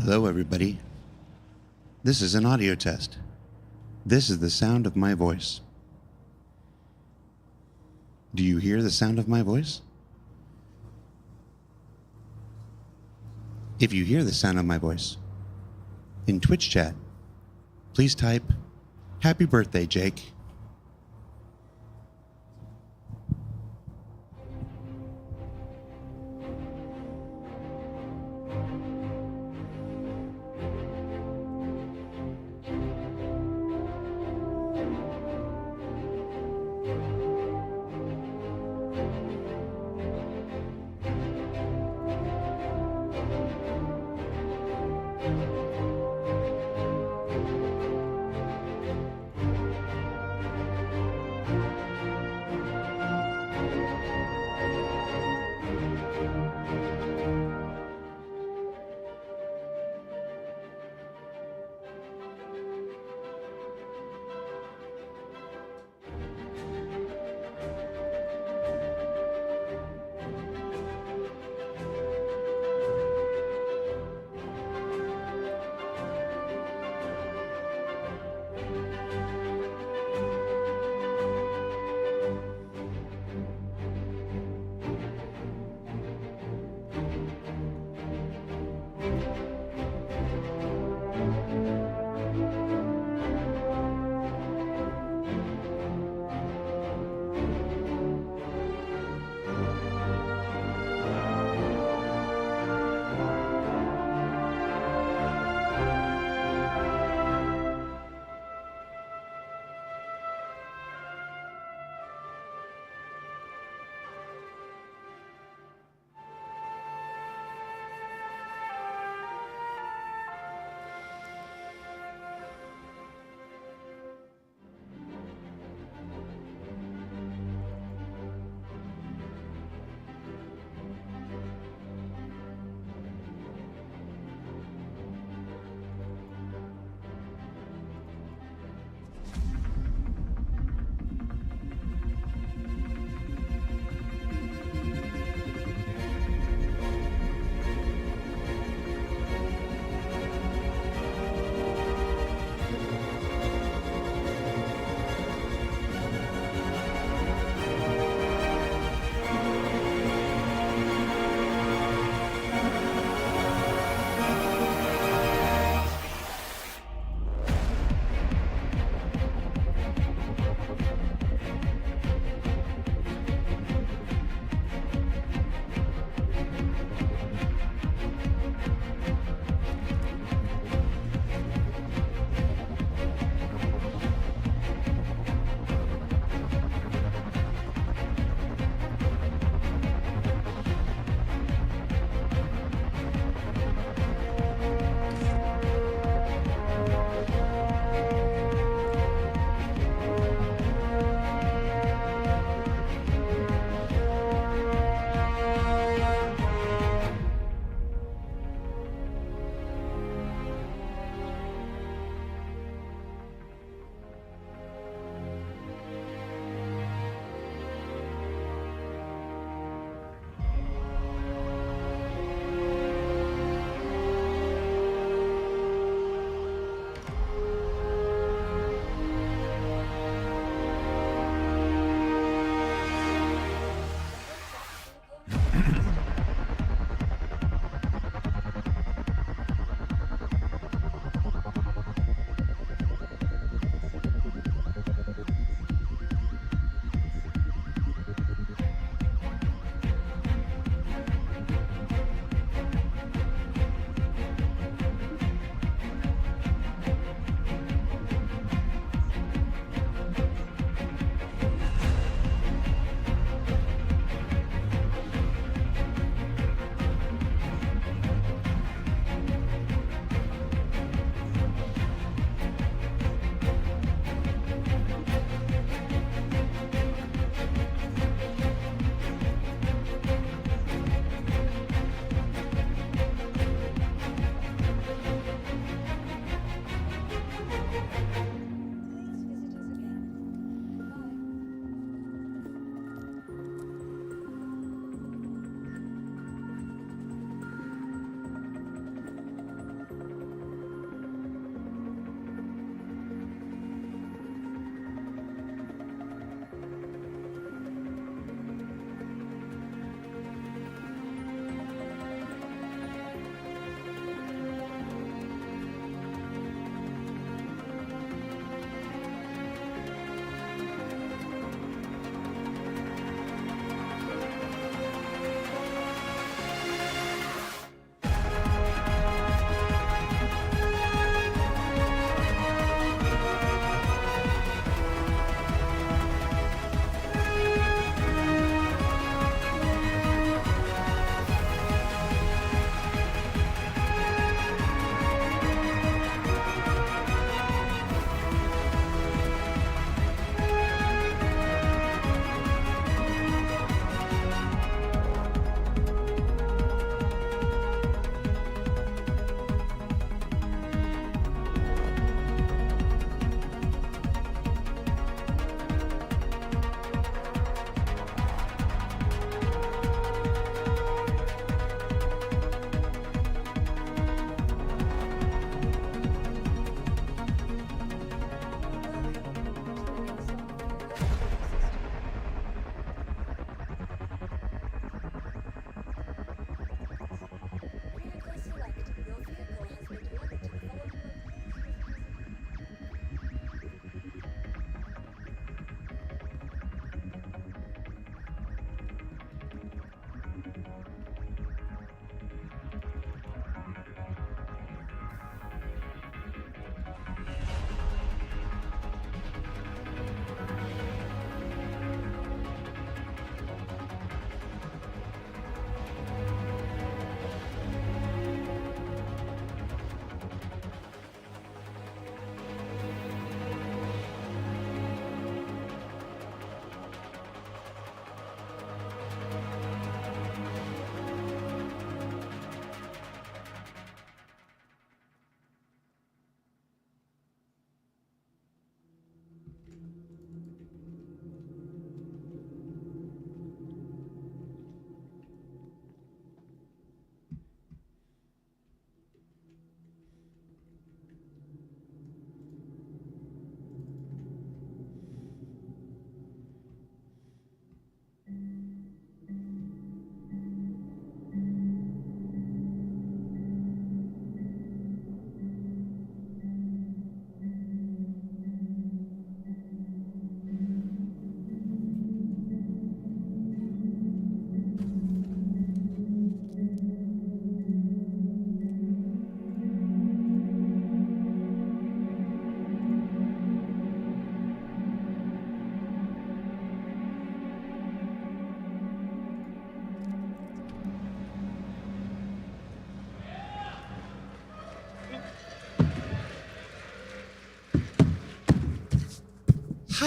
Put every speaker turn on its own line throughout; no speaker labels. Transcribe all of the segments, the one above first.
Hello, everybody. This is an audio test. This is the sound of my voice. Do you hear the sound of my voice? If you hear the sound of my voice, in Twitch chat, please type, "Happy birthday, Jake."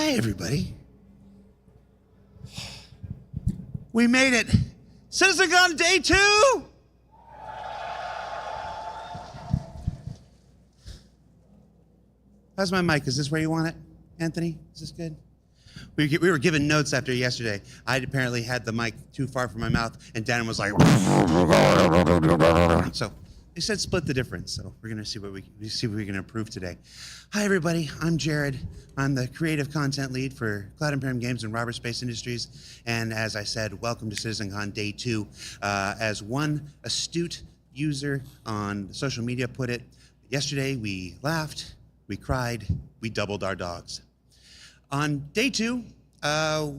Hi, everybody. We made it. CitizenCon Day 2! How's my mic? Is this where you want it, Anthony? Is this good? We were given notes after yesterday. I apparently had the mic too far from my mouth, and Dan was like, so they said split the difference. So we're gonna see what we can improve today. Hi everybody, I'm Jared. I'm the creative content lead for Cloud Imperium Games and Robert Space Industries. And as I said, welcome to CitizenCon Day 2. As one astute user on social media put it, yesterday we laughed, we cried, we doubled our dogs. On Day 2,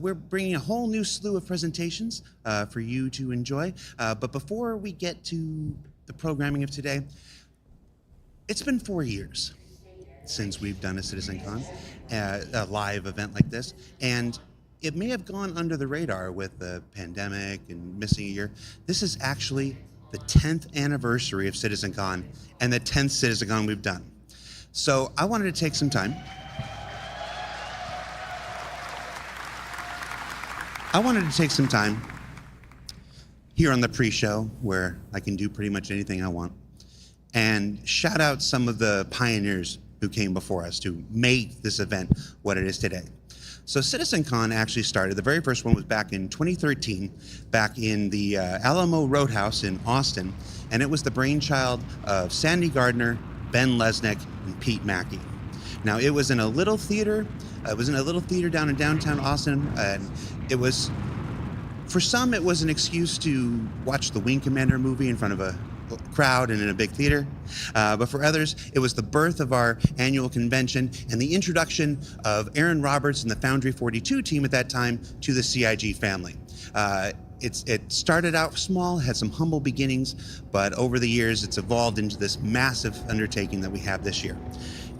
we're bringing a whole new slew of presentations for you to enjoy. But before we get to the programming of today, it's been 4 years since we've done a CitizenCon, a live event like this. And it may have gone under the radar with the pandemic and missing a year. This is actually the 10th anniversary of CitizenCon and the 10th CitizenCon we've done. So I wanted to take some time. Here on the pre-show, where I can do pretty much anything I want, and shout out some of the pioneers who came before us to make this event what it is today. So CitizenCon actually started, the very first one was back in 2013, back in the Alamo Roadhouse in Austin, and it was the brainchild of Sandy Gardner, Ben Lesnick, and Pete Mackey. Now it was in a little theater. Down in downtown Austin, and it was, for some, it was an excuse to watch the Wing Commander movie in front of a crowd and in a big theater. But for others, it was the birth of our annual convention and the introduction of Aaron Roberts and the Foundry 42 team at that time to the CIG family. It started out small, had some humble beginnings, but over the years, it's evolved into this massive undertaking that we have this year.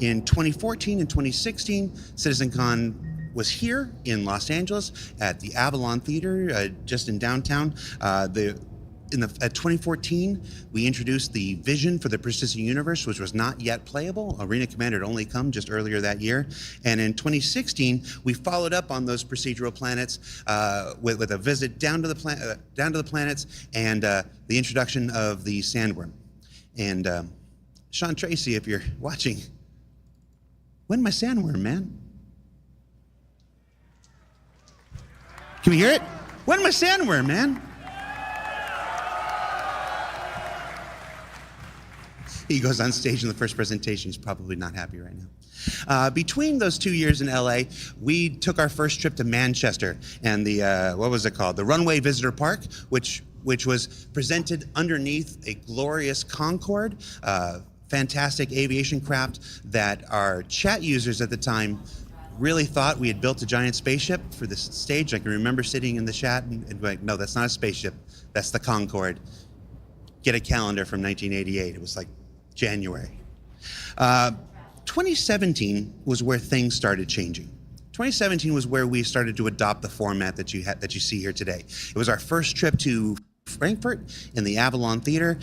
In 2014 and 2016, CitizenCon was here in Los Angeles at the Avalon Theater, just in downtown. At 2014, we introduced the vision for the persistent universe, which was not yet playable. Arena Commander had only come just earlier that year. And in 2016, we followed up on those procedural planets with a visit down to the planets and the introduction of the Sandworm. And Sean Tracy, if you're watching, when my Sandworm, man? Can we hear it? When my Sandworm, man? He goes on stage in the first presentation. He's probably not happy right now. Between those 2 years in LA, we took our first trip to Manchester and the, what was it called? The Runway Visitor Park, which was presented underneath a glorious Concorde, fantastic aviation craft that our chat users at the time really thought we had built a giant spaceship for this stage. I can remember sitting in the chat and be like, no, that's not a spaceship. That's the Concorde. Get a calendar from 1988. It was like January. 2017 was where things started changing. 2017 was where we started to adopt the format that you see here today. It was our first trip to Frankfurt in the Avalon Theater,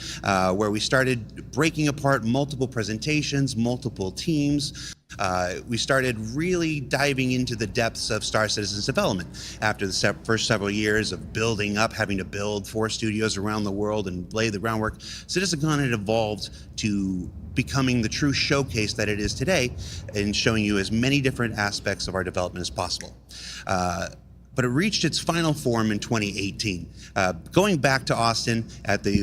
where we started breaking apart multiple presentations, multiple teams. We started really diving into the depths of Star Citizen's development. After the first several years of building up, having to build 4 studios around the world and lay the groundwork, CitizenCon had evolved to becoming the true showcase that it is today and showing you as many different aspects of our development as possible. But it reached its final form in 2018. Going back to Austin at the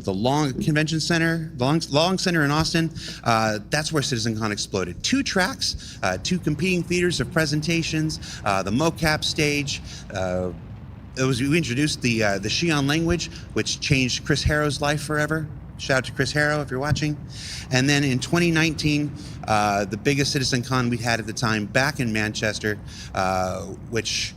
Long Convention Center, Long Center in Austin, that's where CitizenCon exploded. 2 tracks, 2 competing theaters of presentations, the mocap stage. We introduced the Xi'an language, which changed Chris Harrow's life forever. Shout out to Chris Harrow if you're watching. And then in 2019, the biggest CitizenCon we had at the time back in Manchester, which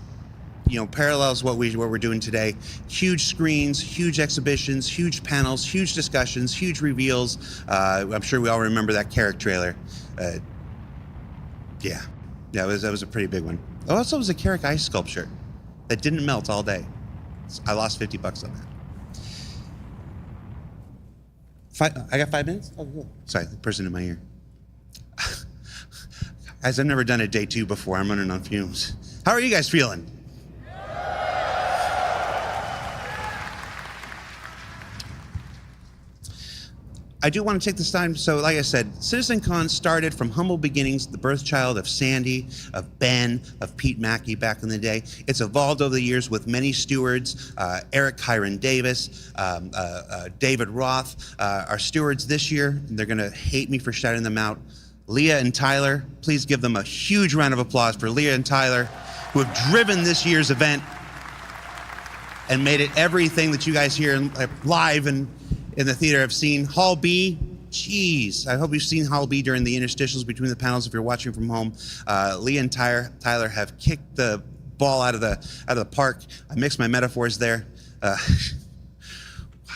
parallels what we're doing today. Huge screens, huge exhibitions, huge panels, huge discussions, huge reveals. I'm sure we all remember that Carrick trailer. Yeah, that was a pretty big one. Also, it was a Carrick ice sculpture that didn't melt all day. I lost $50 on that. I got 5 minutes? Oh, cool. Sorry, the person in my ear. Guys, I've never done a day 2 before. I'm running on fumes. How are you guys feeling? I do want to take this time, so like I said, CitizenCon started from humble beginnings, the birth child of Sandy, of Ben, of Pete Mackey back in the day. It's evolved over the years with many stewards, Eric Kyron Davis, David Roth, our stewards this year. They're gonna hate me for shouting them out. Leah and Tyler, please give them a huge round of applause for Leah and Tyler, who have driven this year's event and made it everything that you guys hear live and in the theater have seen. Hall B, geez, I hope you've seen Hall B during the interstitials between the panels if you're watching from home. Leah and Tyler have kicked the ball out of the park. I mixed my metaphors there. I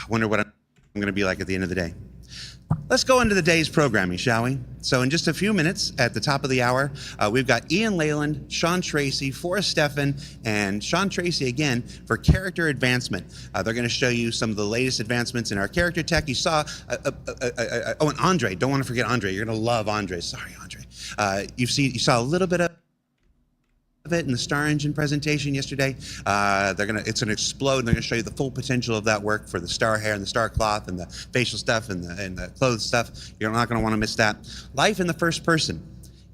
wonder what I'm gonna be like at the end of the day. Let's go into the day's programming, shall we? So in just a few minutes, at the top of the hour, we've got Ian Leyland, Sean Tracy, Forrest Steffen, and Sean Tracy again for character advancement. They're going to show you some of the latest advancements in our character tech. You saw, oh, and Andre, don't want to forget Andre. You're going to love Andre. Sorry, Andre. You saw a little bit of it in the Star Engine presentation yesterday. It's gonna explode, and they're gonna show you the full potential of that work for the star hair and the star cloth and the facial stuff and the clothes stuff. You're not gonna wanna miss that. Life in the first person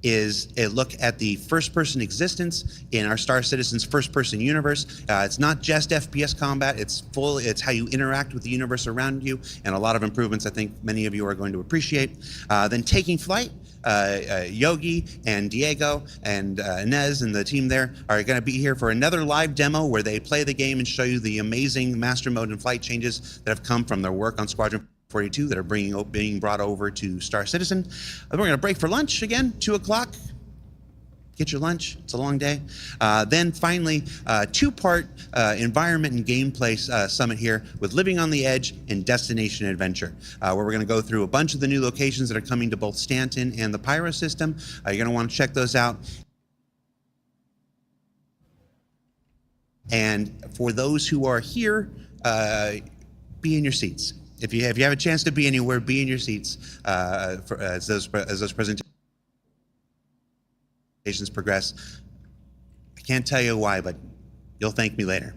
is a look at the first-person existence in our Star Citizen's first-person universe. It's not just FPS combat, it's how you interact with the universe around you, and a lot of improvements I think many of you are going to appreciate. Then Taking Flight, Yogi and Diego and Inez and the team there are going to be here for another live demo where they play the game and show you the amazing master mode and flight changes that have come from their work on Squadron 42 that are being brought over to Star Citizen. We're going to break for lunch again, 2 o'clock. Get your lunch. It's a long day. Then finally, two-part environment and gameplay summit here with Living on the Edge and Destination Adventure, where we're going to go through a bunch of the new locations that are coming to both Stanton and the Pyro system. You're going to want to check those out. And for those who are here, be in your seats. If you have a chance to be anywhere, be in your seats as those presentations progress. I can't tell you why, but you'll thank me later.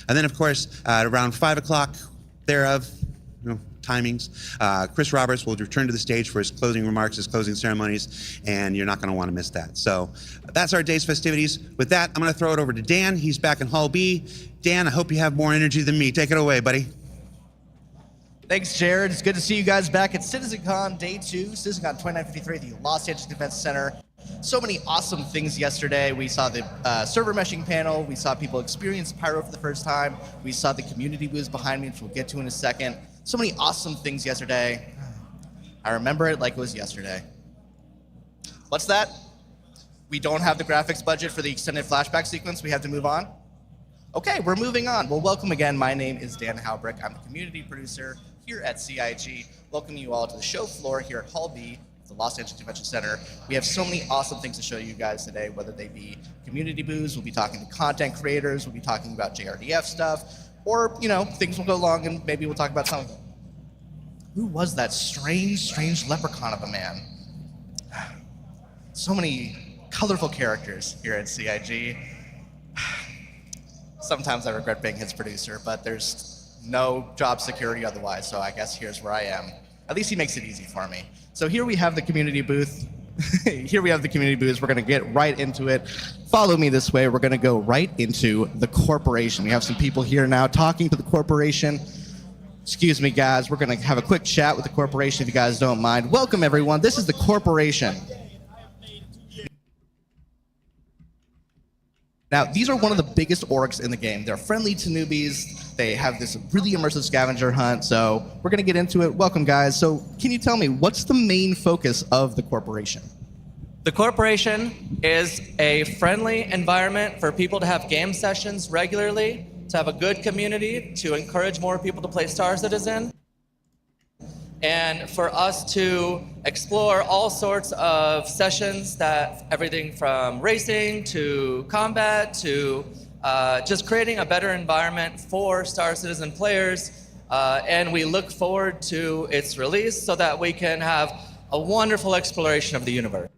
And then, of course, at around 5 o'clock thereof, timings, Chris Roberts will return to the stage for his closing remarks, his closing ceremonies, and you're not going to want to miss that. So that's our day's festivities. With that, I'm going to throw it over to Dan. He's back in Hall B. Dan, I hope you have more energy than me. Take it away, buddy.
Thanks, Jared. It's good to see you guys back at CitizenCon Day 2, CitizenCon 2953 at the Los Angeles Defense Center. So many awesome things yesterday. We saw the server meshing panel. We saw people experience Pyro for the first time. We saw the community booths behind me, which we'll get to in a second. So many awesome things yesterday. I remember it like it was yesterday. What's that? We don't have the graphics budget for the extended flashback sequence. We have to move on. Okay, we're moving on. Well, welcome again. My name is Dan Halbrick. I'm the community producer here at CIG. Welcome you all to the show floor here at Hall B, the Los Angeles Convention Center. We have so many awesome things to show you guys today, whether they be community booths, we'll be talking to content creators, we'll be talking about JRDF stuff, or, things will go long and maybe we'll talk about some of them. Who was that strange leprechaun of a man? So many colorful characters here at CIG. Sometimes I regret being his producer, but there's no job security otherwise, so I guess here's where I am. At least he makes it easy for me. So here we have the community booth. Here we have the community booths. We're gonna get right into it. Follow me this way. We're gonna go right into the corporation. We have some people here now talking to the corporation. Excuse me, guys. We're gonna have a quick chat with the corporation if you guys don't mind. Welcome, everyone. This is the corporation. Now, these are one of the biggest orcs in the game. They're friendly to newbies. They have this really immersive scavenger hunt. So we're going to get into it. Welcome, guys. So can you tell me, what's the main focus of the corporation?
The corporation is a friendly environment for people to have game sessions regularly, to have a good community, to encourage more people to play Star Citizen, and for us to explore all sorts of sessions, that everything from racing to combat to just creating a better environment for Star Citizen players. And we look forward to its release so that we can have a wonderful exploration of the universe.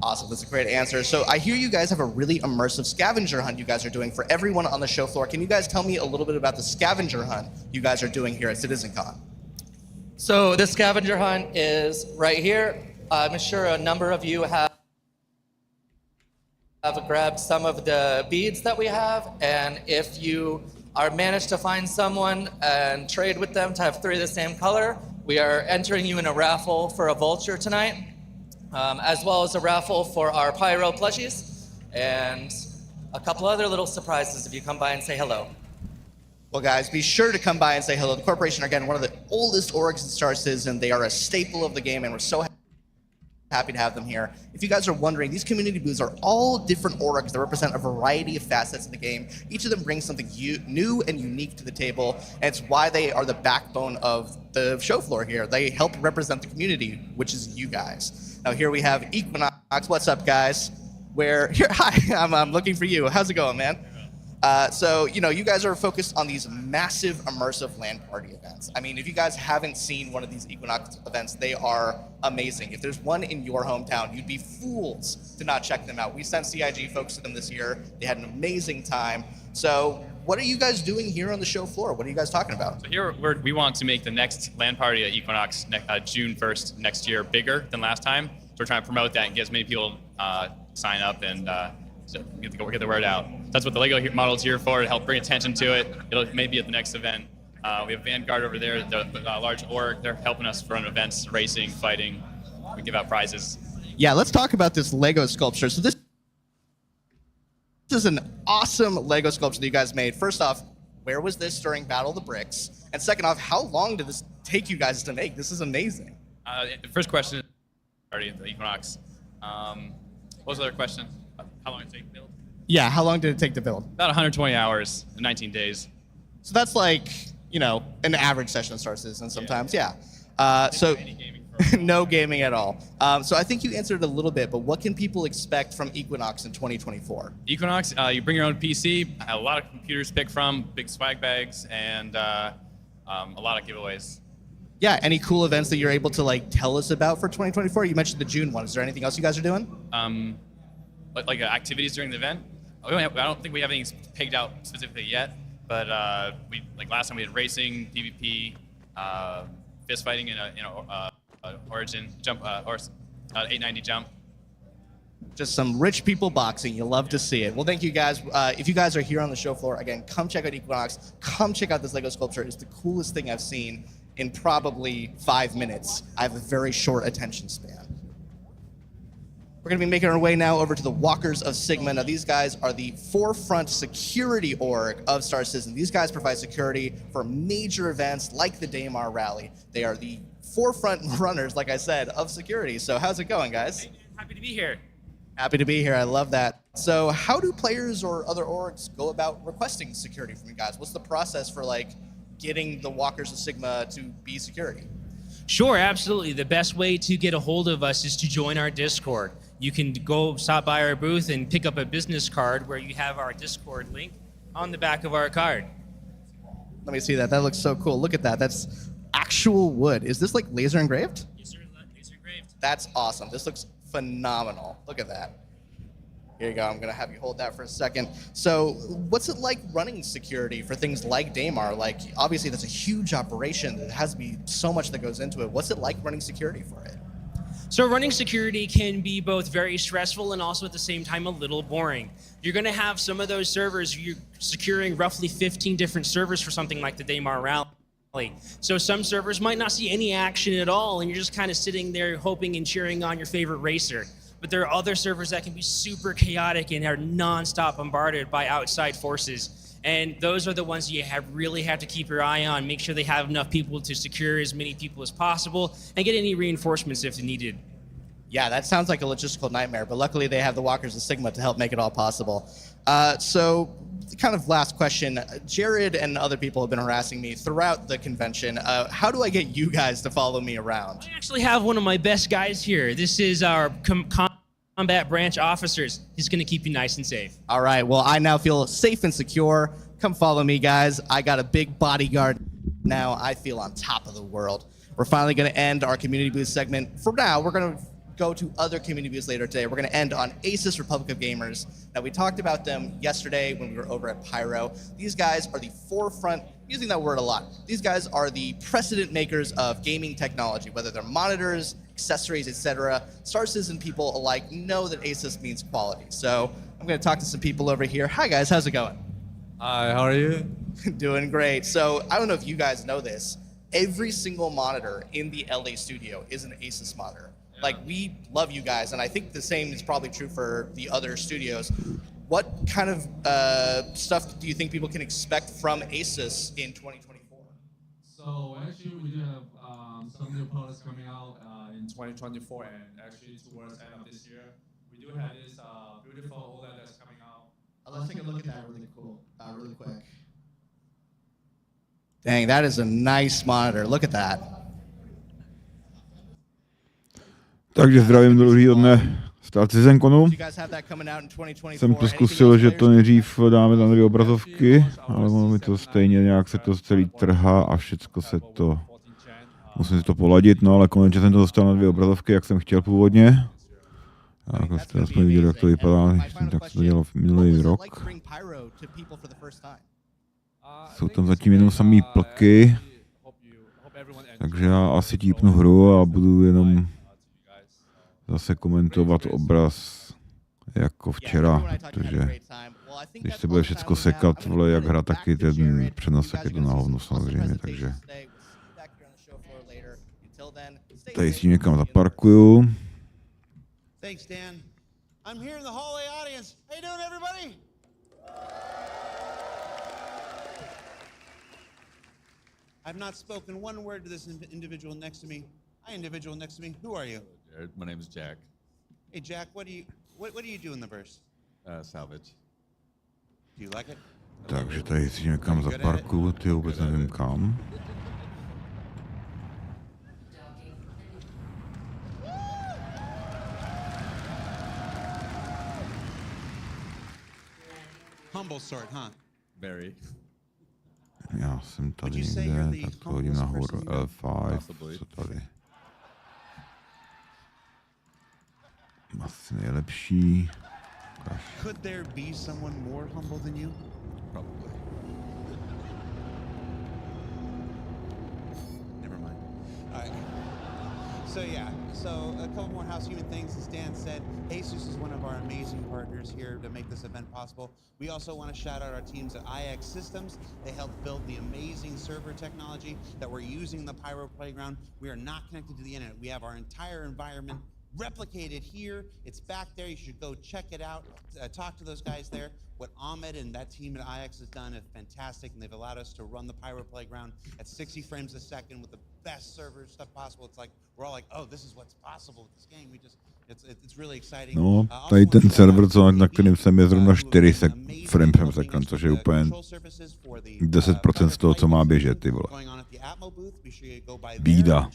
Awesome, that's a great answer. So I hear you guys have a really immersive scavenger hunt you guys are doing for everyone on the show floor. Can you guys tell me a little bit about the scavenger hunt you guys are doing here at CitizenCon?
So this scavenger hunt is right here. I'm sure a number of you have grabbed some of the beads that we have, and if you are managed to find someone and trade with them to have 3 of the same color, we are entering you in a raffle for a vulture tonight, as well as a raffle for our pyro plushies, and a couple other little surprises if you come by and say hello.
Well, guys, be sure to come by and say hello. The Corporation are, again, one of the oldest orgs in Star Citizen. They are a staple of the game, and we're so happy to have them here. If you guys are wondering, these community booths are all different orgs that represent a variety of facets of the game. Each of them brings something new and unique to the table, and it's why they are the backbone of the show floor here. They help represent the community, which is you guys. Now here we have Equinox. What's up, guys? Hi, I'm looking for you. How's it going, man? So, you guys are focused on these massive immersive LAN party events. I mean, if you guys haven't seen one of these Equinox events, they are amazing. If there's one in your hometown, you'd be fools to not check them out. We sent CIG folks to them this year. They had an amazing time. So what are you guys doing here on the show floor? What are you guys talking about?
So here we want to make the next LAN party at Equinox June 1st next year bigger than last time. So we're trying to promote that and get as many people sign up and get the word out. That's what the Lego model is here for, to help bring attention to it. It'll maybe at the next event. We have Vanguard over there, the large org. They're helping us run events, racing, fighting. We give out prizes.
Yeah, let's talk about this Lego sculpture. So this is an awesome Lego sculpture that you guys made. First off, where was this during Battle of the Bricks? And second off, how long did this take you guys to make? This is amazing.
The first question is already at the Equinox. What was the other question? How long did it take to build?
Yeah, how long did it take to build?
About 120 hours in 19 days.
So that's like, an average session of Star Citizen sometimes, yeah. So
Any gaming for
no gaming at all. So I think you answered it a little bit, but what can people expect from Equinox in 2024?
Equinox, you bring your own PC, a lot of computers to pick from, big swag bags, and a lot of giveaways.
Yeah, any cool events that you're able to tell us about for 2024? You mentioned the June one. Is there anything else you guys are doing?
Like activities during the event. I don't think we have anything pegged out specifically yet, but last time we had racing, PvP, fist fighting in a Origin jump or 890 jump.
Just some rich people boxing. You'll love to see it. Well, thank you guys. If you guys are here on the show floor, again, come check out Equinox. Come check out this Lego sculpture. It's the coolest thing I've seen in probably 5 minutes. I have a very short attention span. We're going to be making our way now over to the Walkers of Sigma. Now, these guys are the forefront security org of Star Citizen. These guys provide security for major events like the Daymar Rally. They are the forefront runners, like I said, of security. So how's it going, guys?
Happy to be here.
Happy to be here. I love that. So how do players or other orgs go about requesting security from you guys? What's the process for getting the Walkers of Sigma to be security?
Sure, absolutely. The best way to get a hold of us is to join our Discord. You can go stop by our booth and pick up a business card where you have our Discord link on the back of our card.
Let me see that. That looks so cool. Look at that. That's actual wood. Is this laser engraved?
Yes, sir. Laser engraved.
That's awesome. This looks phenomenal. Look at that. Here you go. I'm going to have you hold that for a second. So what's it like running security for things like Daymar? Obviously, that's a huge operation. There has to be so much that goes into it. What's it like running security for it?
So running security can be both very stressful and also at the same time a little boring. You're going to have some of those servers, you're securing roughly 15 different servers for something like the Daymar Rally. So some servers might not see any action at all, and you're just kind of sitting there hoping and cheering on your favorite racer. But there are other servers that can be super chaotic and are nonstop bombarded by outside forces. And those are the ones you really have to keep your eye on, make sure they have enough people to secure as many people as possible, and get any reinforcements if needed.
Yeah, that sounds like a logistical nightmare, but luckily they have the Walkers of Sigma to help make it all possible. So, kind of last question. Jared and other people have been harassing me throughout the convention. How do I get you guys to follow me around?
I actually have one of my best guys here. This is our combat branch officers. He's going to keep you nice and safe.
All right, well, I now feel safe and secure. Come follow me, guys. I got a big bodyguard now. I feel on top of the world. We're finally going to end our community booth segment. For now, we're going to go to other community views later today. We're going to end on ASUS Republic of Gamers. Now, we talked about them yesterday when we were over at Pyro. These guys are the forefront, using that word a lot. These guys are the precedent makers of gaming technology, whether they're monitors, accessories, etc. Star Citizen people alike know that ASUS means quality. So I'm going to talk to some people over here. Hi, guys. How's it going?
Hi, how are you?
Doing great. So I don't know if you guys know this. Every single monitor in the LA studio is an ASUS monitor. Like, we love you guys, and I think the same is probably true for the other studios. What kind of stuff do you think people can expect from ASUS in 2024?
So actually we do have some new products coming out in 2024 and actually towards the end of this year. We do have this beautiful OLED that's coming out.
Let's take a look at that really quick. Dang, that is a nice monitor. Look at that.
Takže zdravím druhýho dne CitizenConu. Jsem to zkusil, že to nejdřív dáme na dvě obrazovky, ale ono mi to stejně nějak se to celý trhá a všecko se to... Musím si to poladit, no ale konečně jsem to dostal na dvě obrazovky, jak jsem chtěl původně. Tak jste aspoň viděli, jak to vypadá, tak se to dělalo v minulý rok. Jsou tam zatím jenom samý plky, takže já asi típnu hru a budu jenom zase komentovat obraz jako včera, protože když se bude všecko sekat, vole, jak hra, taky ten přenos, tak je to na hovno samozřejmě, takže tady si někam zaparkuju.
Thanks, Dan. I'm here in the hallway audience. How you doing, everybody? I've not spoken one word to this individual next to me. Hi, individual next to me. Who are you?
My name is Jack.
Hey, Jack. What do you do in the verse?
Salvage.
Do you like it?
Takže tady si někam zaparkuju, ty vůbec nevím kam.
Humble sort, huh?
Very.
Já jsem tady někde, tak to hodím nahoru L5, co tady. Asi nejlepší.
Could there be someone more humble than you?
Probably.
Never mind. All right. So a couple more housekeeping things. As Dan said, ASUS is one of our amazing partners here to make this event possible. We also want to shout out our teams at iX Systems. They helped build the amazing server technology that we're using in the Pyro Playground. We are not connected to the internet. We have our entire environment replicated here. It's back there. You should go check it out. Talk to those guys there. What Ahmed and that team at iX has done is fantastic, and they've allowed us to run the Pyro Playground at 60 frames a second with the best server stuff possible. It's like we're all like, oh, this is what's possible with this game. It's really exciting.
No, tady ten server, na kterým jsem, je zrovna 4 frame per second, což je úplně 10% z toho, co má běžet, ty vole. Bída.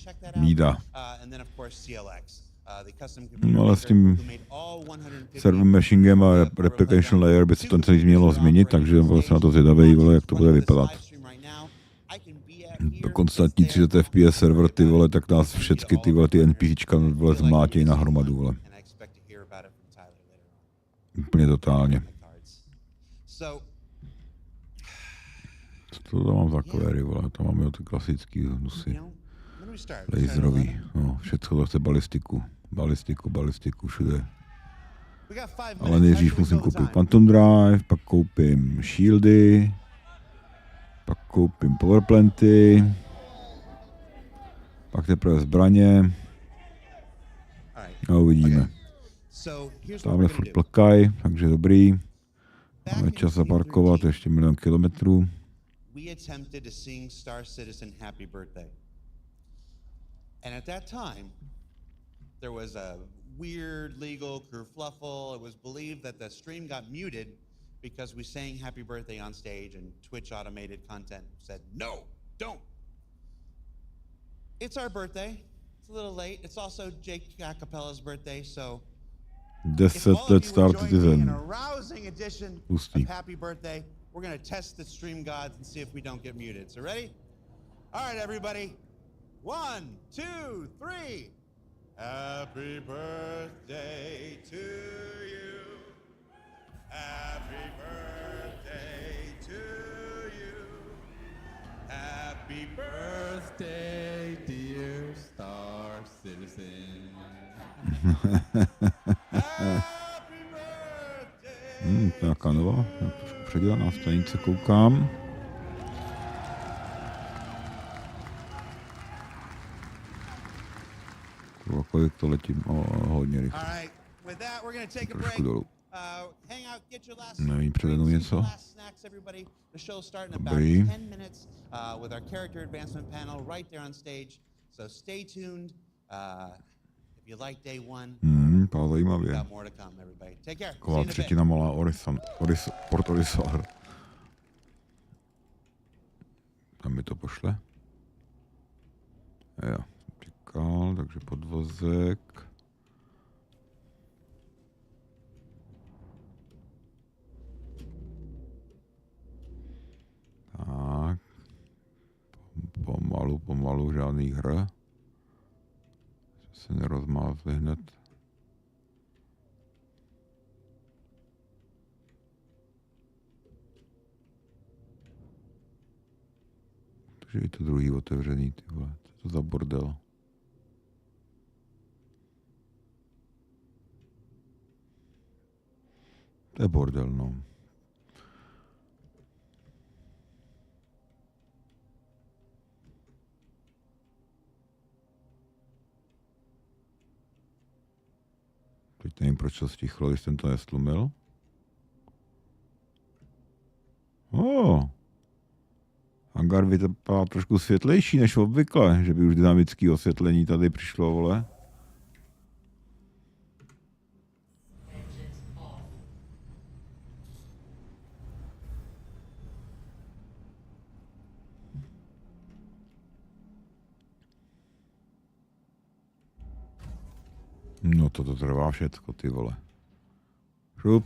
No ale s tím server meshingem a replication layer by se to celý mělo změnit, takže se na to zvědavý, vole, jak to bude vypadat. To konstantní 30 FPS server, ty vole, tak nás všechny ty vole, ty NPCčka vole zmlátějí na hromadu, vole. Úplně totálně. Co to tam mám za query, vole, tam máme ty klasický hnusy. Laserový, no, všecko zase balistiku, všude. Ale nejdřív musím koupit Phantom Drive, pak koupím shieldy, pak koupím powerplanty, pak teprve zbraně a uvidíme. Tamhle furt plakaj, takže dobrý. Máme čas zaparkovat, ještě 1 000 000 kilometrů.
And at that time, there was a weird legal kerfluffle. It was believed that the stream got muted because we sang happy birthday on stage, and Twitch automated content said, no, don't. It's our birthday. It's a little late. It's also Jake Acapella's birthday, so
10 let starcitizen.
In a rousing edition of happy birthday, we're going to test the stream gods and see if we don't get muted. So ready? All right, everybody. 1, 2, 3. Happy birthday to you. Happy birthday to you. Happy
Birthday, dear Star Citizen.
Happy birthday.
Nějaká nová, trošku předělaná stanice, koukám. Kolik to letím, hodně rychle.
All right, with that we're going to take a break.
Trošku dolů.
Hang out, get your last
Nevím, předvedu něco.
last snacks, everybody. The show starting in about
Dobrý.
10 minutes with our character advancement panel right there on stage. So stay tuned. If you like day one,
To zajímavě.
got more to come, everybody. Take care. See
Taková
you in a bit.
třetina malá Port Orisar. Tam mi to pošle. Jo, říkal, takže podvozek. Tak. Pomalu, žádný hra. Se nerozmázli hned. Takže i to druhý otevřený, ty vole. Co je to za bordel? To je bordel, no. Teď nevím, proč to stichlo, když jsem to nestlumil. Hangar vypadá trošku světlejší než obvykle, že by už dynamické osvětlení tady přišlo, vole. No toto trvá všecko, ty vole. Šup.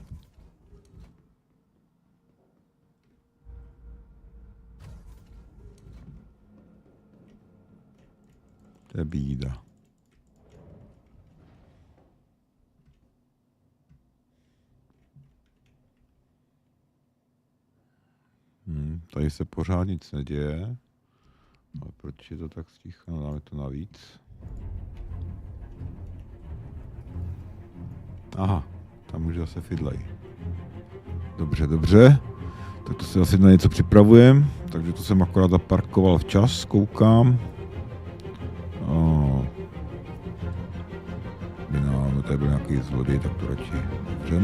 To je bída. Tady se pořád nic neděje. Ale proč je to tak sticha? No, dáme to navíc. Aha, tam už zase fidlej. Dobře. Tak to si asi na něco připravujem. Takže to jsem akorát zaparkoval včas, koukám. No, tady byl nějaký zlodej, tak to radši dobře.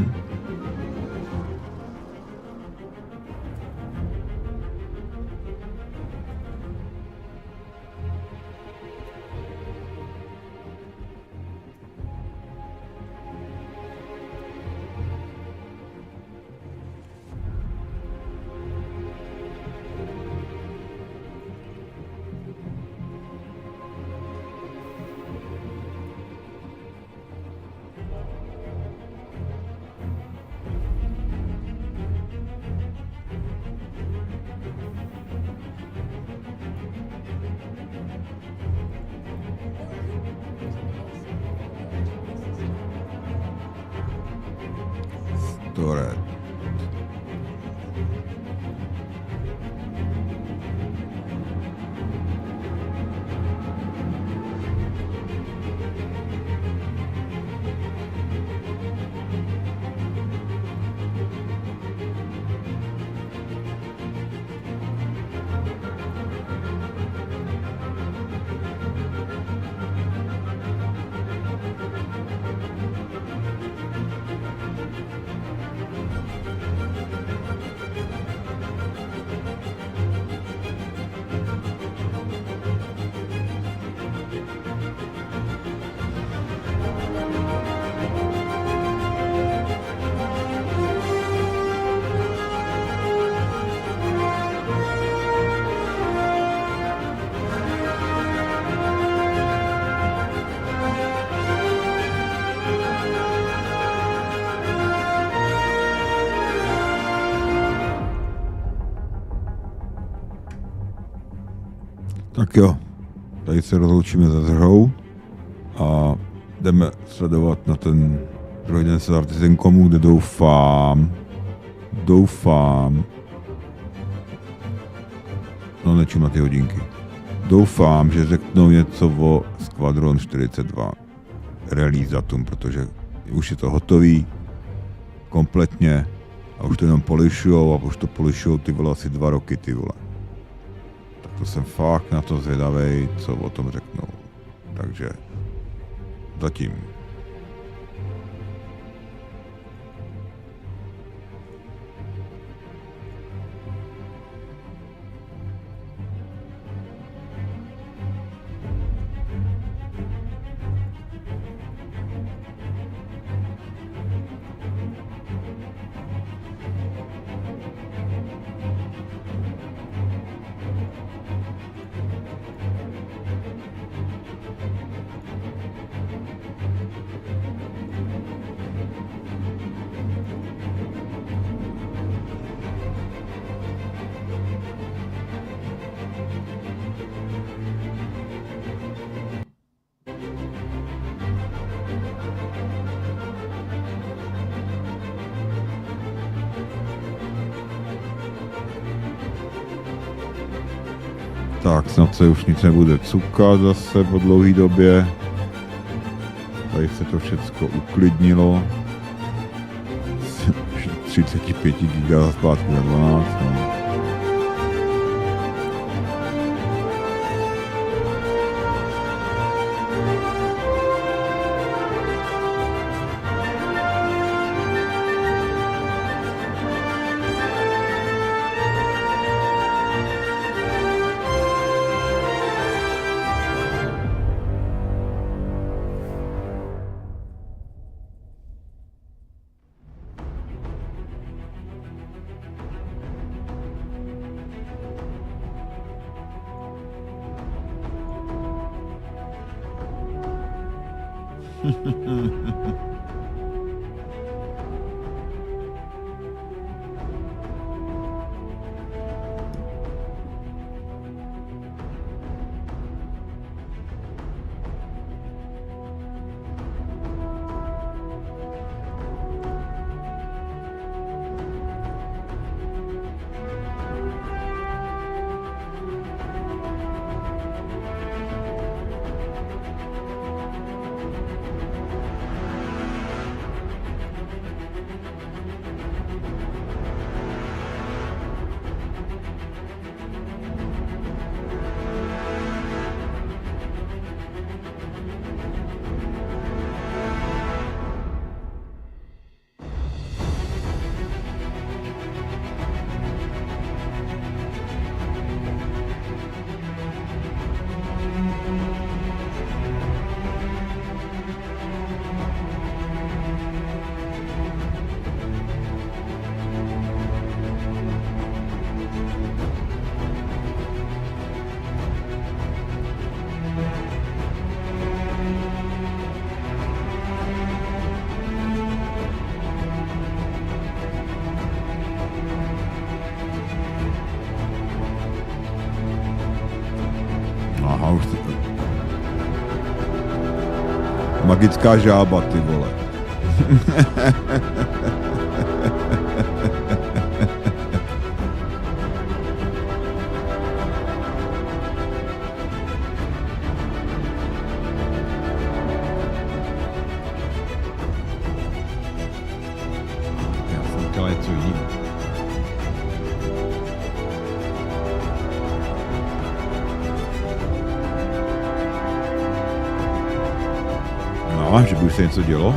Tak jo, tady se rozloučíme se hrou a jdeme sledovat na ten druhý den CitizenConu, kde doufám, no nečím na ty hodinky, doufám, že řeknou něco o Squadron 42 release datum, protože už je to hotový kompletně a už to jenom polišujou a už to polišujou ty vole asi 2 roky ty vole. Tak to jsem fakt na to zvědavej, co o tom řeknou. Takže zatím. Tak snad se už nic nebude cukat zase po dlouhé době. Tady se to všecko uklidnilo. 35 GB zpátky na 12. No. Aha, už to... Magická žába, ty vole. Já jsem chtěl něco jiného. No, že by už se něco dělo?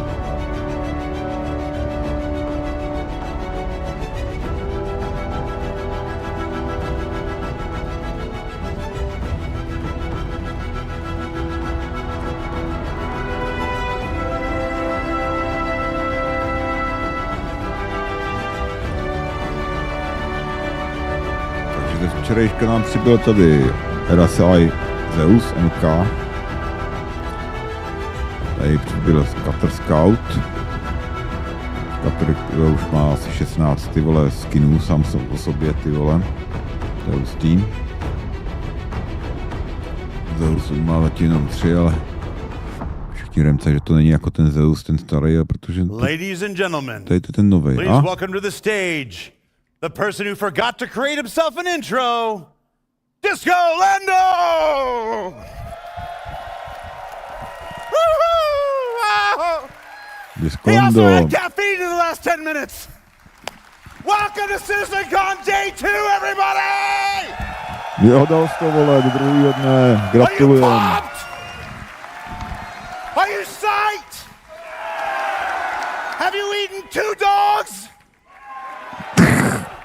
Takže ze včerejška nám přibyl tady RSI Zeus NK. Tady přibyl Cutter Scout. Cutter už má asi 16 ty vole skinů sám o sobě ty vole. To je hustý. Zeus má zatím jenom 3, ale Řekni Remce, že to není jako ten Zeus, ten starý, protože
Ladies and gentlemen,
tady to je ten nový.
please welcome to the stage the person who forgot to create himself an intro, Disco Lando! He also had caffeine in the last 10 minutes. Welcome to CitizenCon Day 2, everybody!
Jo, dal jsi to, vole, do druhýho dne. Gratulujem.
Are you psyched? Have you eaten 2 dogs?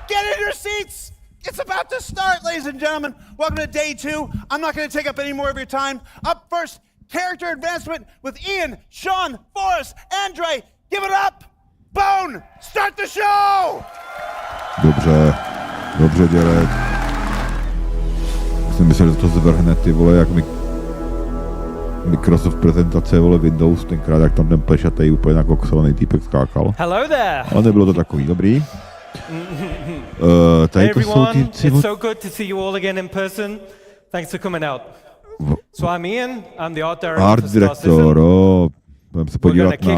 Get in your seats. It's about to start, ladies and gentlemen. Welcome to Day 2. I'm not going to take up any more of your time. Up first, character advancement with Ian, Sean, Forrest, Andre. Give it up. Bone, start the show!
Dobře, dělej. Jsem myslel, že to zvrhne, ty vole, jak Microsoft prezentace, vole, Windows, tenkrát, jak tam ten plešatej úplně nakoksovaný týpek skákal.
Hello there.
Ale nebylo to takový, dobrý. Tady to jsou ty...
It's so good to see you all again in person. Thanks for coming out. So I'm Ian, I'm the art director
Art director, budeme se podívat na,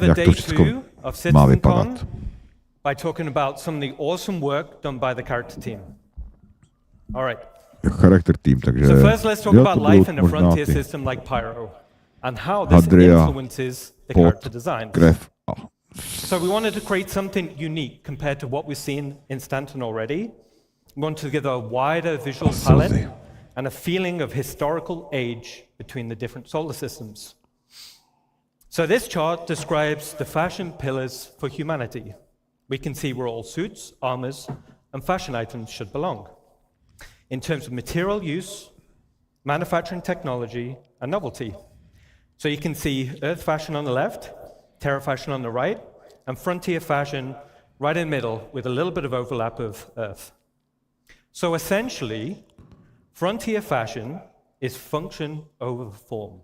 jak to všechno má vypadat.
By talking about some of the awesome work done by the character team. All right.
Character team, takže...
So first let's talk about life in a frontier system like Pyro and how this influences the character design. So we wanted to create something unique compared to what we've seen in Stanton already. We wanted to give a wider visual palette and a feeling of historical age between the different solar systems. So this chart describes the fashion pillars for humanity. We can see where all suits, armors, and fashion items should belong. In terms of material use, manufacturing technology, and novelty. So you can see Earth fashion on the left, Terra fashion on the right, and frontier fashion right in the middle with a little bit of overlap of Earth. So essentially, frontier fashion is function over form.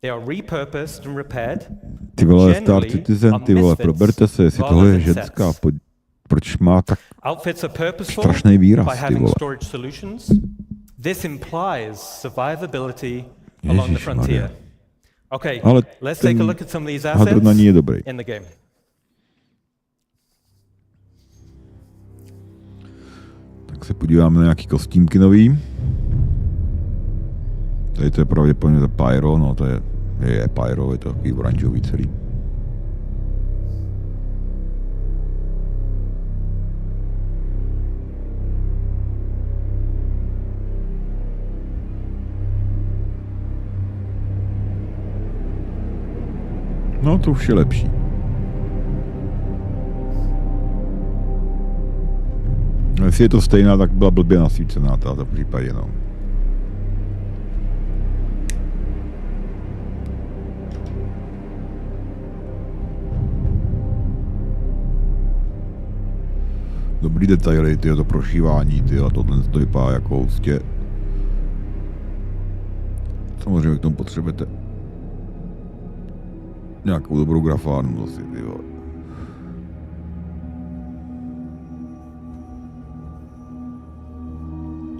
They are repurposed and repaired.
Ty vole, starcitizen, ty vole, proberte se, jestli tohle je ženská, proč má tak strašný výraz, ty vole.
This implies survivability along the frontier. Okay, let's take a look at some of these assets in the game.
Tak se podíváme na nějaký kostýmky nový. Tady to je pravděpodobně za Pyro, no to je Pyro, je to takový oranžový celý. No to už je lepší. Jestli je to stejná, tak byla blbě nasvícená ta v případě, no. Dobrý detaily, tyjo, to prošívání, tyjo, tohle to vypadá jako hustě. Samozřejmě k tomu potřebujete nějakou dobrou grafárnu zase, tyjo.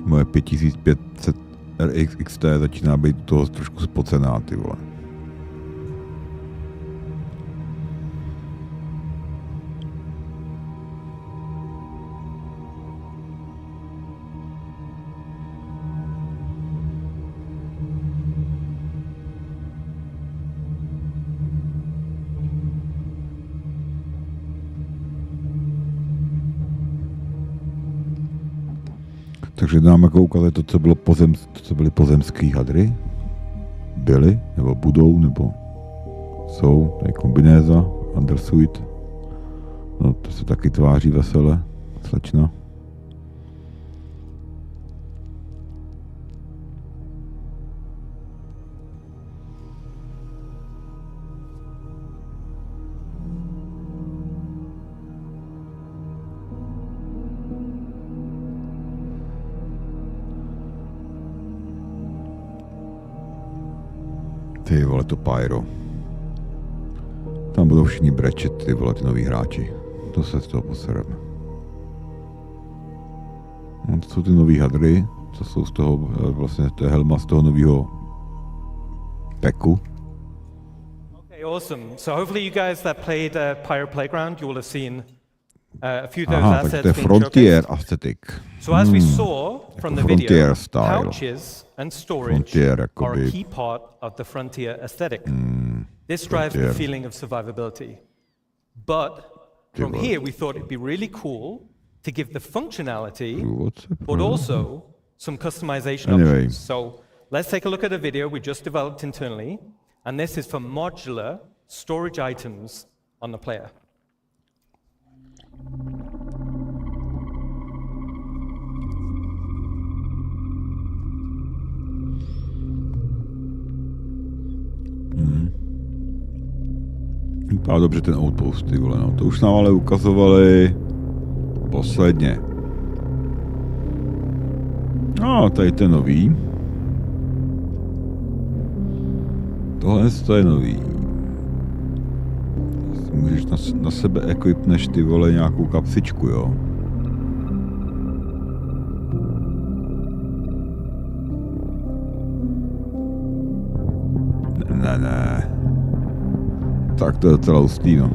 Moje 5500 RX XT začíná být toho trošku spocená, ty vole. Takže dáme koukat to, co byly pozemský hadry. Byly, nebo budou, nebo jsou. Tady kombinéza, undersuit. No, to se taky tváří vesele, slečna. Ty vole, to Pyro. Tam budou všichni brečet, ty vole, ty noví hráči. To se z toho posereme. No, to jsou ty nový hadry, co jsou z toho, vlastně to je helma z toho nového peku.
Awesome. So hopefully you guys that played Pyro Playground, you will have seen a few of those assets being
Frontier
showcased.
aesthetic.
So as we saw from the video, pouches and storage are a key part of the Frontier aesthetic. This drives the feeling of survivability. But from here, we thought it'd be really cool to give the functionality, but also some customization options. So let's take a look at a video we just developed internally. And this is for modular storage items on the player.
Vypadá dobře ten Outpost, ty vole, no. To už nám ale ukazovali posledně. No, tady to je nový. Tohle to je nový. Můžeš na sebe equipneš ty vole nějakou kapsičku, jo. Ne. Tak to je docela hustý, no.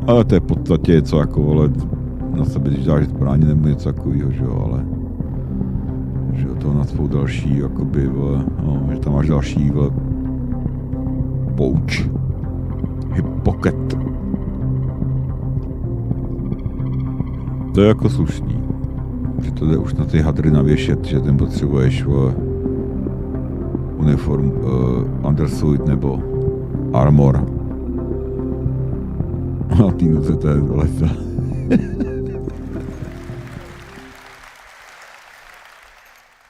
Ale to je v podstatě něco jako, vole, na sebe, když dáš zbraně nebo něco takovýho, že jo, ale... Že jo, to nacpou další, jakoby, vole, no, že tam máš další, vole, pouch. Hip pocket. To je jako slušný. Že to jde už na ty hadry navěšet, že ten potřebuješ, vole, uniform, undersuit nebo armor. A ty noce to je dole.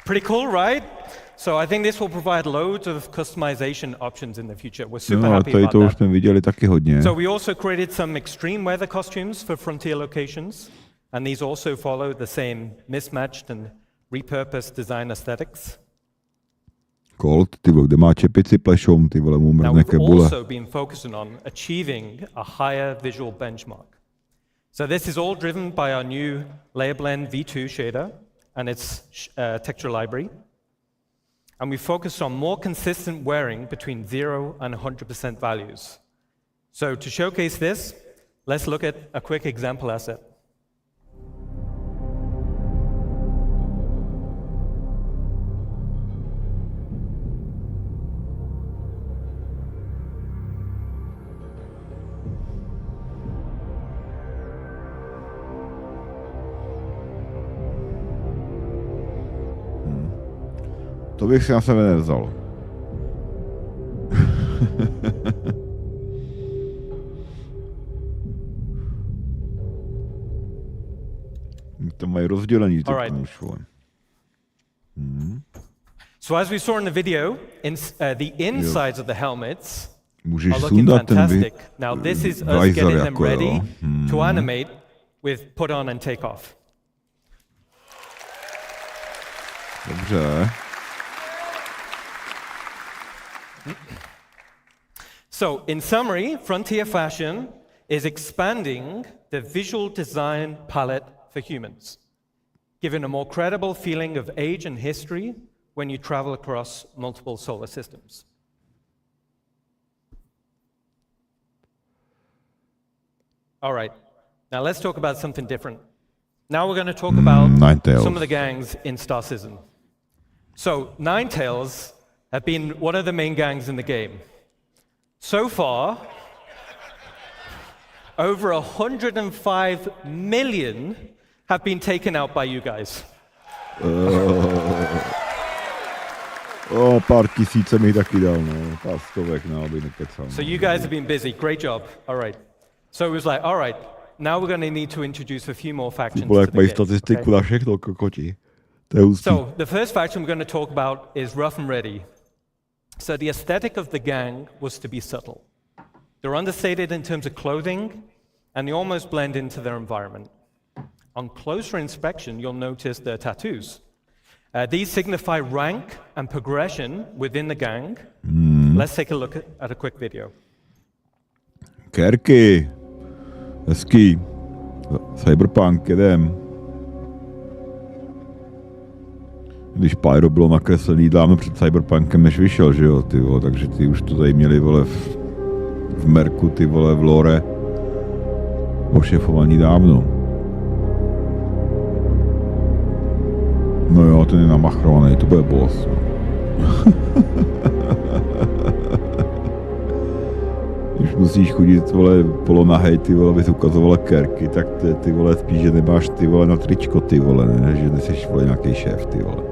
Pretty cool, right? So I think this will provide loads of customization options in the future. We're super happy about
to už
that.
jsme viděli taky hodně.
So we also created some extreme weather costumes for Frontier locations, and these also follow the same mismatched and repurposed design aesthetics.
Colt, ty vole, kde má čepici plešoun, ty vole, mu mrzne kebule.
Now we've also been focusing on achieving a higher visual benchmark. So this is all driven by our new Layer Blend V2 shader and its texture library. And we focused on more consistent wearing between 0 and 100% values. So to showcase this, let's look at a quick example asset.
To bych si na sebe nevzal. To mají rozdělení, ty kůžové.
So as we saw in the video, the insides of the helmets
můžeš
are looking fantastic.
Ten
Now this is us getting them ready to animate with put on and take off.
Dobře.
So, in summary, Frontier Fashion is expanding the visual design palette for humans, giving a more credible feeling of age and history when you travel across multiple solar systems. All right, now let's talk about something different. Now we're going to talk about some of the gangs in Star Citizen. So, Ninetales have been one of the main gangs in the game. So far, over 105 million have been taken out by you guys.
Pár tisíce mi taky dal, no. Pár stovek, no, aby nekecal.
So you guys have been busy. Great job. All right. So it was like, all right, now we're going to need to introduce a few more factions to the game.
Statistiku na všechno, kokoti.
So the first faction we're going to talk about is Rough and Ready. So the aesthetic of the gang was to be subtle. They're understated in terms of clothing, and they almost blend into their environment. On closer inspection, you'll notice their tattoos. These signify rank and progression within the gang. Let's take a look at a quick video.
Kerky. Hezký. Cyberpunk, jedem. Když Pyro bylo nakreslený dávno před Cyberpunkem, než vyšel, že jo, ty vole, takže ty už to tady měli, vole, v Merku, ty vole, v Lore ošefovaní dávno. No jo, ten je namachrovaný, to bude boss. Když musíš chodit, vole, polonahej, ty vole, abys ukazovala kerky, tak ty vole, spíš, že nemáš, ty vole, na tričko, ty vole, ne, že nejseš, vole, nějaký šéf, ty vole.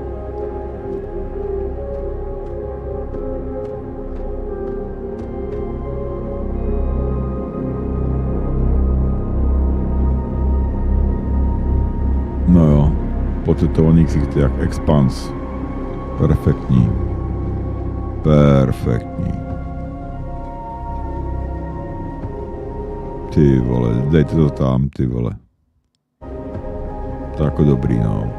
No jo, potetovaný ksicht jak Expans. Perfektní. Perfektní. Ty vole, dejte to tam, ty vole. To jako dobrý, no.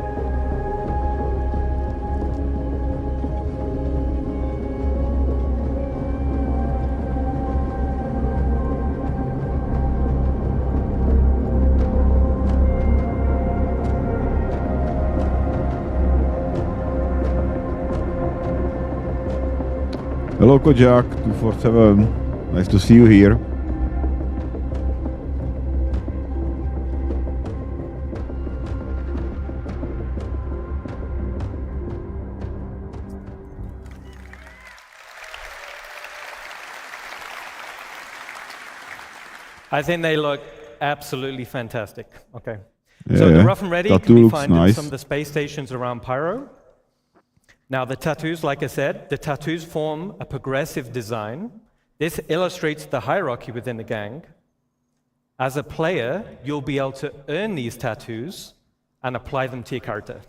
Hello Kojak, 247. Nice to see you here.
I think they look absolutely fantastic. Okay.
Yeah,
so the rough and ready
tattoo
can be
looks
found in
nice.
some of the space stations around Pyro. Now the tattoos, like I said, the tattoos form a progressive design. This illustrates the hierarchy within the gang. As a player, you'll be able to earn these tattoos and apply them to your character.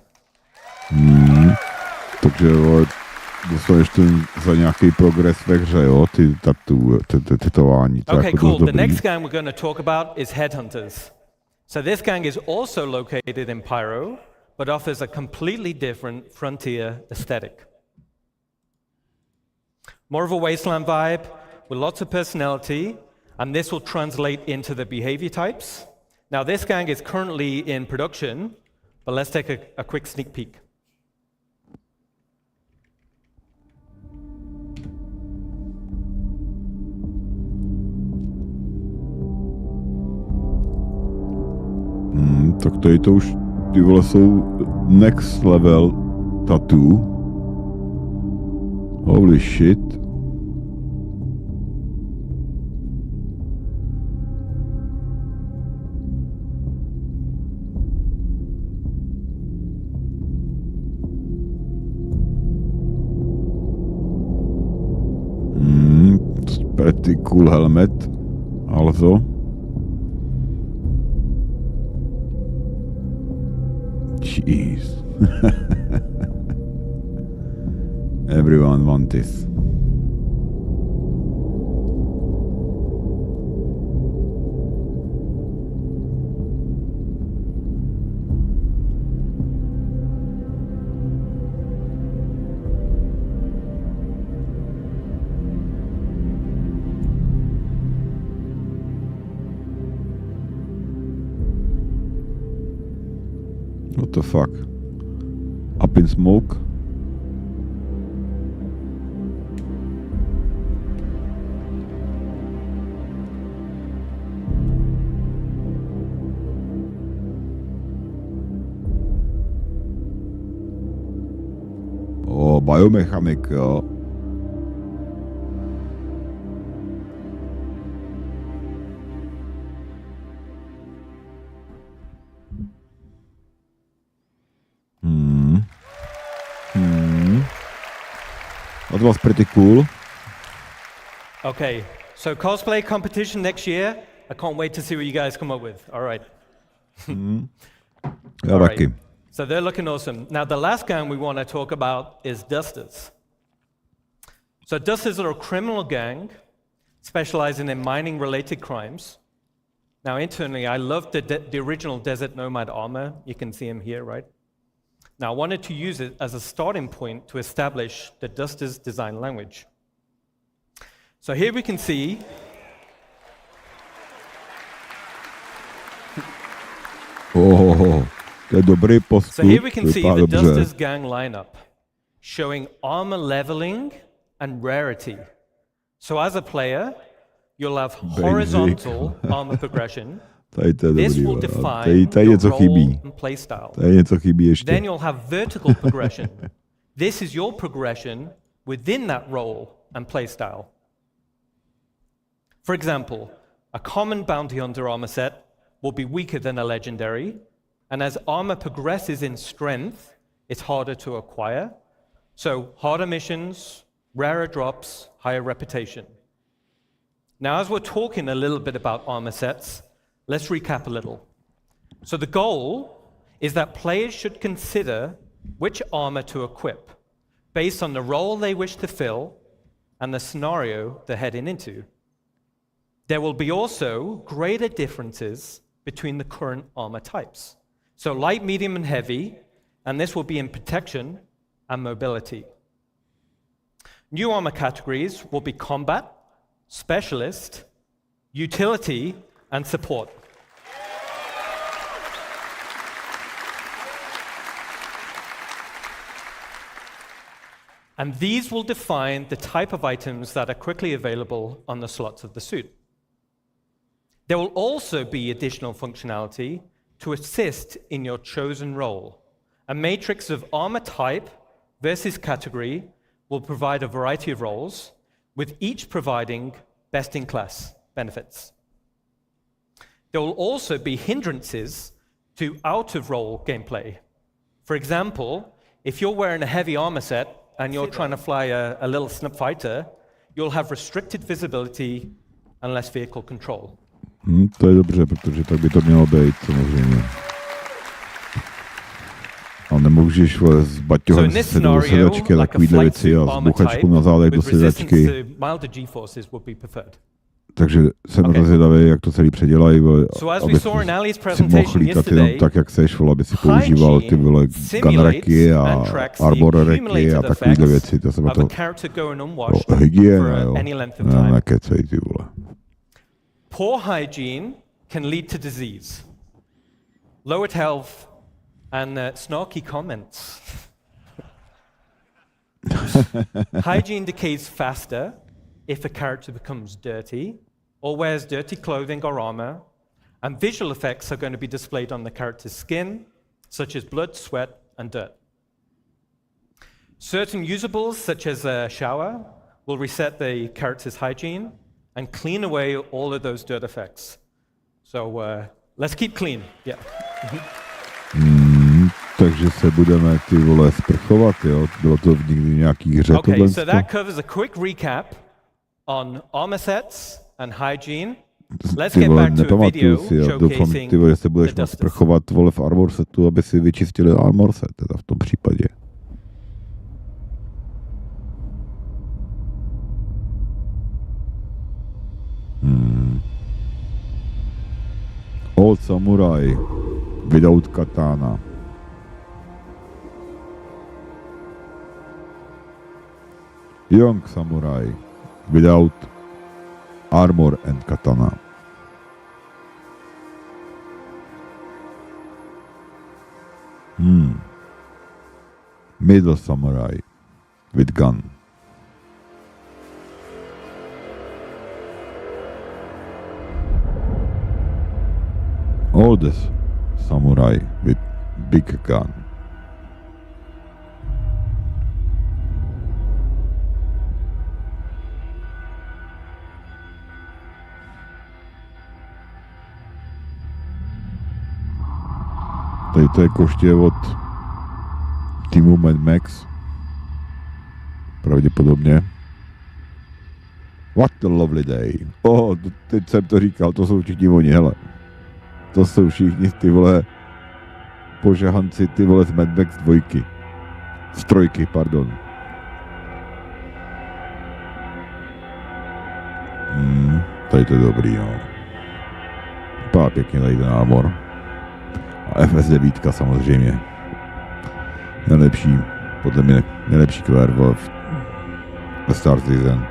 Takže dostaneš ten za nějaký progres ve hře, jo, ty tetování.
Okay, cool. The next gang we're going to talk about is Headhunters. So this gang is also located in Pyro, but offers a completely different frontier aesthetic. More of a wasteland vibe with lots of personality, and this will translate into the behavior types. Now this gang is currently in production, but let's take a quick sneak peek.
Tak tady to už, ty vole, jsou next level tattoo. Holy shit. Pretty cool helmet, also. Jeez. Everyone wants this. What the fuck? Up in smoke? Oh, biomechanic, jo. That was pretty cool.
Okay, so cosplay competition next year. I can't wait to see what you guys come up with. All right.
Ja, taky.
So they're looking awesome. Now the last gang we want to talk about is Dusters. So Dusters are a criminal gang specializing in mining-related crimes. Now internally, I love the original Desert Nomad armor. You can see him here, right? Now, I wanted to use it as a starting point to establish the Dusters design language. So here we can see
to je dobrý postup.
So here we can see the
dobře.
Dusters gang lineup, showing armor leveling and rarity. So as a player, you'll have horizontal armor progression.
This
will define your role and playstyle. Then you'll have vertical progression. This is your progression within that role and playstyle. For example, a common bounty hunter armor set will be weaker than a legendary, and as armor progresses in strength, it's harder to acquire. So harder missions, rarer drops, higher reputation. Now, as we're talking a little bit about armor sets, let's recap a little. So the goal is that players should consider which armor to equip based on the role they wish to fill and the scenario they're heading into. There will be also greater differences between the current armor types. So light, medium, and heavy, and this will be in protection and mobility. New armor categories will be combat, specialist, utility, and support. And these will define the type of items that are quickly available on the slots of the suit. There will also be additional functionality to assist in your chosen role. A matrix of armor type versus category will provide a variety of roles, with each providing best-in-class benefits. There will also be hindrances to out-of-role gameplay. For example, if you're wearing a heavy armor set and you're trying to fly a little snub fighter, you'll have restricted visibility and less vehicle control.
To je dobře, protože tak by to mělo být, samozřejmě. A nemůžeš s baťohem se do sedačky a takovýhle věci a s buchačkou na zádech do sedačky. Takže jsem na to zvědavý, jak to celý předělají, aby si mohl lítat jenom tak, jak seš, aby si používal ty vole gunracky a armor racky a takovýhle věci. To jsem na to hygiena, jo. Nekecej, ty vole.
Poor hygiene can lead to disease, lowered health, and snarky comments. Hygiene decays faster if a character becomes dirty or wears dirty clothing or armor, and visual effects are going to be displayed on the character's skin, such as blood, sweat, and dirt. Certain usables, such as a shower, will reset the character's hygiene and clean away all of those dirt effects. So let's keep clean. Yeah.
Takže se budeme ty vole sprchovat, jo? Bylo to někdy v nějaký hře tohle?
Okay, so that covers a quick recap on armor sets and hygiene. Let's get back to a video showcasing
ty vole, že se budeš moct sprchovat vole v armor setu, aby si vyčistili armor set, teda v tom případě. Old samurai without katana. Young samurai without armor and katana. Middle samurai with gun. Oldest samurai with big gun. Tady to je koště od týmu Mad Max. Pravděpodobně. What a lovely day. Teď jsem to říkal, to jsou všichni oni, hele. To jsou všichni ty vole požahanci, ty vole z Mad Max 2. Z 3, pardon. Tady to je dobrý, no. Vypadá pěkně tady ten armor. A FS9 samozřejmě. Nejlepší, podle mě nejlepší QR ve starcitizen.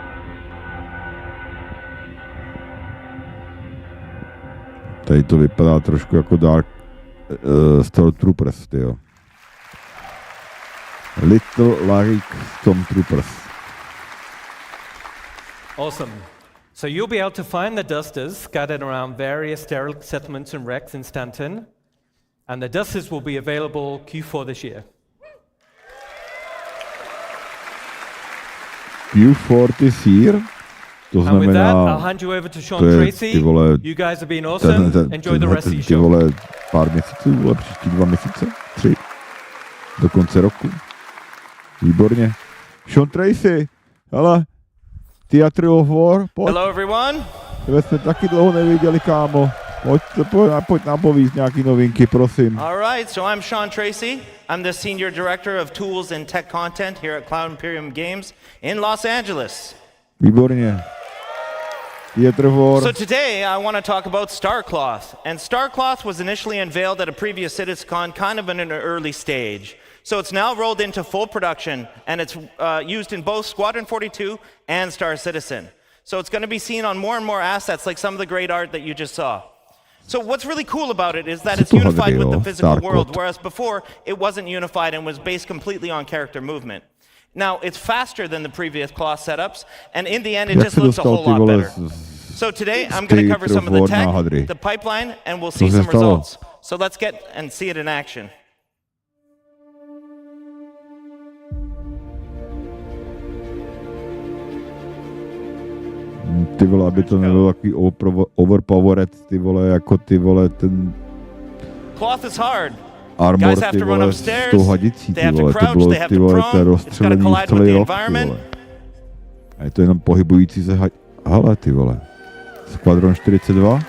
Tady to vypadá trošku jako Dark Stormtroopers, tyjo. Little like Stormtroopers.
Awesome. So you'll be able to find the dusters scattered around various sterile settlements and wrecks in Stanton, and the dusters will be available Q4 this year.
Q4 this year? To
And with that, I'll
znamená,
hand you over to Sean
to je,
Tracy.
ty vole,
You guys have been awesome. Enjoy the rest of the
ty
show.
vole, pár měsíců, vole, příští 2 měsíce, 3, do konce roku. Výborně. Sean Tracy, hele, Theatre of War, pojď.
Hello everyone.
Tebe jsme taky dlouho neviděli, kámo. Pojď nám povíct nějaký novinky, prosím.
All right, so I'm Sean Tracy. I'm the Senior Director of Tools and Tech Content here at Cloud Imperium Games in Los Angeles.
Výborně. Theatre of War.
So today I want to talk about StarCloth. And StarCloth was initially unveiled at a previous CitizenCon kind of in an early stage. So it's now rolled into full production, and it's used in both Squadron 42 and Star Citizen. So it's going to be seen on more and more assets, like some of the great art that you just saw. So what's really cool about it is that it's unified with the physical world, whereas before it wasn't unified and was based completely on character movement. Now, it's faster than the previous cloth setups, and in the end, it just looks a whole lot better. So today, I'm going to cover some of the tech, the pipeline, and we'll see some results. So let's get and see it in action.
Ty vole, aby to nebylo takový overpowered, ty vole, jako ty vole, ten
Cloth is hard.
armor, ty vole, s tou hadicí, ty vole, to bylo, ty vole, to je rozstřelený v celý rok, ty vole. A je to jenom pohybující se hele, ty vole, Squadron 42.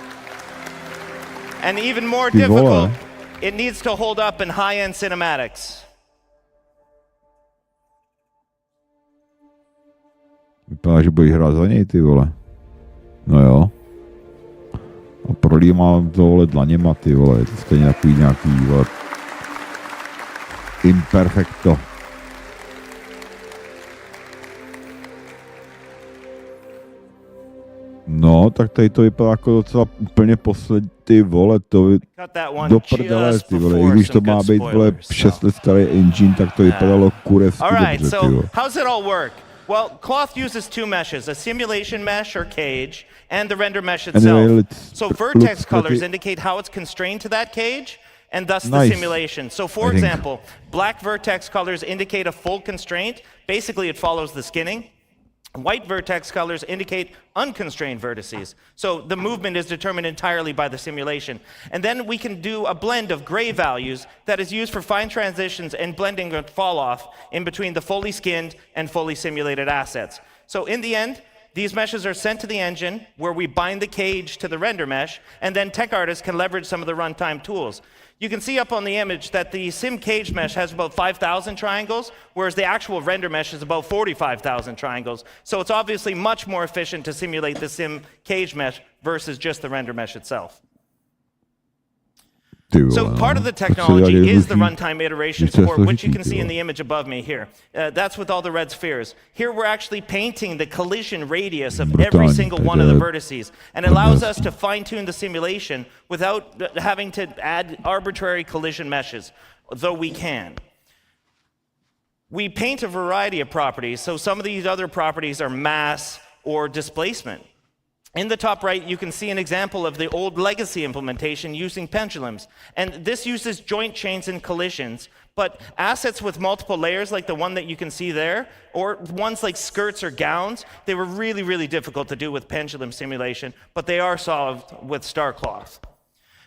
And even more difficult, it needs to hold up in high-end cinematics.
Vypadá, že budeš hrát za něj, ty vole. No jo. A prolímám to, vole, dlaněma, ty vole. Je to stejně takový nějaký, vole, imperfecto. No, tak tady to vypadá jako docela úplně poslední, ty vole, to do prdele, ty vole. I když to má být, vole, 6 let starý engine, tak to vypadalo kurevsky dobře, ty vole.
How's it all work? Well, Cloth uses two meshes, a simulation mesh or cage, and the render mesh itself. So vertex colors indicate how it's constrained to that cage, and thus the simulation. So for example, black vertex colors indicate a full constraint. Basically, it follows the skinning. White vertex colors indicate unconstrained vertices. So the movement is determined entirely by the simulation. And then we can do a blend of gray values that is used for fine transitions and blending and fall off in between the fully skinned and fully simulated assets. So in the end, these meshes are sent to the engine where we bind the cage to the render mesh, and then tech artists can leverage some of the runtime tools. You can see up on the image that the sim cage mesh has about 5,000 triangles, whereas the actual render mesh is about 45,000 triangles. So it's obviously much more efficient to simulate the sim cage mesh versus just the render mesh itself. So part of the technology is the runtime iteration support, which you can see in the image above me here. That's with all the red spheres. Here we're actually painting the collision radius of every single one of the vertices, and allows us to fine-tune the simulation without having to add arbitrary collision meshes, though we can. We paint a variety of properties, so some of these other properties are mass or displacement. In the top right, you can see an example of the old legacy implementation using pendulums. And this uses joint chains and collisions, but assets with multiple layers like the one that you can see there, or ones like skirts or gowns, they were really, really difficult to do with pendulum simulation, but they are solved with StarCloth.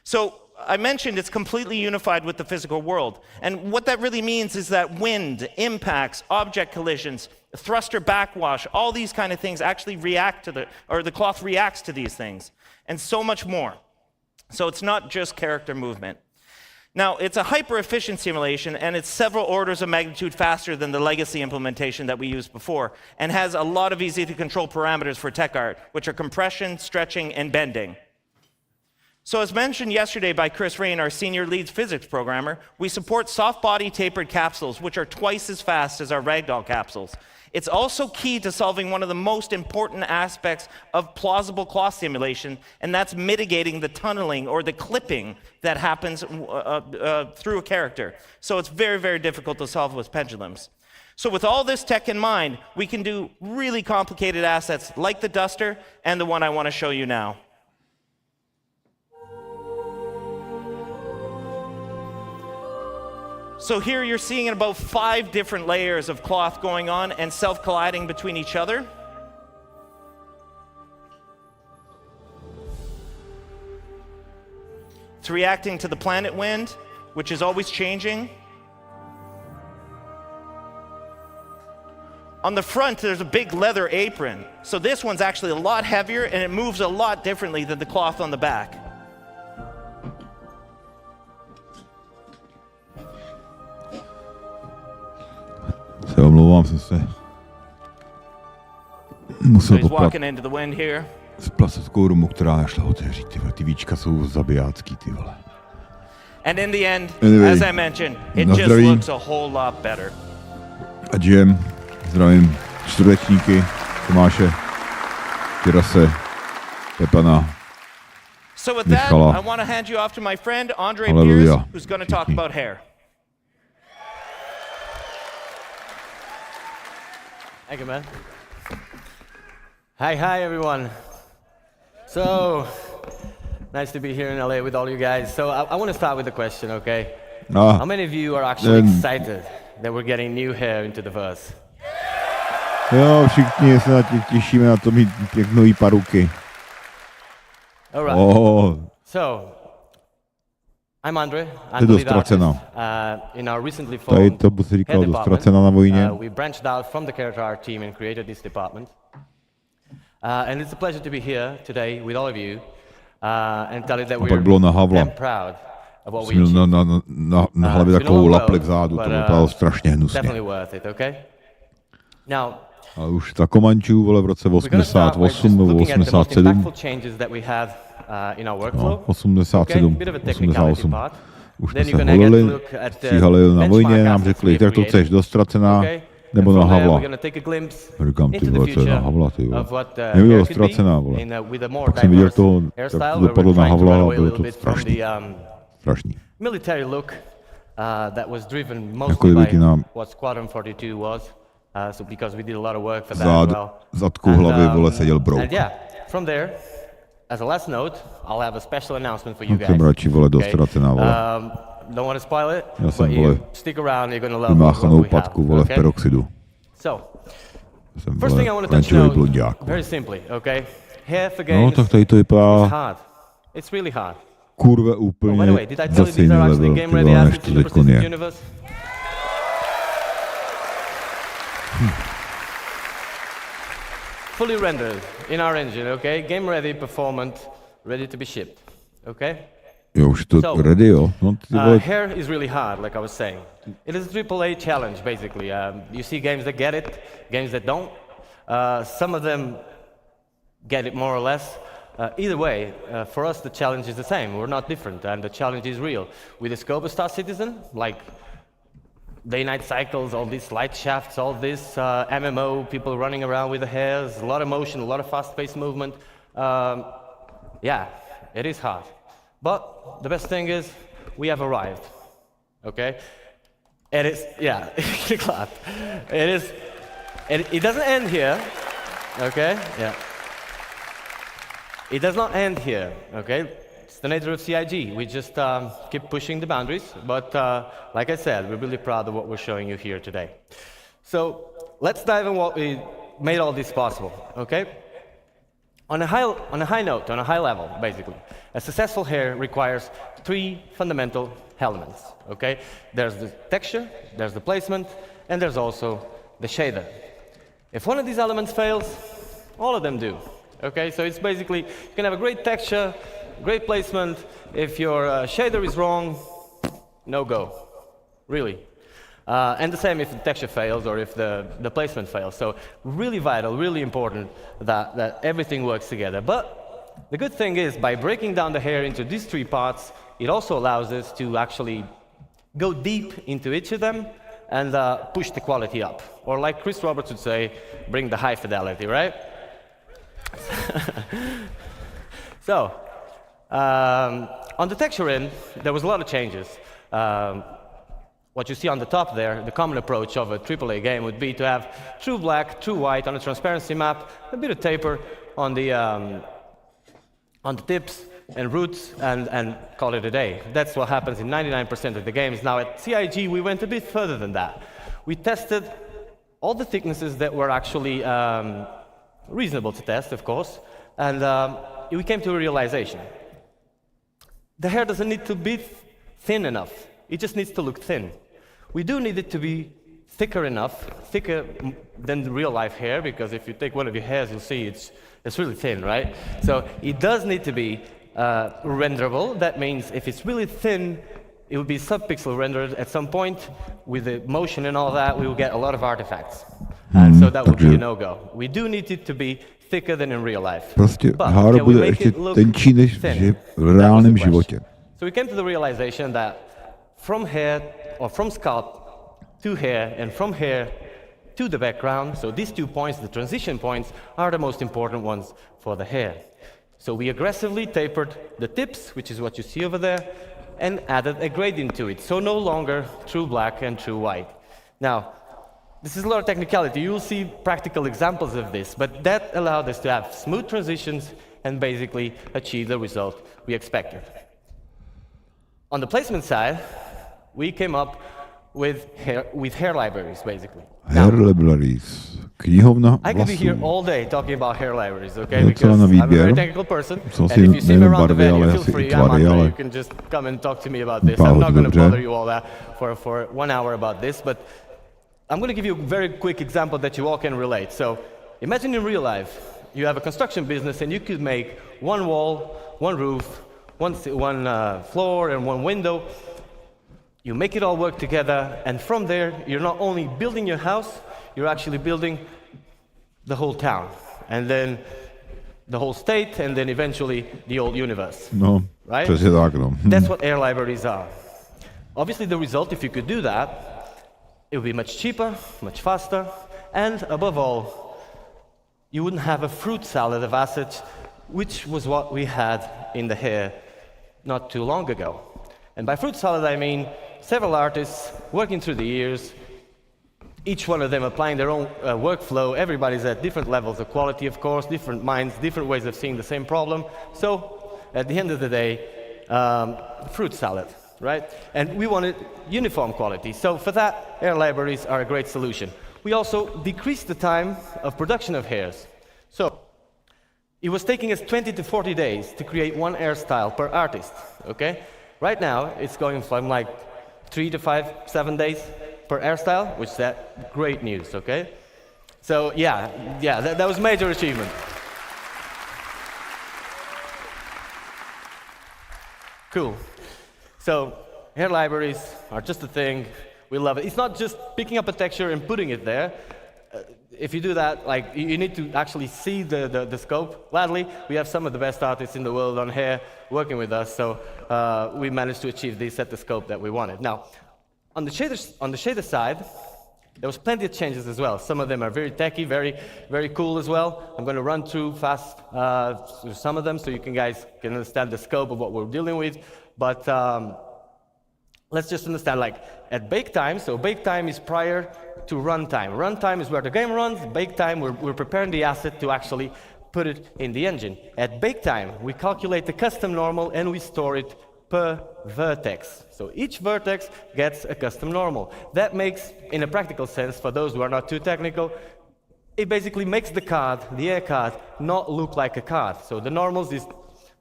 So I mentioned it's completely unified with the physical world. And what that really means is that wind, impacts, object collisions, thruster backwash, all these kind of things actually react to the cloth reacts to these things, and so much more. So it's not just character movement. Now, it's a hyper-efficient simulation, and it's several orders of magnitude faster than the legacy implementation that we used before, and has a lot of easy-to-control parameters for tech art, which are compression, stretching, and bending. So as mentioned yesterday by Chris Rain, our senior lead physics programmer, we support soft body tapered capsules, which are twice as fast as our ragdoll capsules. It's also key to solving one of the most important aspects of plausible cloth simulation, and that's mitigating the tunneling or the clipping that happens through a character. So it's very, very difficult to solve with pendulums. So with all this tech in mind, we can do really complicated assets like the duster and the one I want to show you now. So here you're seeing about 5 different layers of cloth going on and self-colliding between each other. It's reacting to the planet wind, which is always changing. On the front, there's a big leather apron. So this one's actually a lot heavier and it moves a lot differently than the cloth on the back.
Se omlouvám, jsem se musel
So he's
poprat
walking into the wind here.
s plastickou rumu, která nešla otevřít, ty vole. Ty víčka jsou zabijácký, ty vole.
And in the end,
Anyway,
as I mentioned, it
na
just
zdraví.
looks a whole lot better.
A GM, zdravím čtvrtečníky, Tomáše, Kirase, Pepana,
So with that,
Michala.
I want to hand you off to my friend Andre
Hallelujah.
Pierce, who's going to talk about hair.
Thank you, man. Hi, everyone. So, nice to be here in LA with all you guys. So, I want to start with a question, okay? How many of you are actually excited that we're getting new hair into the verse?
Jo, všichni se na tě těšíme na to mít nový paruky.
All right.
Oh.
So, I'm Andre.
Je
I'm the
dost
lead artist
ztracena.
in our recently
Tady
formed
to by se říkalo
hair
dost
department.
ztracena na vojně.
We branched out from the character art team and created this department. And it's a pleasure to be here today with all of you and tell you that
A pak bylo na Havla.
damn proud of what we
Jsem měl
achieved.
na hlavě
It's been a
takovou
long
lapli
road,
vzadu, to
but,
vypadalo strašně hnusně.
Definitely worth it, okay? Now,
Ale už ta Komančů, vole, v roce
we're gonna start by just
88 nebo
looking at the most
87,
impactful changes that we have in our workflow.
no, 87,
Bit of a technicality
88.
part.
Už jsme
Then
se
you're gonna get to
volili,
look at the
stříhali na vojně,
benchmark
nám
assets
řekli,
we
jak to
created.
chceš, do Ztracená,
Okay?
nebo
And
na
from there,
Havla.
we're gonna take a glimpse
Říkám, ty
into the
vole, co je na
future
Havla, ty vole.
of what
Nebylo
hair could be
Ztracená, vole.
with a more
Pak jsem viděl
diverse
toho,
hairstyle,
jak to
where
dopadlo
we're
na
trying to
Havla
run
a
away a
bylo
little
to
bit from
strašný.
the
Strašný.
military look that was driven
Jako
mostly
kdyby
by
ti na
what Squadron 42 was. So because we did a lot of work for that as well.
zadku hlavy, vole, seděl brouk.
And yeah, from there, as a last note, I'll have a special announcement for you guys.
Jsem radši, vole, do
okay?
Ztracená, vole.
Don't want to spoil it,
Já jsem,
but
vole,
you stick around, you're gonna love what
vymáchanou
we have.
patku, vole, v
Okay?
peroxidu.
So,
Jsem,
first thing I
vole,
want to touch
rančový
on
blonďák.
very simply, okay? Hair for
No,
games
tak tady to
is
vypadá
hard. It's really hard.
kurve
Oh, by the
úplně
way, did I tell
za
you these
stejný
are actually
level, ty
game ready
vole, než
assets
to
in the
teďkon
persistent
je.
universe? Fully rendered in our engine, okay? Game ready, performant, ready to be shipped, okay?
Jo, už to
So,
ready, jo? No, ty vole,
hair is really hard, like I was saying. It is a AAA challenge, basically. You see games that get it, games that don't. Some of them get it more or less. Either way, for us, the challenge is the same. We're not different, and the challenge is real. With the scope of Star Citizen, like day-night cycles, all these light shafts, all this MMO, people running around with the hairs, a lot of motion, a lot of fast-paced movement. Yeah, it is hard. But the best thing is, we have arrived, okay? It is, yeah, clap. It is, it doesn't end here, okay? Yeah. It does not end here, okay? It's the nature of CIG. We just keep pushing the boundaries, but like I said, we're really proud of what we're showing you here today. So let's dive in what we made all this possible, okay? On a high note, on a high level, basically, a successful hair requires 3 fundamental elements, okay? There's the texture, there's the placement, and there's also the shader. If one of these elements fails, all of them do, okay? So it's basically, you can have a great texture, great placement. If your shader is wrong, no go, really. And the same if the texture fails or if the placement fails. So really vital, really important that everything works together. But the good thing is, by breaking down the hair into these 3 parts, it also allows us to actually go deep into each of them and push the quality up. Or like Chris Roberts would say, bring the high fidelity, right? So, on the texture end, there was a lot of changes. what you see on the top there, the common approach of a AAA game would be to have true black, true white on a transparency map, a bit of taper on the tips and roots, and call it a day. That's what happens in 99% of the games. Now at CIG, we went a bit further than that. We tested all the thicknesses that were actually reasonable to test, of course, and we came to a realization. The hair doesn't need to be thin enough. It just needs to look thin. We do need it to be thicker enough, thicker than real life hair, because if you take one of your hairs, you'll see it's really thin, right? So it does need to be renderable. That means if it's really thin, it will be sub-pixel rendered at some point. With the motion and all that, we will get a lot of artifacts. And so that would be a no-go. We do need it to be thicker than in real life.
Prostě hára bude ještě tenčí než v reálném životě.
So we came to the realization that from hair, or from scalp to hair, and from hair to the background, so these 2 points, the transition points, are the most important ones for the hair. So we aggressively tapered the tips, which is what you see over there, and added a gradient to it. So no longer true black and true white. Now, this is a lot of technicality. You'll see practical examples of this, but that allowed us to have smooth transitions and basically achieve the result we expected. On the placement side, we came up with hair libraries, basically.
Hair libraries. Knihovna
I could be here
vlasů.
all day talking about hair libraries, okay?
Docela
Because
na
I'm a very
výběr.
technical person,
Jsou
and
asi
if you see me
nejen
around the
barvy,
venue,
ale
feel
asi i
free. I'm
tvary,
Andre.
ale
You can just come and talk to me about this.
vypadá
I'm
to
not going to
dobře.
bother you all that for 1 hour about this, but I'm going to give you a very quick example that you all can relate. So imagine in real life, you have a construction business and you could make one wall, one roof, one floor and one window. You make it all work together, and from there, you're not only building your house, you're actually building the whole town, and then the whole state, and then eventually the whole universe.
No,
right?
přesně tak, no.
That's what air libraries are. Obviously, the result, if you could do that, it would be much cheaper, much faster, and above all, you wouldn't have a fruit salad of assets, which was what we had in the hair not too long ago. And by fruit salad, I mean several artists working through the years, each one of them applying their own workflow. Everybody's at different levels of quality, of course, different minds, different ways of seeing the same problem. So, at the end of the day, fruit salad, right? And we wanted uniform quality. So for that, air libraries are a great solution. We also decreased the time of production of hairs. So, it was taking us 20 to 40 days to create one hairstyle per artist, okay? Right now, it's going from like 3 to 5, 7 days per hairstyle, which is great news, okay? So yeah, that was a major achievement. Cool. So hair libraries are just a thing. We love it. It's not just picking up a texture and putting it there. If you do that, like, you need to actually see the scope. Gladly, we have some of the best artists in the world on hair working with us, so we managed to achieve this at the scope that we wanted. Now, on the shader side, there was plenty of changes as well. Some of them are very techy, very, very cool as well. I'm going to run through fast through some of them so you guys can understand the scope of what we're dealing with. But let's just understand, like, at bake time, so bake time is prior to runtime. Runtime is where the game runs. Bake time, we're preparing the asset to actually put it in the engine. At bake time, we calculate the custom normal and we store it per vertex. So each vertex gets a custom normal. That makes, in a practical sense, for those who are not too technical, it basically makes the card, the air card, not look like a card. So the normals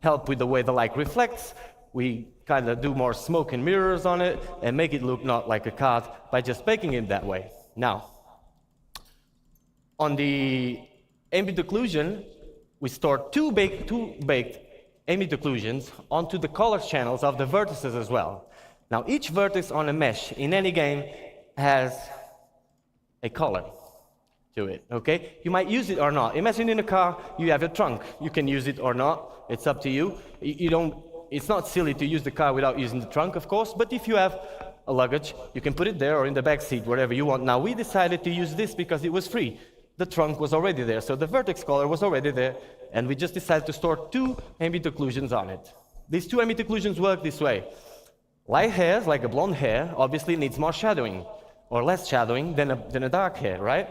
help with the way the light reflects. We kind of do more smoke and mirrors on it and make it look not like a card by just baking it that way. Now, on the ambient occlusion, we store two baked ambient occlusions onto the color channels of the vertices as well. Now, each vertex on a mesh in any game has a color to it, okay? You might use it or not. Imagine in a car, you have a trunk. You can use it or not. It's up to you. It's not silly to use the car without using the trunk, of course, but if you have a luggage, you can put it there or in the back seat, wherever you want. Now, we decided to use this because it was free. The trunk was already there, so the vertex color was already there, and we just decided to store two ambient occlusions on it. These two ambient occlusions work this way. Light hairs, like a blonde hair, obviously needs more shadowing, or less shadowing than a dark hair, right?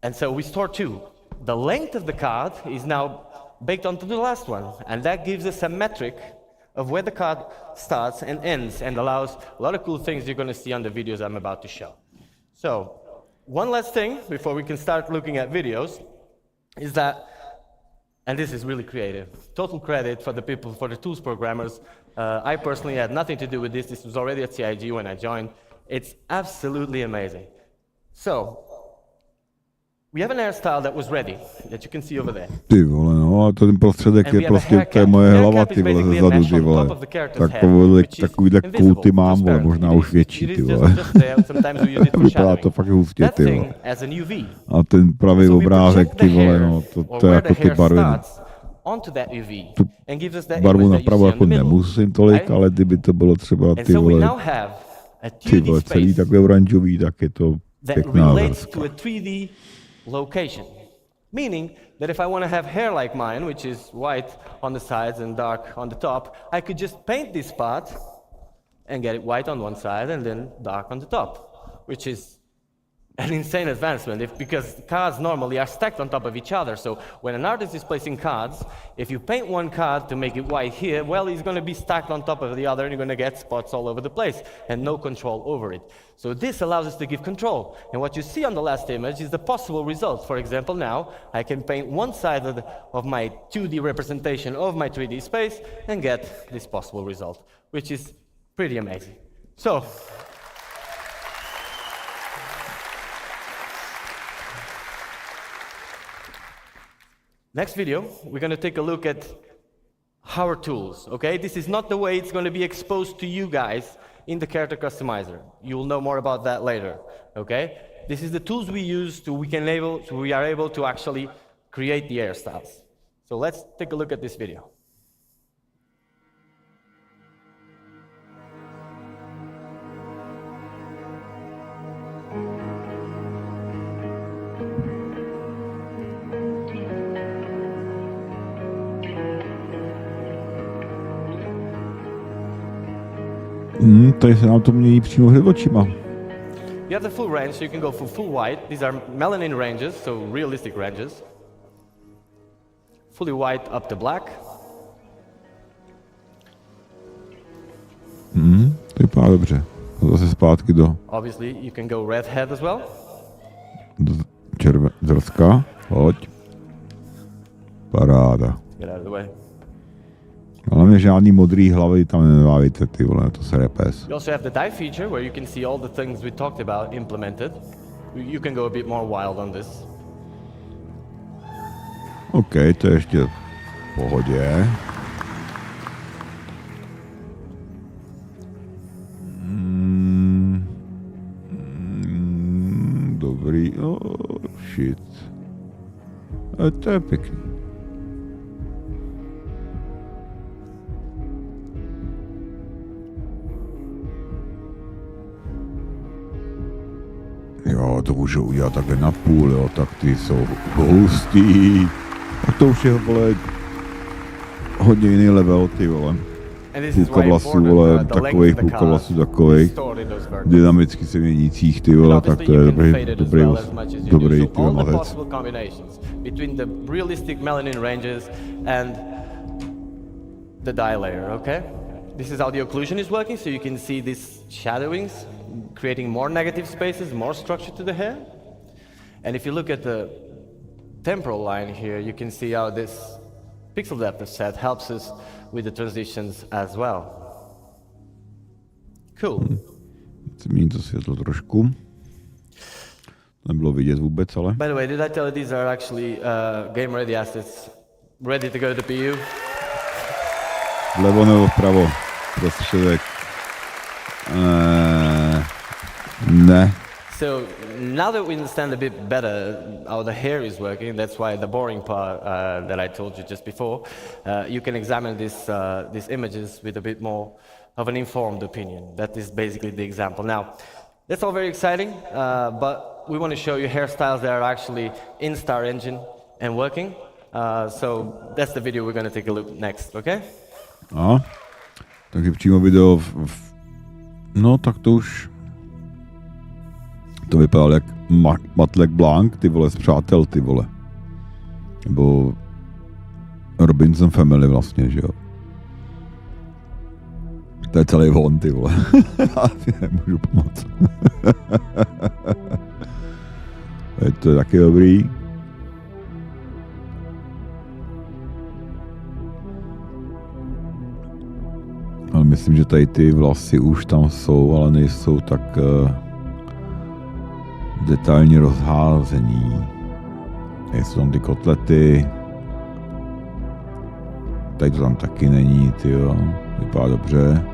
And so we store two. The length of the card is now baked onto the last one, and that gives us a metric of where the card starts and ends, and allows a lot of cool things you're going to see on the videos I'm about to show. So, one last thing before we can start looking at videos is that, and this is really creative, total credit for the people, for the tools programmers. I personally had nothing to do with this. This was already at CIG when I joined. It's absolutely amazing. So, we have an hairstyle that was ready, that you can see over there.
Ty vole, no, a ten prostředek je prostě, to je moje hlava, ty vole, zezadu, ty vole. Takovýhle kouty mám, vole, možná už větší, ty vole. Vypadá to fakt hustě, ty vole. A ten pravý obrázek, ty vole, no, to je jako ty barvy. Tu barvu napravo jako nemusím tolik, ale kdyby to bylo třeba, ty vole, celý takhle oranžový, tak je to pěkná vrska.
Location, meaning that if I want to have hair like mine, which is white on the sides and dark on the top, I could just paint this part and get it white on one side and then dark on the top, which is an insane advancement because cards normally are stacked on top of each other. So when an artist is placing cards, if you paint one card to make it white here, well, it's going to be stacked on top of the other and you're going to get spots all over the place and no control over it. So this allows us to give control. And what you see on the last image is the possible results. For example, now I can paint one side of my 2D representation of my 3D space and get this possible result, which is pretty amazing. So, next video, we're going to take a look at our tools, okay? This is not the way it's going to be exposed to you guys in the character customizer. You'll know more about that later, okay? This is the tools we use we are able to actually create the hairstyles. So let's take a look at this video.
Tady se nám to mění přímo před očima.
You have the full range, so you can go for full white. These are melanin ranges, so realistic ranges. Fully white up to black.
To vypadá dobře. Zase zpátky do...
Obviously, you can go red head as well.
Do zrska. Pojď. Paráda.
Get out of the way.
Ale mě žádný modrý hlavy tam nedávejte, ty vole, to se repes.
You also have the die feature where you can see all the things we talked about implemented. You can go a bit more wild on this.
OK, to je ještě v pohodě. Dobrý, shit. To je pěkný. Jo, to můžu udělat takhle na půl, jo, tak ty jsou hustý. Tak to už je, vole, hodně jiný level, ty vole. Půlka vlasů, vole, takových, půlka vlasů takových. Dynamicky se měnících, ty vole, tak to je dobrý, ty mazec.
Between the realistic melanin ranges and the dye layer, okay? This is how the occlusion is working, so you can see these shadowings, creating more negative spaces, more structure to the hair. And if you look at the temporal line here, you can see how this pixel depth set helps us with the transitions as well. Cool.
Změním to světlo trošku. Nebylo vidět vůbec, ale...
By the way, did I tell you these are actually game ready assets ready to go to PU?
Vlevo nebo vpravo? Prostředek. Ne.
So now that we understand a bit better how the hair is working, that's why the boring part that I told you just before, you can examine these images with a bit more of an informed opinion. That is basically the example. Now, that's all very exciting, but we want to show you hairstyles that are actually in Star Engine and working. So that's the video we're going to take a look next, okay?
Aha. Takže přímo video no tak to už to vypadalo jak Matlek Blanc, ty vole, z Přátel, ty vole. Nebo Robinson Family vlastně, že jo. To je celý on, ty vole. Já si nemůžu pomoct. To je taky dobrý. Ale myslím, že tady ty vlasy už tam jsou, ale nejsou tak detailně rozházený. Jsou tam ty kotlety. Tady to tam taky není, tyjo. Vypadá dobře.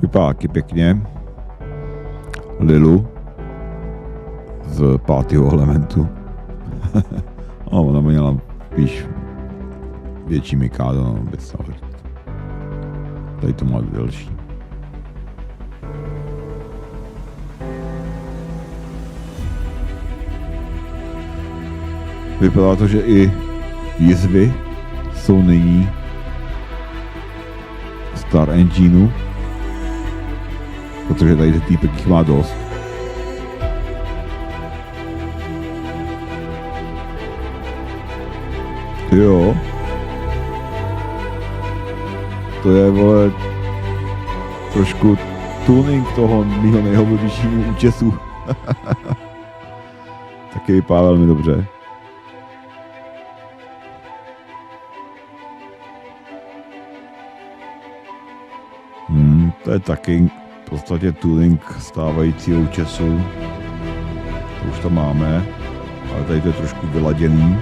Vypadá taky pěkně. Lilu z 5. elementu. A ona měla spíš větší mikádo, no, by se dalo říct. Tady to má delší. Vypadá to, že i jizvy jsou nyní Star Engineu, protože tady ty týpek jich má dost. Jo. To je, vole, trošku tuning toho mýho nejhovodnějšího účesu. Taky vypadá velmi dobře. To je taky v podstatě tuning stávajícího účesu. To už tam máme, ale tady to je trošku vyladěný.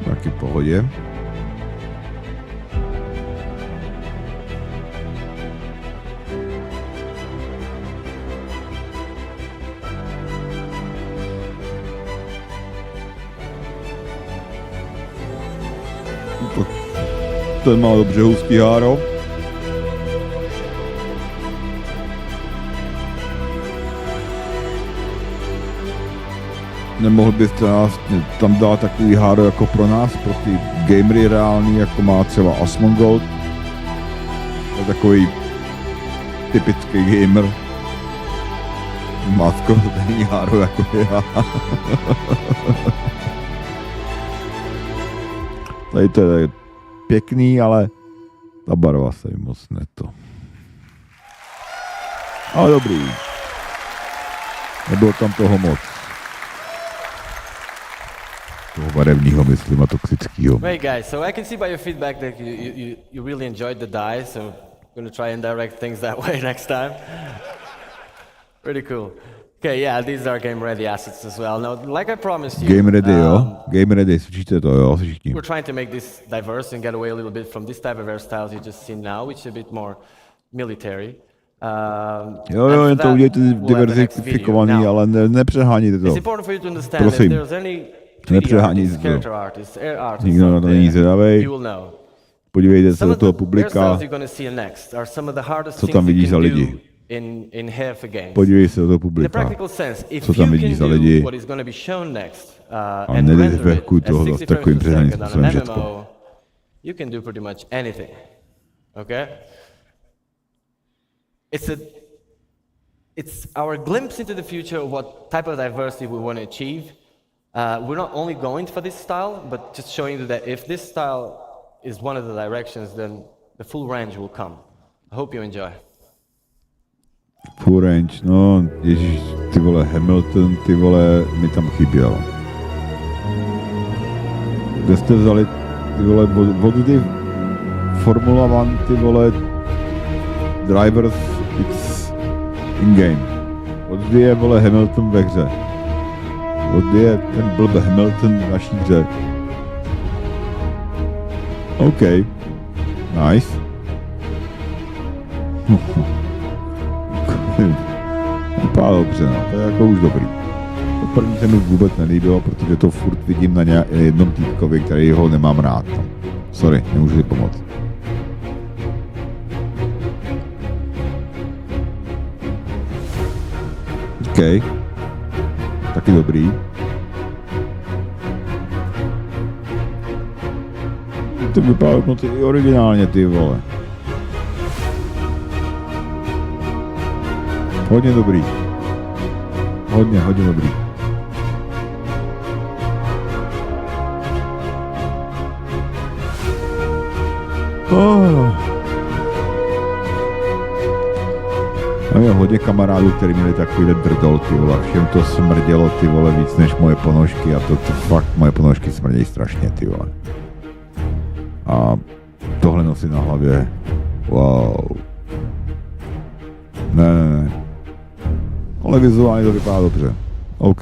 Taky v pohodě. Ten má dobře hustý háro. Nemohl byste nás tam dát takový háro jako pro nás, pro ty gamery reální, jako má třeba Asmongold. To je takový typický gamer. Má skoro stejný háro jako já. Tady to je pěkný, ale ta barva se mi moc neto. Ale dobrý. Nebylo tam toho moc. Toho barevního, myslím, a toxického.
Right, guys, so I can see by your feedback that you really enjoyed the dye, so I'm going to try and direct things that way next time. Pretty cool. Okay, yeah, these are game-ready assets as well. Now, like I promised you...
Game-ready, jo? Game-ready, slyšíte to, jo? Všichni.
We're trying to make this diverse and get away a little bit from this type of hairstyles you just see now, which is a bit more military.
Jo, jen to udějte diverzifikovaný, ale nepřeháníte to.
It's important for you to understand that if there's any 3D artist, character artist, air artist,
nikdo na to není zvědavej.
You will know.
Podívejte se do toho publika, co tam vidíš za lidi. Podívej se do toho publika, co tam vidíš za lidi. A nedivekuj toho zase takovým přehnaným způsobem všecko.
You can do pretty much anything. Okay? It's our glimpse into the future of what type of diversity we want to achieve. We're not only going for this style, but just showing you that if this style is one of the directions, then the full range will come. I hope you enjoy.
Full range, no, ježiš, ty vole, Hamilton, ty vole, mi tam chyběl. Kde jste vzali, ty vole, od kdy Formula 1, ty vole, Drivers X in-game. Od kdy je, vole, Hamilton ve hře. Kdo je ten blb Hamilton v naší hře? OK. Nice. Vypadá dobře, no. To je jako už dobrý. To první se mi vůbec nelíbilo, protože to furt vidím na jednom týpkovi, který ho nemám rád. Sorry, nemůžu si pomoct. OK. Taky dobrý. To vypadá no ty originálně, ty vole. Hodně dobrý. Hodně dobrý. A je hodně kamarádů, kteří měli takovýhle drdol, ty vole. Všem to smrdělo, ty vole, víc než moje ponožky a to fakt moje ponožky smrdějí strašně, ty vole. A tohle nosí na hlavě. Wow. Ne. Ale vizuálně to vypadá dobře. OK.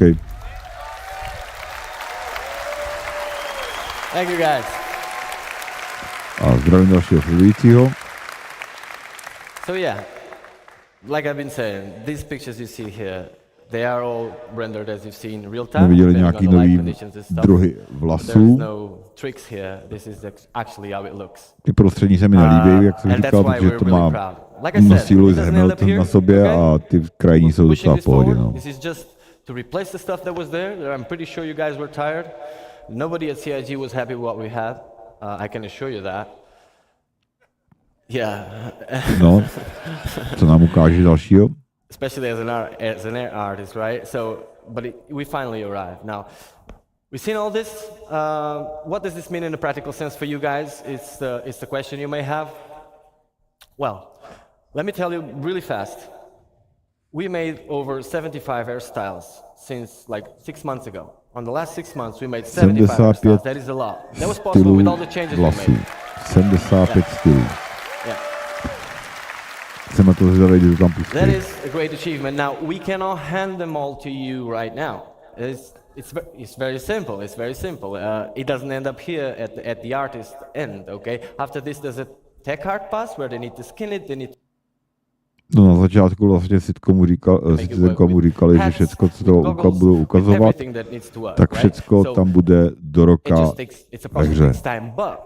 Thank you guys.
A zdravím dalšího sledujícího.
So yeah, like I've been saying, these pictures you see here, they are all rendered as you've seen real time.
Viděli nějaký nový druhy vlasů.
There's no tricks here. This is actually how it looks.
Ty prostřední se mi nelíbí, jak jsem říkal, protože to má nosí Lewis Hamilton na sobě a ty krajní jsou docela v pohodě, no.
This is just to replace the stuff that was there. I'm pretty sure you guys were tired. Nobody at CIG was happy with what we had. I can assure you that. Yeah.
No, co nám ukáže dalšího?
Especially as an artist, right? So, but we finally arrived. Now, we've seen all this. What does this mean in a practical sense for you guys? It's the question you may have. Well, let me tell you really fast. We made over 75 hairstyles since like 6 months ago. On the last 6 months, we made 75 hairstyles. That is a lot. That was possible with all the changes we made.
75 stylů.
Yeah.
Jsem na to zvědavý, že to tam pustí.
That is a great achievement. Now, we cannot hand them all to you right now. It's very simple. It's very simple. It doesn't end up here at the artist end, okay? After this, there's a tech art pass where they need to skin it, they need to...
No na začátku vlastně CitizenConu říkali, že všecko, co to budou ukazovat, tak všecko tam bude do roka ve hře.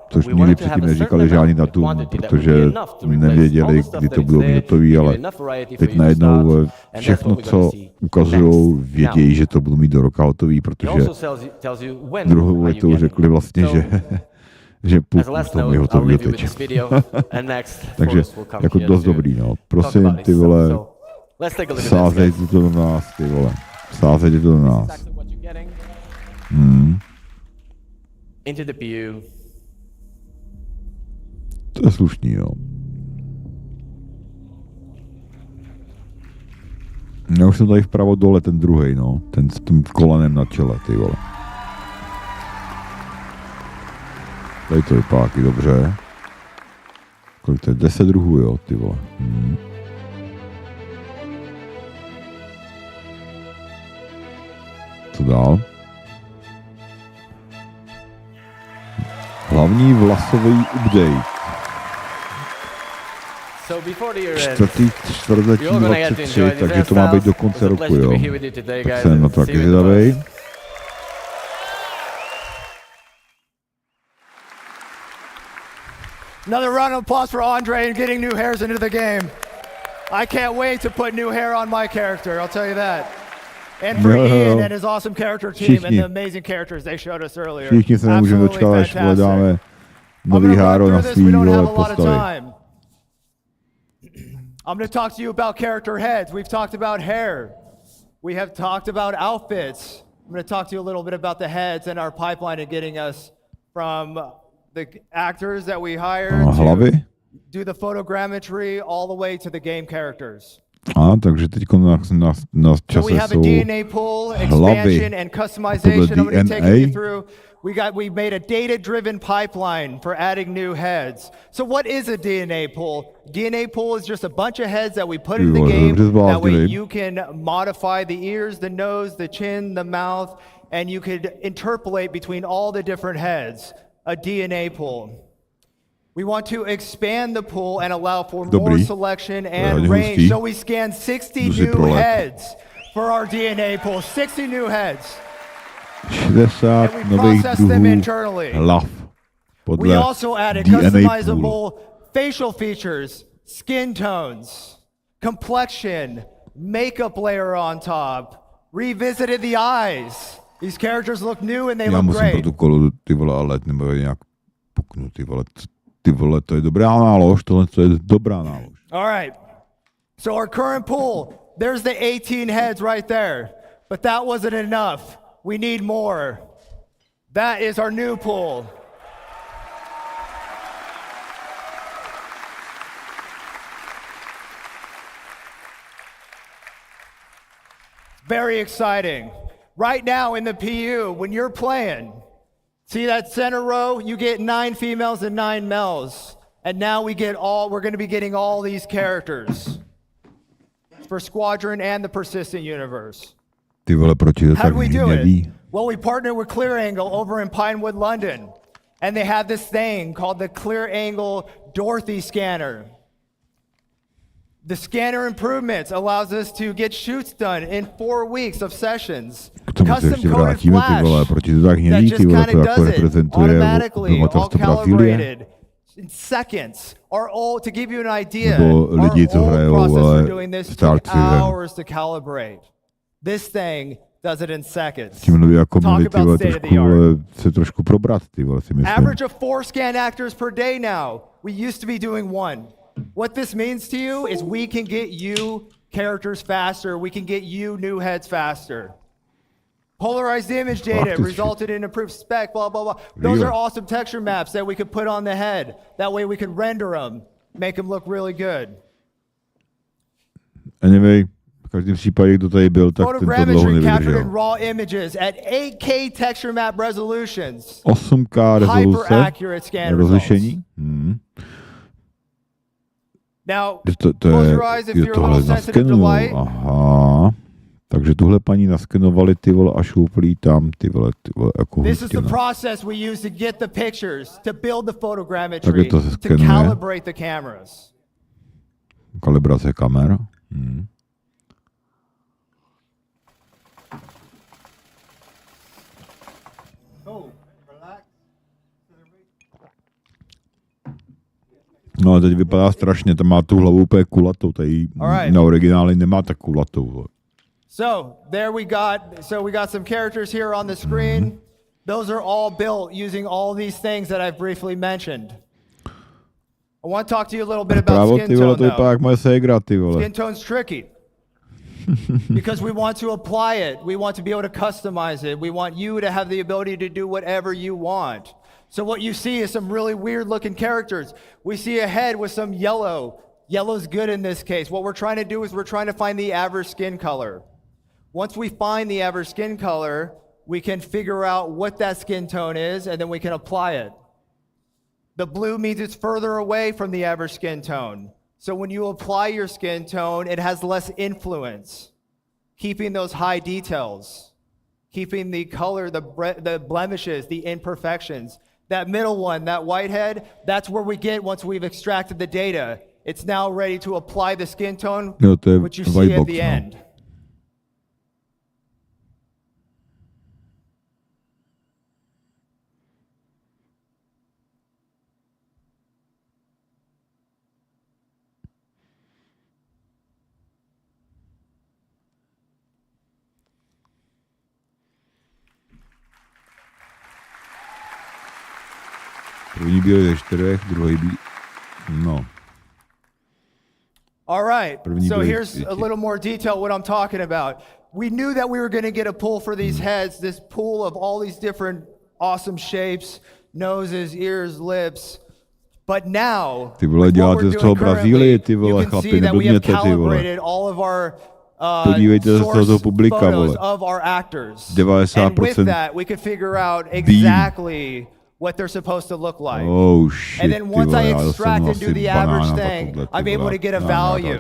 Což nikdy předtím neříkali žádný datum, protože nevěděli, kdy to budou mít hotový, ale teď najednou všechno, co ukazujou, vědějí, že to budou mít do roka hotový, protože druhou větou řekli vlastně, že půlku z toho mi hotový teď. Takže jako dost dobrý, no. Prosím, ty vole, sázejte to do nás, ty vole. Sázejte to do nás. To je slušný, jo. Já už jsem tady vpravo dole, ten druhej, no. Ten s tím kolenem na čele, ty vole. Tady to vypadá taky dobře. Kolik to je? 10 druhů, jo, ty vole. Co dál? Hlavní vlasový update. Čtvrtletí 23, takže to má být do konce roku, jo. Tak jsem na to taky zvědavej.
Another round of applause for Andre and getting new hairs into the game. I can't wait to put new hair on my character, I'll tell you that. And for Ian and his awesome character team and the amazing characters they showed us earlier.
Všichni se nemůžeme dočkat, až dáme nový háro na svý postavy.
I'm going to talk to you about character heads. We've talked about hair. We have talked about outfits. I'm going to talk to you a little bit about the heads and our pipeline and getting us from the actors that we hire to do the photogrammetry all the way to the game characters.
Takže teď na čase
we have a DNA pool, expansion and customization. I'm going to take you through. We made a data-driven pipeline for adding new heads. So what is a DNA pool? DNA pool is just a bunch of heads that we put in the game. That way you can modify the ears, the nose, the chin, the mouth, and you could interpolate between all the different heads, a DNA pool. We want to expand the pool and allow for more selection and range. So we scanned 60 new heads for our DNA pool, 60 new heads.
60 nových druhů hlav podle
We also added
DNA
customizable
pool.
facial features, skin tones, complexion, makeup layer on top, revisited the eyes. These characters look new and they
Já
look
musím
great.
protokolu, ty vole, ale nebo je nějak puknutý, vole. Ty vole, to je dobrá nálož, tohle to je dobrá nálož.
All right. So our current pool, there's the 18 heads right there. But that wasn't enough. We need more. That is our new pool. Very exciting. Right now in the PU, when you're playing, see that center row? You get 9 females and 9 males. And now we're going to be getting all these characters for Squadron and the Persistent Universe.
Ty vole, proč je to
How
tak
do we do
hnědý?
it? Well, we partnered with Clear Angle over in Pinewood, London. And they have this thing called the Clear Angle Dorothy scanner. The scanner improvements allows us to get shoots done in 4 weeks of sessions. Custom coded flash that just kind of does it automatically, all calibrated in seconds. Our old, to give you an idea, our old processor doing this took hours to calibrate. This thing does it in seconds.
Tím mluví jako měli ty vole se trošku probrat, ty vole, si myslím.
Average of 4 scan actors per day now. We used to be doing 1. What this means to you is we can get you characters faster. We can get you new heads faster. Polarized image data resulted in improved spec, blah, blah, blah. Those are awesome texture maps that we could put on the head. That way we could render them, make them look really good.
Anyway, v každém případě, kdo tady byl, tak ten to dlouho nevydržel.
Raw images at 8K texture map resolutions.
8K rezoluce, rozlišení.
Now,
close your eyes if you're a little sensitive to light. Aha. Takže tuhle paní naskenovali ty vole a šoupli tam ty vole jako
This is the process we use to get the pictures, to build the photogrammetry, to calibrate the cameras.
Kalibrace kamer. No a teď vypadá strašně, tam má tu hlavu úplně kulatou, tady na origináli nemá tak kulatou.
So there we got some characters here on the screen. Those are all built using all these things that I've briefly mentioned. I want to talk to you a little bit about skin tone though. Skin tone's tricky. Because we want to apply it. We want to be able to customize it. We want you to have the ability to do whatever you want. So what you see is some really weird looking characters. We see a head with some yellow. Yellow's good in this case. What we're trying to do is we're trying to find the average skin color. Once we find the average skin color, we can figure out what that skin tone is, and then we can apply it. The blue means it's further away from the average skin tone. So when you apply your skin tone, it has less influence, keeping those high details, keeping the color, the blemishes, the imperfections. That middle one, that whitehead, that's where we get once we've extracted the data. It's now ready to apply the skin tone, which you see at the end.
První bílý ze 4, druhý bílý, no.
All right, so here's a little more detail what I'm talking about. We knew that we were going to get a pool for these heads, this pool of all these different awesome shapes, noses, ears, lips. But now,
ty vole, děláte z toho Brazílii, ty vole, chlapi, neblbněte, ty vole. Podívejte se z toho publika, vole. 90%
we could figure out exactly what they're supposed to look like.
Oh shit,
and then once I extract and do the average
banana
thing, I'm able to get a value.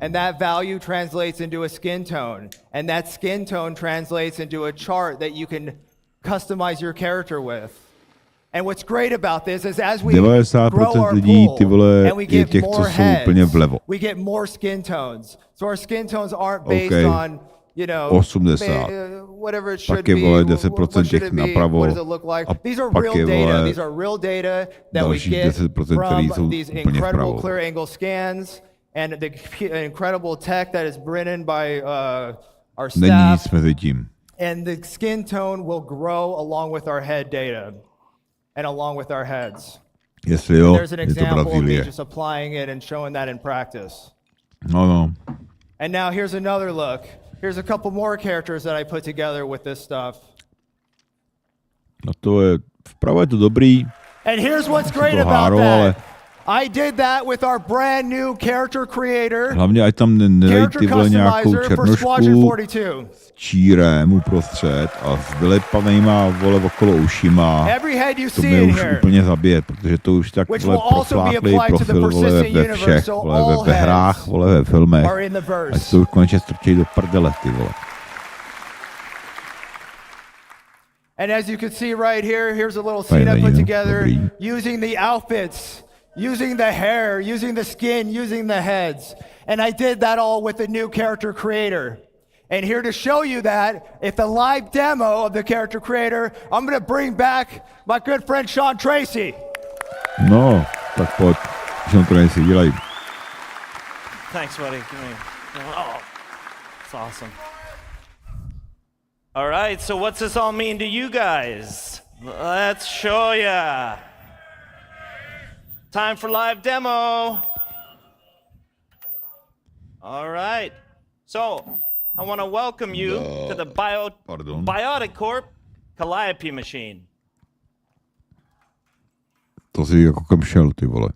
And that value translates into a skin tone. And that skin tone translates into a chart that you can customize your character with. And what's great about this is as we grow our pool and we get more heads, we get more skin tones. So our skin tones aren't based on, you know,
80.
whatever it should
Pak je,
be.
vole,
What
10%
should
těch
it be?
napravo.
What does it look like?
A
These are
pak
real
je,
data.
vole,
These are real data that we
dalších
get
10%, který jsou
from these
úplně
incredible
vpravo.
clear angle scans and the incredible tech that is written by our
Není
staff.
nic mezi tím.
And the skin tone will grow along with our head data and along with our heads.
Jestli jo,
There's an
je to
example of me
Brazílie.
just applying it and showing that in practice.
No.
And now here's another look. Here's a couple more characters that I put together with this stuff.
No to je, vpravo je to dobrý.
And here's what's great
to
about
háro, ale
that. I did that with our brand new character creator,
hlavně ať tam nedej
character
ty vole nějakou
customizer for Squadron
černošku
42.
s čírem uprostřed a s vylepanýma vole okolo ušima.
Every head you
To
see
mě
in
už
here,
úplně zabije, protože to už tak
which
vole
will also be
profláklý
applied to the
profil vole
persistent
ve
universe,
všech,
so
vole
all
ve hrách,
heads
vole ve filmech.
are in the verse.
Ať to už konečně strčí do prdele, ty vole.
And as you can see right here, here's a little scene I put together using the outfits, using the hair, using the skin, using the heads. And I did that all with the new character creator. And here to show you that, if the live demo of the character creator, I'm going to bring back my good friend Sean Tracy.
No, tak pojď. Sean Tracy, dělej.
Thanks, buddy. Give me. Oh, it's awesome. All right, so what's this all mean to you guys? Let's show ya. Time for live demo. All right, so I want to welcome you to the Biotic Corp Calliope machine.
To si jako kam šel, ty vole.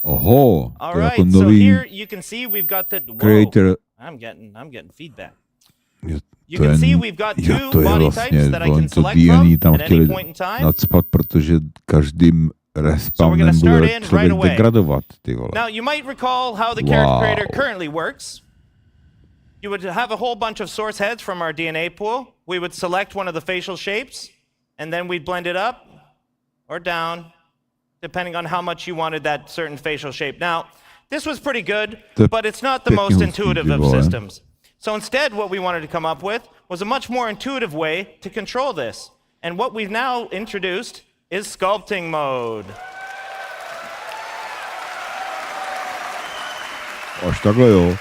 Oho,
All
to je
right,
jako
so
nový
here you can see we've got the
creator.
I'm getting feedback. You
To
can
je,
see we've got
jo,
two
to je
body
vlastně,
types that I can
to
select
DNA
from
tam
at any
chtěli
point in time.
nacpat, protože každým respawnem bude člověk degradovat, ty vole.
Now you might recall how the character creator currently works. You would have a whole bunch of source heads from our DNA pool. We would select one of the facial shapes, and then we'd blend it up or down, depending on how much you wanted that certain facial shape. Now, this was pretty good, but it's not the most intuitive of systems. So instead, what we wanted to come up with was a much more intuitive way to control this. And what we've now introduced is sculpting mode.
Až takhle jo.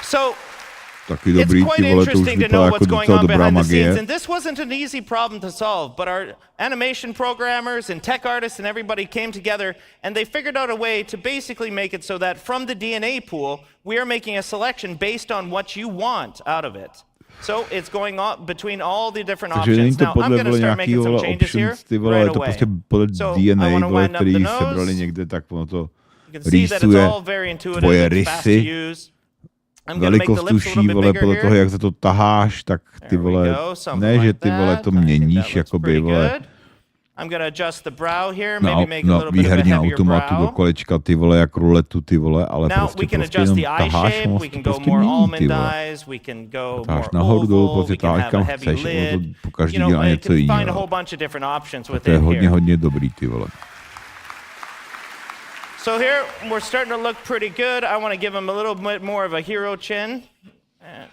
So
Taky dobrý,
it's quite
ty vole, to už
interesting to
vypadá
know
jako
what's going
docela
on
dobrá
behind the
magie.
scenes. And this wasn't an easy problem to solve, but our animation programmers and tech artists and everybody came together and they figured out a way to basically make it so that from the DNA pool, we are making a selection based on what you want out of it. So it's going on between all the different options. Now I'm going to start making some changes here right away.
Prostě podle
So
DNA,
I want to
vole,
wind up
který
the
sebrali
nose.
někde, tak ono to
You can see that it's
rýsuje
all very intuitive,
tvoje
it's fast to
rysy,
use. I'm going to make the
velikost
lips a little
tuší,
bit
vole,
bigger
podle toho,
here.
jak se to taháš, tak ty vole, ne, že ty vole to měníš, jakoby, vole,
I'm going to adjust the brow here, maybe make a
na
little bit of a
výherní
heavier
automatu do
brow.
kolečka, ty vole, jak ruletu, ty vole, ale
Now we
prostě
can adjust the eye
taháš,
shape,
ono
we
to
can go
prostě
more
mění, ty
almond
vole.
eyes, we can go
Taháš
more
nahoru, dolů,
oval,
prostě
we can
taháš
have a
kam
heavy
chceš, ono to
lid.
po každý
You know,
dělá
I
něco
can find a
jiného.
whole bunch of different options
To je
within here.
hodně dobrý, ty vole.
So here we're starting to look pretty good. I want to give him a little bit more of a hero chin. And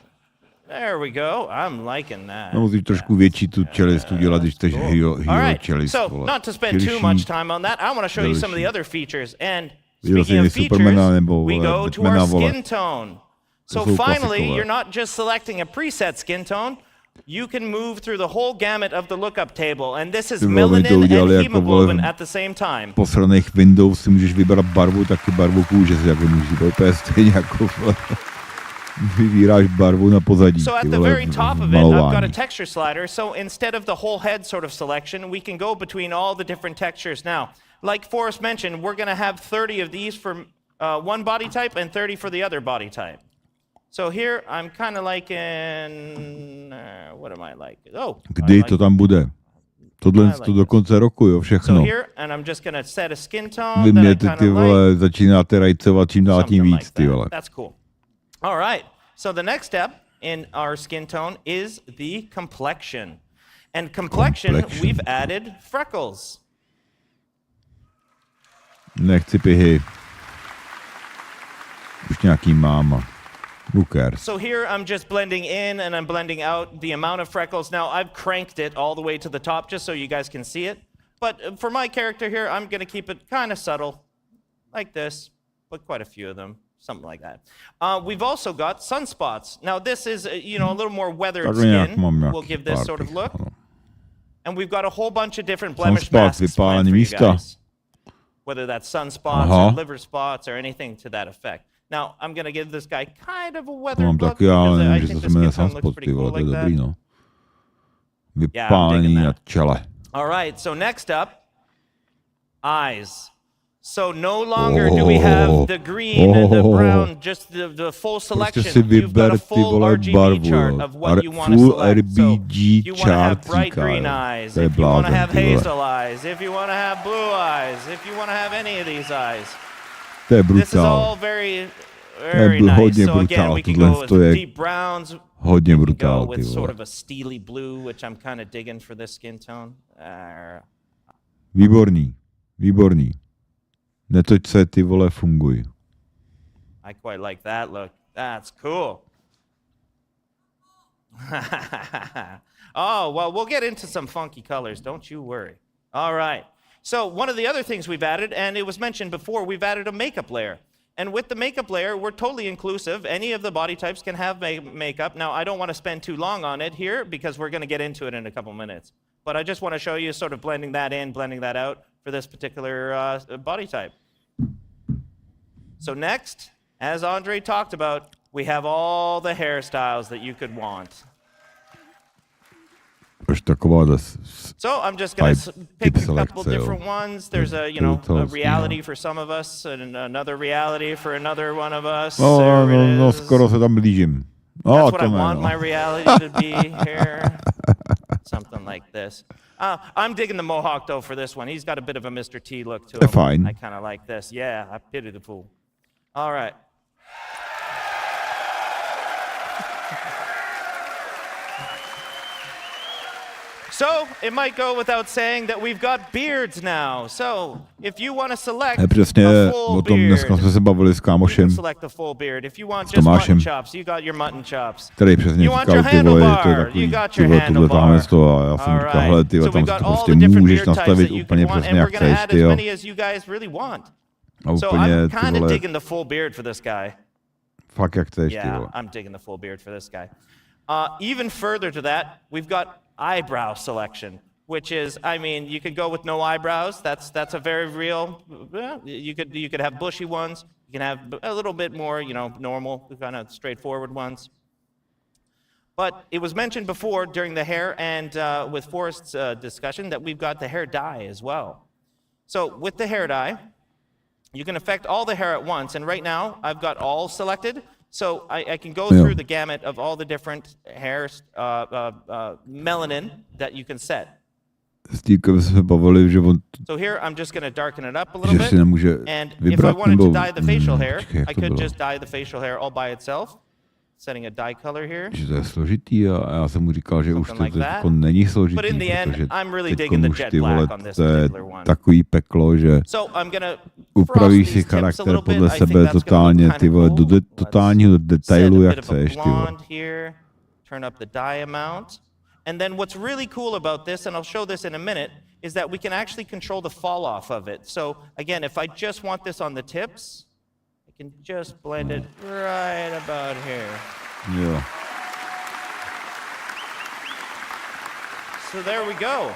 there we go. I'm liking that.
No, musíš trošku větší tu čelist udělat, když chceš hero čelist,
So
vole.
not to spend too much time on that, I want to show you some of the other features. And
Viděl
speaking
jsi
of features,
Supermana nebo
we go to
Batmana,
our
vole.
skin tone.
To
So
jsou
finally,
klasikové.
you're not just selecting a preset skin tone. You can move through the whole gamut of the lookup table, and this is
Ty vole, oni to
melanin
udělali
and
jako, vole,
hemoglobin at the same time.
posraných Windows si můžeš vybrat barvu, taky barvu kůže si jako můžeš, to je úplně stejně jako, vole, vybíráš barvu na pozadí,
So at
ty
the
vole,
very top of it, I've
malování.
got a texture slider. So instead of the whole head sort of selection, we can go between all the different textures. Now, like Forrest mentioned, we're going to have 30 of these for one body type and 30 for the other body type. So here I'm kind of like in, what am I like? Oh,
Kdy to tam bude? Tohle to do konce roku, jo, všechno.
So here, and I'm just gonna set a skin tone
Vy
that I
mě
kind
ty
of
vole
like.
začínáte rajcovat čím dál tím víc, ty vole.
That's cool. All right. So the next step in our skin tone is the complexion. And complexion, we've added freckles.
Nechci pihy. Už nějaký mám. Who cares?
So here I'm just blending in and I'm blending out the amount of freckles. Now I've cranked it all the way to the top just so you guys can see it. But for my character here, I'm gonna keep it kind of subtle, like this, but quite a few of them, something like that. We've also got sunspots. Now this is, a little more weathered skin. We'll give this sort of look. And we've got a whole bunch of different blemish masks planned for you guys. Whether that's sunspots or liver spots or anything to that effect. Now, I'm going to give this guy kind of a weathered look because I think this skin tone looks pretty cool like that.
Vypálení na čele.
All right, so next up, eyes. So no longer do we have the green and the brown, just the full selection. You've got a full RGB chart of what you want to select. So you want to have bright green eyes, if you want to have hazel eyes, if you want to have blue eyes, if you want to have any of these eyes. This is all very, very nice. So again, we can go with deep browns. We can go with sort of a steely blue, which I'm kind of digging for this skin tone.
Výborný, výborný. Netoť se, ty vole, funguj.
I quite like that look. That's cool. Oh, well, we'll get into some funky colors. Don't you worry. All right. So one of the other things we've added, and it was mentioned before, we've added a makeup layer. And with the makeup layer, we're totally inclusive. Any of the body types can have makeup. Now, I don't want to spend too long on it here because we're going to get into it in a couple minutes. But I just want to show you sort of blending that in, blending that out for this particular body type. So next, as Andre talked about, we have all the hairstyles that you could want. So I'm just going to pick a couple different ones. There's a reality for some of us and another reality for another one of us.
No, skoro se tam blížím.
That's what I want my reality to be here. Something like this. I'm digging the mohawk, though, for this one. He's got a bit of a Mr. T look to him.
Fine.
I kind of like this. Yeah, I pity the fool. All right. So, it might go without saying that we've got beards now. So, if you want to select a full beard, you can select a full beard. If you want just mutton chops, you got your mutton chops. You want your handlebar, you got your handlebar. All right. So we've got all the different beard types that you can want, and we're going to add as many as you guys really want. So I'm kind of digging the full beard for this guy. Yeah, I'm digging the full beard for this guy. Even further to that, we've got eyebrow selection, which is, I mean, you could go with no eyebrows. That's a very real. You could have bushy ones. You can have a little bit more, normal, kind of straightforward ones. But it was mentioned before during the hair and with Forrest's discussion that we've got the hair dye as well. So with the hair dye, you can affect all the hair at once. And right now, I've got all selected. So I can go through the gamut of all the different hairs, melanin that you can set. So here I'm just going to darken it up a little bit. And if I wanted to dye the facial hair, I could just dye the facial hair all by itself. Setting a dye color here.
Že to je složitý a já jsem mu říkal, že už to jako není složitý, protože teď už to je takový peklo, že upravíš si charakter podle sebe totálně, ty vole, do totálního detailu, jak chceš, ty vole.
Turn up the dye amount. And then what's really cool about this, and I'll show this in a minute, is that we can actually control the fall off of it. So again, if I just want this on the tips, can just blend it right about here.
Yeah.
So there we go.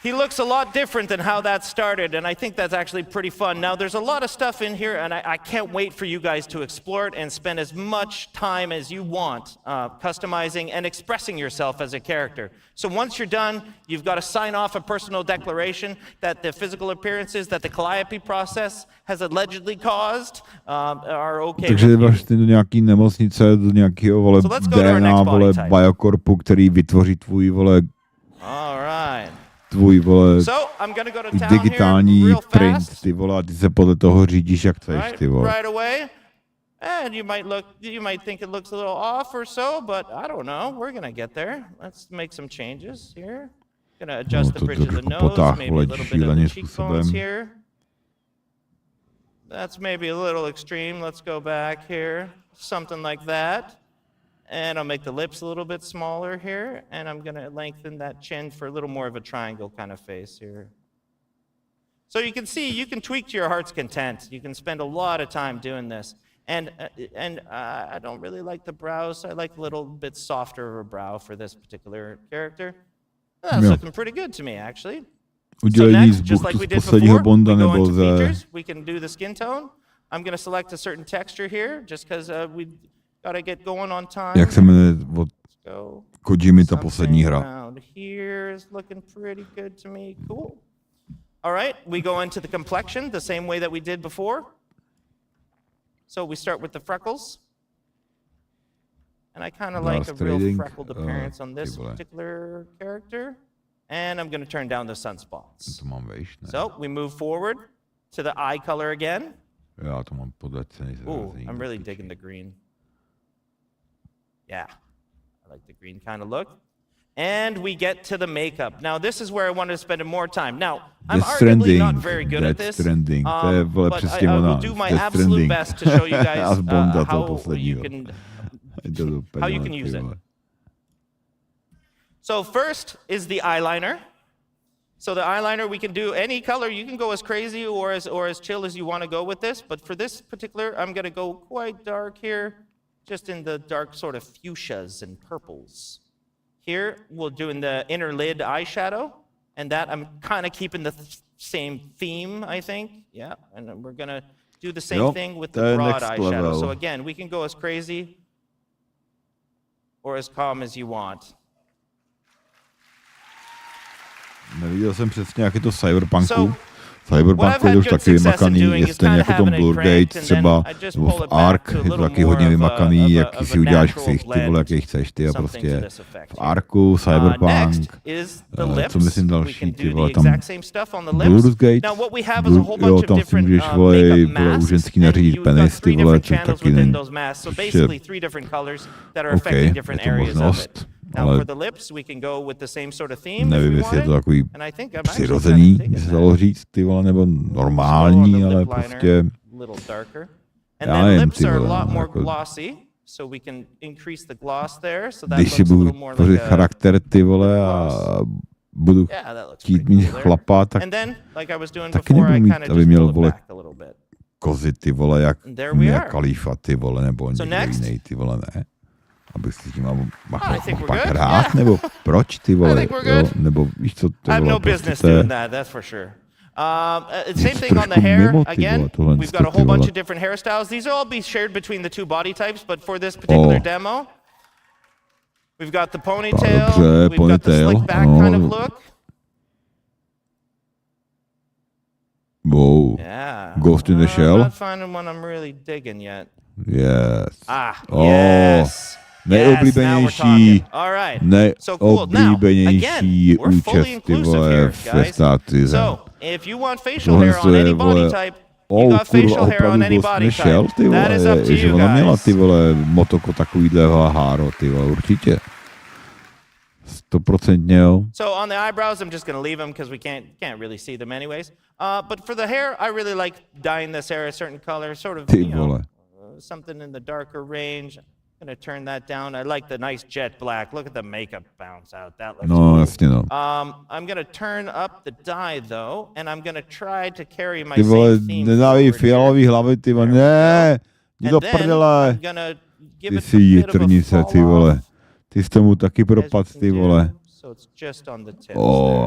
He looks a lot different than how that started, and I think that's actually pretty fun. Now, there's a lot of stuff in here, and I can't wait for you guys to explore it and spend as much time as you want customizing and expressing yourself as a character. So once you're done, you've got to sign off a personal declaration that the physical appearances that the calliope process has allegedly caused are okay.
Takže jdeš do nějaký nemocnice, do nějakého, vole, DNA, vole, biokorpu, který vytvoří tvůj, vole, tvůj, vole,
So I'm gonna go to town
digitální
here real
print,
fast.
ty vole, a ty se podle toho řídíš, jak chceš, ty vole.
Right away. And you might think it looks a little off or so, but I don't know. We're gonna get there. Let's make some changes here. Gonna adjust the bridge of the nose, maybe a little bit of the cheekbones here. That's maybe a little extreme. Let's go back here, something like that. And I'll make the lips a little bit smaller here, and I'm gonna lengthen that chin for a little more of a triangle kind of face here. So you can see, you can tweak to your heart's content. You can spend a lot of time doing this. And I don't really like the brows. I like a little bit softer of a brow for this particular character. That's looking pretty good to me, actually. So next, just like we did before, we go into features. We can do the skin tone. I'm going to select a certain texture here, just because we got to get going on time.
Jak se jmenuje od Kojimy ta poslední hra?
Around here is looking pretty good to me. Cool. All right, we go into the complexion the same way that we did before. So we start with the freckles. And I kind of like a real freckled appearance on this particular character. And I'm going to turn down the sunspots. So we move forward to the eye color again. Ooh, I'm really digging the green. Yeah, I like the green kind of look. And we get to the makeup. Now, this is where I wanted to spend more time. Now, I'm arguably not very good at this, but I will do my absolute best to show you guys how you can use it. So first is the eyeliner. So the eyeliner, we can do any color. You can go as crazy or as chill as you want to go with this. But for this particular, I'm going to go quite dark here, just in the dark sort of fuchsias and purples. Here, we'll do in the inner lid eyeshadow. And that, I'm kind of keeping the same theme, I think. Yeah, and then we're going to do the same thing with the broad eyeshadow. So again, we can go as crazy or as calm as you want.
Neviděl jsem přesně, jak je to v Cyberpunku. Cyberpunk je už taky vymakaný, je stejně jako tom Blurgate třeba, nebo v Ark je to taky hodně vymakaný, jaký si uděláš ksicht, ty vole, jaký chceš, ty a prostě v Arku, Cyberpunk, co myslím další, ty vole, tam Blurgate, jo, tam si můžeš, vole, u ženský nařídit penis, ty vole, což taky není, OK, je to možnost. Ale nevím, jestli je to takový přirozený, by se dalo říct, ty vole, nebo normální, ale prostě já nevím, ty vole, jako, když si budu tvořit charakter, ty vole, a budu chtít mít chlapa, tak taky nebudu mít, aby měl, vole, kozy, ty vole, jak Mia Khalifa, ty vole, nebo někdo jiný, ty vole, ne. Abych si tím mohl pak hrát, nebo proč, ty vole, jo, nebo víš co, to
I have no business doing that, that's for sure. Same thing on the hair, again, we've got a whole bunch of different hairstyles. These will all be shared between the two body types, but for this particular demo, we've got the ponytail, we've got the slick back kind of look.
Whoa, Ghost in the Shell?
I'm not finding one I'm really digging yet.
Yes.
Yes.
Nejoblíbenější účast, ty vole, ve StarCitizen. Tohle je, vole, kurva, opravdu Ghost nešel, ty vole, že ona měla, ty vole, motoko takovýhle háro, ty vole, určitě. 100% jo.
So on the eyebrows, I'm just going to leave them because we can't really see them anyways. But for the hair, I really like dyeing this hair a certain color, sort of, you know, something in the darker range. I'm going to turn that down. I like the nice jet black. Look at the makeup bounce out. That looks cool. I'm going to turn up the dye, though, and I'm going to try to carry my same theme
nedávají fialový hlavy, ty vole, ne, jdi do prdele. Ty si jitrnice, ty vole. Ty jsi tomu taky propad, ty vole.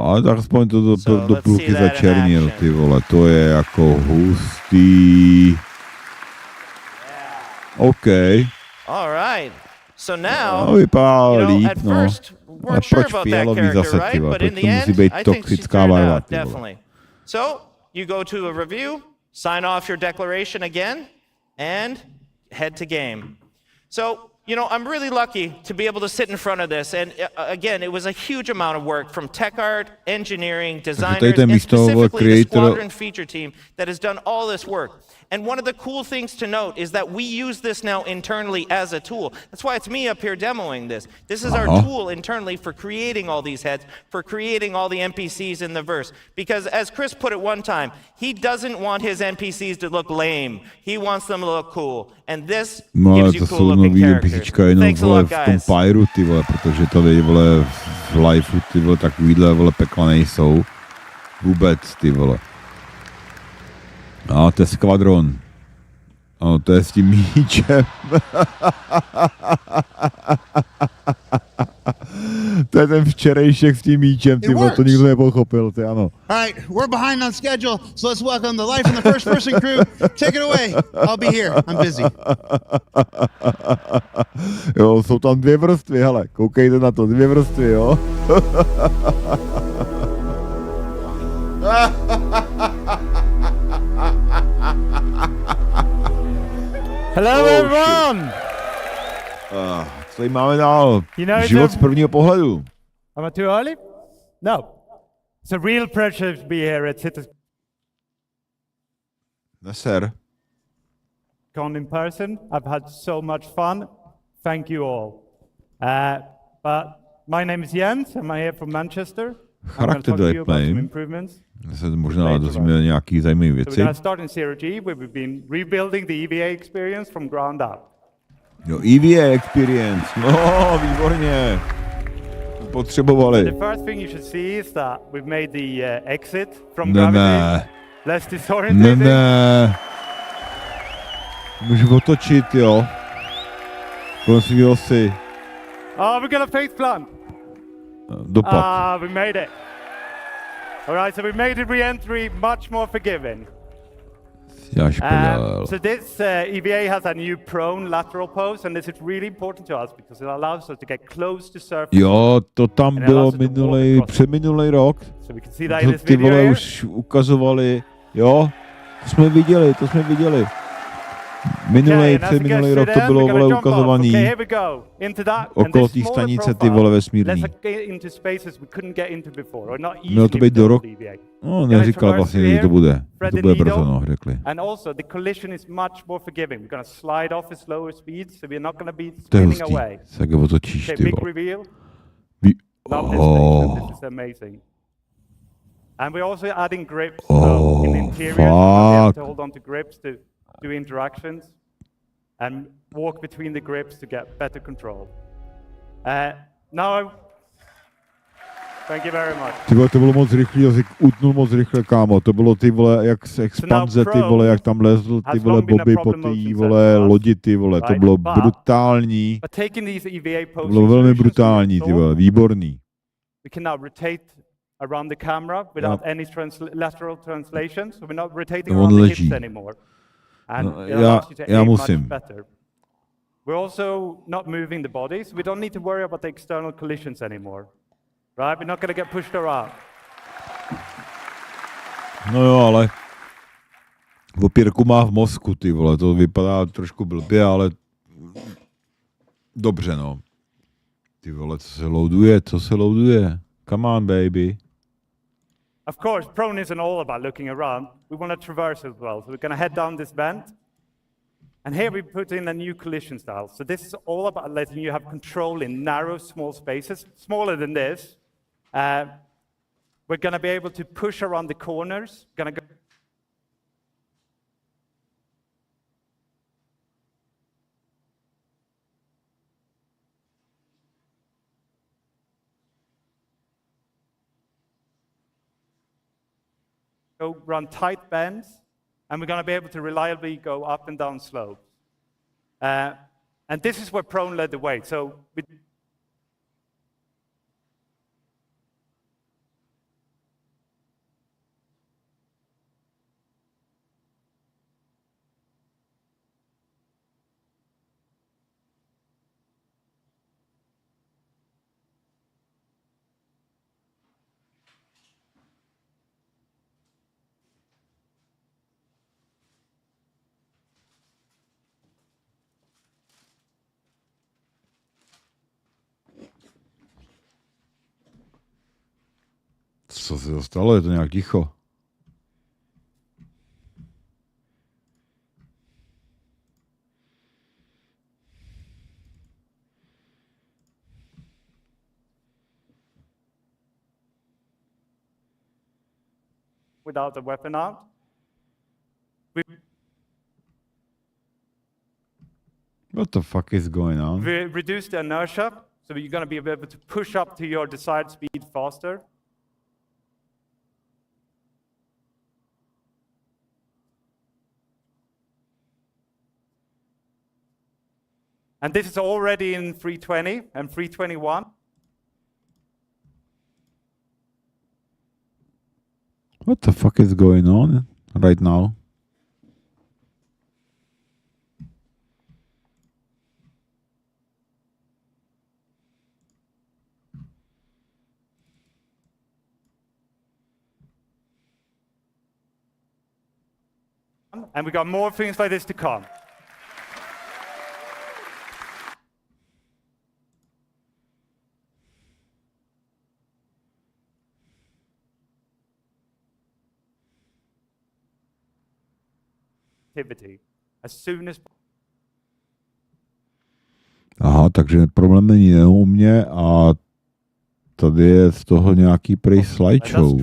Ale tak aspoň to do půlky začernil, ty vole. To je jako hustý. OK.
All right. So now,
no, vypadá líp,
at first, weren't sure about that character, right? But in the end, I think she turned out, definitely. So, you go to a review, sign off your declaration again, and head to game. So, you know, I'm really lucky to be able to sit in front of this. And again, it was a huge amount of work from tech art, engineering, designers, and specifically the Squadron feature team that has done all this work. And one of the cool things to note is that we use this now internally as a tool. That's why it's me up here demoing this. This is our tool internally for creating all these heads, for creating all the NPCs in the verse. Because as Chris put it one time, he doesn't want his NPCs to look lame. He wants them to look cool. And this gives you cool looking characters. Thanks a lot, guys.
V tom Pyru, ty vole, protože tady, vole, v liveu, ty vole, takovýhle, vole, pekla nejsou. Vůbec, ty vole. A to je Squadron. Ano, to je s tím míčem. To je ten včerejšek s tím míčem, ty vole, to nikdo nepochopil, ty ano.
All right, we're behind on schedule, so let's welcome the life in the first person crew. Take it away. I'll be here. I'm busy.
Jo, jsou tam 2 vrstvy, hele, koukejte na to, 2 vrstvy, jo.
Hello, everyone!
Co tady máme dál? Život z prvního pohledu.
Am I too early? No. It's a real pleasure to be here at CitizenCon
Sir.
in person. I've had so much fun. Thank you all. But my name is Jens. I'm here from Manchester.
Charakter development. Se možná dozvíme nějaký zajímavé věci.
So we're going to start in Zero G, where we've been rebuilding the EVA experience from ground up.
Jo, EVA experience. No, výborně. Potřebovali.
The first thing you should see is that we've made the exit from gravity. Less disorientating.
Ne. Můžu otočit, jo. Konsil si.
Oh, we're gonna face plant.
Dopad.
We made it. All right, so we made the re-entry much more forgiving. So this EVA has a new prone lateral pose, and this is really important to us because it allows us to get close to surface.
Jo, to tam bylo předminulý rok.
So we can see that in this
ty
video
vole
here.
už ukazovali, jo, to jsme viděli. Předminulý rok to bylo, vole, ukazovaný okolo té stanice, ty vole, vesmírný. Mělo to být do roku. No, neříkal vlastně, že to bude. To bude brzo, no, řekli. To je hustý, se jak otočíš, ty vole.
And we're also adding grips in the interior, so you have to hold on to grips to do interactions and walk between the grips to get better control. Now, thank you very much.
Ty vole, to bylo moc rychlý, jazyk utnul moc rychle, kámo. To bylo ty vole, jak z expanze, ty vole, jak tam lezl, ty vole, Bobby po té, vole, lodi, ty vole. To bylo brutální. To bylo velmi brutální, ty vole, výborný.
We can now rotate around the camera without any lateral translation, so we're not rotating around the hips anymore. And it allows you to aim much better. We're also not moving the bodies. We don't need to worry about the external collisions anymore. Right? We're not going to get pushed around.
No jo, ale opěrku má v mozku, ty vole, to vypadá trošku blbě, ale dobře, no. Ty vole, co se loaduje? Come on, baby.
Of course, prone isn't all about looking around. We want to traverse as well. So we're going to head down this bend. And here we put in a new collision style. So this is all about letting you have control in narrow, small spaces, smaller than this. We're going to be able to push around the corners. Going to go run tight bends, and we're going to be able to reliably go up and down slopes. And this is where prone led the way. So
Co se to stalo? Je to nějak ticho.
Without the weapon out.
What the fuck is going on?
We reduce the inertia, so you're going to be able to push up to your desired speed faster. And this is already in 320 and 321.
What the fuck is going on right now?
And we got more things like this to come. As soon as...
Aha, takže problém není jenom u mě a tady je z toho nějaký prej slideshow.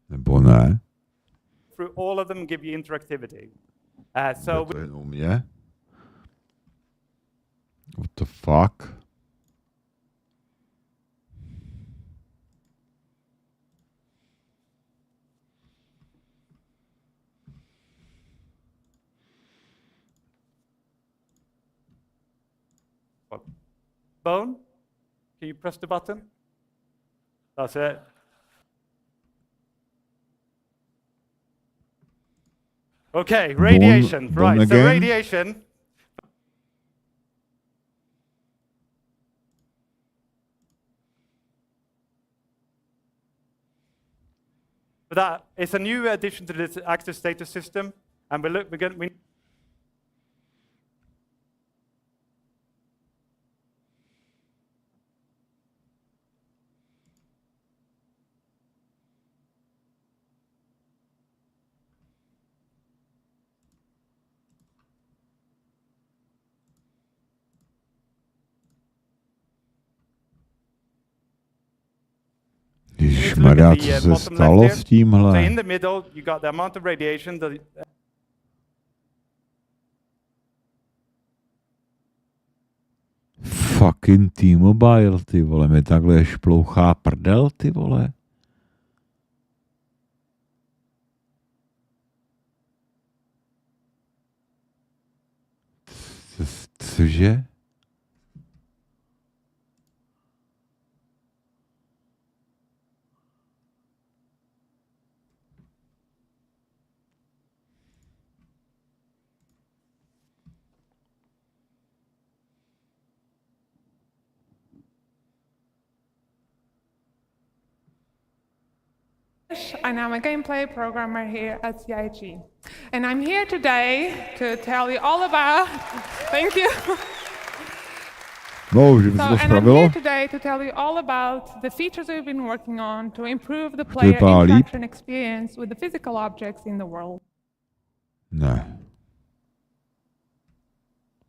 Nebo ne?
Through all of them give you interactivity. So
to je u mě? What the fuck?
Bone, can you press the button? That's it. Okay, radiation.
Bone
Right, so
again?
radiation. But that is a new addition to this active status system, and we
Ježišmarja, co se stalo s tímhle?
So in the middle, you got the amount of radiation that
Fucking T-Mobile, ty vole, mi takhle šplouchá prdel, ty vole. Cože?
And I'm a gameplay programmer here at CIG. And I'm here today to tell you all about... Thank you.
No, že by se to
I'm
spravilo.
here today to tell you all about the features we've been working on to improve the player interaction experience with the physical objects in the world.
Ne.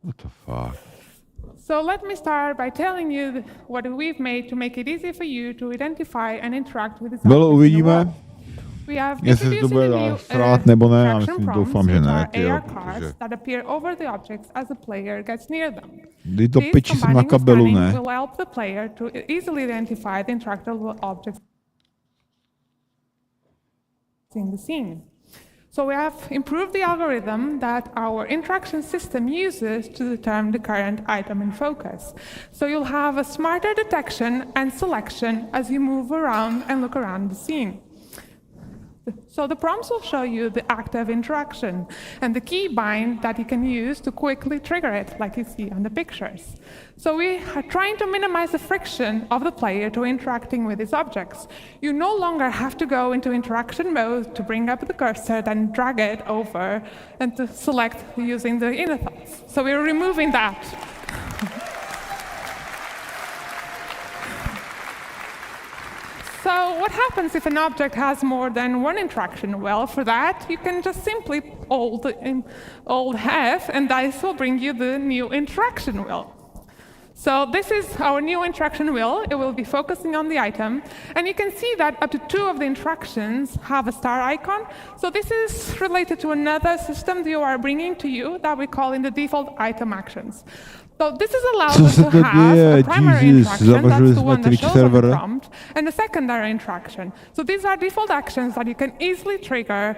What the fuck?
So let me start by telling you what we've made to make it easy for you to identify and interact with these
Bylo,
objects in the
uvidíme.
world. We have
Jestli to bude dál srát nebo ne, já myslím, doufám, že ne.
AR cards that appear over the objects as the player gets near them.
Dej to piči jsem na kabelu, ne?
Will help the player to easily identify the interactable objects in the scene. So we have improved the algorithm that our interaction system uses to determine the current item in focus. So you'll have a smarter detection and selection as you move around and look around the scene. So the prompts will show you the active interaction and the key bind that you can use to quickly trigger it, like you see on the pictures. So we are trying to minimize the friction of the player to interacting with these objects. You no longer have to go into interaction mode to bring up the cursor, then drag it over, and to select using the inner thoughts. So we're removing that. So what happens if an object has more than one interaction? Well, for that, you can just simply hold F, and this will bring you the new interaction wheel. So this is our new interaction wheel. It will be focusing on the item. And you can see that up to 2 of the interactions have a star icon. So this is related to another system that you are bringing to you that we call in the default item actions. So this is allows us to have a primary interaction, that's the one that shows on the prompt, and a secondary interaction. So these are default actions that you can easily trigger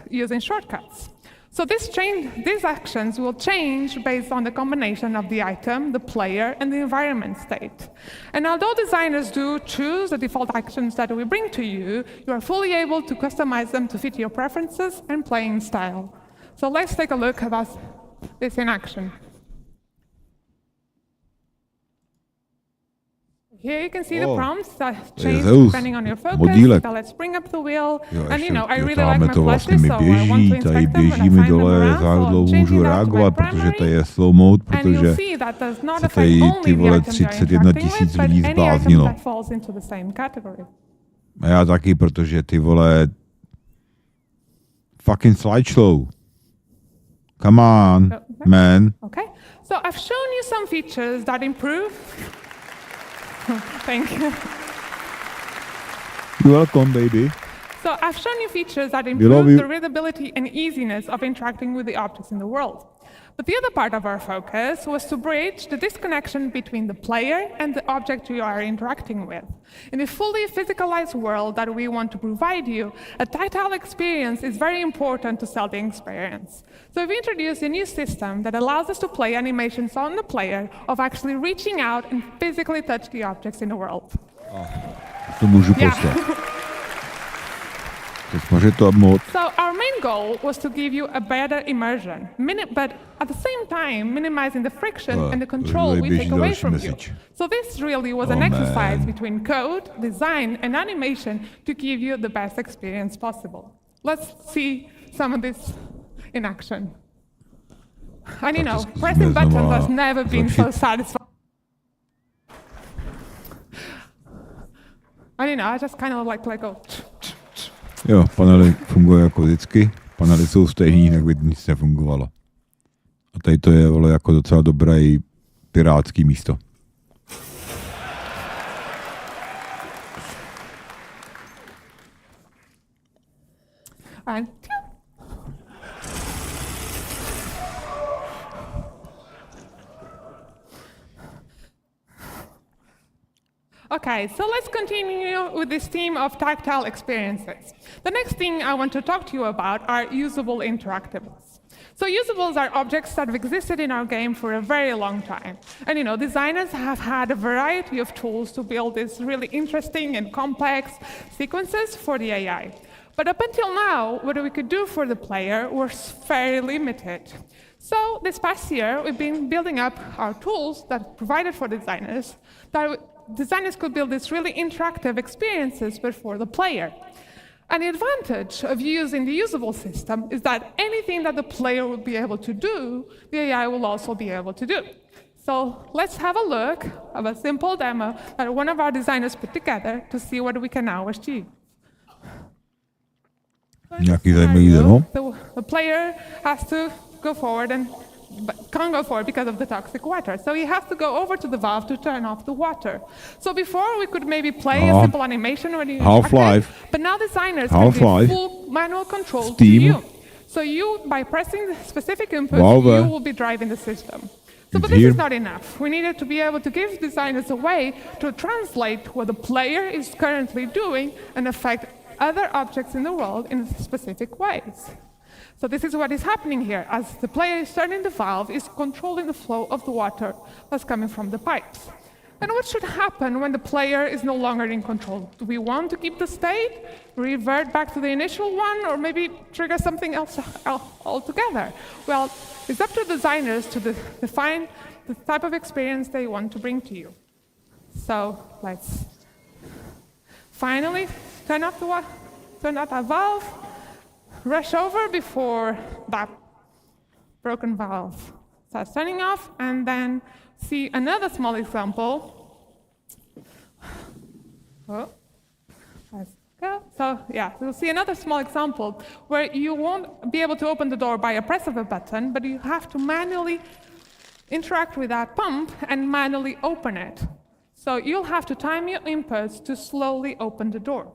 using shortcuts. So these actions will change based on the combination of the item, the player, and the environment state. And although designers do choose the default actions that we bring to you, you are fully able to customize them to fit your preferences and playing style. So let's take a look at this in action. Here you can see the prompts that change depending on your focus. So let's bring up the wheel. And I really like my flashes, so I want to inspect them when I find them around. So changing that to my primary. And you'll see that does not affect only the items you're interacting with, but any item that falls into the same category.
A já taky, protože ty vole... Fucking slideshow. Come on, man.
Okay, so I've shown you some features that improve... Thank you.
You're welcome, baby.
So I've shown you features that improve the readability and easiness of interacting with the objects in the world. But the other part of our focus was to bridge the disconnection between the player and the object you are interacting with. In a fully physicalized world that we want to provide you, a tactile experience is very important to sell the experience. So we've introduced a new system that allows us to play animations on the player of actually reaching out and physically touch the objects in the world.
To můžu poslat.
So our main goal was to give you a better immersion, but at the same time minimizing the friction and the control we take away from you. So this really was an exercise between code, design, and animation to give you the best experience possible. Let's see some of this in action. And pressing buttons has never been so satisfying. And I just kind of like to go.
Jo, panely fungují jako vždycky. Panely jsou stejný, jinak by nic nefungovalo. A tady to je vole jako docela dobré pirátský místo.
Okay, so let's continue with this theme of tactile experiences. The next thing I want to talk to you about are usable interactables. So usables are objects that have existed in our game for a very long time. And designers have had a variety of tools to build these really interesting and complex sequences for the AI. But up until now, what we could do for the player was very limited. So this past year, we've been building up our tools that provided for designers that designers could build these really interactive experiences, but for the player. And the advantage of using the usable system is that anything that the player will be able to do, the AI will also be able to do. So let's have a look at a simple demo that one of our designers put together to see what we can now achieve.
Nějaký zajímavý demo?
The player has to go forward but can't go forward because of the toxic water. So he has to go over to the valve to turn off the water. So before we could maybe play a simple animation when you
Half-Life.
But now designers can give full manual control to you. So you, by pressing the specific inputs, you will be driving the system. So, but this is not enough. We needed to be able to give designers a way to translate what the player is currently doing and affect other objects in the world in specific ways. So this is what is happening here. As the player is turning the valve, is controlling the flow of the water that's coming from the pipes. And what should happen when the player is no longer in control? Do we want to keep the state, revert back to the initial one, or maybe trigger something else altogether? Well, it's up to designers to define the type of experience they want to bring to you. So let's finally turn off that valve, rush over before that broken valve starts turning off, and then see another small example. Oh, let's go. So yeah, we'll see another small example where you won't be able to open the door by a press of a button, but you have to manually interact with that pump and manually open it. So you'll have to time your inputs to slowly open the door.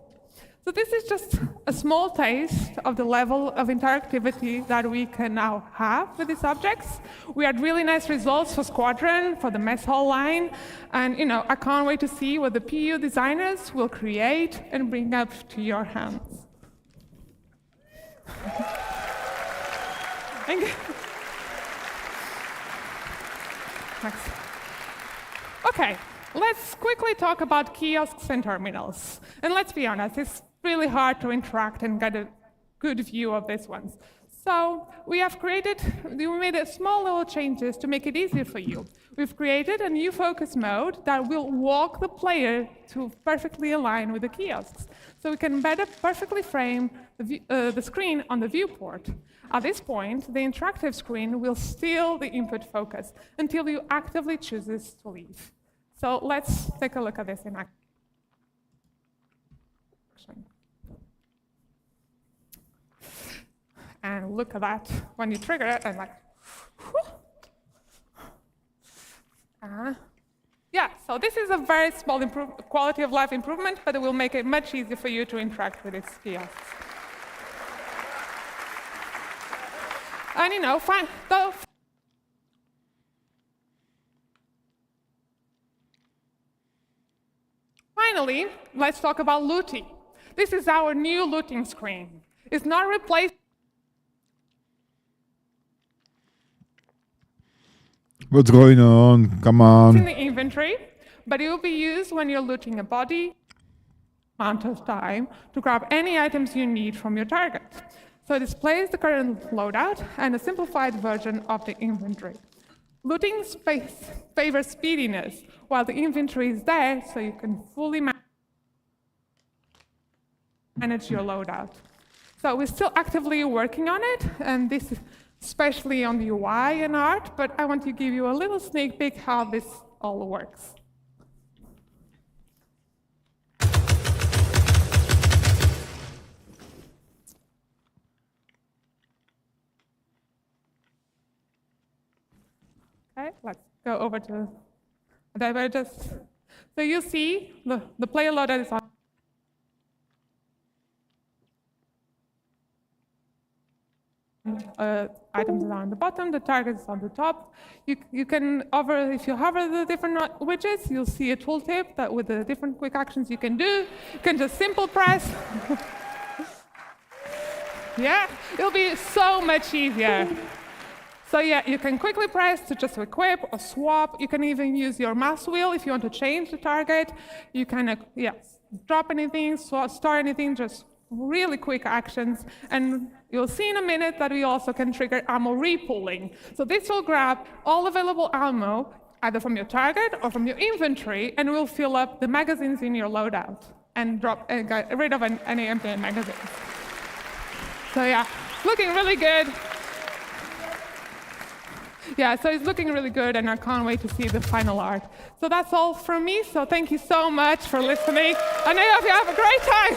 So this is just a small taste of the level of interactivity that we can now have with these objects. We had really nice results for Squadron, for the mess hall line, and I can't wait to see what the PU designers will create and bring up to your hands. Thank you. Thanks. Okay, let's quickly talk about kiosks and terminals. And let's be honest, it's really hard to interact and get a good view of these ones. So we made a small little changes to make it easier for you. We've created a new focus mode that will walk the player to perfectly align with the kiosks. So we can better perfectly frame the screen on the viewport. At this point, the interactive screen will steal the input focus until you actively chooses to leave. So let's take a look at this in action. And look at that when you trigger it, and yeah, so this is a very small quality of life improvement, but it will make it much easier for you to interact with these kiosks. And finally, let's talk about looting. This is our new looting screen. It's not replaced.
What's going on? Come on.
In the inventory, but it will be used when you're looting a body, amount of time to grab any items you need from your target. So it displays the current loadout and a simplified version of the inventory. Looting space favors speediness, while the inventory is there so you can fully manage your loadout. So we're still actively working on it, and this is especially on the UI and art, but I want to give you a little sneak peek how this all works. Okay, let's go over to the divergence. So you see the player loader is on. Items are on the bottom, the target is on the top. You can if you hover the different widgets, you'll see a tooltip that with the different quick actions you can do. You can just simple press. Yeah, it'll be so much easier. So yeah, you can quickly press to just equip or swap. You can even use your mouse wheel if you want to change the target. You can drop anything, store anything, just really quick actions. And you'll see in a minute that we also can trigger ammo repooling. So this will grab all available ammo, either from your target or from your inventory, and will fill up the magazines in your loadout and get rid of any empty magazines. So yeah, it's looking really good. Yeah, so it's looking really good, and I can't wait to see the final art. So that's all from me, so thank you so much for listening, and I hope you have a great time.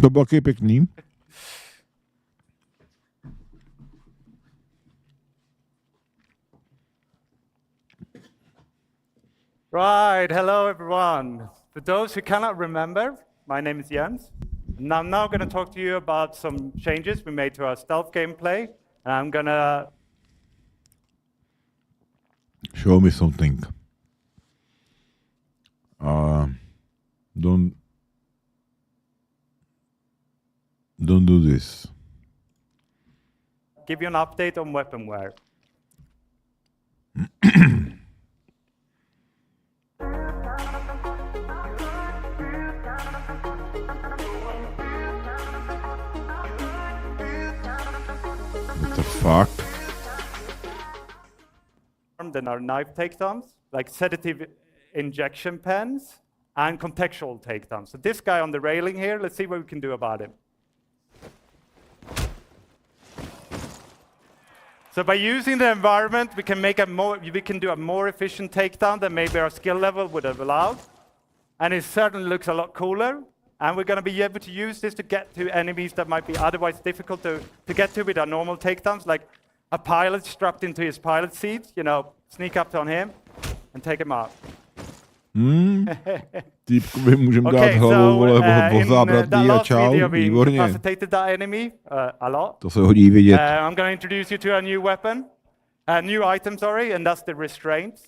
To bylo taky pěkný.
Right, hello everyone. For those who cannot remember, my name is Jens. And I'm now going to talk to you about some changes we made to our stealth gameplay. And I'm going to
show me something. Don't do this.
give you an update on weaponware.
What the fuck?
Than our knife takedowns, like sedative injection pens and contextual takedowns. So this guy on the railing here, let's see what we can do about him. So by using the environment, we can do a more efficient takedown than maybe our skill level would have allowed. And it certainly looks a lot cooler. And we're going to be able to use this to get to enemies that might be otherwise difficult to get to with our normal takedowns, like a pilot strapped into his pilot seat, you know, sneak up on him and take him out.
Týpkovi můžeme dát hlavu, vole, vozábratný a čau, výborně. To se hodí vidět.
I'm going to introduce you to a new weapon, a new item, sorry, and that's the restraints.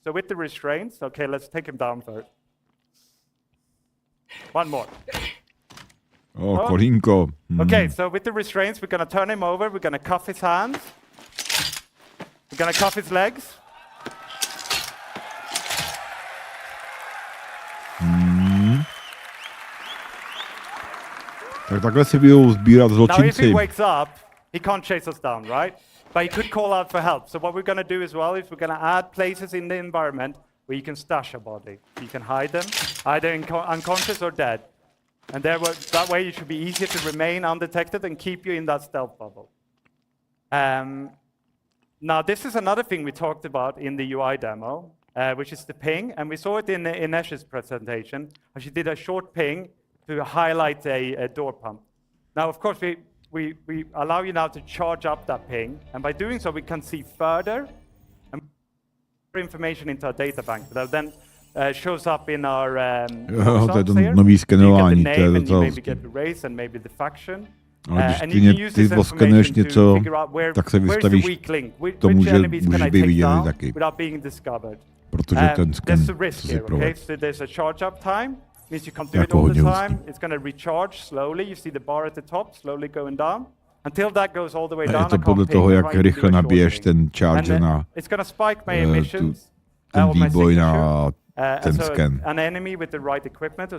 So with the restraints, okay, let's take him down first. One more.
Oh, kolínko.
Okay, so with the restraints, we're going to turn him over, we're going to cuff his hands, we're going to cuff his legs.
Tak takhle si budou sbírat
Now if he
zločinci.
wakes up, he can't chase us down, right? But he could call out for help. So what we're going to do as well is we're going to add places in the environment where you can stash a body. You can hide them, either unconscious or dead. And that way you should be easier to remain undetected and keep you in that stealth bubble. Now this is another thing we talked about in the UI demo, which is the ping. And we saw it in Nesh's presentation. She did a short ping to highlight a door pump. Now, of course, we allow you now to charge up that ping. And by doing so, we can see further and more information into our data bank that then shows up in our
to je nový skenování, to je to. Ale když ty poskenuješ něco, tak se vystavíš tomu, že můžeš být viděný taky. Protože ten sken, co si provedl.
Means you can't do it all the time. It's going to recharge slowly. You see the bar at the top slowly going down. Until that goes all the way down.
Je to podle toho, jak rychle nabiješ ten charger na ten výboj na ten sken.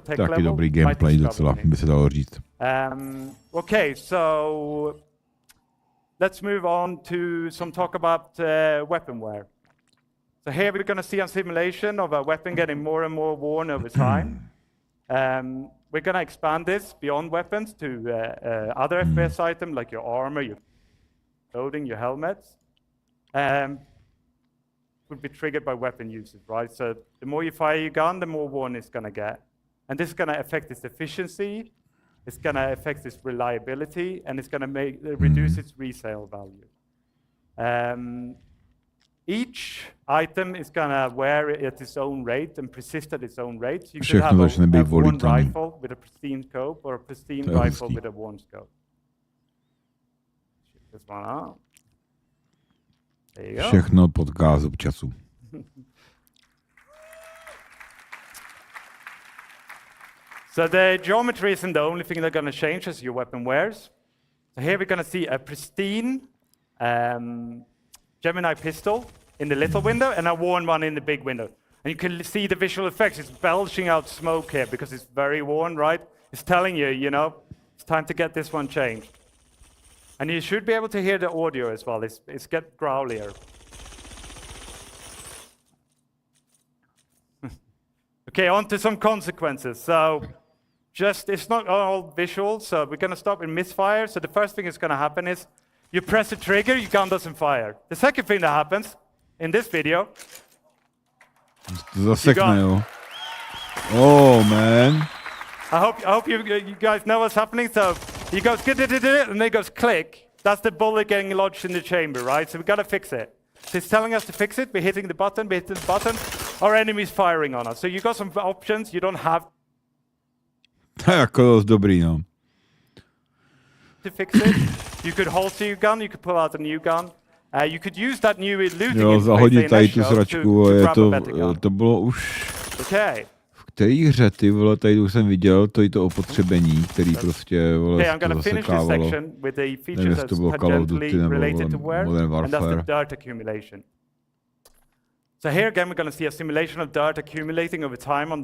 Taky dobrý gameplay docela, by se dalo říct.
Okay, so let's move on to some talk about weaponware. So here we're going to see a simulation of a weapon getting more and more worn over time. We're going to expand this beyond weapons to other FPS items like your armor, your clothing, your helmets. Would be triggered by weapon usage, right? So the more you fire your gun, the more worn it's going to get. And this is going to affect its efficiency, it's going to affect its reliability, and it's going to reduce its resale value. Each item is going to wear at its own rate and persist at its own rate. So you could have a worn rifle with a pristine scope or a pristine rifle with a worn scope. Check this one out. There you go.
Všechno pod gáz občasu.
So the geometry isn't the only thing that's going to change as your weapon wears. So here we're going to see a pristine Gemini pistol in the little window and a worn one in the big window. And you can see the visual effects. It's belching out smoke here because it's very worn, right? It's telling you, you know, it's time to get this one changed. And you should be able to hear the audio as well. It's get growlier. Okay, on to some consequences. So it's not all visual, so we're going to start with misfire. So the first thing that's going to happen is you press the trigger, your gun doesn't fire. The second thing that happens in this video,
oh man.
I hope you guys know what's happening. So he goes and then it goes click. That's the bullet getting lodged in the chamber, right? So we got to fix it. So it's telling us to fix it. We're hitting the button. Our enemy's firing on us. So you got some options. You don't have
jako dobrý, no.
To fix it. You could holster your gun. You could pull out a new gun. You could use that new looting
zahodit tady tu sračku, to bylo už
okay.
v Který hře, ty vole, tady už jsem viděl, to opotřebení, který prostě, vole,
I'm going to finish this section with the features that's tangentially related to wear, and that's the dirt accumulation. So here again, we're going to see a simulation of dirt accumulating over time on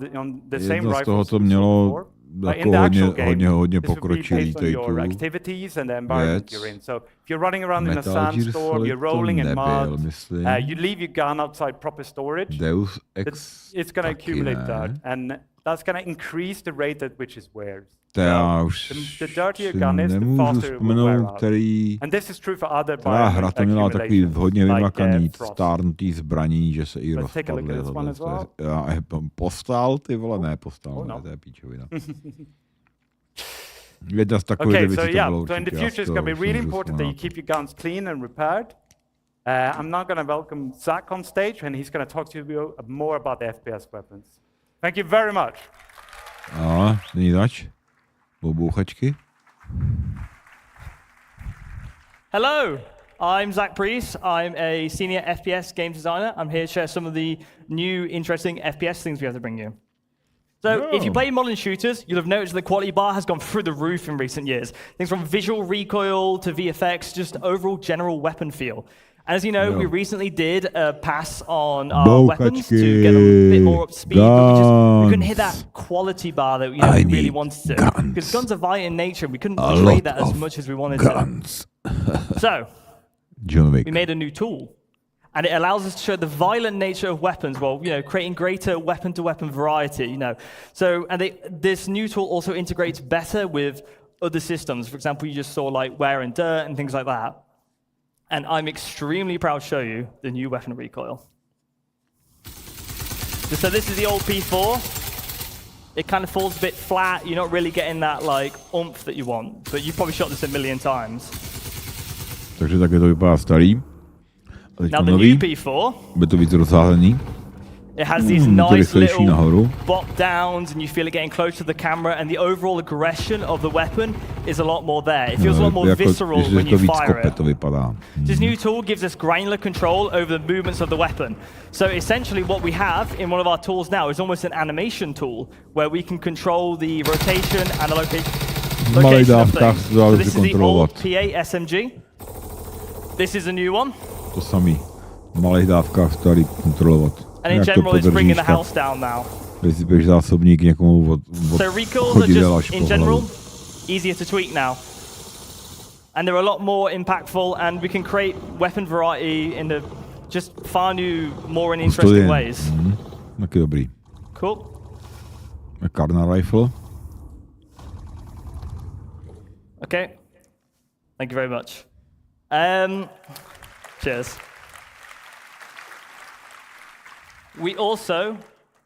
the same rifles as before. But in the actual game, this will be based on your activities and the environment you're in. So if you're running around in a sandstorm, you're rolling in mud, you leave your gun outside proper storage, it's going to accumulate dirt, and that's going to increase the rate at which it wears. The dirtier gun is, the faster it will wear out. And this is true for other
hra to měla takový hodně vymakaný,
like
stárnutý zbraní, že se i rozpadly. Postal, ty vole, ne, postal, ne, to je píčovina. Jedna z takových
so yeah, so in the future it's going to be really important that you keep your guns clean and repaired. I'm now going to welcome Zach on stage, and he's going to talk to you more about the FPS weapons. Thank you very much.
Není zač. Bouchačky.
Hello, I'm Zach Priest. I'm a senior FPS game designer. I'm here to share some of the new interesting FPS things we have to bring you. So if you play modern shooters, you'll have noticed the quality bar has gone through the roof in recent years. Things from visual recoil to VFX, just overall general weapon feel. And as you know, we recently did a pass on our weapons to get a bit more up to speed, but we couldn't hit that quality bar that we really wanted to. Because guns are violent in nature, and we couldn't portray that as much as we wanted to. So, we made a new tool. And it allows us to show the violent nature of weapons while, creating greater weapon-to-weapon variety, So, and this new tool also integrates better with other systems. For example, you just saw like wear and dirt and things like that. And I'm extremely proud to show you the new weapon recoil. So this is the old P4. It kind of falls a bit flat. You're not really getting that like oomph that you want. But you've probably shot this a million times.
Takže takhle to vypadá starý.
Now the new P4.
Bude to víc rozsáhlený.
It has these nice little bop downs, and you feel it getting close to the camera, and the overall aggression of the weapon is a lot more there. It feels a lot more visceral when you fire it. This new tool gives us granular control over the movements of the weapon. So essentially what we have in one of our tools now is almost an animation tool, where we can control the rotation and the location of things. So this is the old PA SMG. This is a new one.
To samý. V malých dávkách to dá kontrolovat.
And in general, it's bringing the house down now.
Zásobník někomu
so recoils are just, in general, easier to tweak now. And they're a lot more impactful, and we can create weapon variety in the just far new, more and interesting ways.
Taky dobrý.
Cool.
Karna rifle.
Okay. Thank you very much. Cheers. We also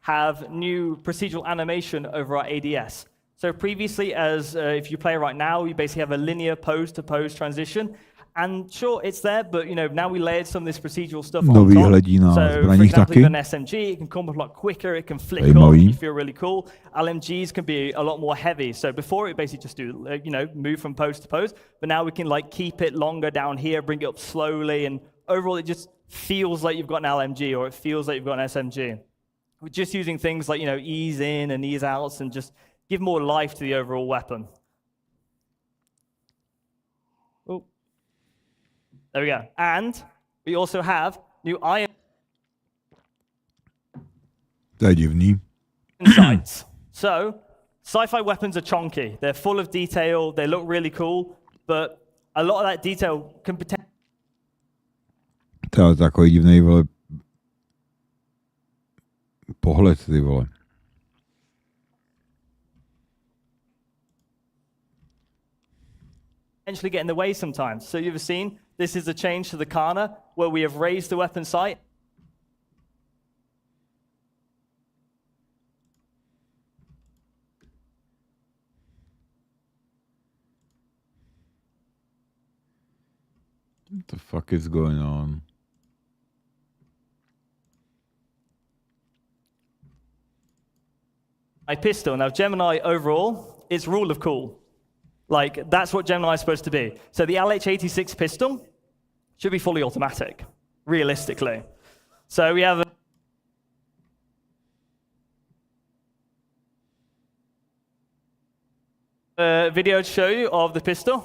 have new procedural animation over our ADS. So previously, as if you play right now, you basically have a linear pose-to-pose transition. And sure, it's there, but now we layered some of this procedural stuff on top. So, for example, with an SMG, it can come up a lot quicker, it can flick up, you feel really cool. LMGs can be a lot more heavy. So before, it basically just do, move from pose to pose. But now we can keep it longer down here, bring it up slowly, and overall it just feels like you've got an LMG, or it feels like you've got an SMG. We're just using things like, ease in and ease outs, and just give more life to the overall weapon. Oh. There we go. And we also have new iron sights. So, sci-fi weapons are chonky. They're full of detail. They look really cool, but a lot of that detail can potentially...
To je takový divný, vole, pohled, ty vole.
Potentially get in the way sometimes. So you've seen, this is a change to the Kana, where we have raised the weapon sight.
What the fuck is going on?
My pistol. Now, Gemini overall, it's rule of cool. Like, that's what Gemini is supposed to be. So the LH86 pistol should be fully automatic, realistically. So we have A video to show you of the pistol.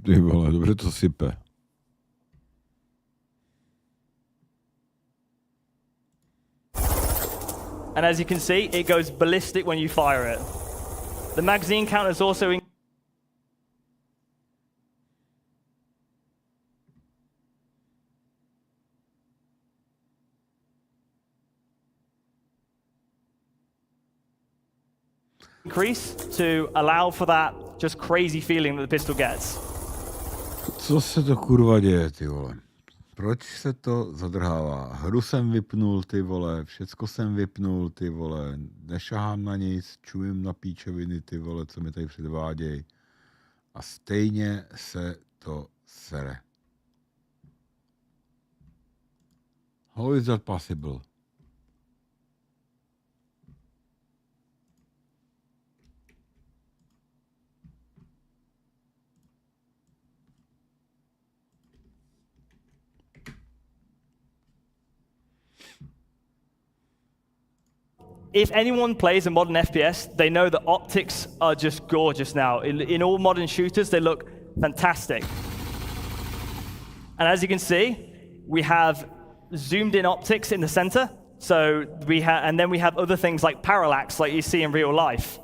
Ty vole, dobře to sype.
And as you can see, it goes ballistic when you fire it. The magazine count is also increase to allow for that just crazy feeling that the pistol gets.
Co se to kurva děje, ty vole? Proč se to zadrhává? Hru jsem vypnul, ty vole, všecko jsem vypnul, ty vole, nešahám na nic, čumím na píčoviny, ty vole, co mi tady předvádějí. A stejně se to sere. How is that possible?
If anyone plays a modern FPS, they know the optics are just gorgeous now. In all modern shooters, they look fantastic. And as you can see, we have zoomed in optics in the center. So and then we have other things like parallax, like you see in real life.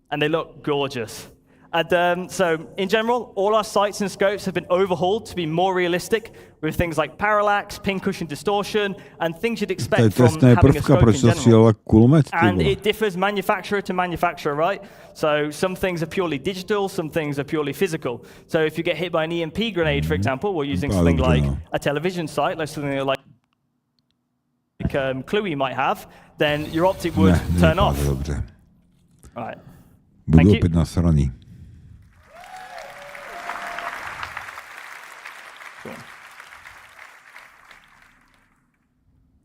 And they look gorgeous. And so in general, all our sights and scopes have been overhauled to be more realistic with things like parallax, pin cushion distortion, and things you'd expect from having a scope in general. And it differs manufacturer to manufacturer, right? So some things are purely digital, some things are purely physical. So if you get hit by an EMP grenade, for example, we're using something like a television sight, like something like Cluey might have, then your optic would turn off. Right. Thank you.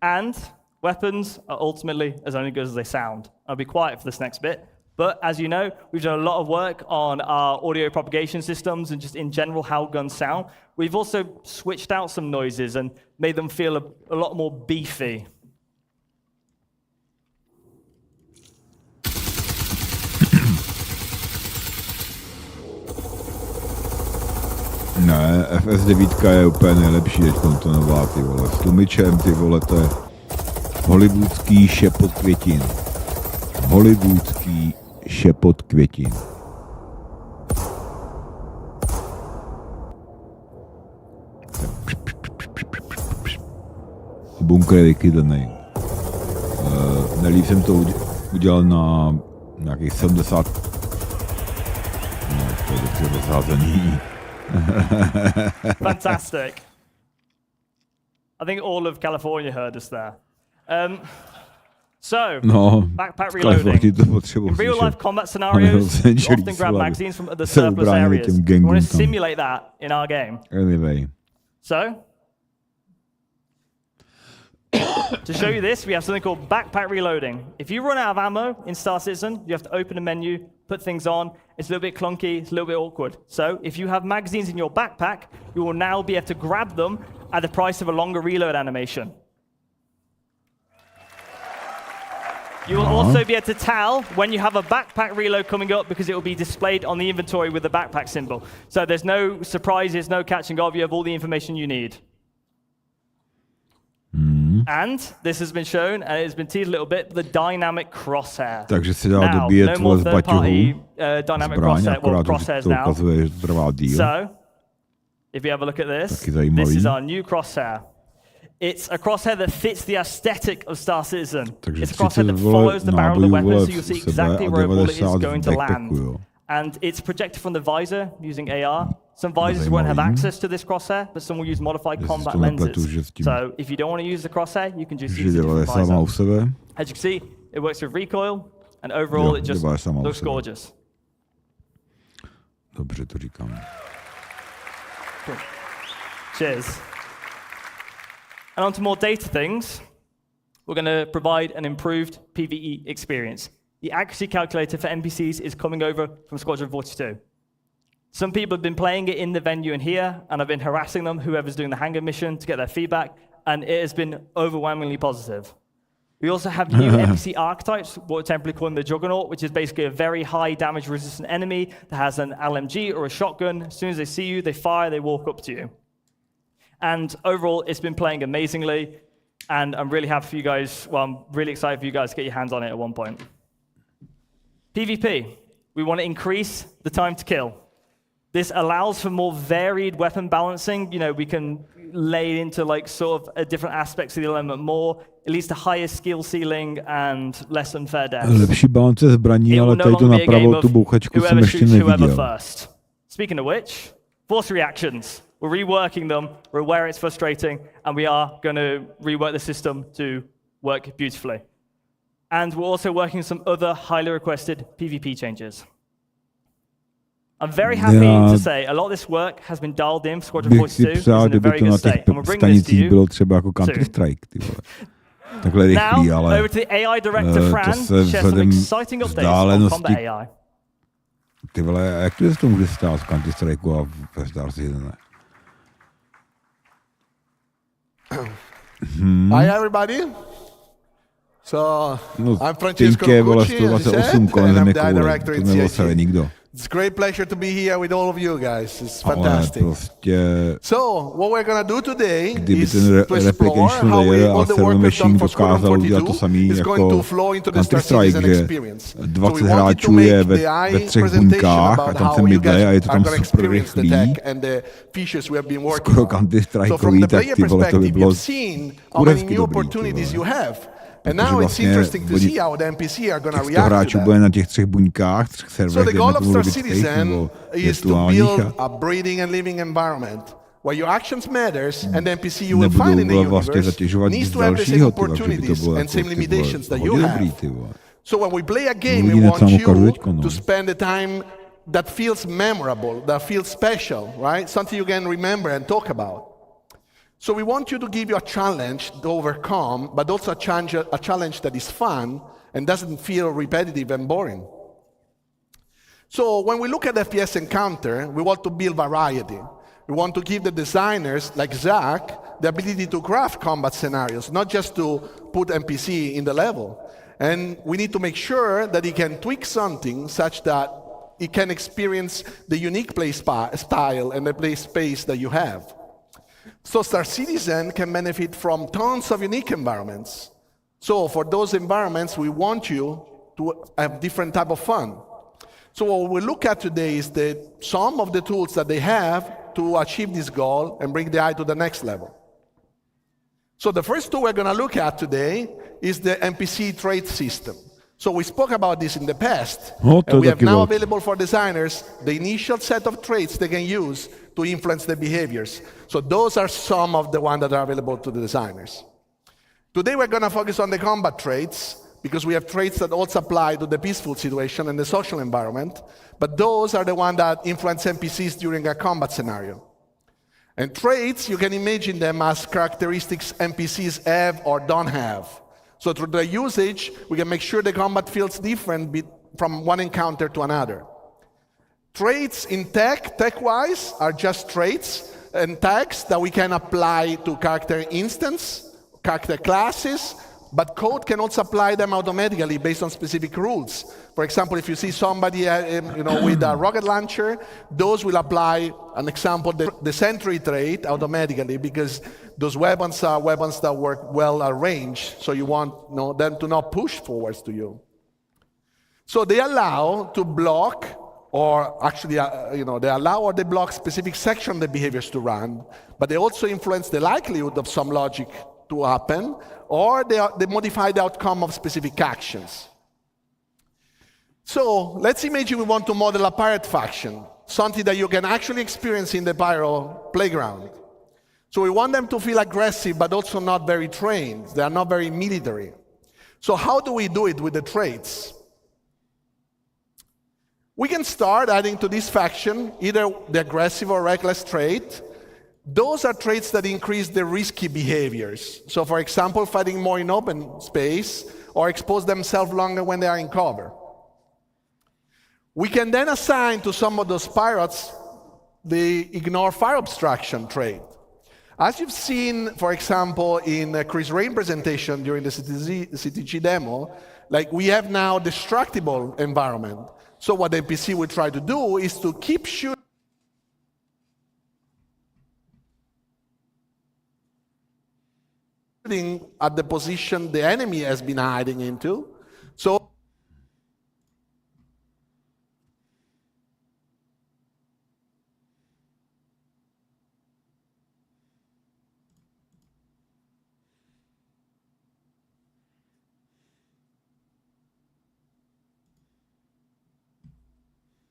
And weapons are ultimately as only good as they sound. I'll be quiet for this next bit. But as you know, we've done a lot of work on our audio propagation systems and just in general how guns sound. We've also switched out some noises and made them feel a lot more beefy.
Ne, FS9 je úplně nejlepší teďkon to nová, ty vole. S tlumičem, ty vole, to je hollywoodský šepot květin. Hollywoodský šepot květin. Bunkr je vykydlený. Nelíp jsem to udělal na nějakých 70. No, to je dobře rozházený.
Fantastic. I think all of California heard us there. Backpack reloading. In real-life combat scenarios, you often grab magazines from other surplus areas. We want to simulate that in our game.
Anyway.
So, to show you this, we have something called backpack reloading. If you run out of ammo in Star Citizen, you have to open a menu, put things on. It's a little bit clunky, it's a little bit awkward. So if you have magazines in your backpack, you will now be able to grab them at the price of a longer reload animation. You will also be able to tell when you have a backpack reload coming up because it will be displayed on the inventory with the backpack symbol. So there's no surprises, no catching up, you have all the information you need. And this has been shown, and it has been teased a little bit, the dynamic crosshair.
Takže si dal dobíjet z baťohu,
zbraň,
akorát to ukazuje, že trvá díl.
So, if you have a look at this, this is our new crosshair. It's a crosshair that fits the aesthetic of Star Citizen. It's a crosshair that follows the barrel of the weapon, so you'll see exactly where a bullet is going to land. And it's projected from the visor using AR. Some visors won't have access to this crosshair, but some will use modified combat lenses. So if you don't want to use the crosshair, you can just use a different visor. As you can see, it works with recoil, and overall it just looks gorgeous.
Dobře to říkám.
Cheers. And on to more data things. We're going to provide an improved PvE experience. The accuracy calculator for NPCs is coming over from Squadron 42. Some people have been playing it in the venue and here, and I've been harassing them, whoever's doing the hangar mission, to get their feedback, and it has been overwhelmingly positive. We also have new NPC archetypes, what we're temporarily calling the Juggernaut, which is basically a very high damage resistant enemy that has an LMG or a shotgun. As soon as they see you, they fire, they walk up to you. And overall, it's been playing amazingly, and I'm really happy for you guys, well, I'm really excited for you guys to get your hands on it at one point. PvP, we want to increase the time to kill. This allows for more varied weapon balancing. You know, we can lay into like sort of different aspects of the element more. It leads to higher skill ceiling and less unfair deaths.
Lepší balance zbraní, ale tady to napravo, tu bouchačku jsem ještě neviděl.
Speaking of which, force reactions. We're reworking them. We're aware it's frustrating, and we are going to rework the system to work beautifully. And we're also working on some other highly requested PvP changes. I'm very happy to say a lot of this work has been dialed in for Squadron 42. It's in a very good state, and we're bringing this to you
bylo třeba jako Counter-Strike, ty vole. Takhle rychlý, ale
over to the AI director Fran to share some exciting updates on combat AI.
Ty vole, jak to se to může stát v Counter-Strikeu a ve Star Citizen?
Hi everybody. So I'm Francesco
vole,
Cucci, as you said, and I'm the director in CIG. It's a great pleasure to be here with all of you guys. It's fantastic. So what we're going to do today is to explore how all the work we've done for Squadron 42 is going to flow into the Star Citizen experience. So we wanted to make the AI presentation about how you guys are going to experience the tech and the features we have been working on. So from the player perspective, you've seen how many new opportunities you have. And now it's interesting to see how the NPC are going to react to that. So the goal of Star Citizen is to build a breathing and living environment where your actions matters and the NPC you will find in the universe needs to have the same opportunities and same limitations that you have. So when we play a game, we want you to spend the time that feels memorable, that feels special, right? Something you can remember and talk about. So we want you to give you a challenge to overcome, but also a challenge that is fun and doesn't feel repetitive and boring. So when we look at FPS Encounter, we want to build variety. We want to give the designers, like Zach, the ability to craft combat scenarios, not just to put NPC in the level. And we need to make sure that he can tweak something such that he can experience the unique play style and the play space that you have. So Star Citizen can benefit from tons of unique environments. So for those environments, we want you to have different type of fun. So what we look at today is some of the tools that they have to achieve this goal and bring the AI to the next level. So the first tool we're going to look at today is the NPC trait system. So we spoke about this in the past, and we have now available for designers the initial set of traits they can use to influence the behaviors. So those are some of the ones that are available to the designers. Today we're going to focus on the combat traits, because we have traits that also apply to the peaceful situation and the social environment, but those are the ones that influence NPCs during a combat scenario. And traits, you can imagine them as characteristics NPCs have or don't have. So through the usage, we can make sure the combat feels different from one encounter to another. Traits in tech-wise, are just traits and tags that we can apply to character instance, character classes, but code can also apply them automatically based on specific rules. For example, if you see somebody with a rocket launcher, those will apply, an example, the sentry trait automatically, because those weapons are weapons that work well at range, so you want them to not push forwards to you. So they allow to block, or actually, they allow or they block specific section of the behaviors to run, but they also influence the likelihood of some logic to happen, or they modify the outcome of specific actions. So let's imagine we want to model a pirate faction, something that you can actually experience in the Pyro playground. So we want them to feel aggressive, but also not very trained. They are not very military. So how do we do it with the traits? We can start adding to this faction either the aggressive or reckless trait. Those are traits that increase the risky behaviors. So for example, fighting more in open space or expose themselves longer when they are in cover. We can then assign to some of those pirates the ignore fire obstruction trait. As you've seen, for example, in Chris Rain's presentation during the CTG demo, like we have now destructible environment. So what the NPC will try to do is to keep shooting at the position the enemy has been hiding into. So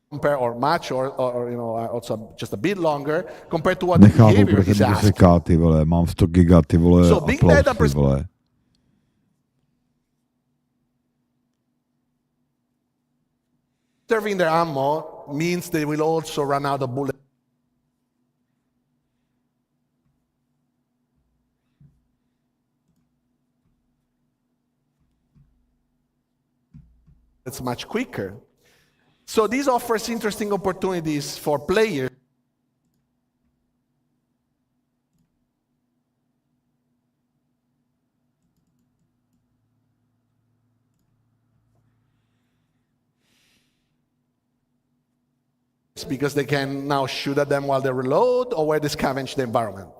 compare or match or you know also just a bit longer compared to what the behavior is asking.
Ty vole, mám 100 giga, ty vole,
So big data
ty vole.
Preserving their ammo means they will also run out of bullets. It's much quicker. So this offers interesting opportunities for players because they can now shoot at them while they reload or where they scavenge the environment.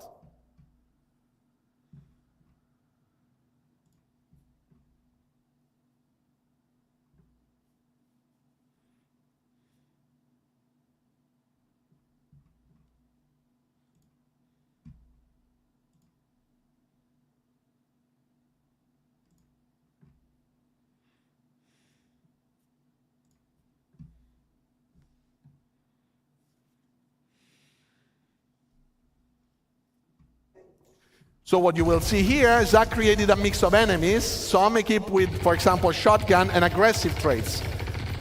So what you will see here, Zach created a mix of enemies, some equipped with, for example, shotgun and aggressive traits.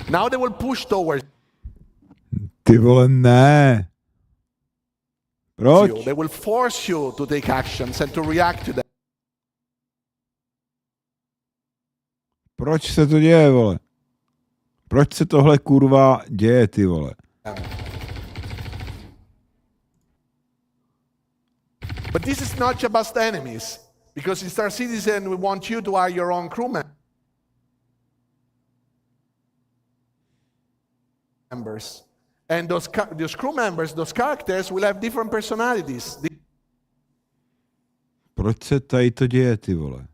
Now they will push towards
Ty vole, ne. Proč?
you. They will force you to take actions and to react to them.
Proč se to děje, vole? Proč se tohle kurva děje, ty vole?
But this is not just enemies, because in Star Citizen we want you to hire your own crewmen. Members. And those crew members, those characters will have different personalities.
Proč se tady to děje, ty vole?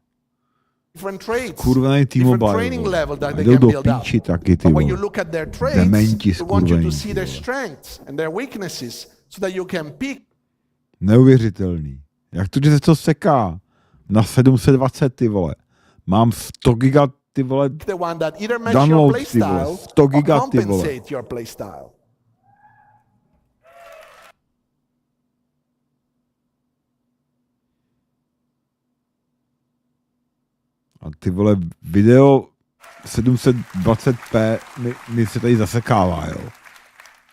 Different traits,
Skurvený
different
T-Mobile,
training level that they
jdou
can
do
build up.
píči taky, ty
But when
vole.
you look at their traits,
Dementi
we want you
skurvený,
to see
ty
their
vole.
strengths and their weaknesses so that you can pick.
Neuvěřitelný. Jak to, že se to seká? Na 720, ty vole. Mám 100 giga, ty vole,
The one that either match your
download, ty
playstyle
vole. 100
or
giga, ty vole.
compensate your playstyle.
A ty vole, video 720p mi se tady zasekává, jo.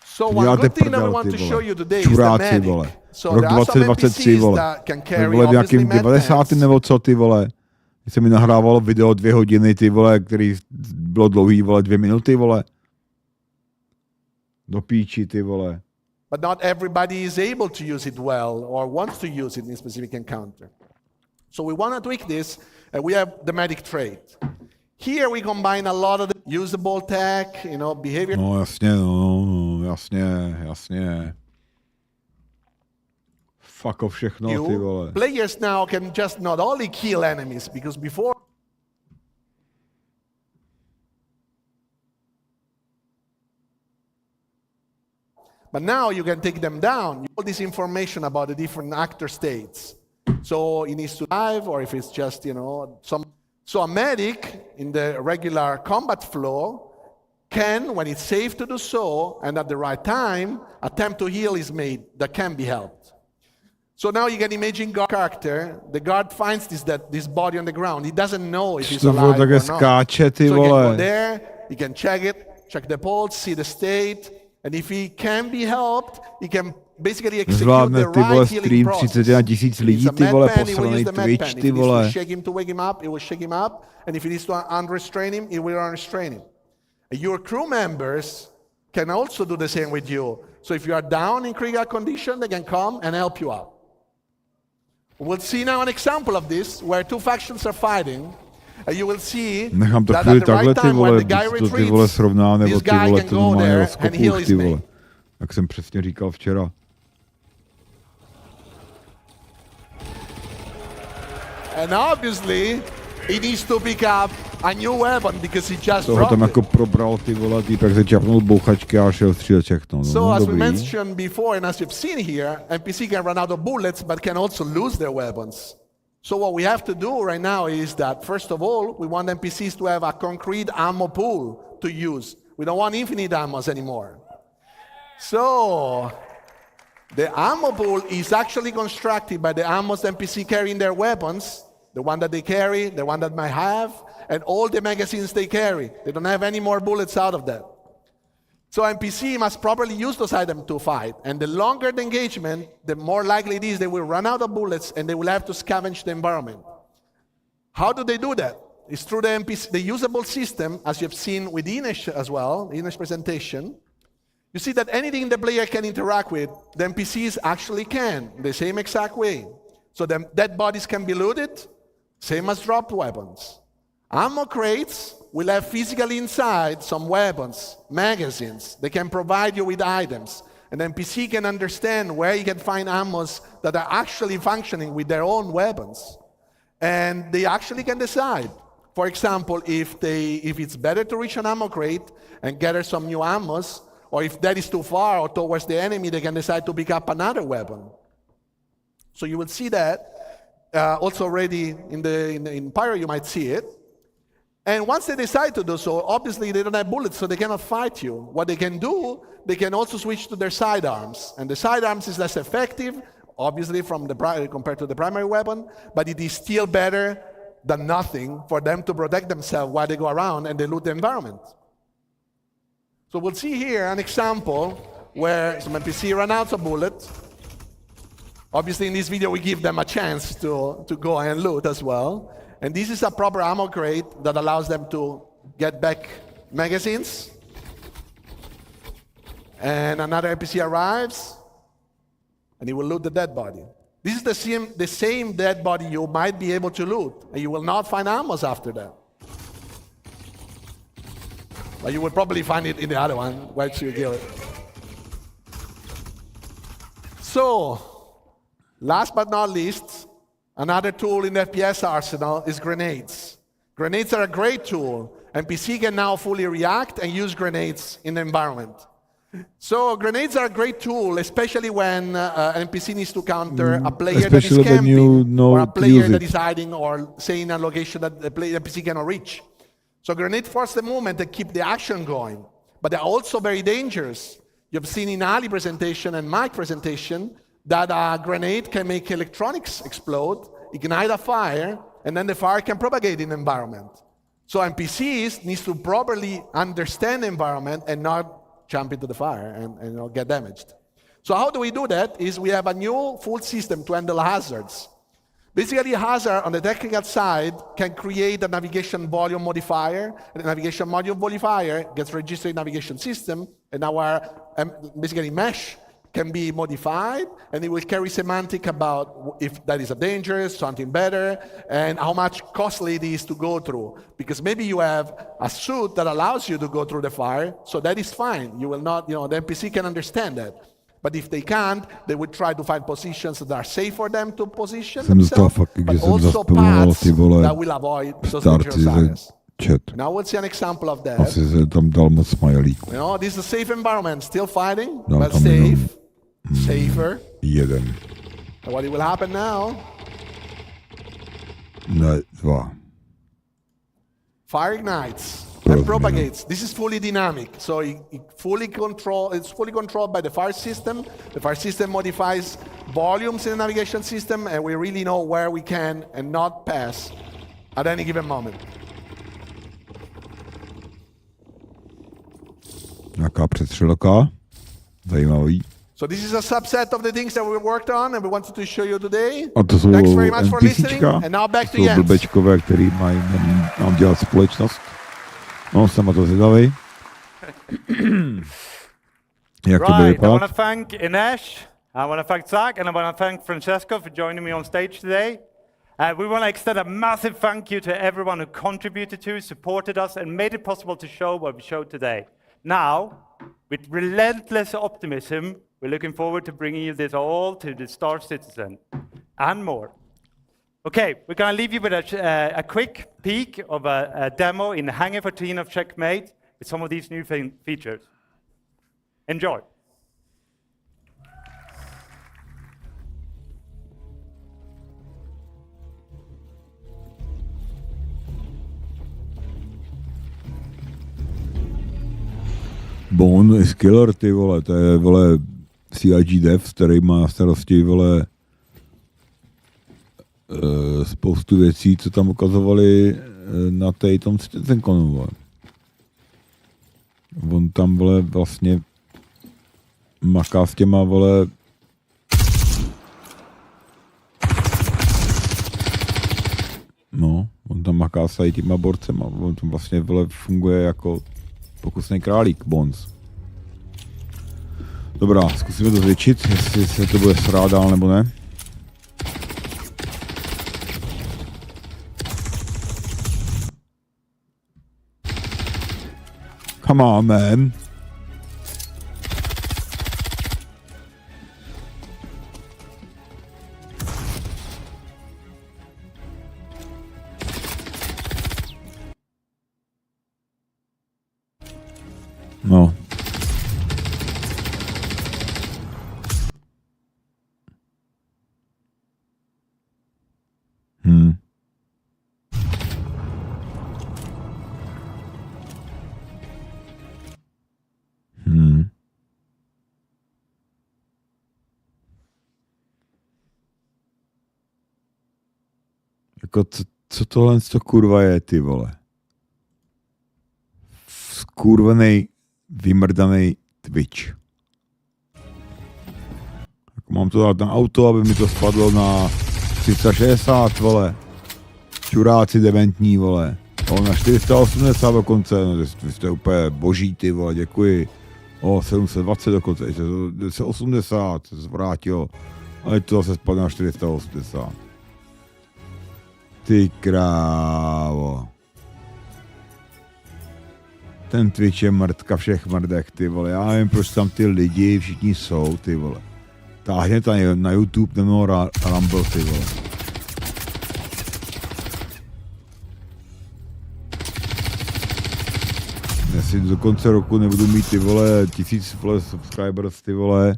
So one
Děláte
good thing that we
prdel,
want
ty
to show
vole.
you today is the
Čuráci,
medic.
vole.
So
Rok
there are some
2023,
NPCs
vole.
that can
Tak
carry
vole, v
obviously
jakým
med
90.
packs.
nebo co, ty vole. Když se mi nahrávalo video 2 hodiny, ty vole, který bylo dlouhý, vole, 2 minuty, vole. Do píči, ty vole.
But not everybody is able to use it well or wants to use it in a specific encounter. So we want to tweak this, and we have the medic trait. Here we combine a lot of the usable tech, you know, behavior.
No jasně, no, jasně. Fuck off všechno, ty vole.
Players now can just not only kill enemies, because before but now you can take them down. All this information about the different actor states. So he needs to dive, or if it's just, you know, some. So a medic in the regular combat flow can, when it's safe to do so, and at the right time, attempt to heal his mate that can be helped. So now you can imagine guard character. The guard finds this body on the ground. He doesn't know if he's alive or not.
Skáče, ty
So he can
vole.
go there, he can check it, check the pulse, see the state, and if he can be helped, he can basically execute
Zvládne,
the
ty vole,
right healing
stream
process.
31 000 lidí, ty vole, posranej Twitch,
If
ty
he needs
vole.
to shake him to wake him up, it will shake him up. And if he needs to unrestrain him, it will unrestrain him. Your crew members can also do the same with you. So if you are down in critical condition, they can come and help you out. We'll see now an example of this, where two factions are fighting. You will see
Nechám to
that
chvíli
at the
takhle,
right
ty
time when
vole,
the guy
to ty vole
retreats,
srovná, nebo
this
ty
guy
vole
can
to
go
normálně
there and
rozkopuch,
heal
ty
his
vole.
mate.
Jak jsem přesně říkal včera.
And obviously, he needs to pick up a new weapon because he just
Toho
dropped
tam
it.
jako probral ty vole, týpek se čapnul bouchačky a šel střílet všechno.
So as we
dobrý.
mentioned before, and as you've seen here, NPC can run out of bullets, but can also lose their weapons. So what we have to do right now is that, first of all, we want NPCs to have a concrete ammo pool to use. We don't want infinite ammos anymore. So the ammo pool is actually constructed by the ammos NPC carrying their weapons, the one that they carry, the one that might have, and all the magazines they carry. They don't have any more bullets out of that. So NPC must properly use those items to fight. And the longer the engagement, the more likely it is they will run out of bullets and they will have to scavenge the environment. How do they do that? It's through the NPC, the usable system, as you've seen with Ines as well, the Ines presentation. You see that anything the player can interact with, the NPCs actually can, the same exact way. So the dead bodies can be looted, same as dropped weapons. Ammo crates will have physically inside some weapons, magazines. They can provide you with items. And the NPC can understand where you can find ammos that are actually functioning with their own weapons. And they actually can decide. For example, if it's better to reach an ammo crate and gather some new ammos, or if that is too far or towards the enemy, they can decide to pick up another weapon. So you will see that also already in Pyro, you might see it. And once they decide to do so, obviously they don't have bullets, so they cannot fight you. What they can do, they can also switch to their sidearms. And the sidearms is less effective, obviously, compared to the primary weapon, but it is still better than nothing for them to protect themselves while they go around and they loot the environment. So we'll see here an example where some NPC run out of bullets. Obviously, in this video, we give them a chance to go and loot as well. And this is a proper ammo crate that allows them to get back magazines. And another NPC arrives, and he will loot the dead body. This is the same dead body you might be able to loot, and you will not find ammos after that. But you will probably find it in the other one once you kill it. So, last but not least, another tool in the FPS arsenal is grenades. Grenades are a great tool. NPC can now fully react and use grenades in the environment. So grenades are a great tool, especially when an NPC needs to counter a player that is camping, or a player that is hiding, or say in a location that the NPC cannot reach. So grenade force the movement and keep the action going. But they're also very dangerous. You've seen in Ali presentation and Mike presentation that a grenade can make electronics explode, ignite a fire, and then the fire can propagate in the environment. So NPCs need to properly understand the environment and not jump into the fire and get damaged. So how do we do that? Is we have a new full system to handle hazards. Basically, a hazard on the technical side can create a navigation volume modifier, and the navigation volume modifier gets registered in navigation system, and our basically mesh can be modified, and it will carry semantic about if that is a danger, something better, and how much costly it is to go through. Because maybe you have a suit that allows you to go through the fire, so that is fine. You will not, the NPC can understand that. But if they can't, they would try to find positions that are safe for them to position themselves, but also paths that will avoid those dangerous areas. Now we'll see an example of that.
Asi se tam dal moc smajlíků.
This is a safe environment, still fighting, but safe, safer.
Jeden.
And what will happen now?
Ne, dva.
Fire ignites and propagates. This is fully dynamic, so it's fully controlled by the fire system. The fire system modifies volumes in the navigation system, and we really know where we can and not pass at any given moment.
Nějaká přestřelka. Zajímavý.
So this is a subset of the things that we worked on and we wanted to show you today.
A to jsou
Thanks very much for listening. And now back to Jens.
Jsou blbečkové, který mají nám dělat společnost. No, jsem na to zvědavej. Jak to bude
I
vypadat?
want to thank Ines I want to thank Zach and I want to thank Francesco for joining me on stage today. We want to extend a massive thank you to everyone who contributed to, supported us, and made it possible to show what we showed today. Now, with relentless optimism, we're looking forward to bringing you this all to the Star Citizen and more. Okay, we're going to leave you with a quick peek of a demo in Hangar 14 of Checkmate with some of these new features. Enjoy.
Bon is killer, ty vole, to je, vole, CIG dev, který má na starosti, vole, spoustu věcí, co tam ukazovali na tom CitizenConu, vole. On tam, vole, vlastně maká s těma, vole, no, on tam maká s těma borcema, on tam vlastně, vole, funguje jako pokusný králík, Bonds. Dobrá, zkusíme to zvětšit, jestli se to bude srát dál nebo ne. Come on, man. No. Jako co tohle to kurva je, ty vole? Skurvenej, vymrdanej Twitch. Jako mám to dát na auto, aby mi to spadlo na 360, vole. Čuráci dementní, vole. O, na 480 dokonce, no vy jste úplně boží, ty vole, děkuji. O, 720 dokonce, 780 se zvrátilo. A je to zase spadne na 480. Ty krávo. Ten Twitch je mrtka všech mrdek, ty vole. Já nevím, proč tam ty lidi všichni jsou, ty vole. Táhně to na YouTube nebo Rumble, ty vole. Jestli do konce roku nebudu mít, ty vole, 1000 vole subscribers, ty vole.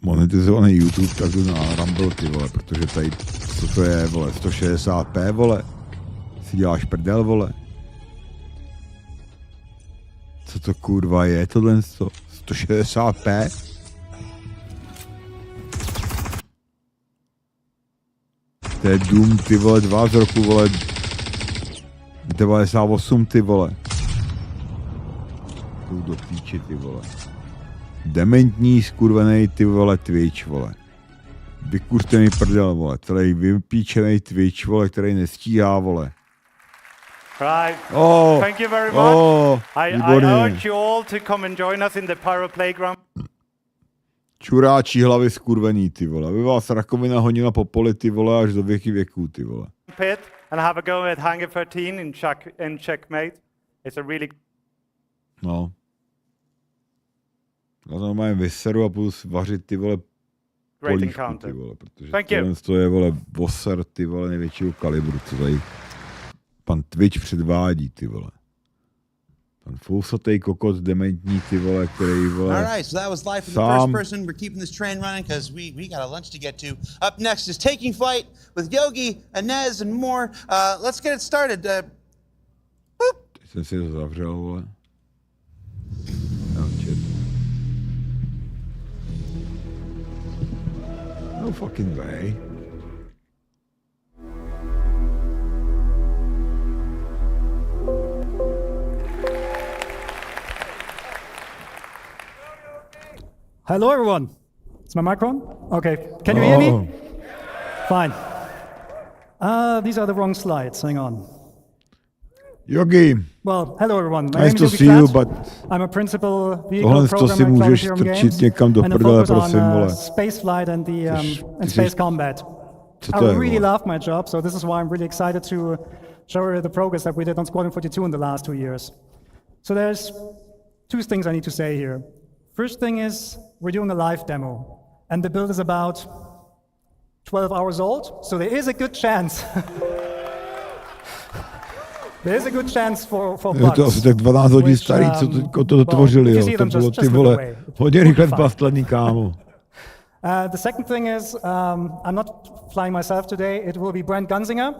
Monetizovaný YouTube, tak jdu na Rumble, ty vole, protože tady, co to je, vole, 160p, vole. Si děláš prdel, vole. Co to kurva je tohle 160p? To je Doom, ty vole, 2 z roku, vole, 98, ty vole. Jdou do píči, ty vole. Dementní, skurvenej, ty vole, Twitch, vole. Vykuřte mi prdel, vole. Celý vypíčenej Twitch, vole, který nestíhá, vole.
Right.
Oh,
thank you very much.
Oh,
I urge you all to come and join us in the Pyro Playground.
Čuráčí hlavy skurvený, ty vole. Aby vás rakovina honila po poli, ty vole, až do věky věků, ty vole.
Pit and have a go at Hangar 13 in Checkmate. It's a really...
No. Já to normálně vyseru a půjdu vařit, ty vole, polívku, ty vole, protože tohle je, vole, boser, ty vole, největšího kalibru, co tady pan Twitch předvádí, ty vole. Pan fousatej kokot dementní, ty vole, který, vole,
Alright, so that was live for the first person. We're keeping this train running because we got a lunch to get to. Up next is Taking Flight with Yogi, Inez, and more. Let's get it started. Boop.
Teď jsem si to zavřel, vole. No fucking way.
Hello, everyone. Is my mic on? Okay. Can you hear me? Fine. These are the wrong slides. Hang on.
Yogi.
Well, hello everyone. My
Nice
name
to
is
see
Yogi
you,
Klat.
but
I'm a principal vehicle
tohle to si
programmer
můžeš
at
strčit někam do
and I
prdele,
focus
prosím,
on
vole.
space flight and the and space combat.
Co
I
to je,
really
vole?
love my job, so this is why I'm really excited to show you the progress that we did on Squadron 42 in the last 2 years. So there's two things I need to say here. First thing is we're doing a live demo, and the build is about 12 hours old, so there is a good chance. There is a good chance for
Je
bugs.
to asi tak 12 hodin starý, co to dotvořili, jo. To bylo ty vole, hodně rychle zbastlený, kámo.
The second thing is, I'm not flying myself today. It will be Brent Gunzinger.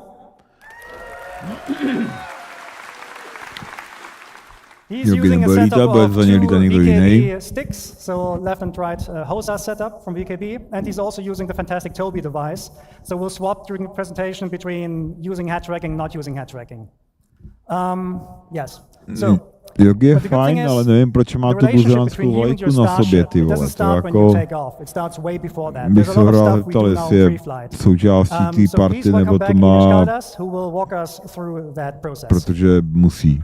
He's using a setup of two VKB sticks, so left and right hose setup from VKB, and he's also using the fantastic Toby device. So we'll swap during the presentation between using head tracking and not using head tracking. Yes. So,
Yogi je fajn, ale nevím, proč má tu buzeránskou vlajku na sobě, ty vole. To jako... Bych se hrál zeptal, jestli je součástí té party, nebo to má... Protože musí.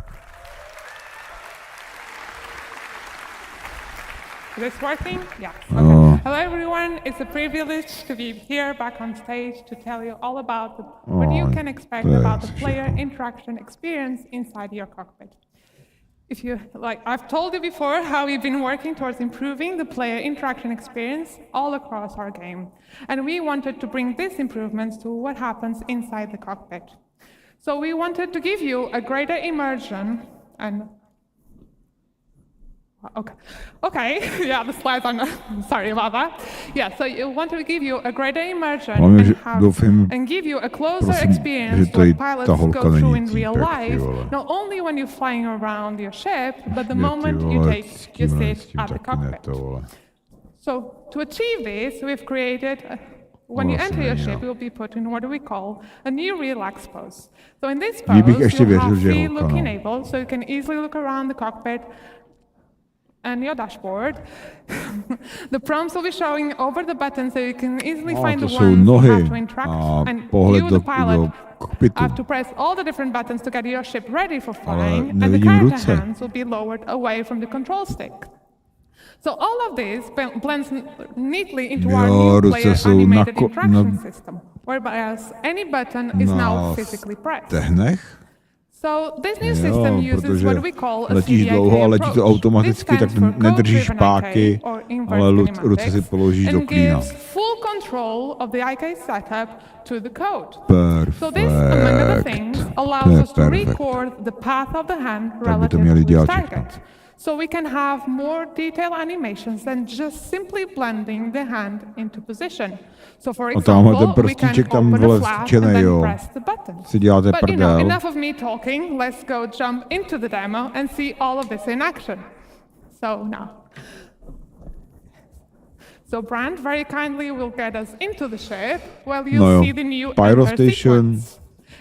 Is this working? Yeah. Okay. Hello everyone, it's a privilege to be here back on stage to tell you all about what you can expect about the player interaction experience inside your cockpit. If you like, I've told you before how we've been working towards improving the player interaction experience all across our game. And we wanted to bring these improvements to what happens inside the cockpit. So we wanted to give you a greater immersion and Okay. Yeah, the slides are not, sorry about that. Yeah, so you want to give you a greater immersion and give you a closer experience to what pilots go through in real life, not only when you're flying around your ship, but the moment you take your seat at the cockpit. So to achieve this, we've created when you enter your ship, you'll be put in what we call a new relax pose. So in this pose, you have free look enabled, so you can easily look around the cockpit and your dashboard. The prompts will be showing over the button, so you can easily find the ones you have to interact. And you, the pilot, have to press all the different buttons to get your ship ready for flying, and the character hands will be lowered away from the control stick. So all of this blends neatly into our new player animated interaction system, whereas any button is now physically pressed. So this new system uses what we call a
letíš dlouho a letí to automaticky, tak nedržíš páky, ale ruce si položíš do klína.
Full control of the IK setup to the code. So this, among other things, allows us to record the path of the hand relative to the target. So we can have more detailed animations than just simply blending the hand into position. So for example, we can open a flap and then press the button. But enough of me talking, let's go jump into the demo and see all of this in action. So now. So Brand very kindly will get us into the ship while you'll see the new
Pyro Station,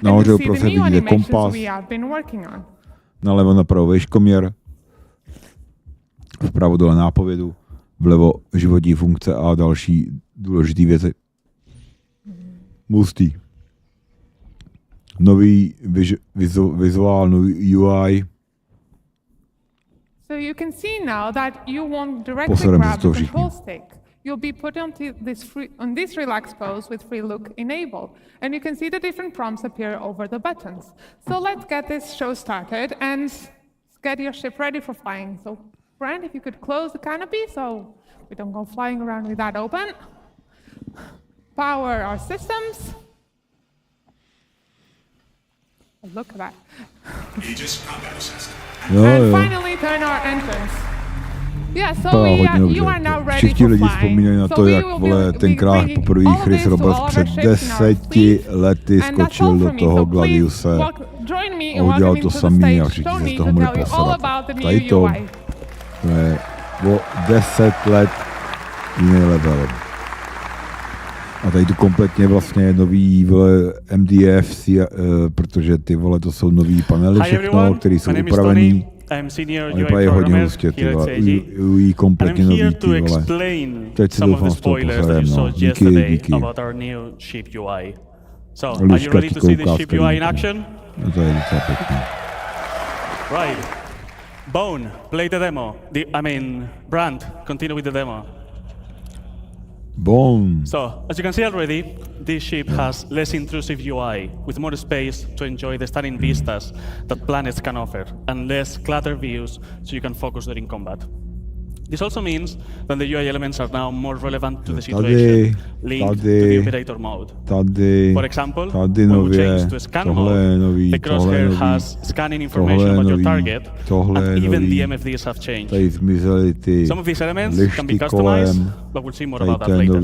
nahoře uprostřed vidíte kompas, nalevo napravo vejškoměr, vpravo dole nápovědu, vlevo životní funkce a další důležité věci. Mustý. Nový vizuál, nový UI.
So you can see now that you won't directly grab the control stick. You'll be put on this relax pose with free look enabled. And you can see the different prompts appear over the buttons. So let's get this show started and get your ship ready for flying. So Brent, if you could close the canopy so we don't go flying around with that open. Power our systems. Look at that. And finally turn our engines. Yeah, so you are now ready
Všichni
for
lidi
flying.
vzpomínají na to, jak vole tenkrát poprvé Chris Roberts před 10 lety skočil do toho Gladiuse a udělal to samý a všichni se z toho mohli posrat. Tady to je o 10 let jiný level. A tady to kompletně vlastně nový vole MDF, protože ty vole to jsou nový panely všechno, které jsou upravený. A vypadají hodně hustě, ty vole. UI kompletně nový, ty vole. Teď si doufám z toho pozorem, no. Díky. Lužka ti kouká v kelíku. No to je docela pěkný.
Right. Bone, play the demo. Brand, continue with the demo.
Bone.
So, as you can see already, this ship has less intrusive UI, with more space to enjoy the stunning vistas that planets can offer, and less cluttered views so you can focus during combat. This also means that the UI elements are now more relevant to the situation, linked to the operator mode. For example, when we change to scan mode, the crosshair has scanning information about your target, and even the MFDs have changed. Some of these elements can be customized, but we'll see more about that later.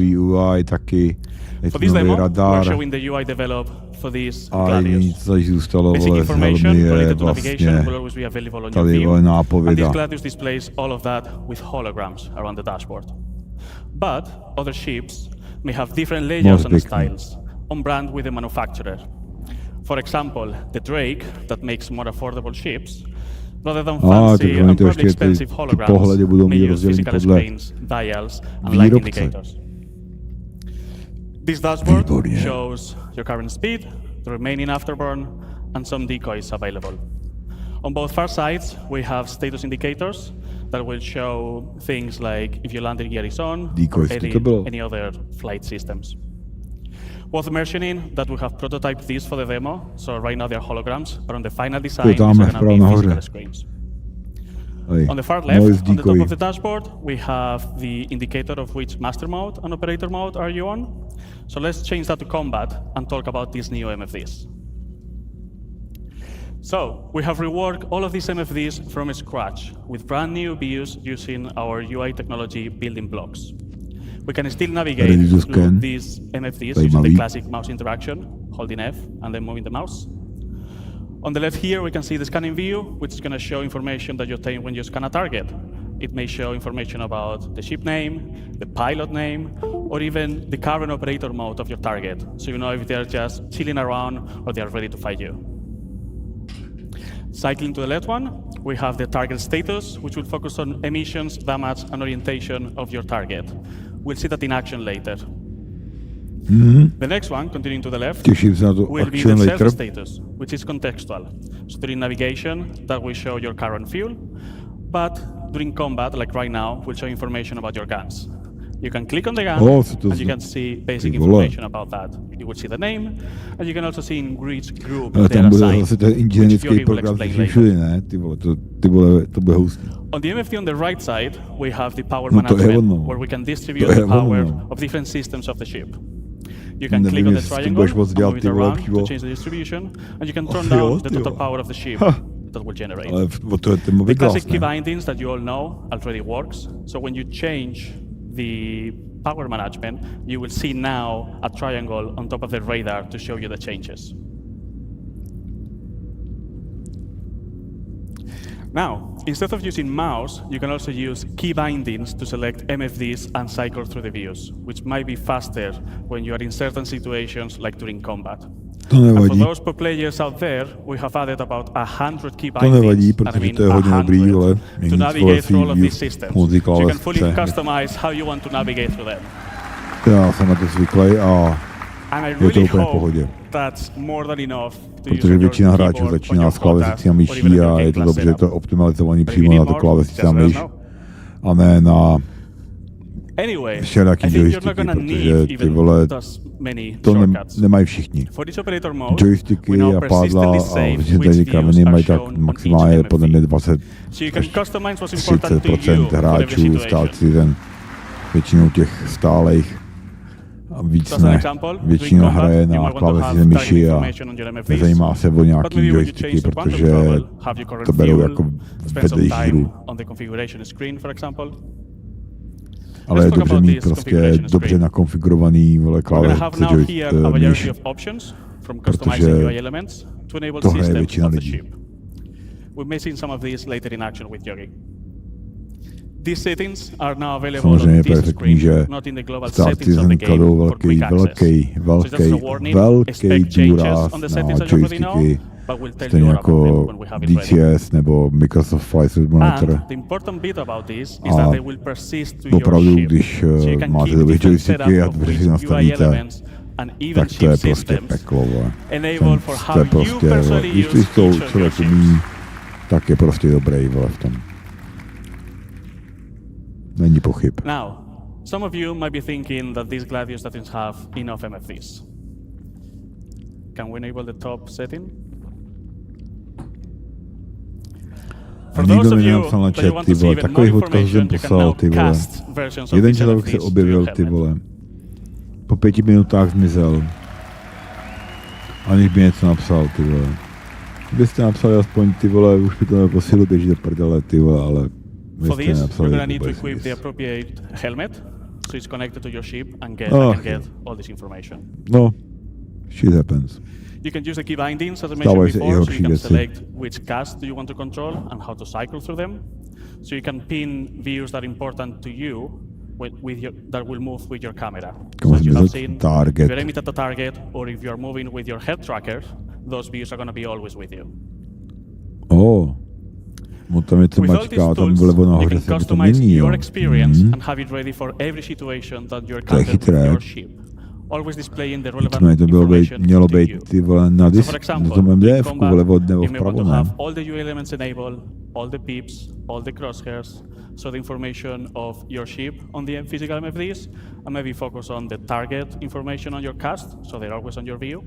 For this demo, we're showing the UI developed for this Gladius. Basic information related to navigation will always be available on your view, and this Gladius displays all of that with holograms around the dashboard. But other ships may have different layouts and styles, on brand with the manufacturer. For example, the Drake, that makes more affordable ships, rather than fancy and probably expensive holograms, may use physical screens, dials, and light indicators. This dashboard shows your current speed, the remaining afterburn, and some decoys available. On both far sides, we have status indicators that will show things like if your landing gear is on, or any other flight systems. Worth mentioning that we have prototyped these for the demo, so right now they're holograms, but on the final design, these are going to be physical screens. On the far left, on the top of the dashboard, we have the indicator of which master mode and operator mode are you on. So let's change that to combat and talk about these new MFDs. So we have reworked all of these MFDs from scratch with brand new views using our UI technology building blocks. We can still navigate through these MFDs using the classic mouse interaction, holding F and then moving the mouse. On the left here, we can see the scanning view, which is going to show information that you obtain when you scan a target. It may show information about the ship name, the pilot name, or even the current operator mode of your target, so you know if they're just chilling around or they are ready to fight you. Cycling to the left one, we have the target status, which will focus on emissions, damage, and orientation of your target. We'll see that in action later. The next one, continuing to the left, will be the self status, which is contextual. So during navigation, that will show your current fuel, but during combat, like right now, will show information about your guns. You can click on the gun, and you can see basic information about that. You will see the name, and you can also see in which group they are assigned, which Yogi will explain later. On the MFD on the right side, we have the power management, where we can distribute the power of different systems of the ship. You can click on the triangle and move it around to change the distribution, and you can turn down the total power of the ship that will generate. The classic key bindings that you all know already works, so when you change the power management, you will see now a triangle on top of the radar to show you the changes. Now, instead of using mouse, you can also use key bindings to select MFDs and cycle through the views, which might be faster when you are in certain situations like during combat. And for those pro players out there, we have added about 100 key bindings, and I mean 100, to navigate through all of these systems. So you can fully customize how you want to navigate through them. And I really hope that's more than enough to use
protože většina hráčů začíná s klávesnicí a myší a je to dobře to optimalizovaný přímo na to klávesnici a myš a ne na všelijaký joysticky, protože ty vole, to nemají všichni. Joysticky a pádla a vždyť kameny mají tak maximálně podle mě 20-30% hráčů starcitizen, většinou těch stálejch. A víc ne. Většina hraje na klávesnici myši a nezajímá se o nějaký joysticky, protože to berou jako vedlejší hru. Ale je dobře mít prostě dobře nakonfigurovaný klávesnice myš, protože to hraje většina lidí.
These settings are now available on this screen, not in the global settings of the game for quick access. So that's a warning, expect changes on the settings that you already know, but we'll tell you about them when we have it ready.
nebo Microsoft Flight Simulator.
And the important bit about this is that they will persist to your ship. So you can keep different setup of which UI elements and even ship systems enable for how you personally use each of your ships.
tak je prostě dobrý, vole, v tom. Není pochyb.
Now, some of you might be thinking that this Gladius doesn't have enough MFVs. Can we enable the top setting?
A nikdo mi nenapsal na chat, ty vole, takových odkazů jsem poslal, ty vole. Jeden člověk se objevil, ty vole. Po 5 minutách zmizel. Aniž by něco napsal, ty vole. Kdybyste napsali aspoň, ty vole, už by to jako silu běží do prdele, ty vole, ale
For
vy jste
this,
napsali
you're gonna need to
vůbec
equip
nic.
the appropriate helmet, so it's connected to your ship and can get all this information.
No, shit happens.
You can use the key bindings, as I
Stávají
mentioned
se i
before, so
horší
you can
věci.
select which cast do you want to control and how to cycle through them. So you can pin views that are important to you that will move with your camera. So as you have seen, if you're aiming at the target or if you're moving with your head tracker, those views are going to be always with you.
On tam něco
With all these
mačká, tam
tools,
vlevo
you
nahoře
can
se to
customize
mění, jo.
your experience and have it ready for every situation that you're
To je
encountered with
chytré.
your ship. Always displaying the relevant
Nicméně to mělo být ty vole na
So
disk,
for
na
example,
tom
in
MDF-ku
combat,
vlevo nebo
you may want
vpravo,
to
ne?
have all the UI elements enabled, all the pips, all the crosshairs, so the information of your ship on the physical MFDs, and maybe focus on the target information on your cast, so they're always on your view.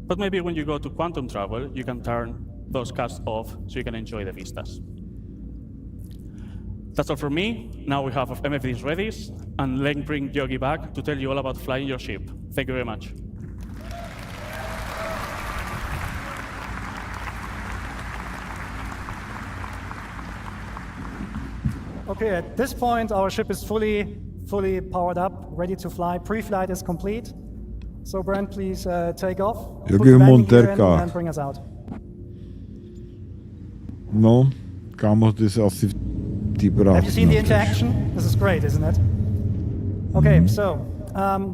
But maybe when you go to quantum travel, you can turn those casts off so you can enjoy the vistas. That's all from me. Now we have MFDs ready, and let's bring Yogi back to tell you all about flying your ship. Thank you very much.
Okay, at this point, our ship is fully powered up, ready to fly. Pre-flight is complete. So Brent, please take off.
Yogi v montérkách.
And bring us out.
No, kámo, ty se asi v té práci.
Have you seen the interaction? This is great, isn't it? Okay, so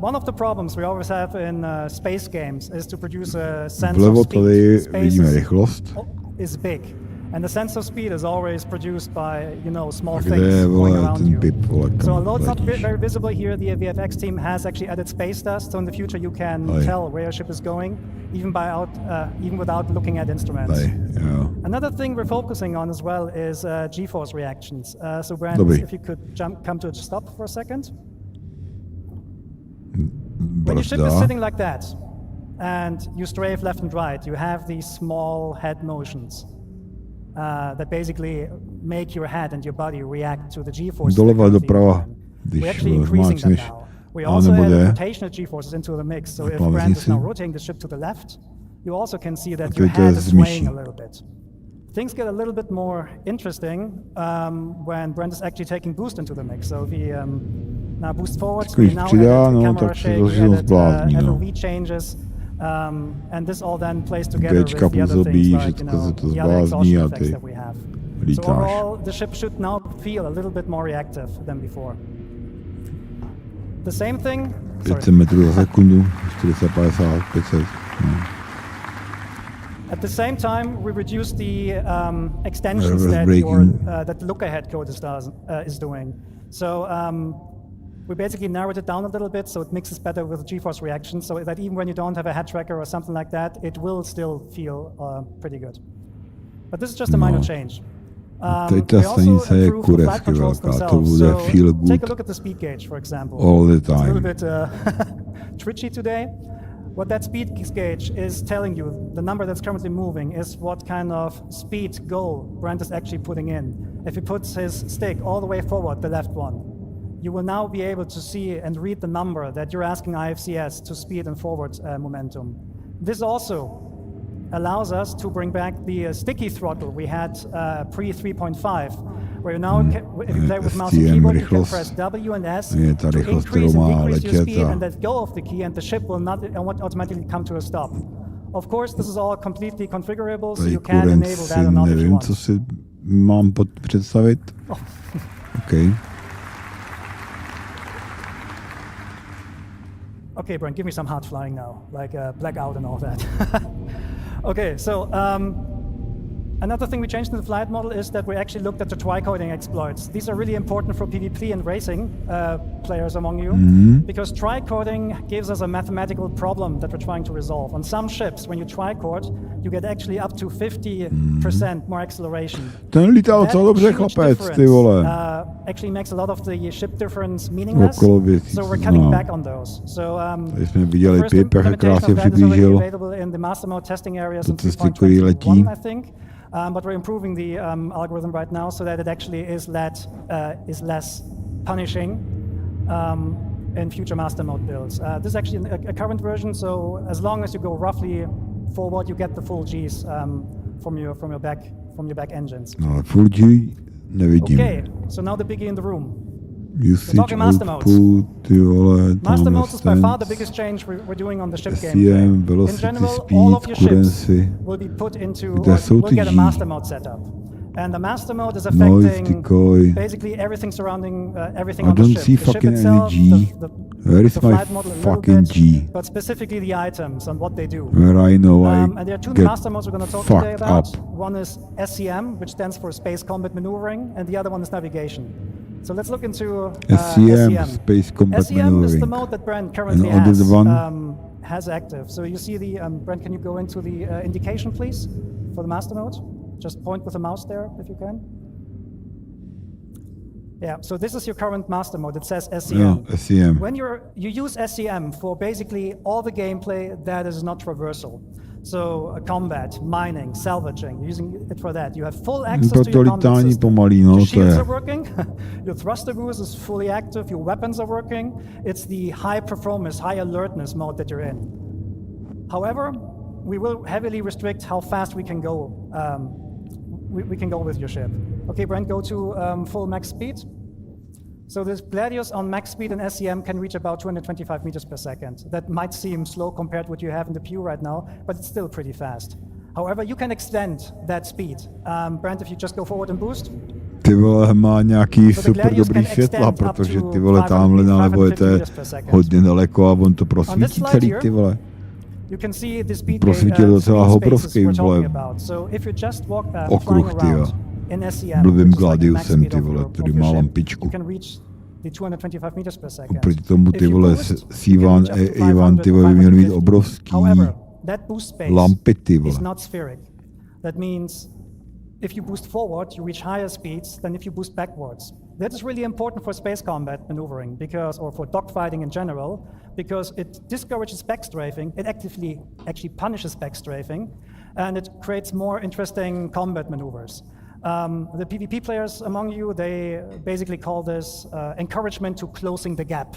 one of the problems we always have in space games is to produce a sense
Vlevo
of
tady
speed. Space
vidíme rychlost.
is big. And the sense of speed is always produced by, small
A
things
kde je,
going
vole,
around
ten
you.
pip, vole,
So
kam
although it's not
letíš?
very visible here, the VFX team has actually added space dust. So in the future, you can tell where your ship is going, even without looking at instruments.
Jo.
Another thing we're focusing on as well is G-force reactions. So Brent,
Dobrý.
if you could come to a stop for a second. When your ship is sitting like that, and you strafe left and right, you have these small head motions that basically make your head and your body react to the G-forces.
Doleva doprava, když
We're actually increasing them
zmáčneš
now. We
A
also
nebo
added
D.
rotational G-forces into the mix. So if
Plavní
Brand is now
si.
rotating the ship to the left, you also can see that
A
your
teď to
head
je
is swaying
zmíší.
a little bit. Things get a little bit more interesting when Brent is actually taking boost into the mix. So if he now boosts forwards, we
Když
now
přidá,
added
no,
camera
tak se
shake,
zase
we added
zblázní, no.
FOV changes, and this all then plays together with
Gčka
the other
působí,
things like,
všechno se to
the other
zblázní
exhaustion
a
effects
ty
that we have. So
lítáš.
overall, the ship should now feel a little bit more reactive than before. The same thing.
500 metrů za sekundu, 450, 500. No.
At the same time, we reduced the extensions
Reverse
that
braking.
that the look-ahead code is doing. So we basically narrowed it down a little bit so it mixes better with G-force reactions, so that even when you don't have a head tracker or something like that, it will still feel pretty good. But this is just a minor change.
Teď ta
we also
stanice je
improved the flight
kurevsky
controls
velká, to
themselves.
bude
So
feel
take
good
a look at the speed gauge, for example.
all the
It's a little
time.
bit twitchy today. What that speed gauge is telling you, the number that's currently moving, is what kind of speed goal Brent is actually putting in. If he puts his stick all the way forward, the left one, you will now be able to see and read the number that you're asking IFCS to speed and forward momentum. This also allows us to bring back the sticky throttle we had pre 3.5, where now, if you play with mouse and keyboard, you can press W and S
Je ta
to
rychlost,
increase
kterou
and
má
decrease your
letět
speed
a
and let go of the key, and the ship will not automatically come to a stop. Of course, this is all completely configurable, so
tady
you can
kurent
enable
si
that or not if you
nevím,
want.
co si mám představit. OK.
Okay, Brent, give me some hard flying now, like blackout and all that. Okay, so Another thing we changed in the flight model is that we actually looked at the tricoding exploits. These are really important for PvP and racing players among you, because tricoding gives us a mathematical problem that we're trying to resolve. On some ships, when you tricode, you get actually up to 50% more acceleration.
Ten lítal docela dobře, chlapec, ty vole.
Actually makes a lot of the ship difference meaningless, so we're cutting back on those. So
tady jsme viděli Pip, jak krásně přiblížil do cesty, který letí.
But we're improving the algorithm right now so that it actually is less punishing in future master mode builds. This is actually a current version, so as long as you go roughly forward, you get the full Gs from your back engines.
No, full G nevidím.
Okay, so now the biggie in the room.
Usage output, ty vole,
master modes is by far the biggest change we're doing on the ship
SEM,
gameplay.
velocity,
In general,
speed,
all of your ships
currency.
will be put into,
will
get a master mode setup. And the master mode is affecting basically everything surrounding everything on the ship.
I don't see fucking
itself,
any G. Where is my fucking G?
But specifically the items and what they do.
Where I know
and there are two
get
master modes we're going to talk today about.
up.
One is SCM, which stands for Space Combat Maneuvering, and the other one is Navigation. So let's look into
SCM, Space Combat
SCM
Maneuvering.
is the mode that Brent currently has active. So you see the, Brent, can you go into the indication, please, for the master mode? Just point with the mouse there, if you can. Yeah, so this is your current master mode. It says SCM.
Yeah, SCM.
When you use SCM for basically all the gameplay that is not traversal. So combat, mining, salvaging, you're using it for that. You have full access to your combat system. Your shields are working, your thruster boost is fully active, your weapons are working. It's the high performance, high alertness mode that you're in. However, we will heavily restrict how fast we can go. We can go with your ship. Okay, Brent, go to full max speed. So this Gladius on max speed and SCM can reach about 225 meters per second. That might seem slow compared to what you have in the Pew right now, but it's still pretty fast. However, you can extend that speed. Brent, if you just go forward and boost.
Ty vole, má nějaký super dobrý světla, protože ty vole tamhle nalevo je to hodně daleko a on to prosvítí celý, ty vole. Prosvítil docela obrovský, vole, okruh, ty jo. Blbým Gladiusem, ty vole, který má lampičku. Oproti tomu, ty vole, Sivan a Ivan, ty vole, by měl mít obrovský lampy, ty vole.
That means if you boost forward, you reach higher speeds than if you boost backwards. That is really important for space combat maneuvering, or for dogfighting in general, because it discourages backstrafing. It actually punishes backstrafing, and it creates more interesting combat maneuvers. The PvP players among you, they basically call this encouragement to closing the gap,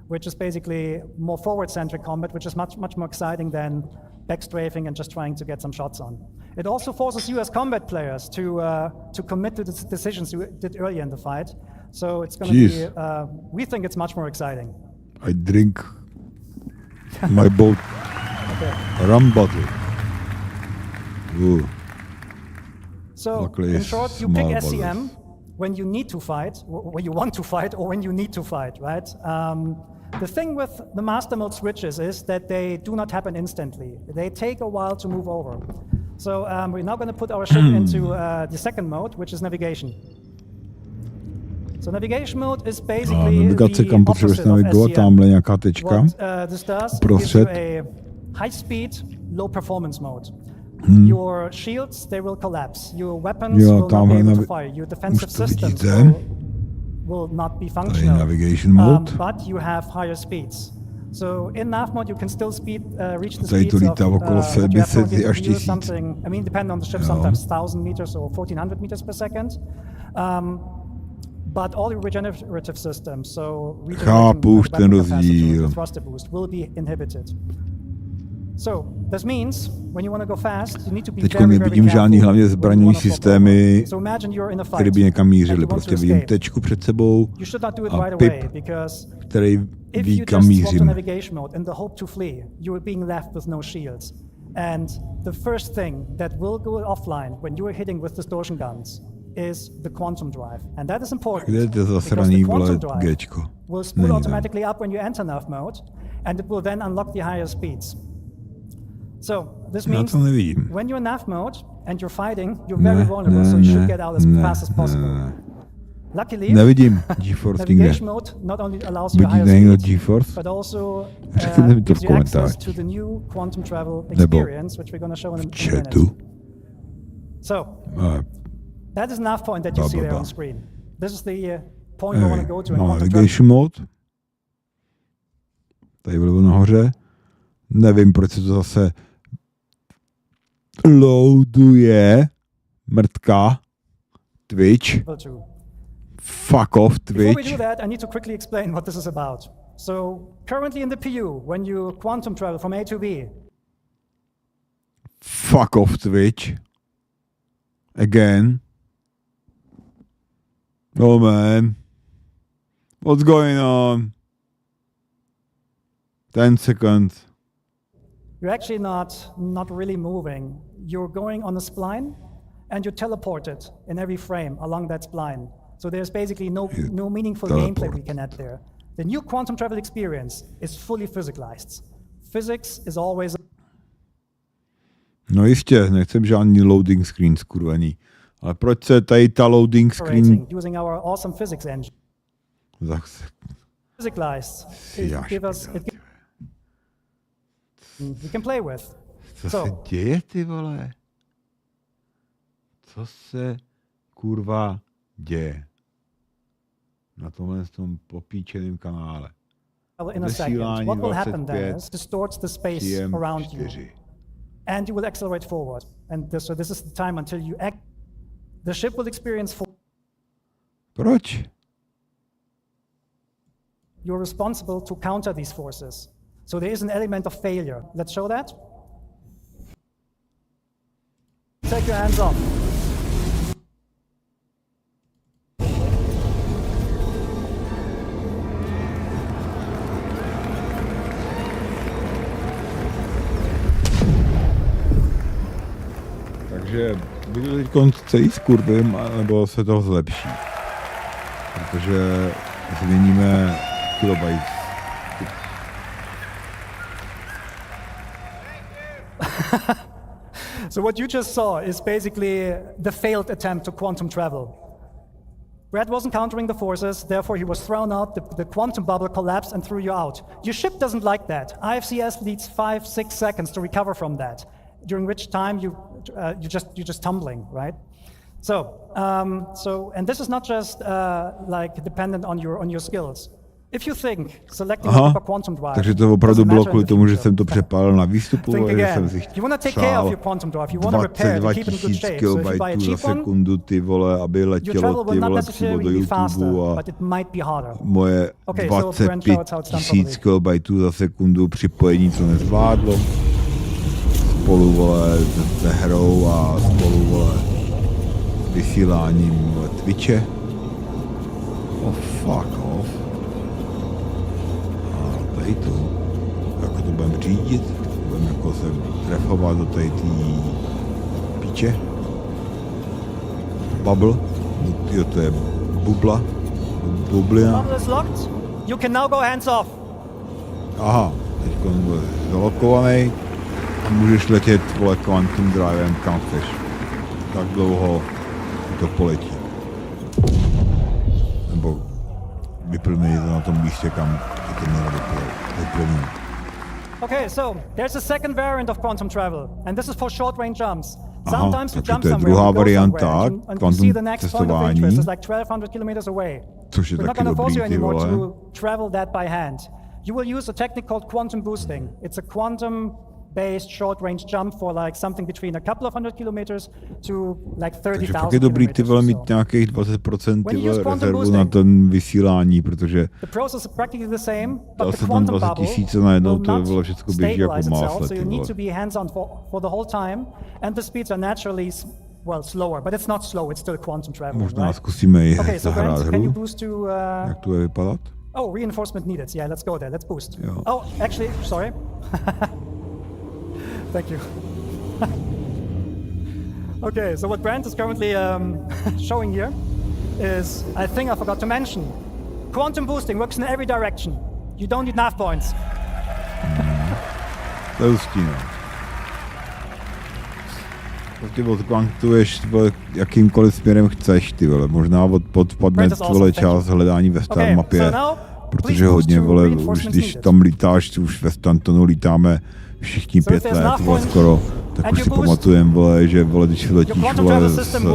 which is basically more forward-centric combat, which is much more exciting than backstrafing and just trying to get some shots on. It also forces you as combat players to commit to the decisions you did earlier in the fight. So it's going to be, we think it's much more exciting.
I drink my boat rum bottle. Ooh.
So in short, you pick SCM when you need to fight, when you want to fight, or when you need to fight, right? The thing with the master mode switches is that they do not happen instantly. They take a while to move over. So we're now going to put our ship into the second mode, which is navigation. So navigation mode is basically the opposite of SCM. What this does gives you a high-speed, low-performance mode. Your shields, they will collapse. Your weapons will not be able to fire. Your defensive systems will not be functional.
Navigation mode.
But you have higher speeds. So in nav mode, you can still reach the speeds of what you have to something. I mean, depending on the ship, sometimes 1,000 meters or 1,400 meters per second. But all your regenerative systems, so the thruster boost, will be inhibited. So this means when you want to go fast, you need to be very
nevidím žádný hlavně zbraňové systémy, které by někam mířily. Prostě vidím tečku před sebou a pip, který ví, kam mířím.
And the first thing that will go offline when you are hitting with distortion guns is the quantum drive. And that is important because the quantum drive will spool automatically up when you enter nav mode, and it will then unlock the higher speeds. So
this
Já
means
to nevidím.
when you're in nav mode and you're fighting, you're very vulnerable, so you should get out as fast as possible. Luckily,
Nevidím GeForce nikde.
navigation mode not only allows you
Vidí
higher
někdo
speed,
GeForce?
but also
Řekněte mi to v
gives you access
komentářích.
to the new quantum travel
Nebo
experience, which we're going to show in a minute.
chatu.
So,
Ale
that is nav point that you
Blah,
see
blah,
there on
blah.
screen. This is the point we want to go to in
Mám
quantum travel.
navigation mode. Tady vlevo nahoře. Nevím, proč se to zase loaduje. Mrtka. Twitch. Fuck off,
Before we
Twitch.
do that, I need to quickly explain what this is about. So, currently in the PU, when you quantum travel from A to B,
Fuck off, Twitch. Again. Oh man. What's going on? 10 seconds.
you're actually not really moving. You're going on a spline, and you're teleported in every frame along that spline. So there's basically no meaningful gameplay we can add there. The new quantum travel experience is fully physicalized. Physics is always
No jistě, nechcem žádný loading screen skurvený. Ale proč se tady ta loading screen...
using our awesome physics engine.
Zase.
Physicalized. We can play with.
Co se děje, ty vole? Co se kurva děje? Na tomhle tom popíčeném kanále.
In a second. What will happen then is distorts the space around you. And you will accelerate forward. And so this is the time until you act. The ship will experience
Proč?
You're responsible to counter these forces. So there is an element of failure. Let's show that. Take your hands off.
Takže budu teď celý skurvím, nebo se to zlepší. Protože změníme kilobyte.
So what you just saw is basically the failed attempt to quantum travel. Brad wasn't countering the forces, therefore he was thrown out, the quantum bubble collapsed and threw you out. Your ship doesn't like that. IFCS needs 5-6 seconds to recover from that, during which time you're just tumbling, right? So and this is not just like dependent on your skills. If you think selecting a quantum drive,
takže to opravdu bylo kvůli tomu, že jsem to přepálil na výstupu, že jsem si přál 22 000 kilobajtů za sekundu, ty vole, aby letělo ty vole přímo do YouTube a moje 25 000 kilobajtů za sekundu připojení to nezvládlo. Spolu, vole, s hrou a spolu, vole, s vysíláním, vole, Twitche. Oh, fuck off. Tady to, jako to budeme řídit, budeme jako se trefovat do tady té píče. Bubble, jo, to je bubla, bublina.
You can now go hands off.
Aha, teď bude zalokovaný a můžeš letět, vole, quantum drivem kam chceš. Tak dlouho to poletí. Nebo vyplný to na tom místě, kam to mělo vyplný.
Okay, so there's a second variant of quantum travel, and this is for short range jumps. Sometimes you jump
to je
somewhere,
druhá
you go
varianta
somewhere, and you see the next point of interest is like 1,200 kilometers away.
Což je
We're not
taky
going to force you
dobrý, ty
anymore
vole.
to travel that by hand. You will use a technique called quantum boosting. It's a quantum-based short-range jump for like something between a couple of hundred kilometers to like 30,000
Takže fakt je dobrý, ty vole, mít nějakých 20% ty vole, rezervu na ten vysílání, protože
the process is practically the same,
dal
but the
se tam
quantum
20
bubble
000 a najednou
will
to
not
bylo všechno běží jako
stabilize itself,
másle,
so
ty
you need
vole.
to be hands-on for the whole time, and the speeds are naturally slower, but it's not slow, it's still quantum travel.
Možná
right?
zkusíme i
Okay, so
zahrát
Brent, can you
hru,
boost to
jak to bude vypadat.
Oh, reinforcement needed. Yeah, let's go there. Let's boost.
Jo.
Oh, actually, sorry. Thank you. Okay, so what Brent is currently showing here is, I think I forgot to mention, quantum boosting works in every direction. You don't need nav points.
To je hustý, no. Prostě odkvantuješ jakýmkoliv směrem chceš, ty vole. Možná odpadne vole část hledání ve star mapě, protože hodně, vole, už když tam lítáš, už ve Stantonu lítáme všichni 5 let, vole, skoro, tak už si pamatujeme, vole, že, vole, když letíš, vole, z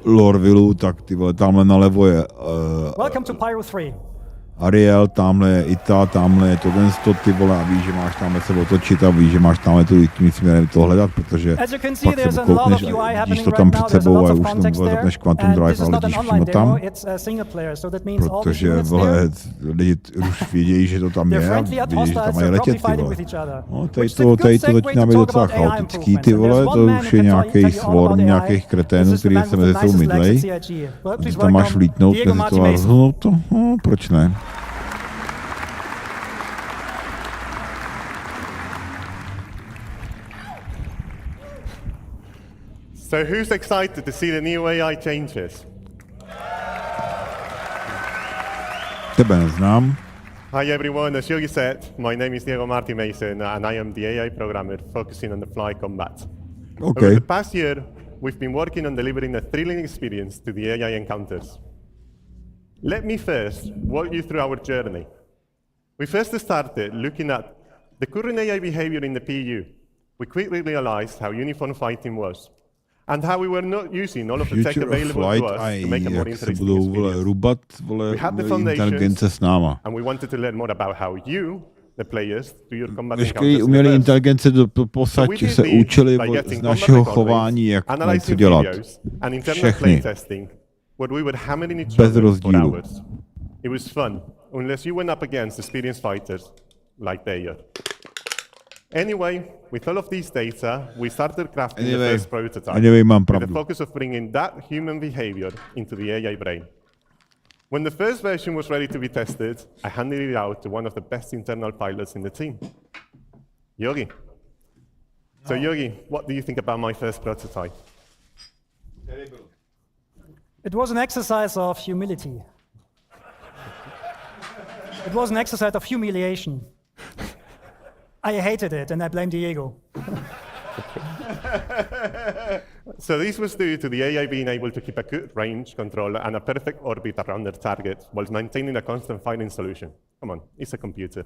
Lorvillu, tak, ty vole, tamhle nalevo je Ariel, tamhle je Ita, tamhle je tohle, ty vole, a víš, že máš tamhle se otočit a víš, že máš tamhle tu tím směrem to hledat, protože pak se koukneš a vidíš to tam před sebou a už tam zapneš Quantum Drive a letíš přímo tam, protože, vole, lidi už vědějí, že to tam je a vědí, že tam mají letět, ty vole. No, tady to začíná být docela chaotický, ty vole, to už je nějaký swarm nějakých kreténů, který se mezi sebou mydlej, ty tam máš vlítnout mezi to a rozhodnout to, no, proč ne?
So who's excited to see the new AI changes?
Tebe neznám.
Hi everyone, as Yogi said, my name is Diego Martin Mason and I am the AI programmer focusing on the fly combat.
Okay.
Over the past year, we've been working on delivering a thrilling experience to the AI encounters. Let me first walk you through our journey. We first started looking at the current AI behavior in the PU. We quickly realized how uniform fighting was, and how we were not using all of the tech available to us to make a more interesting experience. We had the foundations, and we wanted to learn more about how you, the players, do your combat encounters.
Umělé inteligence do podstatě se učili z našeho chování, jak něco dělat. Všechny. Bez rozdílu.
It was fun, unless you went up against experienced fighters like they are. Anyway, with all of these data, we started crafting the first prototype with the focus of bringing that human behavior into the AI brain. When the first version was ready to be tested, I handed it out to one of the best internal pilots in the team, Yogi. So Yogi, what do you think about my first prototype?
Terrible. It was an exercise of humility. It was an exercise of humiliation. I hated it, and I blame Diego.
So this was due to the AI being able to keep a good range control and a perfect orbit around their target while maintaining a constant firing solution. Come on, it's a computer.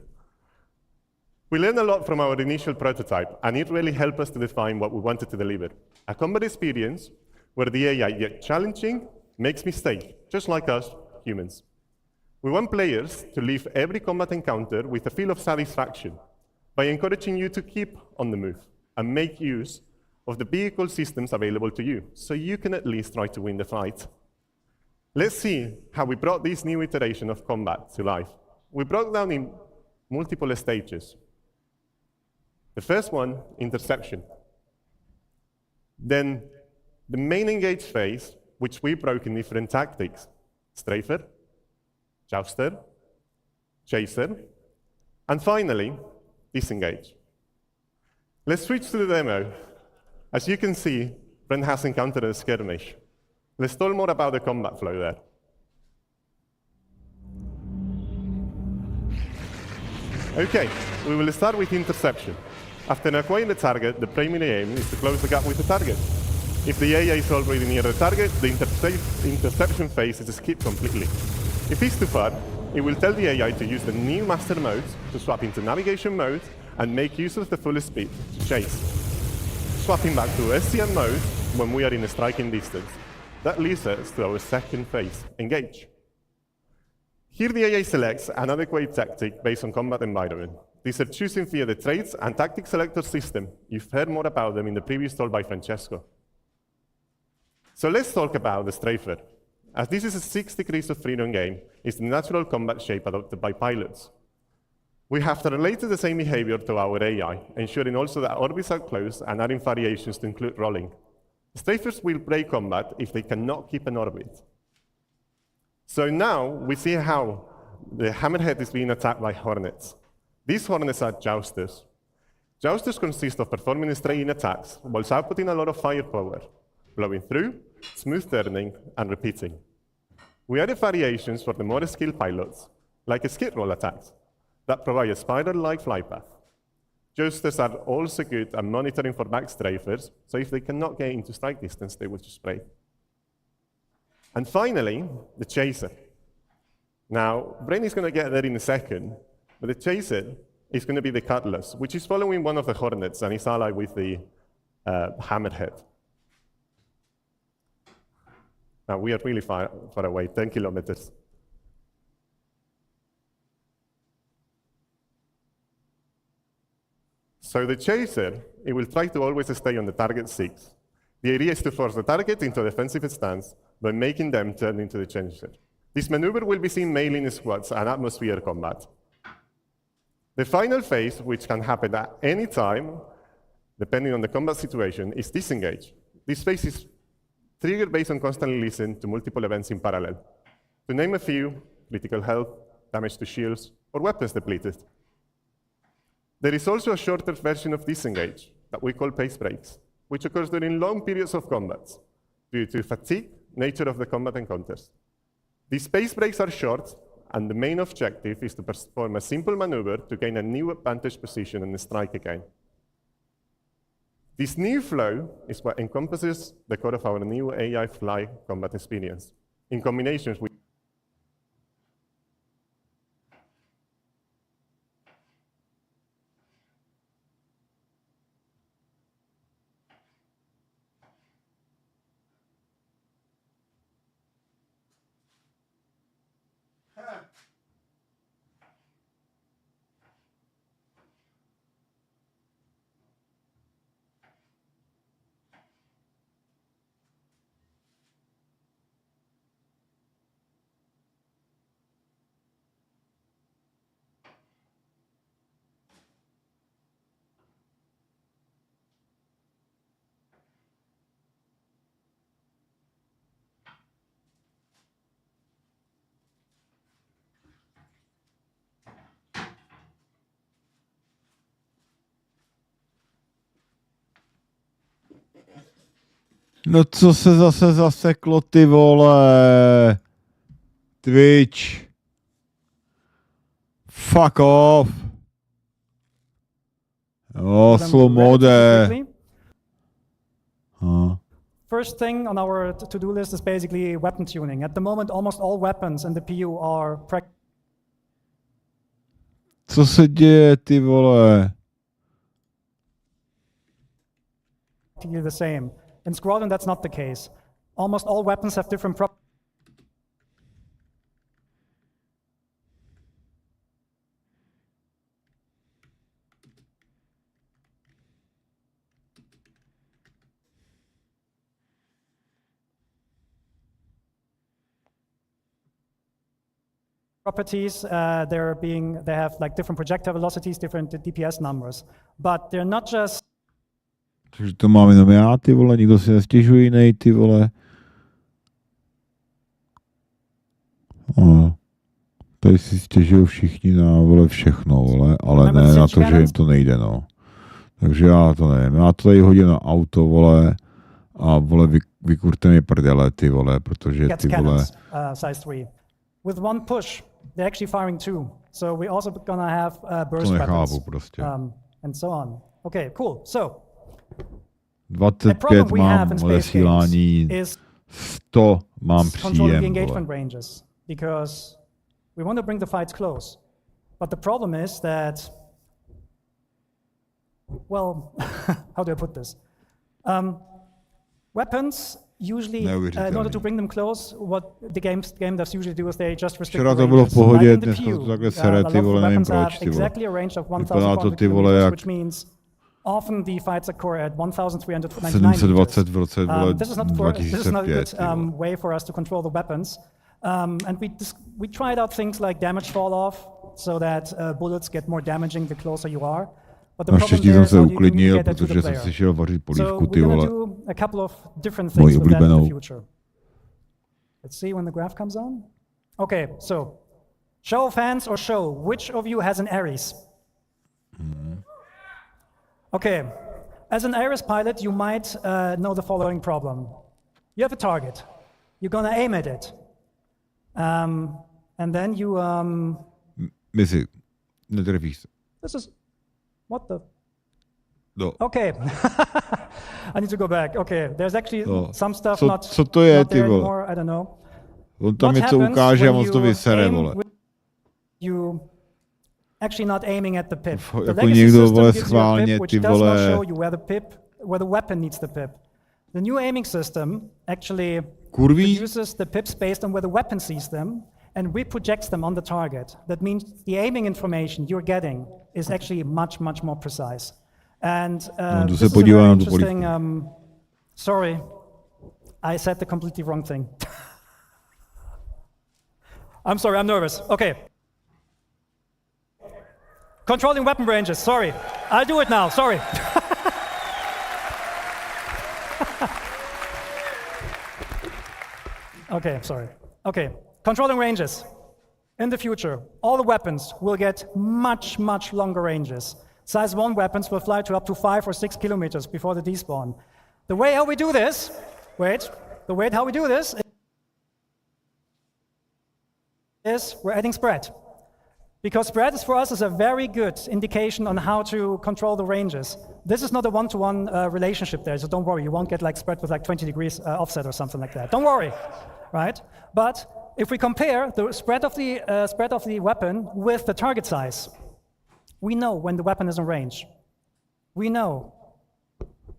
We learned a lot from our initial prototype, and it really helped us to define what we wanted to deliver. A combat experience where the AI, yet challenging, makes mistakes, just like us, humans. We want players to leave every combat encounter with a feel of satisfaction, by encouraging you to keep on the move and make use of the vehicle systems available to you, so you can at least try to win the fight. Let's see how we brought this new iteration of combat to life. We broke down in multiple stages. The first one, interception. Then the main engage phase, which we broke in different tactics: strafer, jouster, chaser, and finally, disengage. Let's switch to the demo. As you can see, Brent has encountered a skirmish. Let's talk more about the combat flow there. Okay, we will start with interception. After acquiring the target, the primary aim is to close the gap with the target. If the AI is already near the target, the interception phase is skipped completely. If it's too far, it will tell the AI to use the new master mode to swap into navigation mode and make use of the full speed to chase. Swapping back to SCM mode when we are in a striking distance. That leads us to our second phase, engage. Here the AI selects an adequate tactic based on combat environment. These are choosing via the traits and tactic selector system. You've heard more about them in the previous talk by Francesco. So let's talk about the strafer. As this is a 6 degrees of freedom game, it's the natural combat shape adopted by pilots. We have related the same behavior to our AI, ensuring also that orbits are closed and adding variations to include rolling. Strafers will break combat if they cannot keep an orbit. So now we see how the Hammerhead is being attacked by Hornets. These Hornets are jousters. Jousters consist of performing straight attacks while outputting a lot of firepower, blowing through, smooth turning, and repeating. We added variations for the more skilled pilots, like skid roll attacks, that provide a spiral-like flight path. Jousters are also good at monitoring for back strafers, so if they cannot get into strike distance, they will just spray. And finally, the chaser. Now, Brain is going to get there in a second, but the chaser is going to be the Cutlass, which is following one of the Hornets and is allied with the Hammerhead. Now, we are really far away, 10 kilometers. So the chaser, it will try to always stay on the target 6. The idea is to force the target into a defensive stance by making them turn into the chaser. This maneuver will be seen mainly in squads and atmosphere combat. The final phase, which can happen at any time, depending on the combat situation, is disengage. This phase is triggered based on constantly listening to multiple events in parallel. To name a few, critical health, damage to shields, or weapons depleted. There is also a shorter version of disengage that we call pace breaks, which occurs during long periods of combat due to fatigue, nature of the combat encounters. These pace breaks are short, and the main objective is to perform a simple maneuver to gain a new advantage position and strike again. This new flow is what encompasses the core of our new AI Fly combat experience, in combinations with
No co se zase zaseklo, ty vole? Twitch. Fuck off. Oh, slow mode.
First thing on our to-do list is basically weapon tuning. At the moment, almost all weapons in the PU are
Co se děje, ty vole?
Practically the same. In Squadron, that's not the case. Almost all weapons have different properties. They have like different projectile velocities, different DPS numbers, but they're not just.
Takže to mám jenom já, ty vole, nikdo si nestěžuje jiný, ty vole. Tady si stěžují všichni na, vole, všechno, vole, ale ne na to, že jim to nejde, no. Takže já to nevím, já to tady hodím na auto, vole, a vole, vykurte mi prdele, ty vole, protože ty vole.
Size 3. With one push, they're actually firing 2. So we also gonna have burst
to
weapons.
nechápu prostě.
And so on. Okay, cool. So
25 mám odesílání, 100 mám příjem.
Engagement ranges, because we want to bring the fights close. But the problem is that, well, how do I put this? Weapons usually, in order to bring them close, what the game devs usually do is they just restrict
Včera to bylo v pohodě, dneska to takhle sere, ty vole, nevím proč, ty vole. Vypadá to, ty vole, jak
often the fights occur at 1,399
720 v roce, vole,
this is not a good way for us to control the weapons. And we tried out things like damage fall off, so that bullets get more damaging the closer you are. But the problem there is how do you get that to the player. So we're going to do a couple of different things with that in the future. Let's see when the graph comes on. Okay, so show of hands or show, which of you has an Ares? Okay, as an Ares pilot, you might know the following problem. You have a target. You're gonna aim at it. And then you...
Missy, netrefíš se.
This is... What the...
No.
Okay. I need to go back. Okay, there's actually some stuff
Co to je,
not
ty
there
vole?
anymore. I don't know.
On tam něco ukáže a moc to vysere, vole.
You actually not aiming at the pip. The
Jako
legacy
někdo,
system
vole,
gives you a
schválně,
pip which
ty
does not
vole.
show you where the weapon needs the pip. The new aiming system actually
Kurví.
produces the pips based on where the weapon sees them and reprojects them on the target. That means the aiming information you're getting is actually much, much more precise. And this is a very interesting. Sorry, I said the completely wrong thing. I'm sorry, I'm nervous. Okay. Controlling weapon ranges, sorry. I'll do it now, sorry. Okay, sorry. Okay, controlling ranges. In the future, all the weapons will get much, much longer ranges. Size 1 weapons will fly to up to 5 or 6 kilometers before the despawn. The way how we do this, how we do this is we're adding spread. Because spread is for us is a very good indication on how to control the ranges. This is not a one-to-one relationship there, so don't worry, you won't get like spread with like 20 degrees offset or something like that. Don't worry, right? But if we compare the spread of the weapon with the target size, we know when the weapon is in range. We know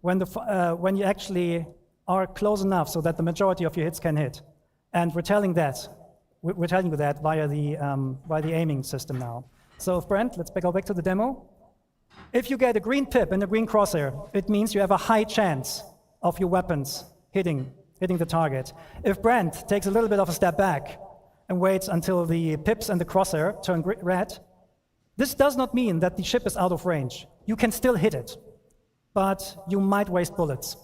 when you actually are close enough so that the majority of your hits can hit, and we're telling you that via the aiming system now. So Brent, let's go back to the demo. If you get a green pip and a green crosshair, it means you have a high chance of your weapons hitting the target. If Brent takes a little bit of a step back and waits until the pips and the crosshair turn red, this does not mean that the ship is out of range. You can still hit it, but you might waste bullets.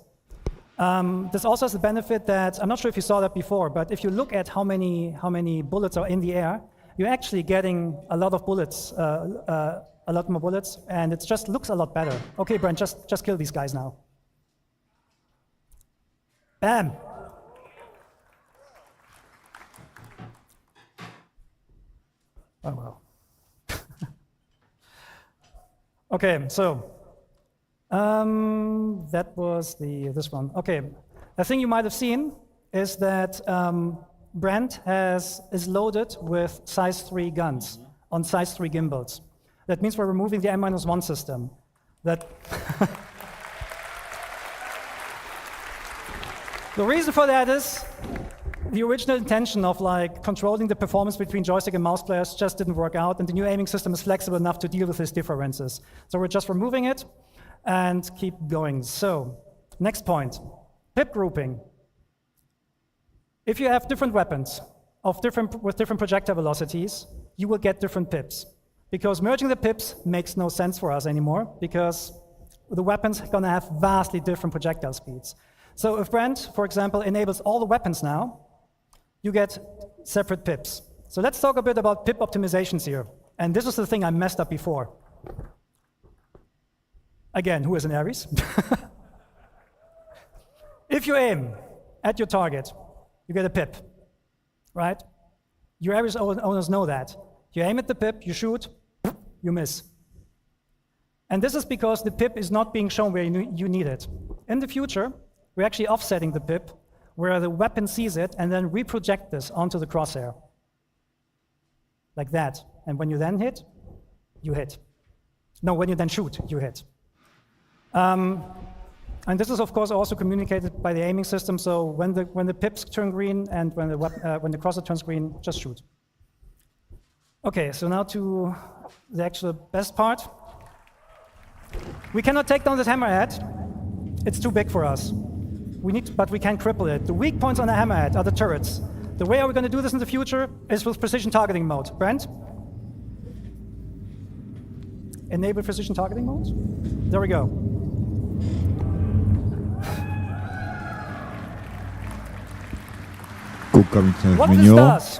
This also has the benefit that, I'm not sure if you saw that before, but if you look at how many bullets are in the air, you're actually getting a lot of bullets, a lot more bullets, and it just looks a lot better. Okay, Brent, just kill these guys now. Bam! Oh well. Okay, so that was this one. Okay, a thing you might have seen is that Brent is loaded with size 3 guns on size 3 gimbals. That means we're removing the N-1 system. The reason for that is the original intention of like controlling the performance between joystick and mouse players just didn't work out, and the new aiming system is flexible enough to deal with these differences. So we're just removing it and keep going. So, next point, pip grouping. If you have different weapons with different projectile velocities, you will get different pips. Because merging the pips makes no sense for us anymore, because the weapons are gonna have vastly different projectile speeds. So if Brent, for example, enables all the weapons now, you get separate pips. So let's talk a bit about pip optimizations here. And this is the thing I messed up before. Again, who is an Ares? If you aim at your target, you get a pip, right? Your Ares owners know that. You aim at the pip, you shoot, you miss. And this is because the pip is not being shown where you need it. In the future, we're actually offsetting the pip where the weapon sees it and then reproject this onto the crosshair. Like that. And when you then hit, you hit. No, when you then shoot, you hit. And this is, of course, also communicated by the aiming system. So when the pips turn green and when the crosshair turns green, just shoot. Okay, so now to the actual best part. We cannot take down this hammerhead. It's too big for us. But we can cripple it. The weak points on the hammerhead are the turrets. The way we're going to do this in the future is with precision targeting mode. Brent? Enable precision targeting mode. There we go. What this does,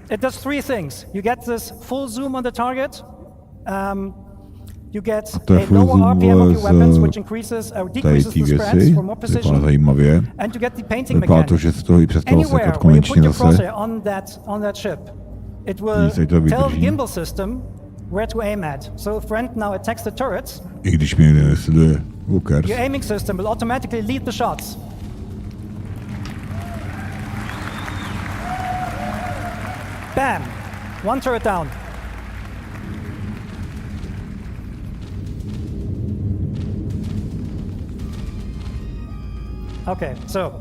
it does 3 things. You get this full zoom on the target. You get a lower RPM of your weapons, which increases or decreases the spreads for more precision. And you get the painting mechanic. Anywhere where you put your crosshair on that ship, it will tell the gimbal system where to aim at. So if friend now attacks the turrets,
I když mě nesleduje, who cares?
your aiming system will automatically lead the shots. Bam! One turret down. Okay, so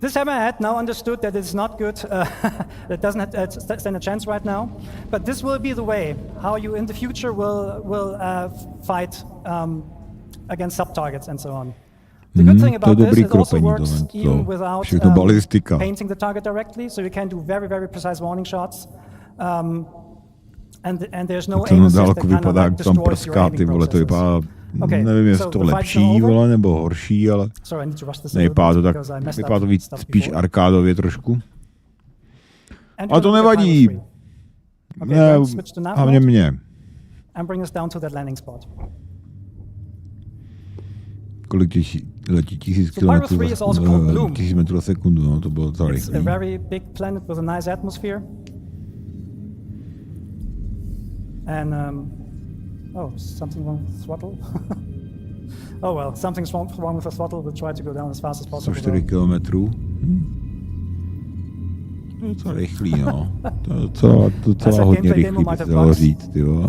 this hammerhead now understood that it's not good, that doesn't stand a chance right now, but this will be the way how you in the future will fight against sub-targets and so on. The good thing about this, it also works even without painting the target directly, so you can do very, very precise warning shots. And there's no aim assist that kind of like destroys your aiming processes. Okay,
nevím, jestli to lepší, vole, nebo horší, ale vypadá to tak, vypadá to víc spíš arkádově trošku. Ale to nevadí. Ne, hlavně mě. Kolik letí 1000 kilometrů za sekundu, no, to bylo docela rychlý.
It's a very big planet with a nice atmosphere. And something wrong with the throttle. Oh well, something's wrong with the throttle. We'll try to go down as fast as possible.
104 kilometrů. To je docela rychlý, no. To je docela hodně rychlý, by se dalo říct, jo.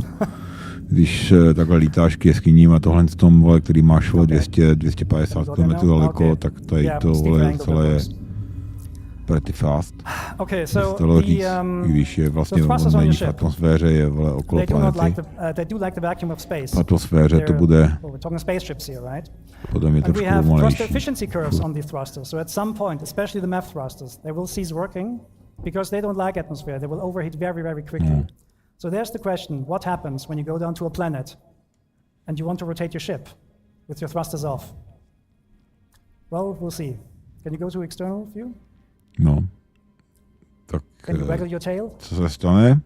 Když takhle lítáš k jeskyním a tohle v tom, vole, který máš 200-250 km daleko, tak tady to, vole, docela je pretty fast.
Okay, so
když je vlastně není v atmosféře, je, vole, okolo planety. V atmosféře to bude potom je trošku pomalejší.
efficiency curves on these thrusters. So at some point, especially the MEF thrusters, they will cease working because they don't like atmosphere. They will overheat very, very quickly. So there's the question, what happens when you go down to a planet and you want to rotate your ship with your thrusters off? Well, we'll see. Can you go to external view?
No. Tak
Can you waggle your tail?
Co se stane?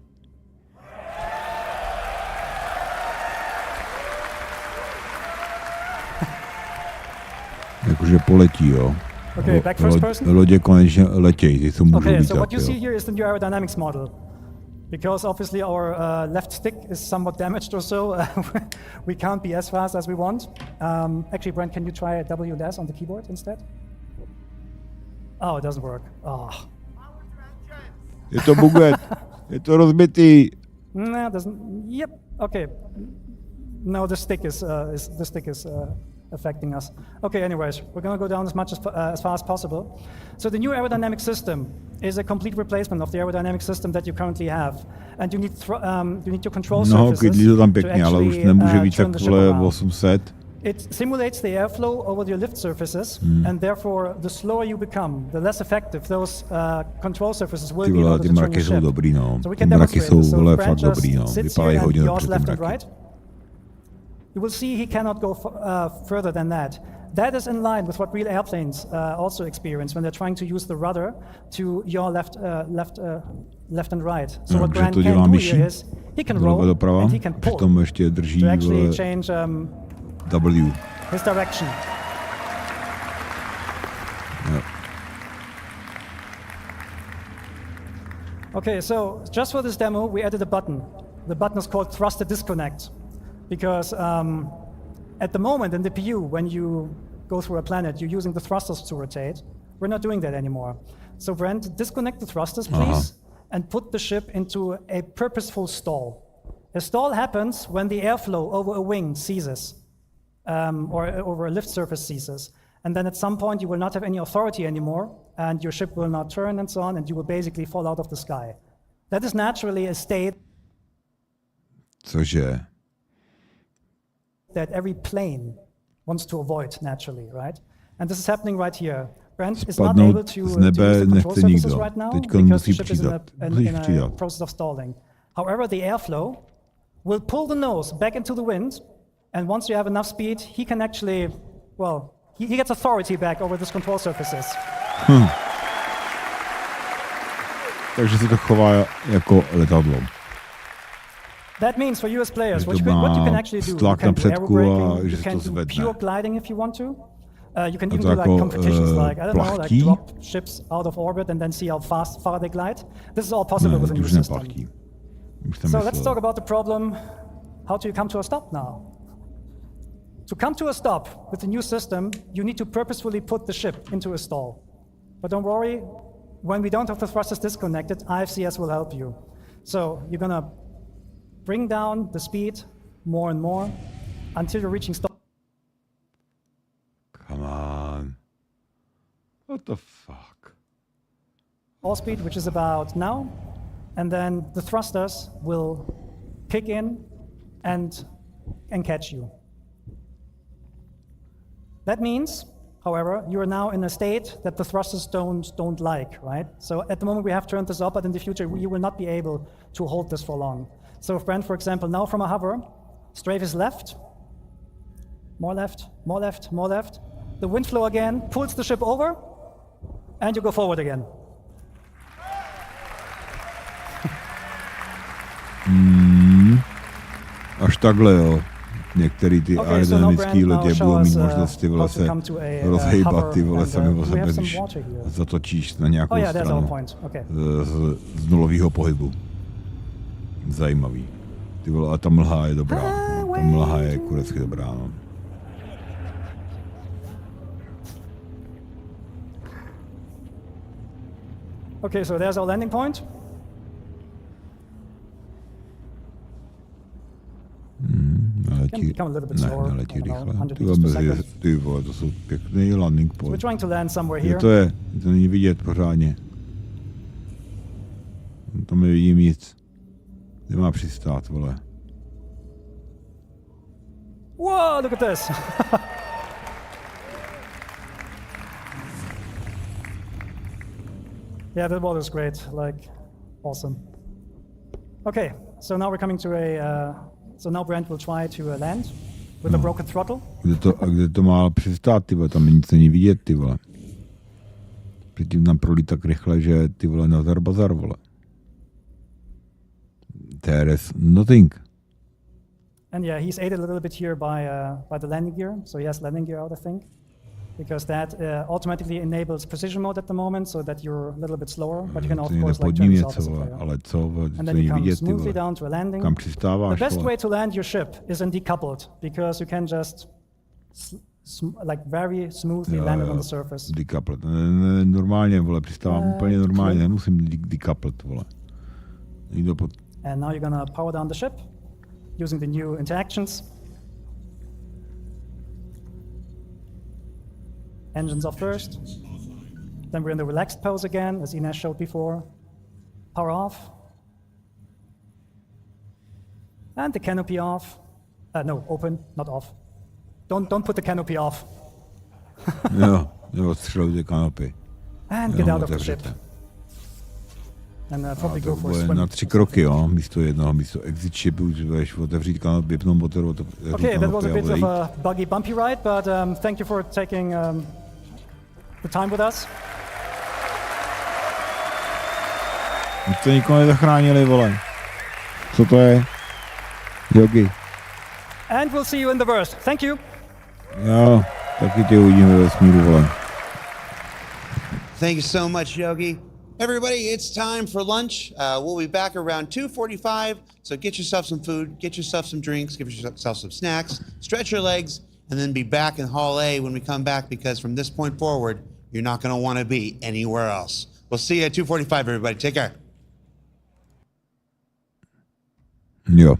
Jakože poletí, jo.
Okay, back first person.
Lodě konečně letějí, ty to můžou lítat,
so what you see here is the new aerodynamics model. Because obviously our left stick is somewhat damaged or so, we can't be as fast as we want. Actually, Brent, can you try a W and S on the keyboard instead? Oh, it doesn't work. Oh.
Je to buglet. Je to rozbitý.
No, it doesn't. Yep. Okay. No, the stick is affecting us. Okay. Anyways, we're gonna go down as far as possible. So the new aerodynamic system is a complete replacement of the aerodynamic system that you currently have, and you need your control surfaces
to tam pěkně, ale už nemůže víc jak 800.
It simulates the airflow over your lift surfaces, and therefore the slower you become, the less effective those control surfaces will be in order to turn your ship.
Dobrý, no.
So we can demonstrate this. So
fakt dobrý, no. Vypadají hodně dobře ty mraky.
You will see he cannot go further than that. That is in line with what real airplanes also experience when they're trying to use the rudder to your left and right. So what Grant can do here is he can roll and he can pull to actually change
W.
his direction.
Yep.
Okay, so just for this demo, we added a button. The button is called Thruster Disconnect, because at the moment in the PU, when you go through a planet, you're using the thrusters to rotate. We're not doing that anymore. So Brent, disconnect the thrusters, please, and put the ship into a purposeful stall. A stall happens when the airflow over a wing ceases, or over a lift surface ceases. And then at some point you will not have any authority anymore, and your ship will not turn and so on, and you will basically fall out of the sky. That is naturally a state
Cože?
That every plane wants to avoid naturally, right? And this is happening right here. Brent is not able to use the control surfaces right now because the ship is in a process of stalling. However, the airflow will pull the nose back into the wind, and once you have enough speed, he can actually, well, he gets authority back over these control surfaces.
Takže se to chová jako letadlo.
That means for US players, what you can actually do, you can do aerobraking, you can do pure gliding if you want to. You can even do like competitions like, I don't know, like drop ships out of orbit and then see how far they glide. This is all possible with a new system. So let's talk about the problem, how do you come to a stop now? To come to a stop with the new system, you need to purposefully put the ship into a stall. But don't worry, when we don't have the thrusters disconnected, IFCS will help you. So you're gonna bring down the speed more and more until you're reaching stop.
Come on. What the fuck?
All speed, which is about now, and then the thrusters will kick in and catch you. That means, however, you are now in a state that the thrusters don't like, right? So at the moment we have turned this up, but in the future you will not be able to hold this for long. So Brent, for example, now from a hover, strafe is left, more left, more left, more left. The wind flow again pulls the ship over, and you go forward again.
Až takhle, jo. Některý ty aerodynamický lodě budou mít možnost ty vole se rozhejbat ty vole sami o sebe, když zatočíš na nějakou stranu z nulového pohybu. Zajímavý. Ty vole, a ta mlha je dobrá. Ta mlha je kurecky dobrá, no.
Okay, so there's our landing point.
Neletí rychle. Ty vole, to jsou pěkný landing point.
We're trying to land somewhere here.
To není vidět pořádně. Tam nevidím nic. Kde má přistát, vole?
Whoa, look at this! Yeah, that water is great, like, awesome. Okay, so now we're coming to so now Brent will try to land with a broken throttle.
Kde to má přistát, ty vole? Tam nic není vidět, ty vole. Předtím tam prolí tak rychle, že ty vole nazar bazar, vole. There is nothing.
And yeah, he's aided a little bit here by the landing gear, so he has landing gear out, I think. Because that automatically enables precision mode at the moment, so that you're a little bit slower, but you can of course like turn yourself as a player. And then you come smoothly down to a landing. The best way to land your ship isn't decoupled, because you can just like very smoothly land it on the surface.
Decoupled. Normálně, vole, přistávám úplně normálně, nemusím decoupled, vole.
And now you're gonna power down the ship using the new interactions. Engines off first. Then we're in the relaxed pose again, as Ines showed before. Power off. And the canopy off. No, open, not off. Don't put the canopy off.
No, odstřeluj the canopy.
And get out of the ship. And probably go for a swim.
Na 3 kroky, jo, místo jednoho, místo exit shipu, už budeš otevřít kanopy, vypnout motor, otevřít
Okay, that was a bit of a buggy, bumpy ride, but thank you for taking the time with us.
To nikoho nezachránili, vole. Co to je? Yogi.
And we'll see you in the verse. Thank you.
Jo, taky tě uvidíme ve vesmíru, vole.
Thank you so much, Yogi. Everybody, it's time for lunch. We'll be back around 2:45, so get yourself some food, get yourself some drinks, give yourself some snacks, stretch your legs, and then be back in Hall A when we come back, because from this point forward, you're not going to want to be anywhere else. We'll see you at 2:45, everybody. Take care.
Jo.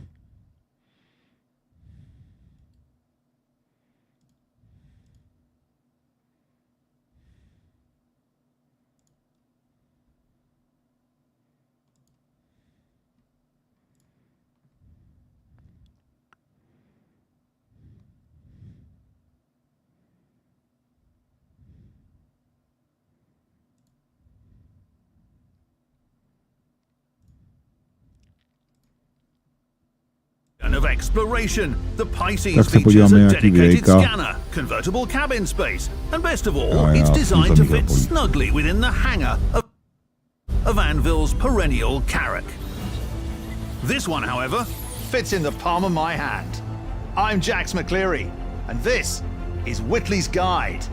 Of exploration, the Pisces features a dedicated scanner, convertible cabin space, and best of all, it's designed to fit snugly within the hangar of Anvil's perennial Carrack. This one, however, fits in the palm of my hand. I'm Jax McCleary, and this is Whitley's Guide.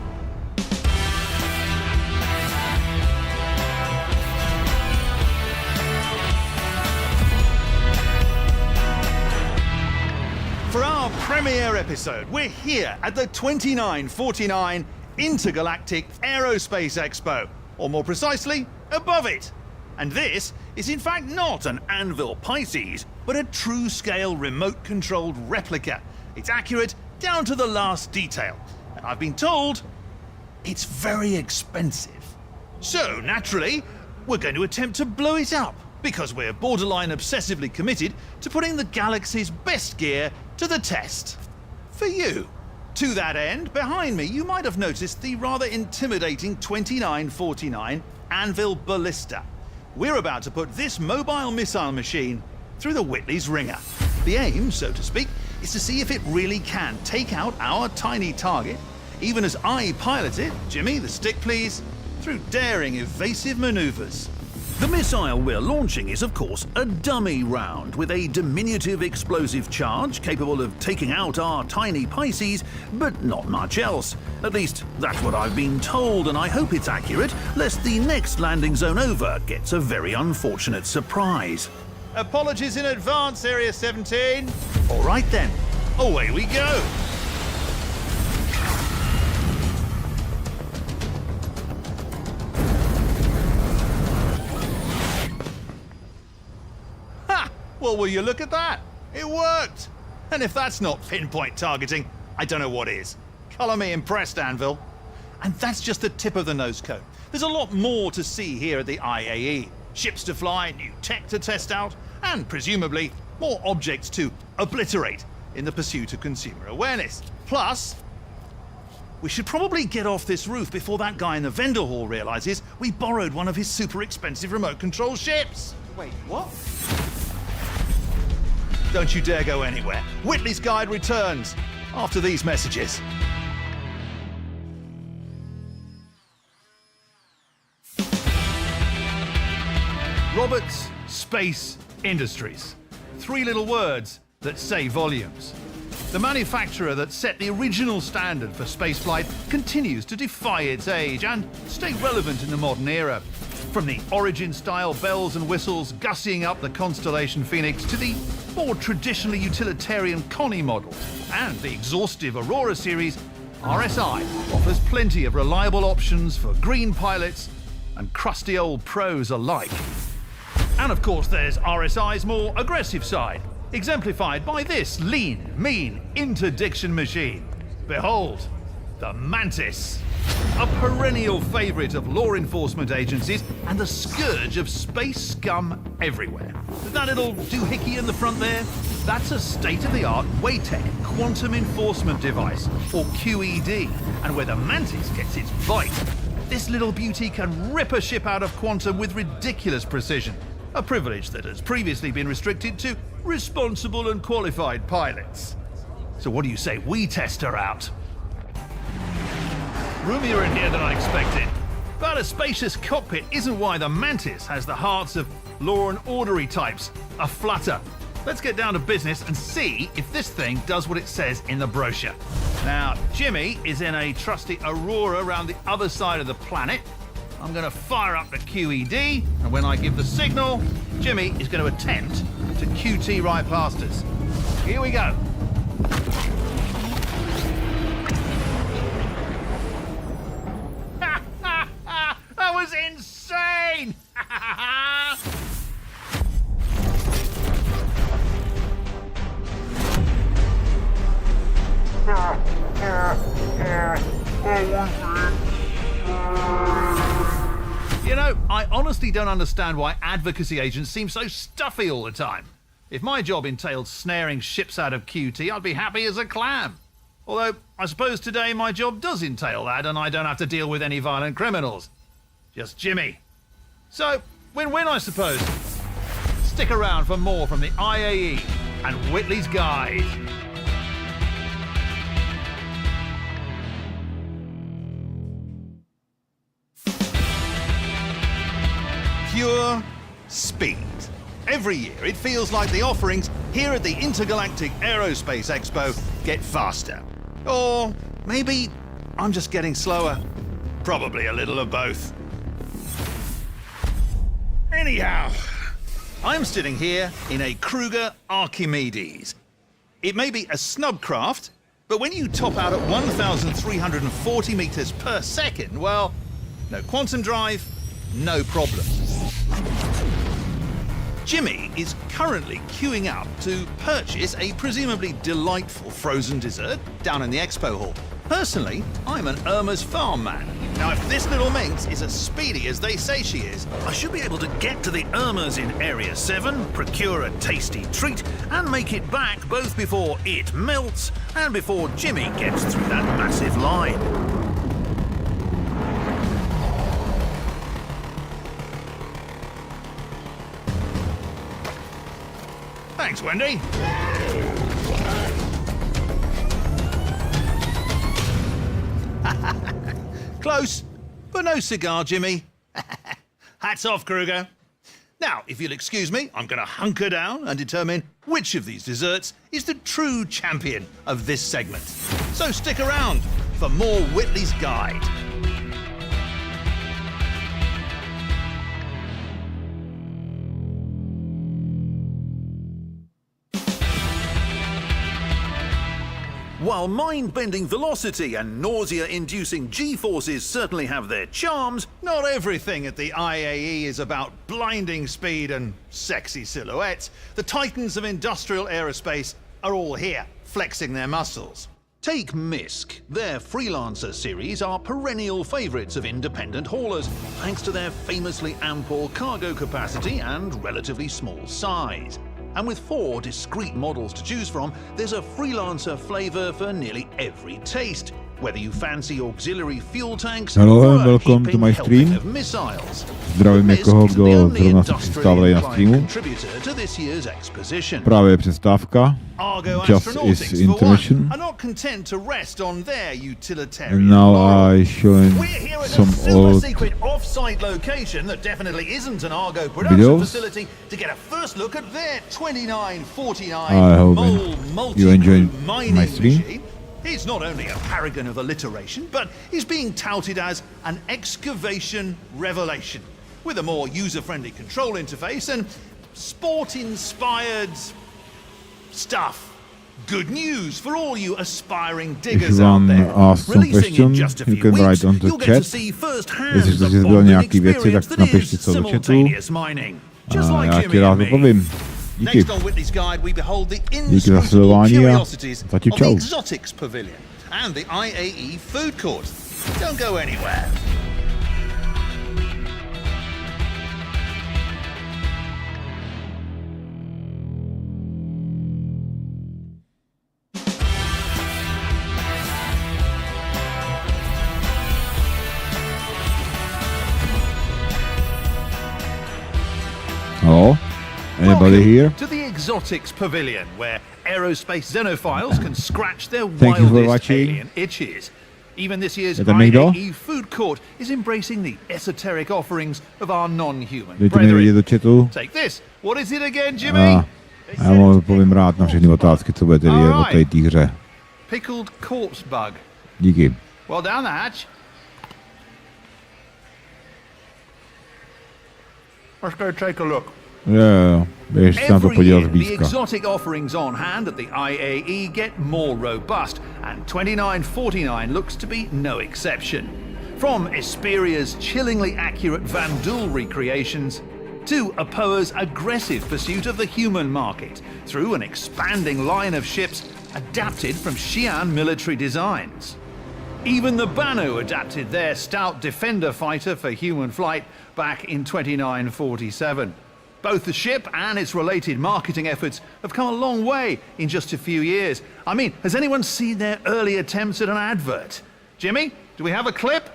our premiere episode. We're here at the 2949 Intergalactic Aerospace Expo, or more precisely, above it. And this is in fact not an Anvil Pisces, but a true-scale remote-controlled replica. It's accurate down to the last detail. And I've been told it's very expensive. So, naturally, we're going to attempt to blow it up, because we're borderline obsessively committed to putting the galaxy's best gear to the test. For you. To that end, behind me, you might have noticed the rather intimidating 2949 Anvil Ballista. We're about to put this mobile missile machine through the Whitley's ringer. The aim, so to speak, is to see if it really can take out our tiny target, even as I pilot it, Jimmy, the stick please, through daring, evasive maneuvers. The missile we're launching is, of course, a dummy round with a diminutive explosive charge capable of taking out our tiny Pisces, but not much else. At least, that's what I've been told, and I hope it's accurate, lest the next landing zone over gets a very unfortunate surprise.
Apologies in advance, Area 17.
All right then, away we go.
Well, will you look at that? It worked! And if that's not pinpoint targeting, I don't know what is. Colour me impressed, Anvil. And that's just the tip of the nose cone. There's a lot more to see here at the IAE. Ships to fly, new tech to test out, and presumably more objects to obliterate in the pursuit of consumer awareness. Plus, we should probably get off this roof before that guy in the vendor hall realizes we borrowed one of his super expensive remote control ships.
Wait, what?
Don't you dare go anywhere. Whitley's Guide returns after these messages. Roberts Space Industries. 3 little words that say volumes. The manufacturer that set the original standard for spaceflight continues to defy its age and stay relevant in the modern era. From the Origin-style bells and whistles gussying up the Constellation Phoenix to the more traditionally utilitarian Connie models and the exhaustive Aurora series, RSI offers plenty of reliable options for green pilots and crusty old pros alike. And of course there's RSI's more aggressive side, exemplified by this lean, mean interdiction machine. Behold, the Mantis. A perennial favorite of law enforcement agencies and the scourge of space scum everywhere. That little doohickey in the front there? That's a state-of-the-art WATEC quantum enforcement device, or QED, and where the Mantis gets its bite. This little beauty can rip a ship out of quantum with ridiculous precision, a privilege that has previously been restricted to responsible and qualified pilots. So what do you say we test her out? Roomier in here than I expected. But a spacious cockpit isn't why the Mantis has the hearts of law and ordery types aflutter. Let's get down to business and see if this thing does what it says in the brochure. Now, Jimmy is in a trusty Aurora around the other side of the planet. I'm going to fire up the QED, and when I give the signal, Jimmy is going to attempt to QT right past us. Here we go. That was insane! You know, I honestly don't understand why advocacy agents seem so stuffy all the time. If my job entailed snaring ships out of QT, I'd be happy as a clam. Although, I suppose today my job does entail that and I don't have to deal with any violent criminals. Just Jimmy. So, win-win, I suppose. Stick around for more from the IAE and Whitley's Guide. Pure speed. Every year, it feels like the offerings here at the Intergalactic Aerospace Expo get faster. Or maybe I'm just getting slower. Probably a little of both. Anyhow, I'm sitting here in a Kruger Archimedes.
It may be a snub craft, but when you top out at 1,340 meters per second, well, no quantum drive, no problem. Jimmy is currently queuing up to purchase a presumably delightful frozen dessert down in the expo hall. Personally, I'm an Irma's farm man. Now, if this little minx is as speedy as they say she is, I should be able to get to the Irma's in Area 7, procure a tasty treat, and make it back both before it melts and before Jimmy gets through that massive line. Thanks, Wendy. Close, but no cigar, Jimmy. Hats off, Kruger. Now, if you'll excuse me, I'm going to hunker down and determine which of these desserts is the true champion of this segment. So stick around for more Whitley's Guide. While mind-bending velocity and nausea-inducing G-forces certainly have their charms, not everything at the IAE is about blinding speed and sexy silhouettes. The titans of industrial aerospace are all here, flexing their muscles. Take MISC. Their Freelancer series are perennial favourites of independent haulers, thanks to their famously ample cargo capacity and relatively small size. And with 4 discrete models to choose from, there's a Freelancer flavour for nearly every taste. Whether you fancy auxiliary fuel tanks
Hello and welcome to my stream. Zdravím někoho, kdo zrovna se přistávali na streamu. Právě je přestávka. Just is intermission. And now I showing some old videos. I hope you enjoy my stream.
He's not only a paragon of alliteration, but he's being touted as an excavation revelation, with a more user-friendly control interface and sport-inspired stuff. Good news for all you aspiring diggers out there. Releasing in just a few weeks, you'll get to see firsthand the simultaneous mining, just like Jimmy and me. Next on Whitley's Guide, we behold the inscrutable curiosities of the Exotics Pavilion and the IAE Food Court. Don't go anywhere.
Hello? Anybody here?
To the Exotics Pavilion, where aerospace xenophiles can scratch their wildest alien itches. Even this year's IAE Food Court is embracing the esoteric offerings of our non-human brethren. Take this. What is it again, Jimmy?
Já mu povím rád na všechny otázky, co budete vědět o té hře.
Pickled corpse bug.
Díky.
Well, down the hatch. Let's go take a look.
Every year, the
exotic offerings on hand at the IAE get more robust, and 2949 looks to be no exception. From Esperia's chillingly accurate Van Duel recreations to APOA's aggressive pursuit of the human market through an expanding line of ships adapted from Xi'an military designs. Even the Banu adapted their stout Defender fighter for human flight back in 2947. Both the ship and its related marketing efforts have come a long way in just a few years. I mean, has anyone seen their early attempts at an advert? Jimmy, do we have a clip?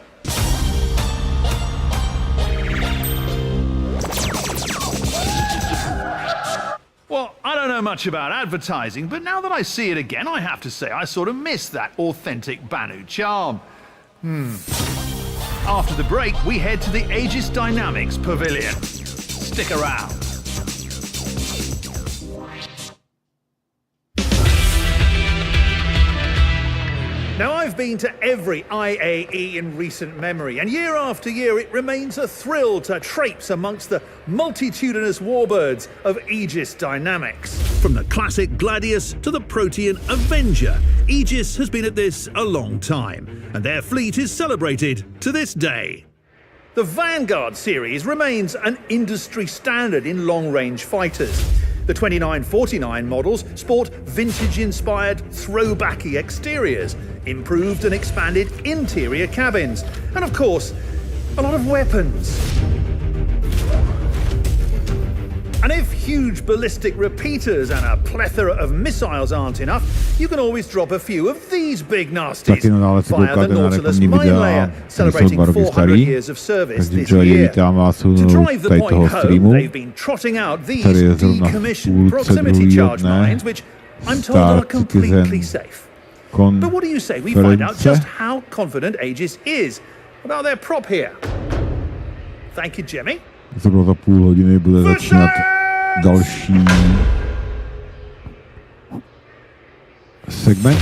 Well, I don't know much about advertising, but now that I see it again, I have to say I sort of miss that authentic Banu charm. After the break, we head to the Aegis Dynamics Pavilion. Stick around. Now, I've been to every IAE in recent memory, and year after year it remains a thrill to traipse amongst the multitudinous warbirds of Aegis Dynamics. From the classic Gladius to the Protean Avenger, Aegis has been at this a long time, and their fleet is celebrated to this day. The Vanguard series remains an industry standard in long-range fighters. The 2949 models sport vintage-inspired, throwbacky exteriors, improved and expanded interior cabins, and of course, a lot of weapons. And if huge ballistic repeaters and a plethora of missiles aren't enough, you can always drop a few of these big nasties via the Nautilus mine layer, celebrating 400 years of service this year. To drive the point home, they've been trotting out these decommissioned proximity charge mines, which I'm told are completely safe. But what do you say we find out just how confident Aegis is about their prop here? Thank you, Jimmy.
Zhruba za půl hodiny bude začínat další segment.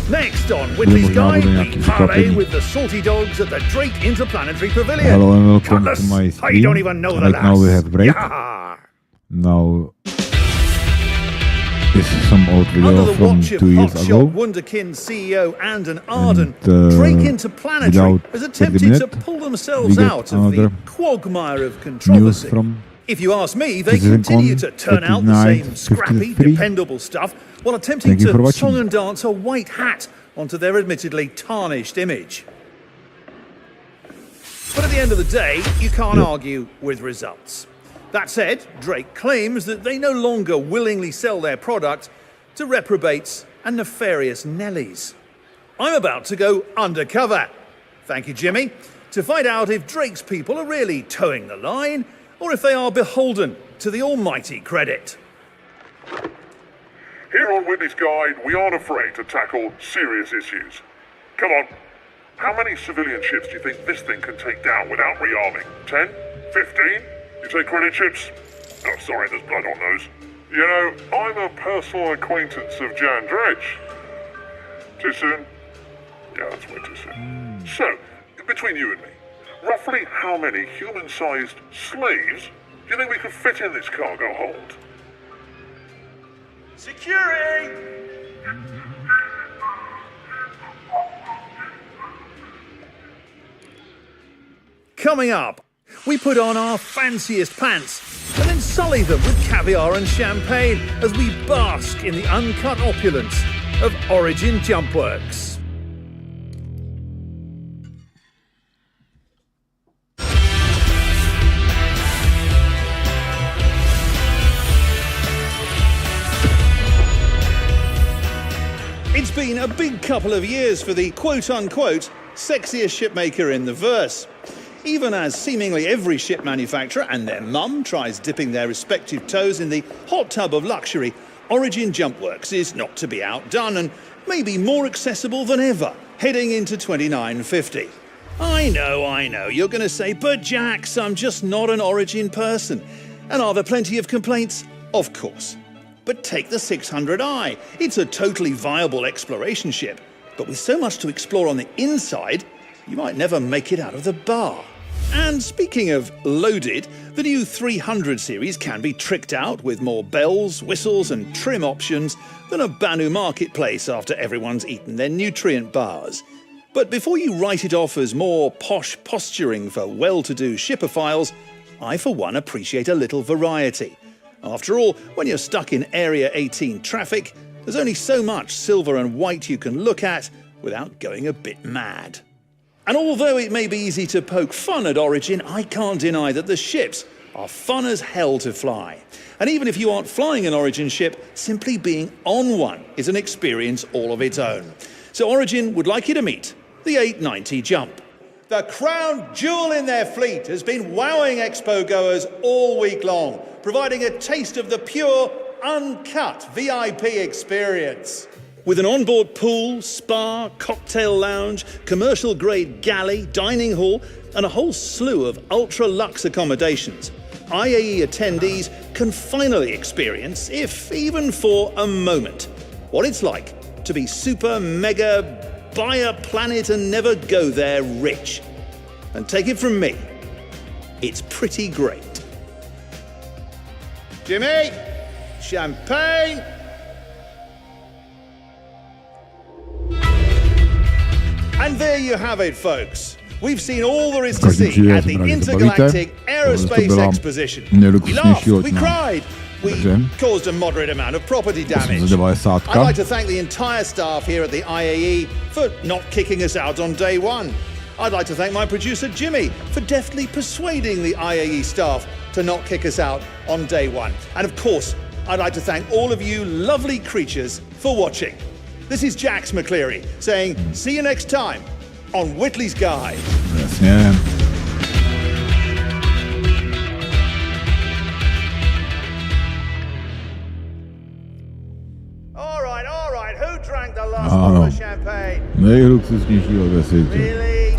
Next on Whitley's Guide, we parley with the salty dogs at the Drake Interplanetary Pavilion.
Hello and welcome to my stream.
I don't even know the
Right now we have break.
Yeah.
Now this is some old video from 2 years ago.
Wunderkind CEO Andon Arden, Drake Interplanetary has attempted to pull themselves out of the quagmire of controversy. If you ask me, they continue to turn out the same scrappy, dependable stuff while attempting to song and dance a white hat onto their admittedly tarnished image. But at the end of the day, you can't argue with results. That said, Drake claims that they no longer willingly sell their product to reprobates and nefarious Nellies. I'm about to go undercover, thank you Jimmy, to find out if Drake's people are really towing the line or if they are beholden to the almighty credit.
Here on Whitley's Guide, we aren't afraid to tackle serious issues. Come on, how many civilian ships do you think this thing can take down without rearming? 10? 15? You take credit chips? Oh, sorry, there's blood on those. You know, I'm a personal acquaintance of Jan Dredge. Too soon? Yeah, that's way too soon. So, between you and me, roughly how many human-sized slaves do you think we could fit in this cargo hold?
Security! Coming up, we put on our fanciest pants and then sully them with caviar and champagne as we bask in the uncut opulence of Origin Jumpworks. It's been a big couple of years for the quote-unquote sexiest shipmaker in the verse. Even as seemingly every ship manufacturer and their mum tries dipping their respective toes in the hot tub of luxury, Origin Jumpworks is not to be outdone and maybe more accessible than ever, heading into 2950. I know, you're going to say, but Jax, I'm just not an Origin person. And are there plenty of complaints? Of course. But take the 600i. It's a totally viable exploration ship. But with so much to explore on the inside, you might never make it out of the bar. And speaking of loaded, the new 300 series can be tricked out with more bells, whistles and trim options than a Banu marketplace after everyone's eaten their nutrient bars. But before you write it off as more posh posturing for well-to-do shipophiles, I for one appreciate a little variety. After all, when you're stuck in Area 18 traffic, there's only so much silver and white you can look at without going a bit mad. And although it may be easy to poke fun at Origin, I can't deny that the ships are fun as hell to fly. And even if you aren't flying an Origin ship, simply being on one is an experience all of its own. So Origin would like you to meet the 890 Jump. The crown jewel in their fleet has been wowing expo goers all week long, providing a taste of the pure, uncut VIP experience. With an onboard pool, spa, cocktail lounge, commercial-grade galley, dining hall, and a whole slew of ultra-luxe accommodations, IAE attendees can finally experience, if even for a moment, what it's like to be super, mega, buy a planet and never go there rich. And take it from me, it's pretty great. Jimmy, champagne. And there you have it, folks. We've seen all there is to see at the Intergalactic Aerospace Exposition. We laughed, we cried, we caused a moderate amount of property damage. I'd like to thank the entire staff here at the IAE for not kicking us out on day one. I'd like to thank my producer Jimmy for deftly persuading the IAE staff to not kick us out on day one. And of course, I'd like to thank all of you lovely creatures for watching. This is Jax McCleary saying, see you next time on Whitley's Guide.
Jasně.
All right, who drank the last bottle of champagne?
Nejluxusnějšího ve světě.
Really?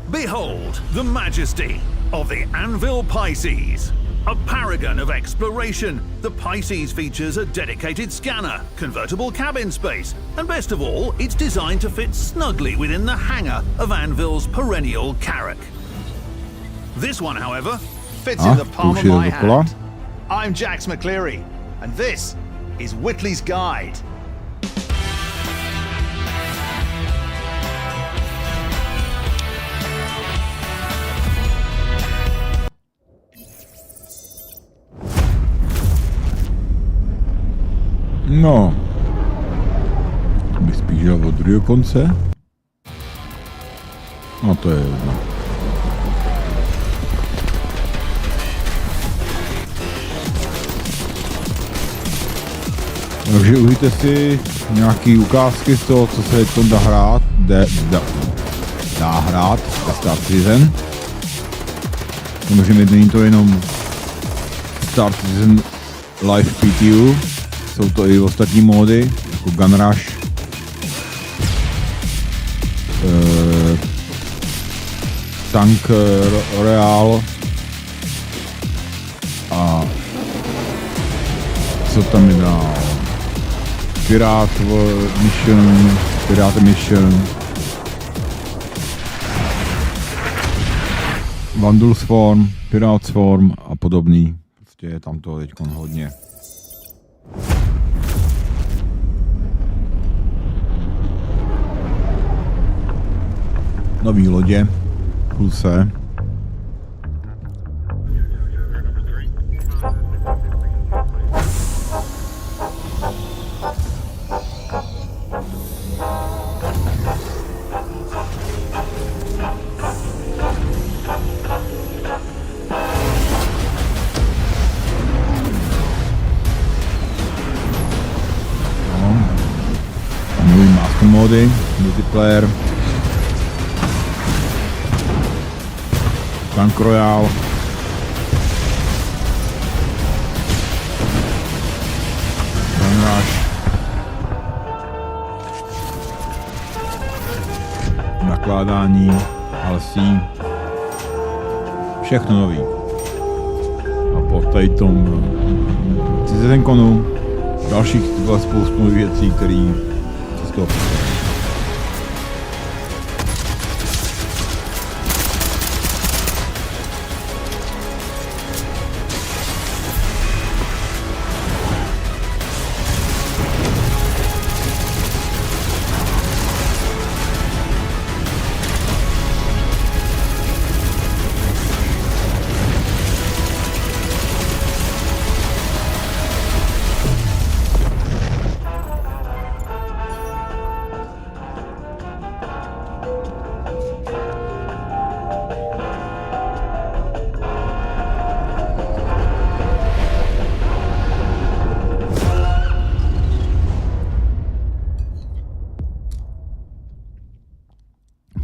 Behold the majesty of the Anvil Pisces. A paragon of exploration, the Pisces features a dedicated scanner, convertible cabin space, and best of all, it's designed to fit snugly within the hangar of Anvil's perennial Carrack. This one, however, fits in the palm of my hand. I'm Jax McCleary, and this is Whitley's Guide.
No, to bych spíš dělal od druhého konce. No to je jedno. Takže užijte si nějaký ukázky z toho, co se teď dá hrát. Dá hrát ve starcitizen. Samozřejmě není to jenom starcitizen live PTU. Jsou to i ostatní módy, jako Gun Rush, Tank Real a co tam je dál? Pirate Mission, Vandal Swarm, Pirate Swarm a podobný. Prostě je tam toho teď hodně. Nový lodě, Pulse. Nový master mody, multiplayer. Tank Royale. Gun Rush. Nakládání, LC. Všechno nový. A po tady tom CitizenConu dalších spoustu věcí, které se z toho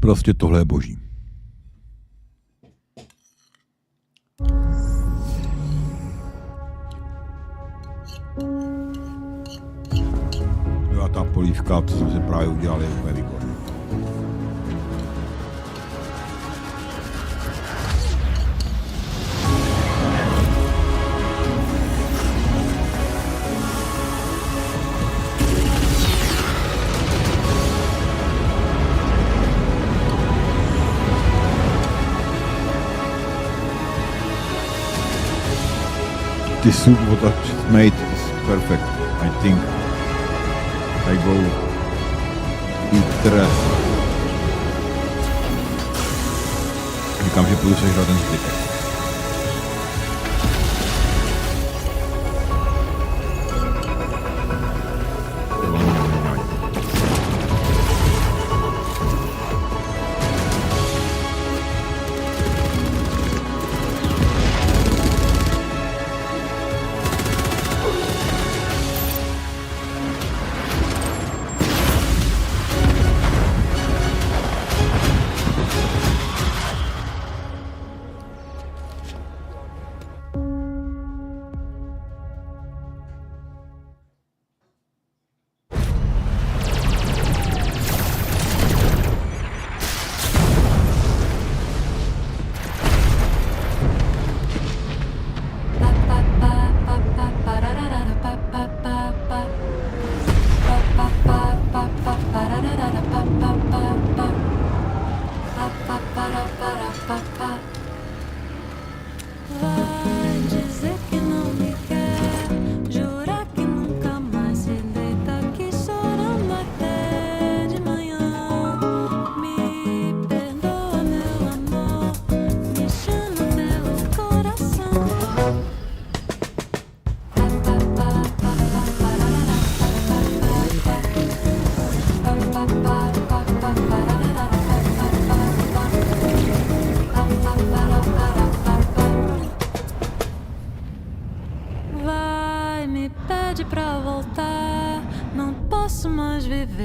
Prostě tohle je boží. A ta polívka, co jsme se právě udělali, je úplně výborný. the soup what I just made is perfect. I think I go eat the rest. Říkám, že půjdu sežrat ten zbytek.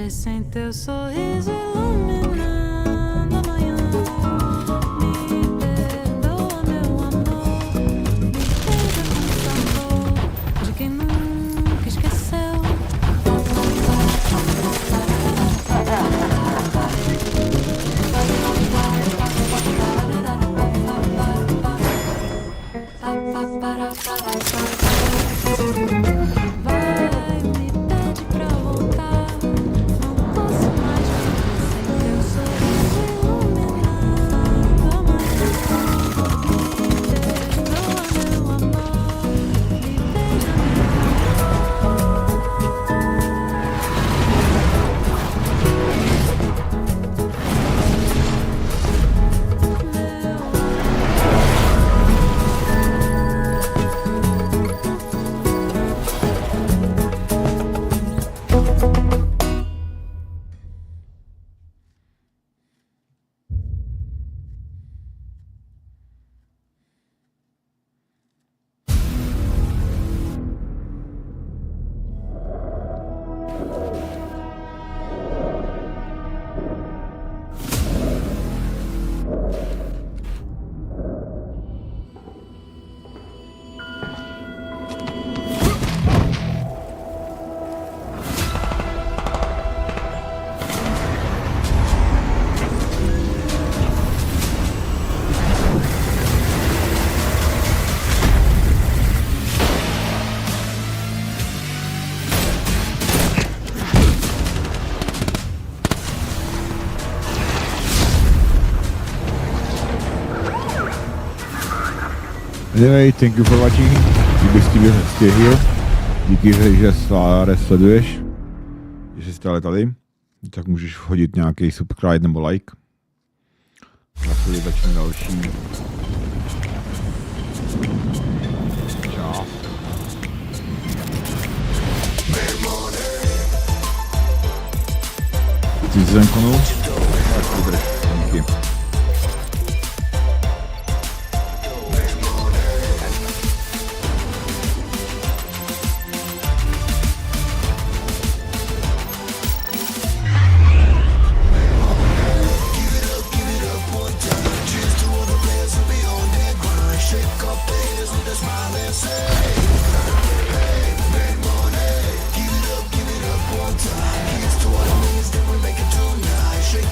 Sem teu sorriso iluminando a manhã, me perdoa, meu amor, me beija com sabor de quem nunca esqueceu.
Anyway, thank you for watching. Kdybyste mě stihl, díky, že stále sleduješ, že jsi stále tady, tak můžeš hodit nějaký subscribe nebo like. Na chvíli začne další část. CitizenConu. Tak dobré, díky.
Shake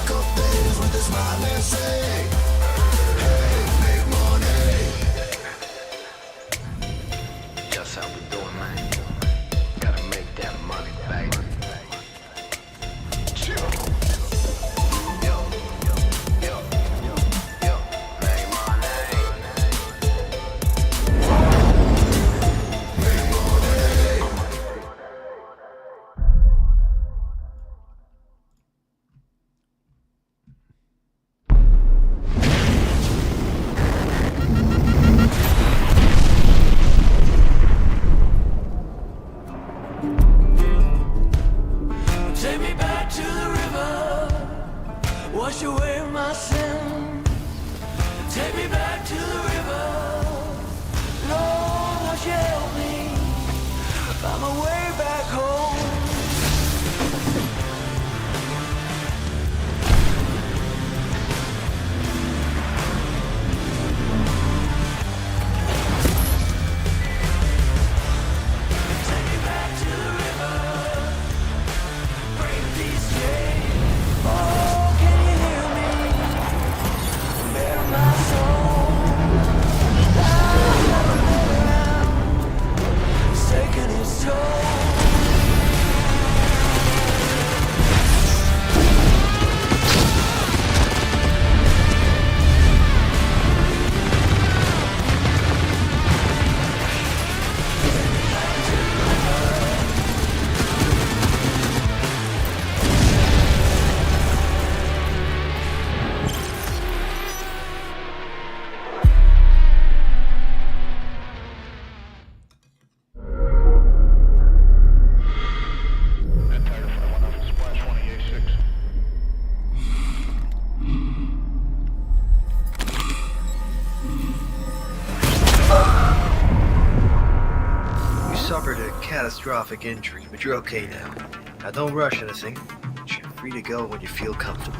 suffered a catastrophic injury, but you're okay now. Now don't rush anything. You're free to go when you feel comfortable.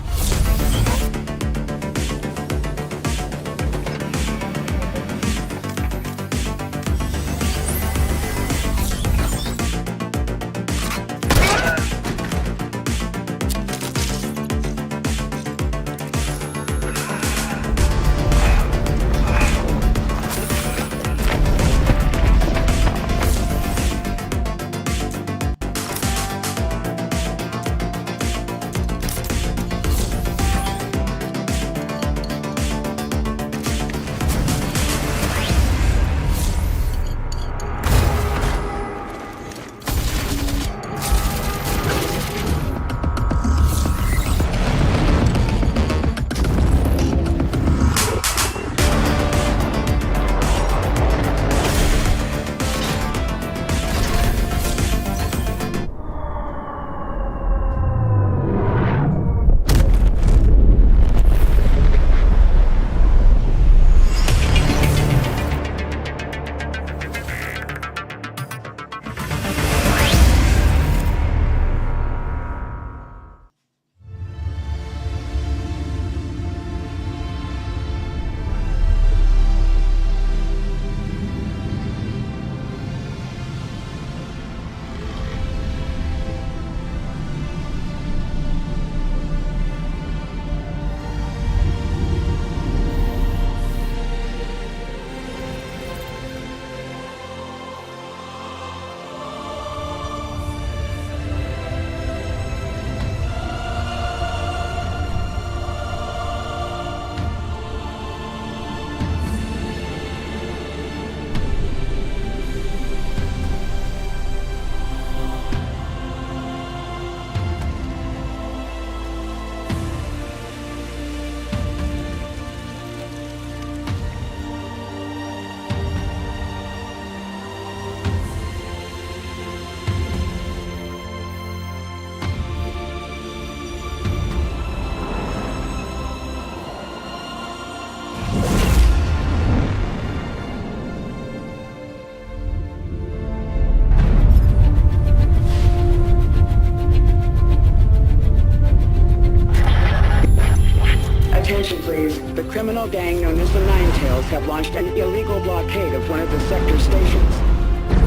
The criminal gang known as the Ninetails have launched an illegal blockade of one of the sector stations.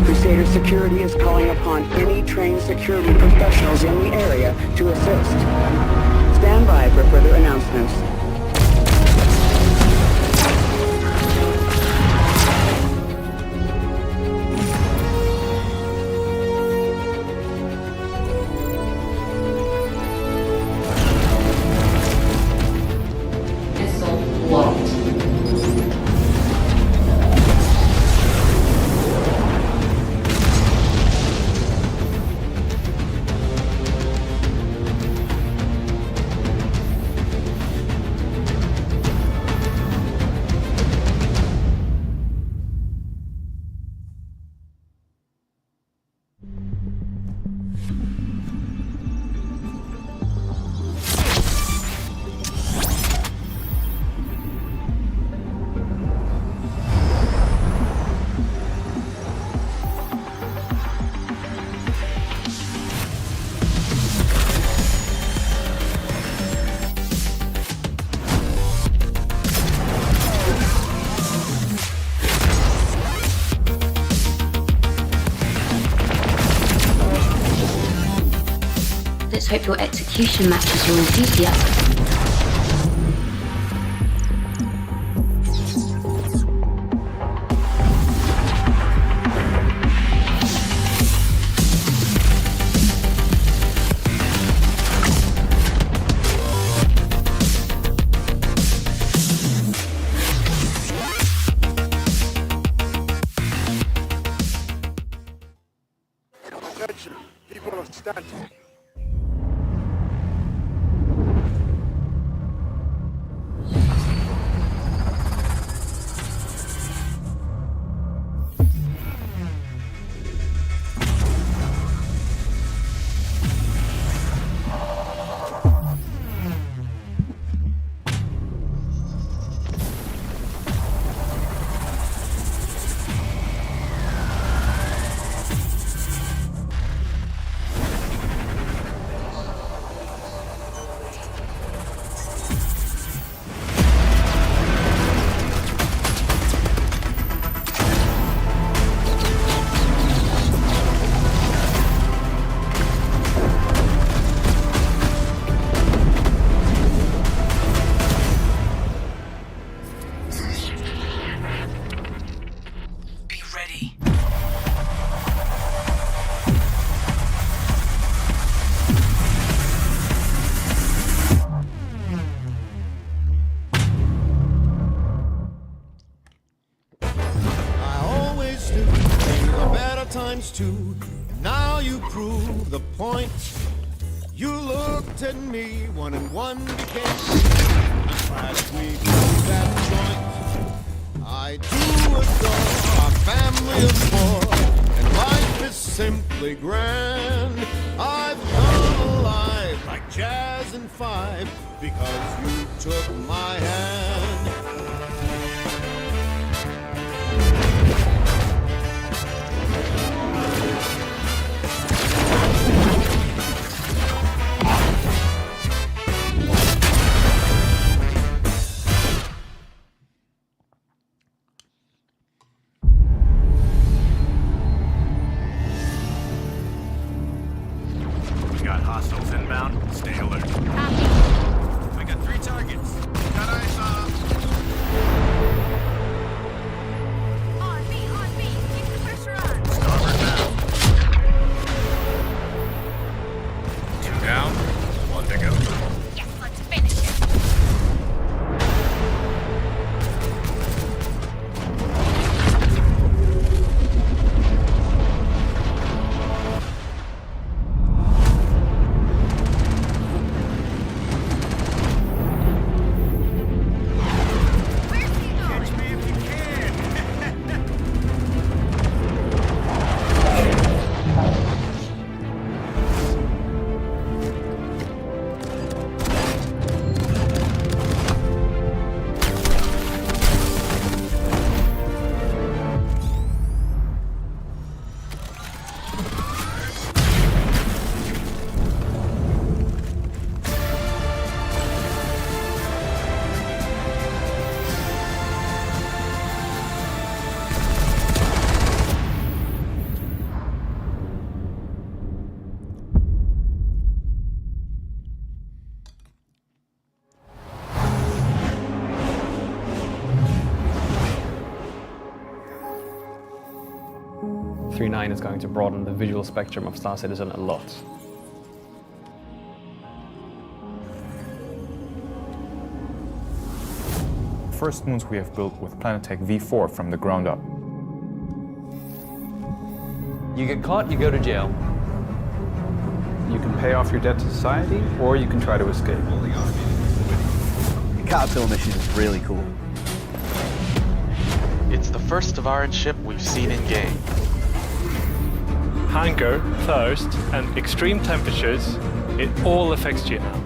Crusader Security is calling upon any trained security professionals in the area to assist. Stand by for further announcements.
Let's hope your execution matches your enthusiasm.
Attention, people of Stanton.
once too. Now you prove the point. You looked at me, 1 and 1 became 3. I'm glad we proved that joint. I do adore our family of 4, and life is simply grand. I've come alive like jazz in 5 because you took my hand.
Hostiles inbound. Stay alert. I got 3 targets. Got eyes on them. On me. Keep the pressure on. Starboard now. 2 down. 1 to go. Yes, let's finish it.
Is going to broaden the visual spectrum of Star Citizen a lot.
First moons we have built with Planetech V4 from the ground up.
You get caught, you go to jail.
You can pay off your debt to society, or you can try to escape.
The Caterpillar mission is really cool.
It's the first of our ship we've seen in game.
Hunger, thirst, and extreme temperatures, it all affects you now.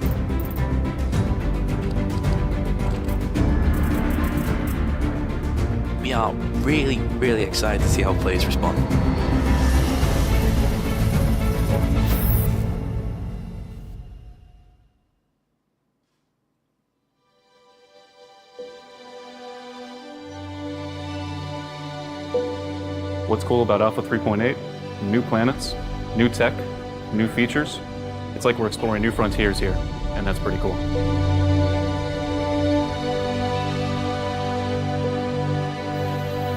We are really excited to see how players respond.
What's cool about Alpha 3.8? New planets, new tech, new features. It's like we're exploring new frontiers here, and that's pretty cool.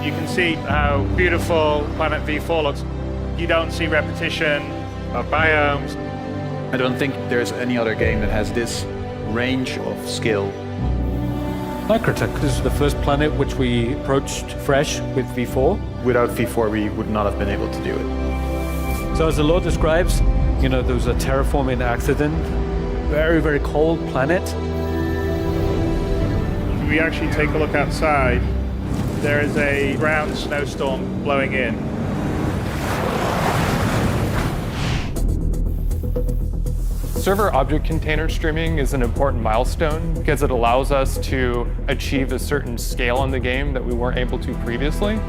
You can see how beautiful Planet V4 looks. You don't see repetition of biomes.
I don't think there's any other game that has this range of skill.
Microtech, this is the first planet which we approached fresh with V4.
Without V4, we would not have been able to do it.
So as the Lord describes, you know, there was a terraforming accident, very cold planet.
If we actually take a look outside, there is a ground snowstorm blowing in.
Server object container streaming is an important milestone because it allows us to achieve a certain scale in the game that we weren't able to previously.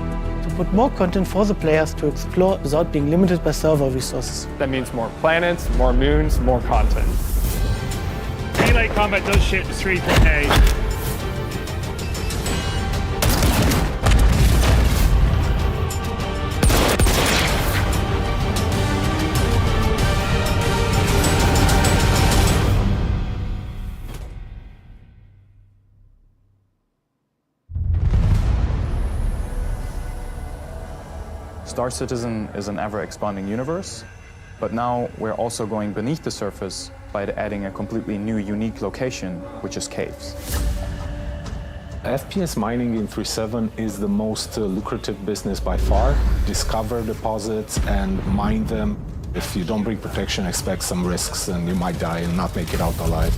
To put more content for the players to explore without being limited by server resources.
That means more planets, more moons, more content.
Melee combat does ship to 3.8.
Star Citizen is an ever-expanding universe, but now we're also going beneath the surface by adding a completely new, unique location, which is caves.
FPS mining in 3.7 is the most lucrative business by far. Discover deposits and mine them. If you don't bring protection, expect some risks and you might die and not make it out alive.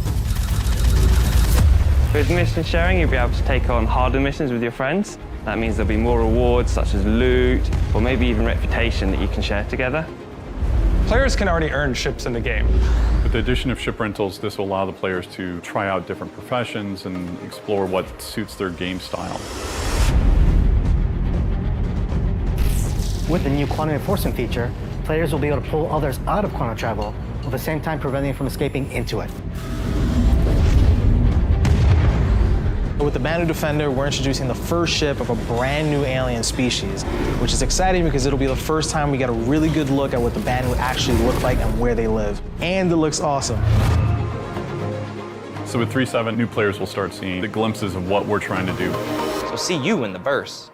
With mission sharing, you'll be able to take on harder missions with your friends. That means there'll be more rewards such as loot or maybe even reputation that you can share together.
Players can already earn ships in the game.
With the addition of ship rentals, this will allow the players to try out different professions and explore what suits their game style.
With the new quantum enforcement feature, players will be able to pull others out of quantum travel, at the same time preventing them from escaping into it.
With the Banu Defender, we're introducing the first ship of a brand new alien species, which is exciting because it'll be the first time we get a really good look at what the Banu actually look like and where they live. And it looks awesome.
So with 3.7, new players will start seeing the glimpses of what we're trying to do.
So see you in the verse.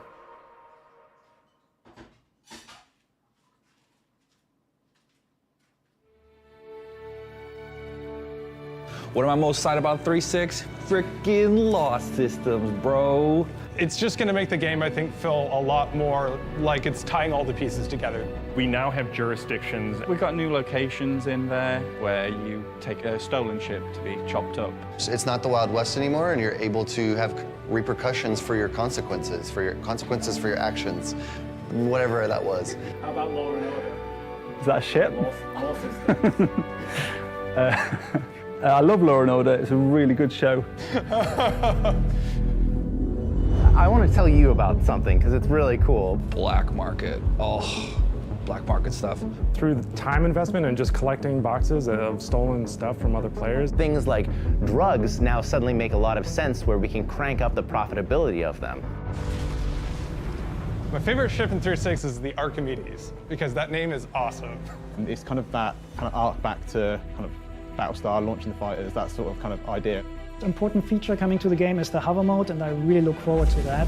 What am I most excited about 3.6? Frickin' lost systems, bro.
It's just going to make the game, I think, feel a lot more like it's tying all the pieces together.
We now have jurisdictions.
We've got new locations in there where you take a stolen ship to be chopped up.
It's not the Wild West anymore, and you're able to have repercussions for your consequences for your actions, whatever that was.
How about Law and Order?
Is that a ship?
Law
I love Law and Order. It's a really good show.
I want to tell you about something because it's really cool.
Black market. Oh, black market stuff.
Through the time investment and just collecting boxes of stolen stuff from other players.
Things like drugs now suddenly make a lot of sense where we can crank up the profitability of them.
My favorite ship in 3.6 is the Archimedes, because that name is awesome.
It's kind of that arc back to Battlestar, launching the fighters, that sort of idea.
Important feature coming to the game is the hover mode, and I really look forward to that.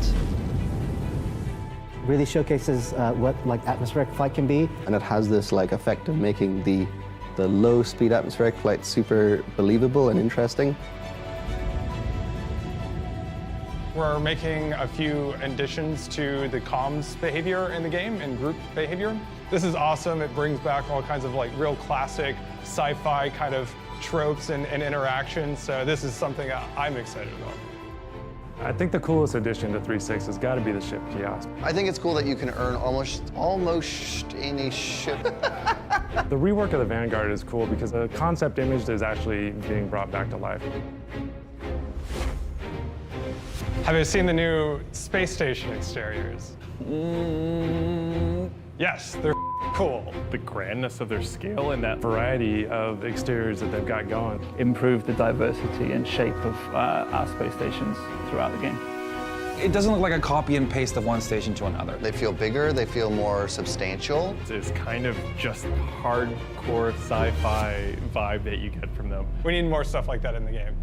Really showcases what atmospheric flight can be.
And it has this effect of making the low-speed atmospheric flight super believable and interesting.
We're making a few additions to the comms behavior in the game and group behavior. This is awesome. It brings back all kinds of real classic sci-fi kind of tropes and interactions. So this is something I'm excited about. I think the coolest addition to 3.6 has got to be the ship kiosk.
I think it's cool that you can earn almost in a ship.
The rework of the Vanguard is cool because the concept image is actually being brought back to life. Have you seen the new space station exteriors? Yes, they're cool. The grandness of their scale and that variety of exteriors that they've got going.
Improve the diversity and shape of our space stations throughout the game.
It doesn't look like a copy and paste of one station to another.
They feel bigger, they feel more substantial.
It's kind of just hardcore sci-fi vibe that you get from them. We need more stuff like that in the game.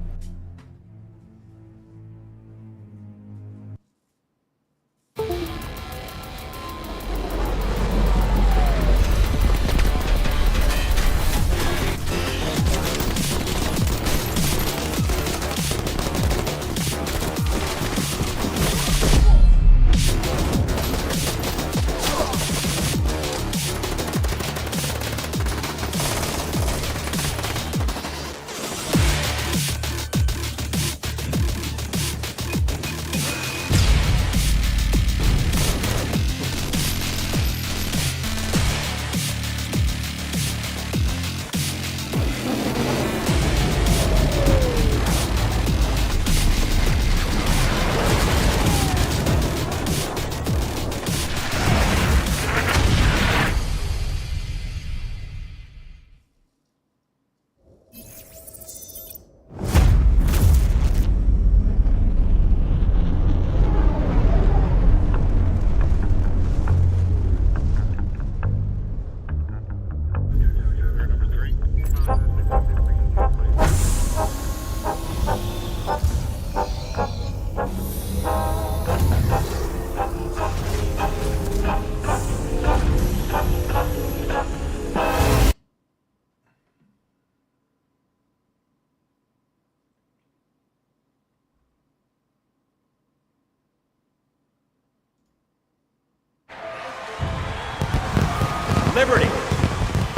liberty,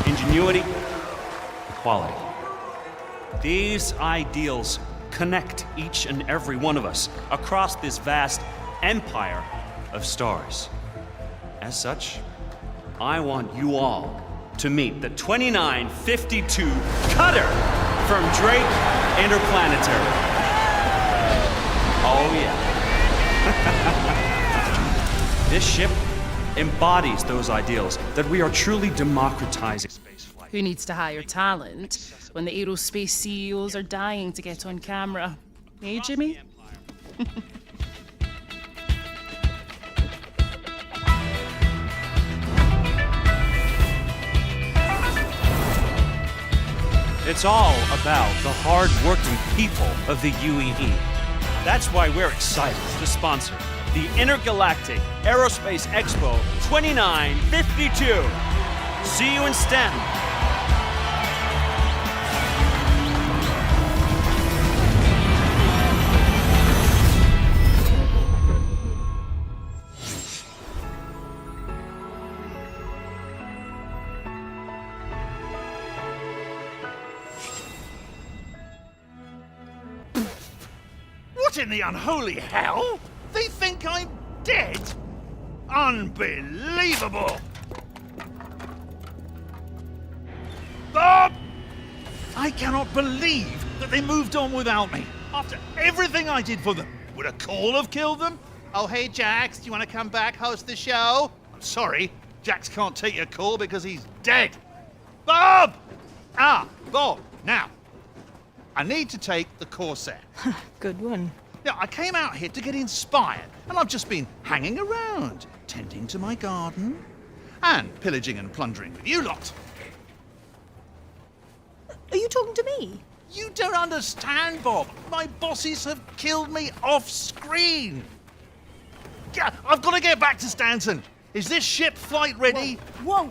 ingenuity, equality. These ideals connect each and every one of us across this vast empire of stars. As such, I want you all to meet the 2952 Cutter from Drake Interplanetary. Oh yeah. This ship embodies those ideals that we are truly democratizing spaceflight.
Who needs to hire talent when the aerospace CEOs are dying to get on camera? Hey, Jimmy?
It's all about the hard-working people of the UEE. That's why we're excited to sponsor the Intergalactic Aerospace Expo 2952. See you in STEM.
What in the unholy hell? They think I'm dead? Unbelievable! Bob! I cannot believe that they moved on without me. After everything I did for them. Would a call have killed them? Oh, hey, Jax, do you want to come back, host the show? I'm sorry, Jax can't take your call because he's dead. Bob! Bob, now, I need to take the Corsair.
Good one.
Now, I came out here to get inspired, and I've just been hanging around, tending to my garden, and pillaging and plundering with you lot.
Are you talking to me?
You don't understand, Bob. My bosses have killed me off screen. I've got to get back to Stanton. Is this ship flight ready?
Whoa!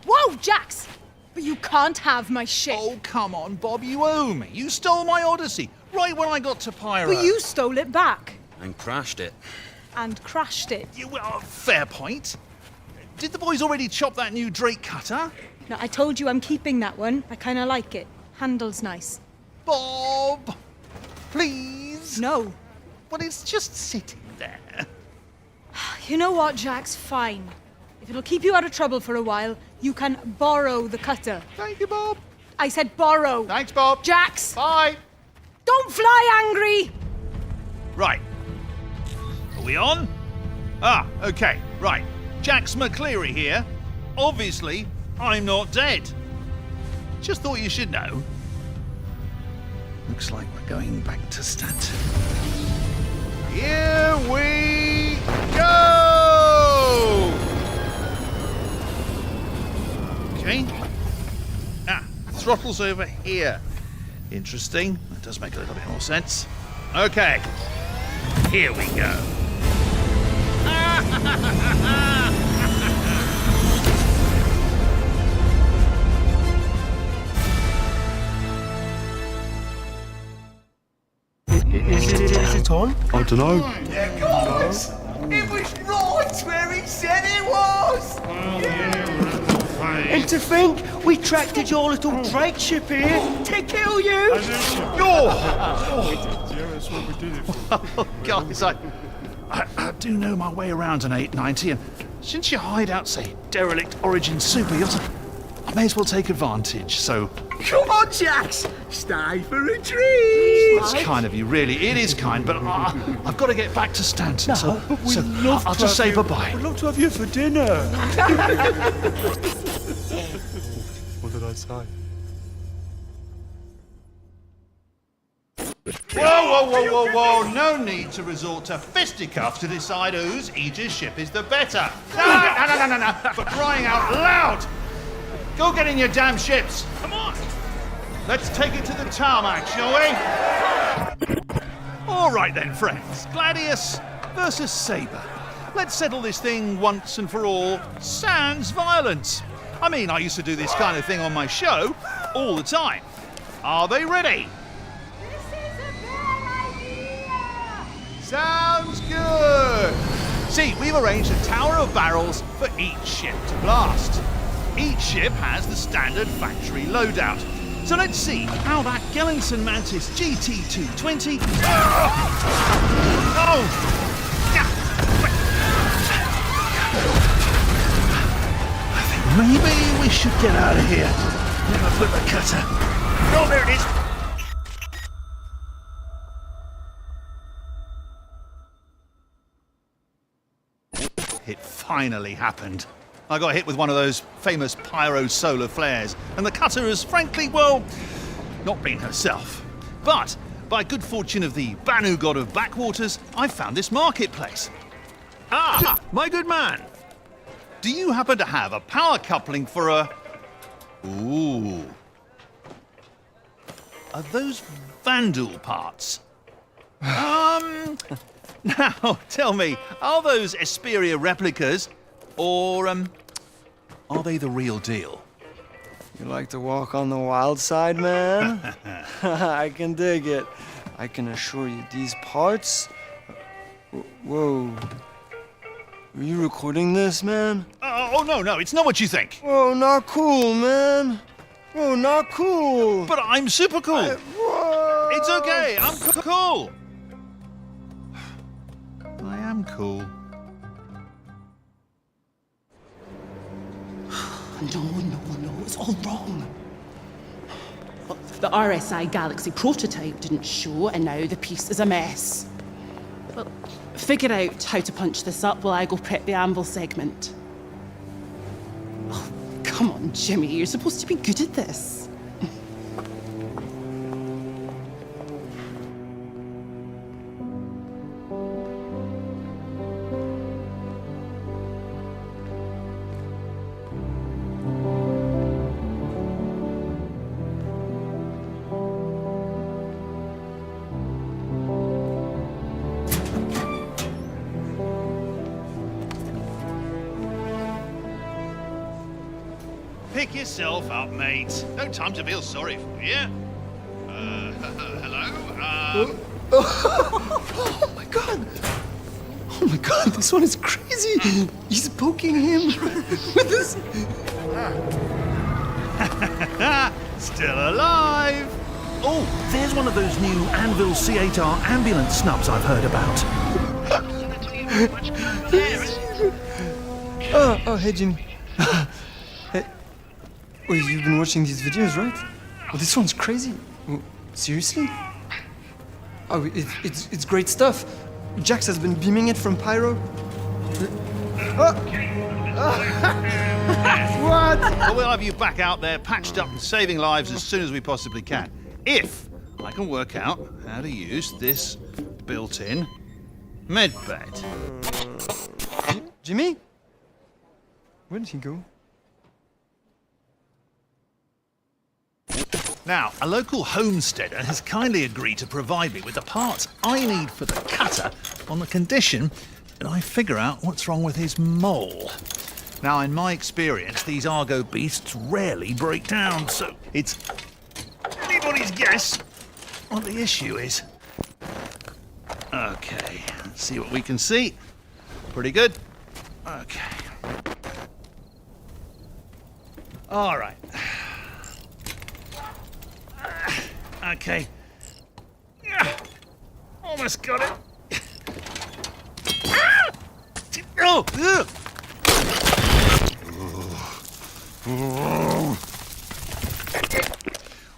Whoa, Jax! But you can't have my ship.
Oh, come on, Bob, you owe me. You stole my Odyssey right when I got to Pyro.
But you stole it back.
And crashed it.
And crashed it.
Well, fair point. Did the boys already chop that new Drake cutter?
No, I told you I'm keeping that one. I kind of like it. Handle's nice.
Bob! Please?
No.
But it's just sitting there.
You know what, Jax? Fine. If it'll keep you out of trouble for a while, you can borrow the cutter.
Thank you, Bob.
I said borrow.
Thanks, Bob.
Jax!
Bye.
Don't fly angry!
Right. Are we on? Okay, right. Jax McCleary here. Obviously, I'm not dead. Just thought you should know. Looks like we're going back to Stanton. Here we go! Okay. Throttle's over here. Interesting. That does make a little bit more sense. Okay. Here we go.
Is it on?
I don't know.
Yeah, guys! It was right where he said it was! And to think, we tracked your little Drake ship here to kill you!
Guys, I do know my way around an 890, and since your hideout's a derelict Origin super yacht, I may as well take advantage, so...
Come on, Jax! Stay for a treat!
It's kind of you, really. It is kind, but I've got to get back to Stanton, so I'll just say bye-bye.
We'd love to have you for dinner. What did I say?
Whoa! No need to resort to fisticuffs to decide whose Aegis ship is the better. No! For crying out loud! Go get in your damn ships. Come on! Let's take it to the tarmac, shall we? All right then, friends. Gladius versus Saber. Let's settle this thing once and for all, sans violence. I mean, I used to do this kind of thing on my show all the time. Are they ready? Sounds good! See, we've arranged a tower of barrels for each ship to blast. Each ship has the standard factory loadout. So let's see how that Gellinson Mantis GT220... Oh! I think maybe we should get out of here. Never flip the cutter. Oh, there it is. It finally happened. I got hit with one of those famous pyro solar flares, and the cutter has frankly, well, not been herself. But by good fortune of the Banu god of backwaters, I found this marketplace. Ah, my good man. Do you happen to have a power coupling for a... Ooh. Are those Vandal parts? Now, tell me, are those Esperia replicas, or, are they the real deal?
You like to walk on the wild side, man? I can dig it. I can assure you these parts... Whoa. Are you recording this, man?
Oh, no, it's not what you think.
Whoa, not cool, man. Whoa, not cool.
But I'm super cool.
Whoa.
It's okay, I'm cool. I am cool.
No, it's all wrong. Well, the RSI Galaxy prototype didn't show, and now the piece is a mess. Well, figure out how to punch this up while I go prep the anvil segment. Oh, come on, Jimmy, you're supposed to be good at this.
Pick yourself up, mate. No time to feel sorry for you. Hello?
Oh my god! Oh my god, this one is crazy! He's poking him with this...
Still alive! Oh, there's one of those new Anvil C8R ambulance snubs I've heard about.
Oh, hey, Jimmy. Hey. Oh, you've been watching these videos, right? Oh, this one's crazy. Oh, seriously? Oh, it's great stuff. Jax has been beaming it from Pyro.
What? Well, we'll have you back out there, patched up and saving lives as soon as we possibly can. If I can work out how to use this built-in medbed.
Jimmy? Where did he go?
Now, a local homesteader has kindly agreed to provide me with the parts I need for the cutter on the condition that I figure out what's wrong with his mole. Now, in my experience, these Argo beasts rarely break down, so it's anybody's guess what the issue is. Okay, let's see what we can see. Pretty good. Okay. All right. Okay. Almost got it. Oh!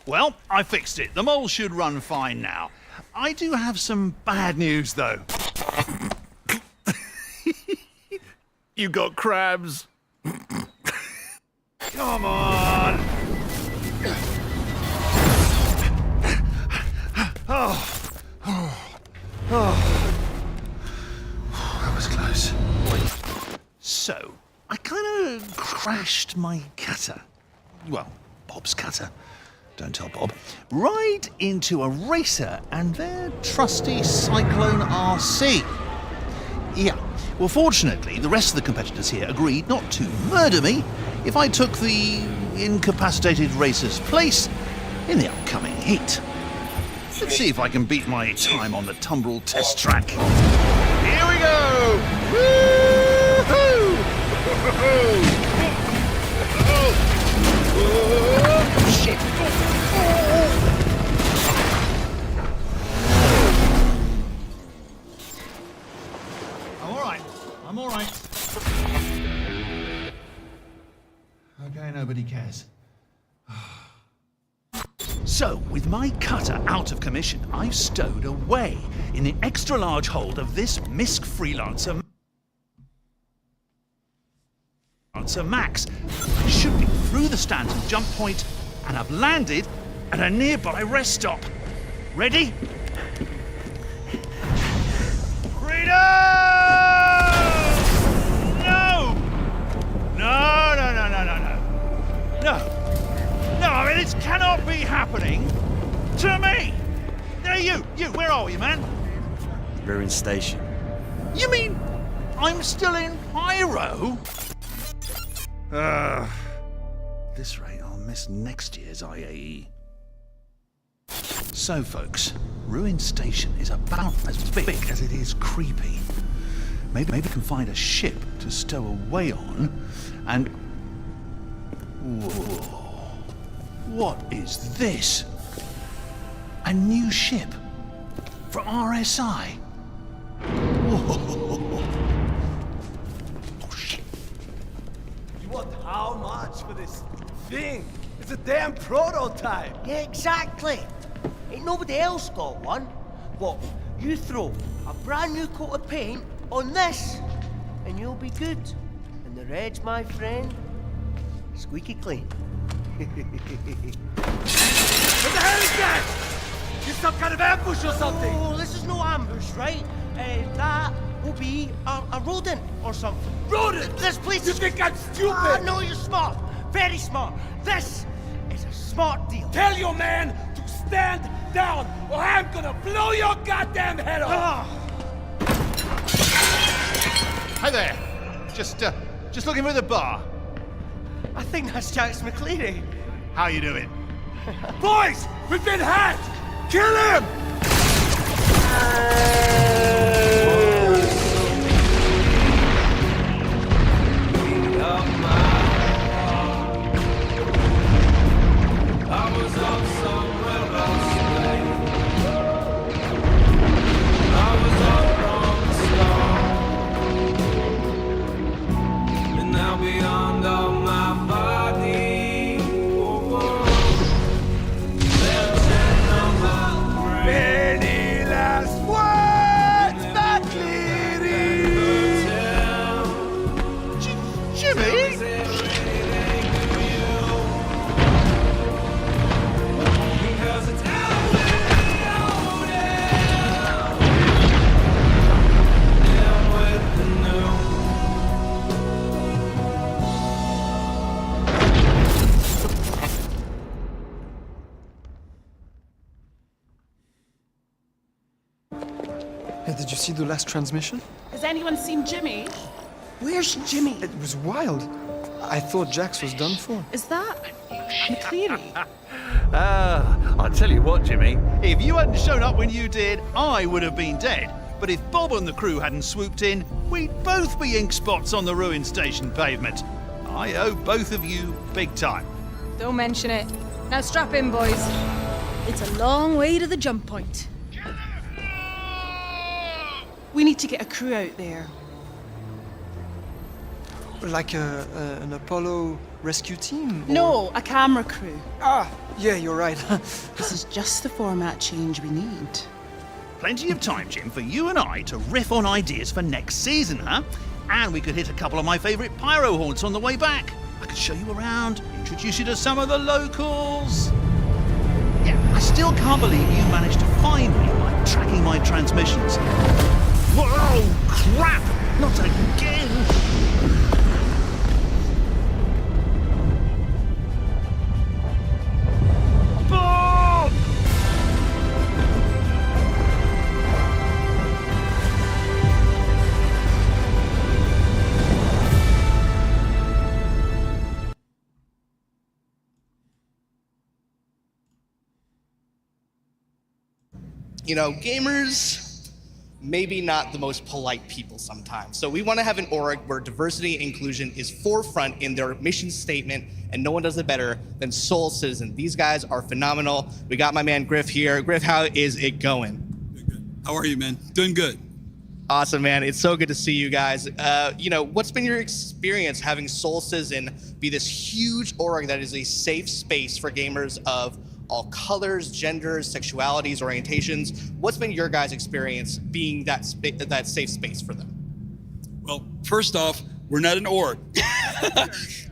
Well, I fixed it. The mole should run fine now. I do have some bad news, though. You got crabs. Come on. That was close. So, I kind of crashed my cutter. Well, Bob's cutter. Don't tell Bob. Right into a racer and their trusty Cyclone RC. Yeah. Well, fortunately, the rest of the competitors here agreed not to murder me if I took the incapacitated racer's place in the upcoming heat. Let's see if I can beat my time on the tumbrel test track. Here we go! Woo-hoo! So, with my cutter out of commission, I've stowed away in the extra-large hold of this MISC Freelancer Max. I should be through the Stanton jump point, and I've landed at a nearby rest stop. Ready? Freedom! No! No, no, no, no, no, no. No. No, I mean, this cannot be happening to me. Hey, you, where are you, man?
Ruin Station.
You mean I'm still in Pyro? This rate, I'll miss next year's IAE. So, folks, Ruin Station is about as big as it is creepy. Maybe we can find a ship to stow away on, and... Whoa. What is this? A new ship for RSI. Whoa. Oh, shit.
You want how much for this thing? It's a damn prototype.
Yeah, exactly. Ain't nobody else got one. But you throw a brand new coat of paint on this, and you'll be good. And the reg, my friend, squeaky clean.
What the hell is that? Is some kind of ambush or something?
Oh, this is no ambush, right? That will be a rodent or something.
Rodent?
This place
You think I'm stupid?
No, you're smart. Very smart. This is a smart deal.
Tell your man to stand down, or I'm gonna blow your goddamn head off!
Hi there. Just looking for the bar.
I think that's Jax McCleary.
How you doing?
Boys, we've been hacked! Kill him!
Did you see the last transmission?
Has anyone seen Jimmy? Where's Jimmy?
It was wild. I thought Jax was done for.
Is that McCleary?
I'll tell you what, Jimmy. If you hadn't shown up when you did, I would have been dead. But if Bob and the crew hadn't swooped in, we'd both be ink spots on the Ruin Station pavement. I owe both of you big time.
Don't mention it. Now strap in, boys. It's a long way to the jump point.
We need to get a crew out there.
Like an Apollo rescue team? Or...
No, a camera crew.
Ah, yeah, you're right.
This is just the format change we need.
Plenty of time, Jim, for you and I to riff on ideas for next season, huh? And we could hit a couple of my favourite pyro haunts on the way back. I could show you around, introduce you to some of the locals. Yeah, I still can't believe you managed to find me by tracking my transmissions. Whoa, crap! Not again! Bob!
You know, gamers, maybe not the most polite people sometimes. So we want to have an org where diversity and inclusion is forefront in their mission statement, and no one does it better than Soul Citizen. These guys are phenomenal. We got my man Griff here. Griff, how is it going?
Good. How are you, man? Doing good.
Awesome, man. It's so good to see you guys. You know, what's been your experience having Soul Citizen be this huge org that is a safe space for gamers of all colors, genders, sexualities, orientations. What's been your guys' experience being that safe space for them?
Well, first off, we're not an org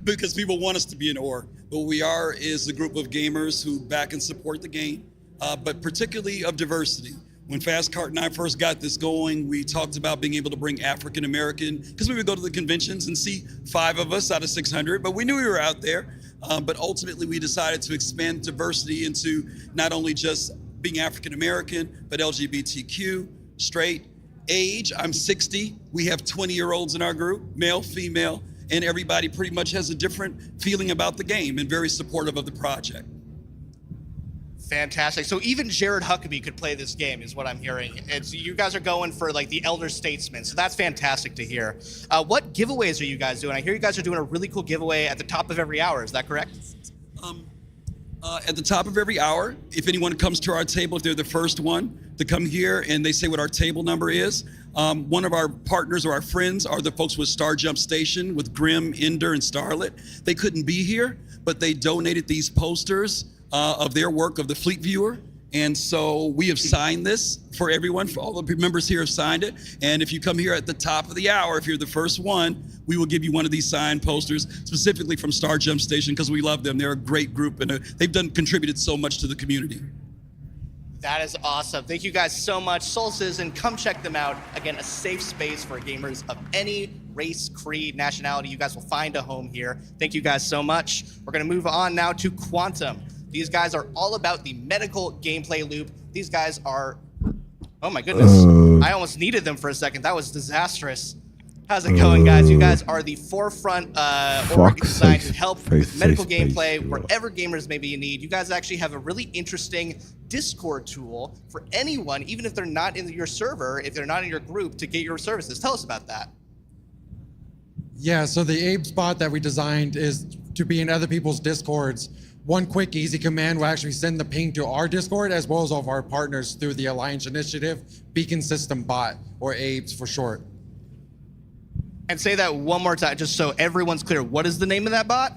because people want us to be an org. What we are is a group of gamers who back and support the game, but particularly of diversity. When Fast Cart and I first got this going, we talked about being able to bring African American, because we would go to the conventions and see 5 of us out of 600, but we knew we were out there. But ultimately, we decided to expand diversity into not only just being African American, but LGBTQ, straight, age. I'm 60. We have 20-year-olds in our group, male, female, and everybody pretty much has a different feeling about the game and very supportive of the project.
Fantastic. So even Jared Huckabee could play this game, is what I'm hearing. And you guys are going for like the elder statesman, so that's fantastic to hear. What giveaways are you guys doing? I hear you guys are doing a really cool giveaway at the top of every hour. Is that correct?
At the top of every hour, if anyone comes to our table, if they're the first one to come here and they say what our table number is, one of our partners or our friends are the folks with Star Jump Station with Grim, Ender, and Starlet. They couldn't be here, but they donated these posters of their work of the Fleet Viewer. And so we have signed this for everyone, for all the members here have signed it. And if you come here at the top of the hour, if you're the first one, we will give you one of these signed posters specifically from Star Jump Station because we love them. They're a great group and they've contributed so much to the community.
That is awesome. Thank you guys so much. Soul Citizen, come check them out. Again, a safe space for gamers of any race, creed, nationality. You guys will find a home here. Thank you guys so much. We're going to move on now to Quantum. These guys are all about the medical gameplay loop. These guys are, oh my goodness. I almost needed them for a second. That was disastrous. How's it going, guys? You guys are the forefront org designed to help with medical gameplay wherever gamers may be in need. You guys actually have a really interesting Discord tool for anyone, even if they're not in your server, if they're not in your group, to get your services. Tell us about that.
Yeah, so the Abe bot that we designed is to be in other people's Discords. One quick, easy command will actually send the ping to our Discord as well as all of our partners through the Alliance Initiative Beacon System Bot, or ABES for short.
And say that one more time, just so everyone's clear. What is the name of that bot?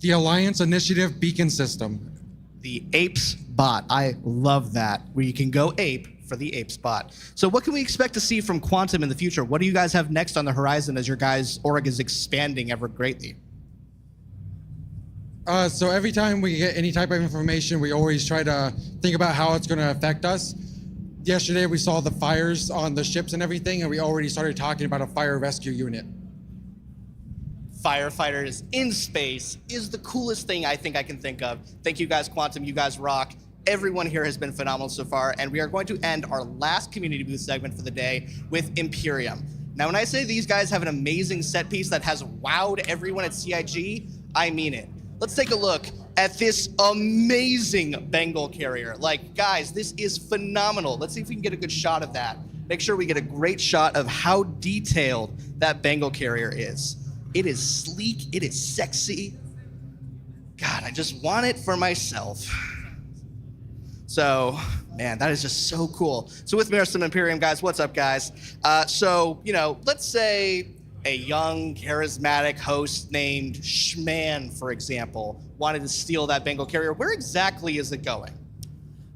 The Alliance Initiative Beacon System.
The APES bot. I love that, where you can go ape for the APES bot. So what can we expect to see from Quantum in the future? What do you guys have next on the horizon as your guys' org is expanding ever greatly?
So every time we get any type of information, we always try to think about how it's going to affect us. Yesterday, we saw the fires on the ships and everything, and we already started talking about a fire rescue unit.
Firefighters in space is the coolest thing I think I can think of. Thank you guys, Quantum. You guys rock. Everyone here has been phenomenal so far, and we are going to end our last community booth segment for the day with Imperium. Now, when I say these guys have an amazing set piece that has wowed everyone at CIG, I mean it. Let's take a look at this amazing Bengal carrier. Like, guys, this is phenomenal. Let's see if we can get a good shot of that. Make sure we get a great shot of how detailed that Bengal carrier is. It is sleek, it is sexy. God, I just want it for myself. So, man, that is just so cool. So with me are some Imperium guys. What's up, guys? So, you know, let's say a young, charismatic host named Schman, for example, wanted to steal that Bengal carrier. Where exactly is it going?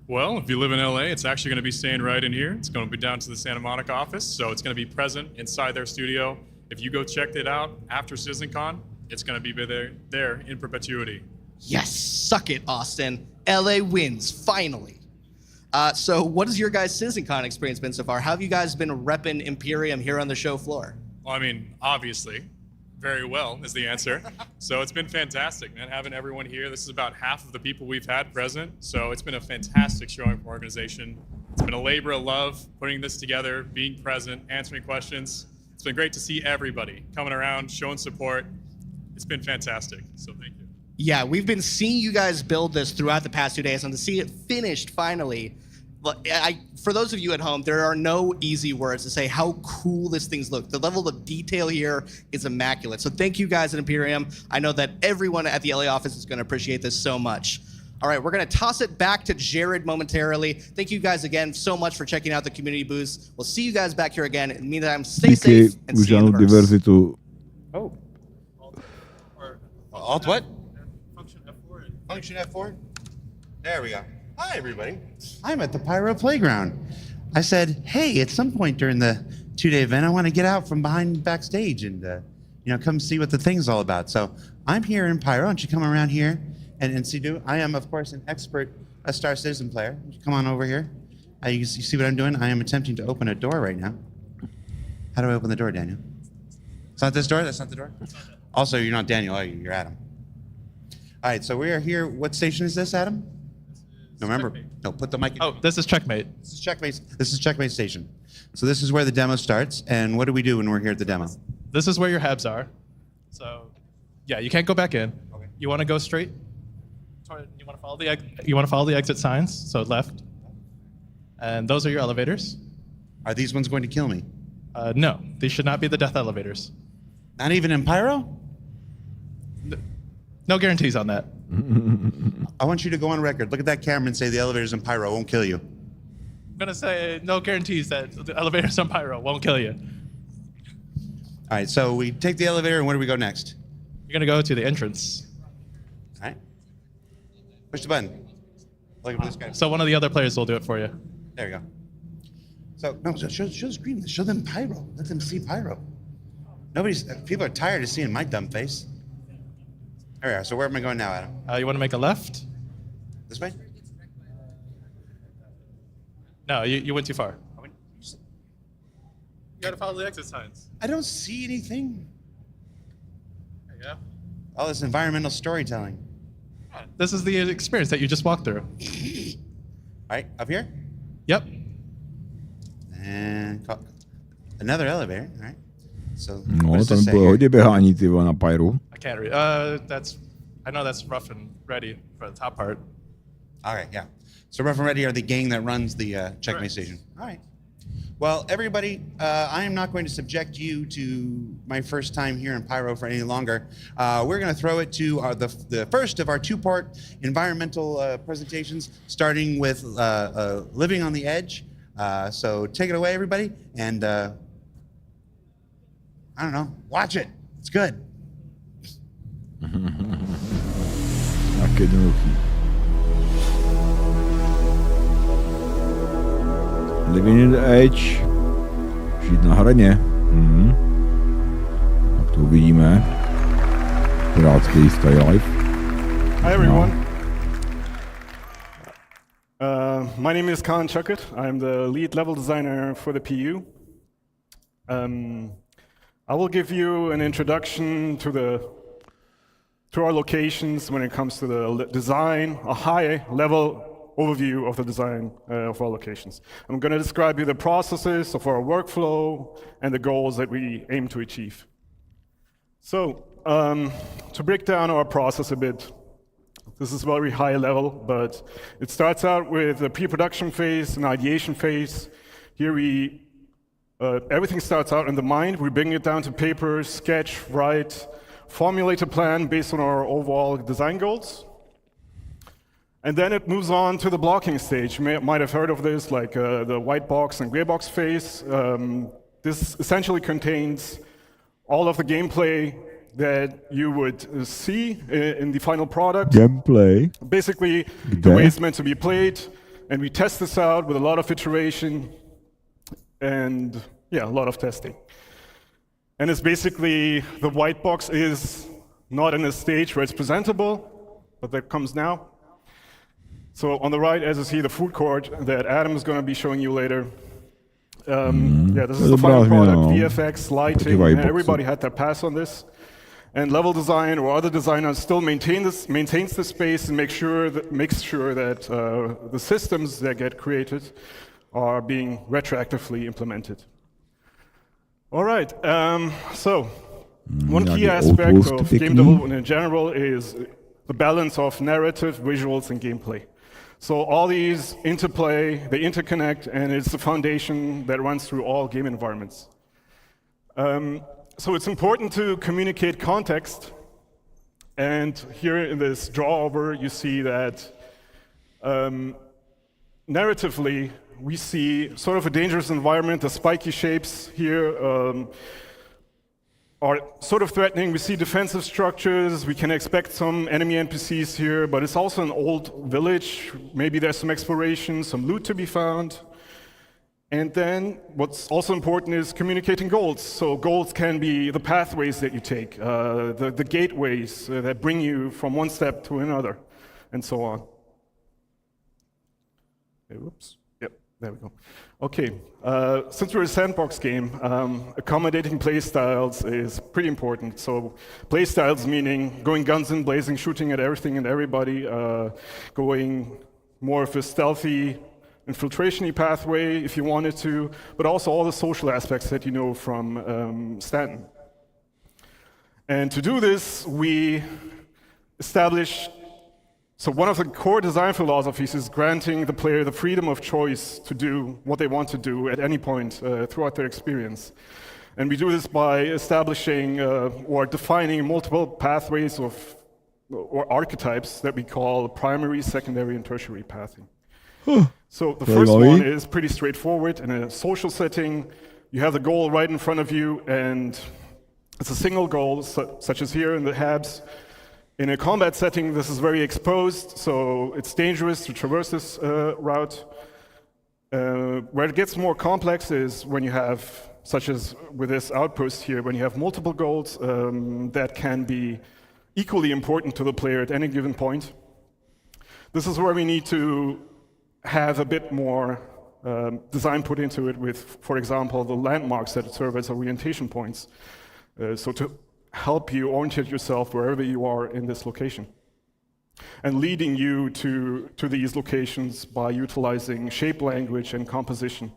Well, if you live in LA, it's actually going to be staying right in here. It's going to be down to the Santa Monica office, so it's going to be present inside their studio. If you go check it out after CitizenCon, it's going to be there in perpetuity.
Yes, suck it, Austin. LA wins, finally. So what has your guys' CitizenCon experience been so far? How have you guys been repping Imperium here on the show floor?
Well, I mean, obviously, very well is the answer. So it's been fantastic, man, having everyone here. This is about half of the people we've had present. So it's been a fantastic showing from our organization. It's been a labor of love putting this together, being present, answering questions. It's been great to see everybody coming around, showing support. It's been fantastic. So thank you.
Yeah, we've been seeing you guys build this throughout the past 2 days, and to see it finished finally, for those of you at home, there are no easy words to say how cool this thing's look. The level of detail here is immaculate. So thank you guys at Imperium. I know that everyone at the LA office is going to appreciate this so much. All right, we're going to toss it back to Jared momentarily. Thank you guys again so much for checking out the community booths. We'll see you guys back here again. In the meantime, stay safe and see you in the verse.
Oh.
Alt what? Function F4.
There we go. Hi, everybody. I'm at the Pyro Playground. I said, hey, at some point during the 2-day event, I want to get out from behind backstage and, come see what the thing's all about. So I'm here in Pyro. Why don't you come around here and see? I am, of course, an expert Star Citizen player. Come on over here. You see what I'm doing? I am attempting to open a door right now. How do I open the door, Daniel? It's not this door? That's not the door? Also, you're not Daniel, are you? You're Adam. All right, so we are here. What station is this, Adam? No, remember. No, put the mic in.
Oh, this is Checkmate.
This is Checkmate. This is Checkmate Station. So this is where the demo starts. And what do we do when we're here at the demo?
This is where your habs are. So, yeah, you can't go back in. Okay. You want to go straight? You want to follow the exit signs. So left. And those are your elevators.
Are these ones going to kill me?
No, these should not be the death elevators.
Not even in Pyro?
No guarantees on that.
I want you to go on record. Look at that camera and say the elevators in Pyro won't kill you.
I'm going to say no guarantees that the elevators on Pyro won't kill you.
All right, so we take the elevator, and where do we go next?
You're going to go to the entrance.
All right. Push the button. Look at this guy.
So one of the other players will do it for you.
There you go. So, no, show the screen. Show them Pyro. Let them see Pyro. People are tired of seeing my dumb face. There we are. So where am I going now, Adam?
You want to make a left?
This way?
No, you went too far. You got to follow the exit signs.
I don't see anything.
There you go.
All this environmental storytelling.
Yeah, this is the experience that you just walked through.
All right, up here?
Yep.
And another elevator. All right. So,
No, ten pohode běhání, ty na Pyro.
I can't read. I know that's Rough and Ready for the top part.
All right, yeah. So Rough and Ready are the gang that runs the Checkmate Station. All right. Well, everybody, I am not going to subject you to my first time here in Pyro for any longer. We're going to throw it to the first of our two-part environmental presentations, starting with Living on the Edge. So take it away, everybody, and I don't know, watch it. It's good.
Living on the Edge. Žít na hraně. Tak to uvidíme. Pirátský Stay Life.
Hi everyone. My name is Khan Chukut. I'm the lead level designer for the PU. I will give you an introduction to our locations when it comes to the design, a high-level overview of the design of our locations. I'm going to describe you the processes of our workflow and the goals that we aim to achieve. So, to break down our process a bit, this is very high level, but it starts out with the pre-production phase and ideation phase. Here everything starts out in the mind. We bring it down to paper, sketch, write, formulate a plan based on our overall design goals. And then it moves on to the blocking stage. You might have heard of this, like the white box and gray box phase. This essentially contains all of the gameplay that you would see in the final product.
Gameplay.
Basically, the way it's meant to be played. And we test this out with a lot of iteration and, yeah, a lot of testing. And it's basically, the white box is not in a stage where it's presentable, but that comes now. So on the right, as you see, the food court that Adam is going to be showing you later. Yeah, this is the final product, VFX, lighting, and everybody had their pass on this. And level design or other designers still maintains the space and makes sure that the systems that get created are being retroactively implemented. All right, so one key aspect of game development in general is the balance of narrative, visuals, and gameplay. So all these interplay, they interconnect, and it's the foundation that runs through all game environments. So it's important to communicate context, and here in this draw-over, you see that narratively, we see sort of a dangerous environment, the spiky shapes here. are sort of threatening. We see defensive structures, we can expect some enemy NPCs here, but it's also an old village. Maybe there's some exploration, some loot to be found. And then what's also important is communicating goals. So goals can be the pathways that you take, the gateways that bring you from one step to another, and so on. Oops. Yep, there we go. Okay, since we're a sandbox game, accommodating playstyles is pretty important. So playstyles meaning going guns in blazing, shooting at everything and everybody, going more of a stealthy, infiltration-y pathway if you wanted to, but also all the social aspects that you know from Stanton. And to do this, we established. So one of the core design philosophies is granting the player the freedom of choice to do what they want to do at any point throughout their experience. And we do this by establishing or defining multiple pathways or archetypes that we call primary, secondary, and tertiary pathing. So the first one is pretty straightforward. In a social setting, you have the goal right in front of you, and it's a single goal, such as here in the Habs. In a combat setting, this is very exposed, so it's dangerous to traverse this route. Where it gets more complex is when you have, such as with this outpost here, when you have multiple goals that can be equally important to the player at any given point. This is where we need to have a bit more design put into it with, for example, the landmarks that serve as orientation points. So to help you orientate yourself wherever you are in this location. And leading you to these locations by utilizing shape language and composition.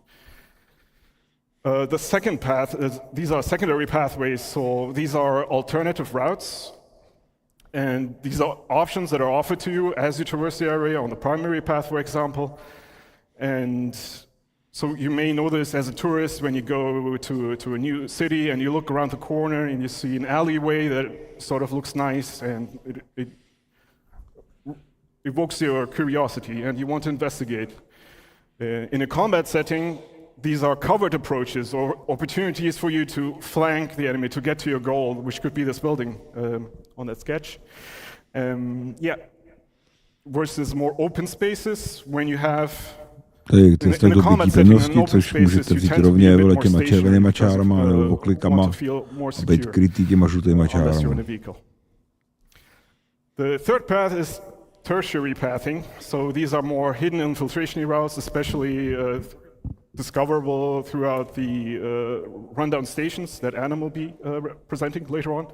The second path is, these are secondary pathways, so these are alternative routes. And these are options that are offered to you as you traverse the area on the primary path, for example. And so you may know this as a tourist when you go to a new city and you look around the corner and you see an alleyway that sort of looks nice and it evokes your curiosity and you want to investigate. In a combat setting, these are covered approaches or opportunities for you to flank the enemy to get to your goal, which could be this building on that sketch. Versus more open spaces when you have
Tady jste do bytí pevnosti, což můžete vzít rovně těma červenýma čárama nebo oklikama a být krytý těma žlutýma čárama.
The third path is tertiary pathing. So these are more hidden infiltration routes, especially discoverable throughout the rundown stations that Anna will be presenting later on.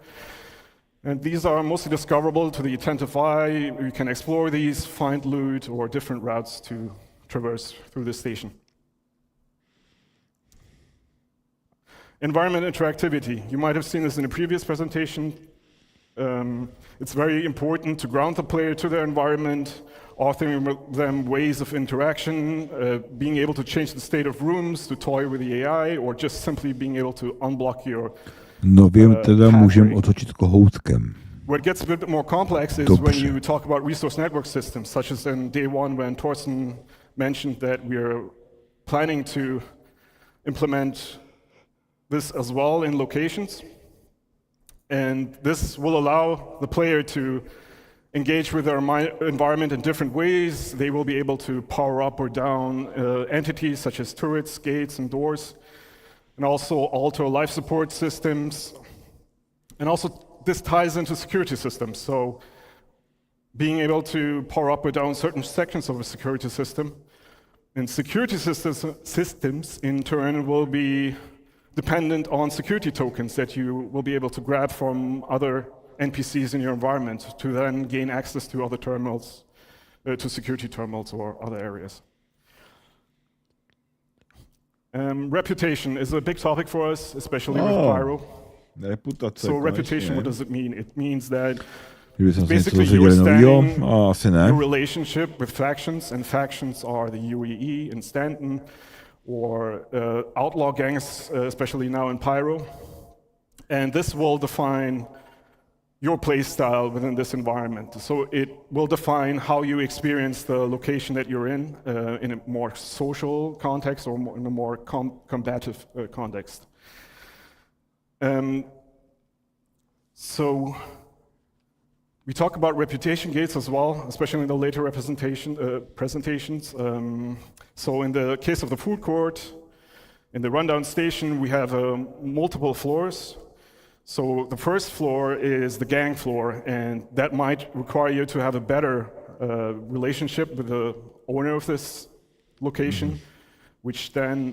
And these are mostly discoverable to the attentive eye. You can explore these, find loot, or different routes to traverse through the station. Environment interactivity. You might have seen this in a previous presentation. It's very important to ground the player to their environment, offering them ways of interaction, being able to change the state of rooms, to toy with the AI, or just simply being able to unblock your
Nově teda můžeme otočit kohoutkem.
Where it gets a bit more complex is when you talk about resource network systems, such as in day one when Torsten mentioned that we're planning to implement this as well in locations. And this will allow the player to engage with their environment in different ways. They will be able to power up or down entities such as turrets, gates, and doors, and also alter life support systems. And also this ties into security systems. So being able to power up or down certain sections of a security system. And security systems in turn will be dependent on security tokens that you will be able to grab from other NPCs in your environment to then gain access to other terminals, to security terminals or other areas. Reputation is a big topic for us, especially with Pyro. So reputation, what does it mean? It means that it's basically your standing, your relationship with factions, and factions are the UEE in Stanton, or outlaw gangs, especially now in Pyro. And this will define your play style within this environment. So it will define how you experience the location that you're in a more social context or in a more combative context. So we talk about reputation gates as well, especially in the later presentations. So in the case of the food court, in the rundown station, we have multiple floors. So the first floor is the gang floor, and that might require you to have a better relationship with the owner of this location, which then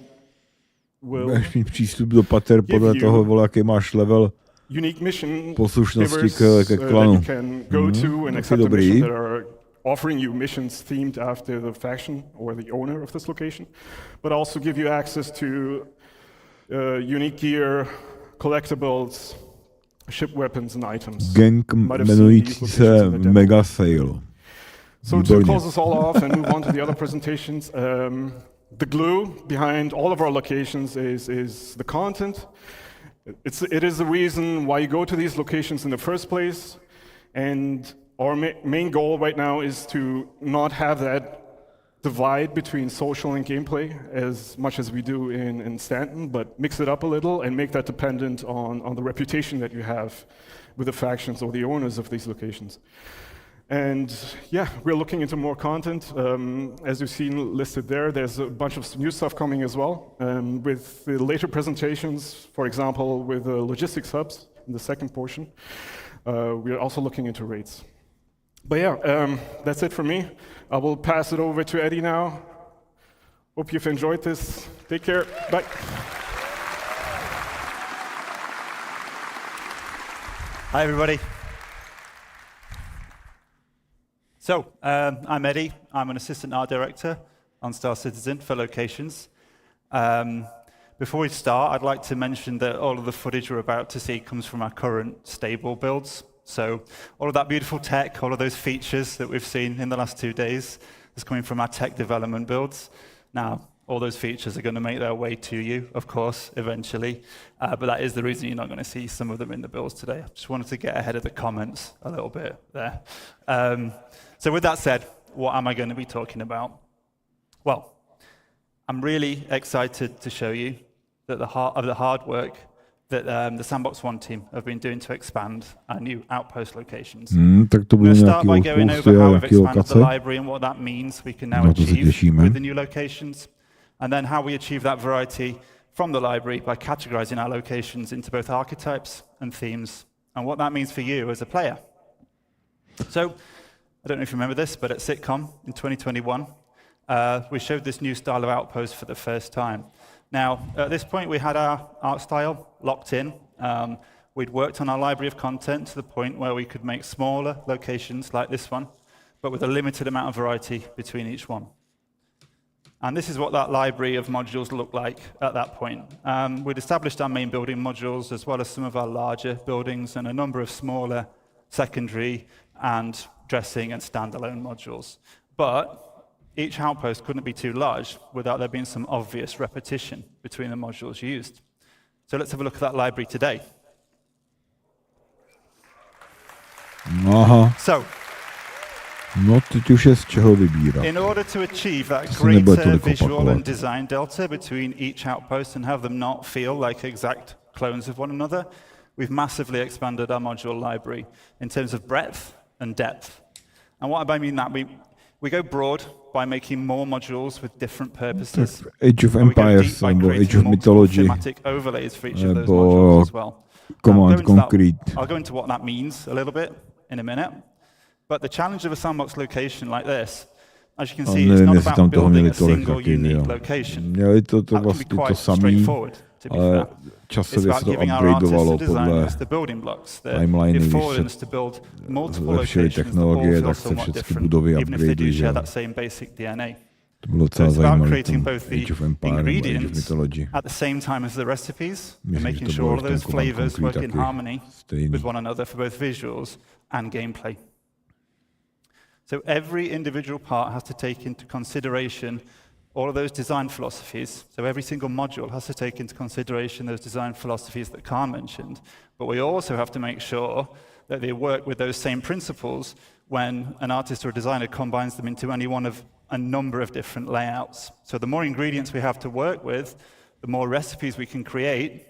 will
Budeš mít přístup do pater podle toho, vole, jaký máš level
unique mission
poslušnosti ke
that
klanu.
you can go to and accept a mission that are offering you missions themed after the faction or the owner of this location, but also give you access to unique gear, collectibles, ship weapons and items.
Gang jmenující se Mega Sale.
So to close this all off and move on to the other presentations, the glue behind all of our locations is the content. It is the reason why you go to these locations in the first place, and our main goal right now is to not have that divide between social and gameplay as much as we do in Stanton, but mix it up a little and make that dependent on the reputation that you have with the factions or the owners of these locations. And yeah, we're looking into more content. As you've seen listed there, there's a bunch of new stuff coming as well. With the later presentations, for example, with the logistics hubs in the second portion, we're also looking into rates. But yeah, that's it for me. I will pass it over to Eddie now. Hope you've enjoyed this. Take care. Bye.
Hi, everybody. So, I'm Eddie. I'm an assistant art director on StarCitizen for locations. Before we start, I'd like to mention that all of the footage we're about to see comes from our current stable builds. So all of that beautiful tech, all of those features that we've seen in the last 2 days is coming from our tech development builds. Now, all those features are going to make their way to you, of course, eventually. But that is the reason you're not going to see some of them in the builds today. I just wanted to get ahead of the comments a little bit there. So with that said, what am I going to be talking about? Well, I'm really excited to show you that the hard work that the Sandbox One team have been doing to expand our new outpost locations.
Tak to
We're
byly
going to start by
nějaký
going
outposty
over
a
how we've
jaký
expanded
lokace.
the library and what that means we can now
Na to se
achieve
těšíme.
with the new locations, and then how we achieve that variety from the library by categorizing our locations into both archetypes and themes, and what that means for you as a player. So, I don't know if you remember this, but at CitizenCon in 2021, we showed this new style of outpost for the first time. Now, at this point, we had our art style locked in. We'd worked on our library of content to the point where we could make smaller locations like this one, but with a limited amount of variety between each one. And this is what that library of modules looked like at that point. We'd established our main building modules, as well as some of our larger buildings, and a number of smaller secondary and dressing and standalone modules. But each outpost couldn't be too large without there being some obvious repetition between the modules used. So let's have a look at that library today.
Aha.
So,
no teď už je z čeho vybírat.
in order to achieve that
Se nebude
greater
tolik
visual
opakovat.
and design delta between each outpost and have them not feel like exact clones of one another, we've massively expanded our module library in terms of breadth and depth. And what I mean that, we go broad by making more modules with different purposes.
Age of
And we go
Empires
deep by
nebo
creating
Age of
multiple
Mythology
thematic overlays for each of those
nebo
modules as well.
Command Concrete.
I'll go into what that means a little bit in a minute. But the challenge of a sandbox location like this, as you can see, it's
Nevím,
not
jestli
about
tam toho
building
měli
a
tolik
single
taky, jo.
unique location.
Měli to
That can be
vlastně to
quite
samý,
straightforward, to be
ale
fair. It's
časově se
about
to
giving our artists
upgradeovalo
and
podle
designers the building blocks that
timeliny,
if
když
for us
se
to build multiple
zlepšily
locations that all
technologie,
feel
tak se
somewhat
všechny
different,
budovy
even if they do
upgradeují, že
share
jo.
that same basic DNA.
To bylo
So
docela
it's about
zajímavé,
creating
ten
both the
Age of Empires nebo Age of
ingredients
Mythology.
at the same time as the recipes, and
Myslím, že
making
to
sure
bylo
all
v
of
tom
those
Command
flavors
Concrete
work in
taky
harmony
stejný.
with one another for both visuals and gameplay. So every individual part has to take into consideration all of those design philosophies. So every single module has to take into consideration those design philosophies that Khan mentioned. But we also have to make sure that they work with those same principles when an artist or a designer combines them into any one of a number of different layouts. So the more ingredients we have to work with, the more recipes we can create,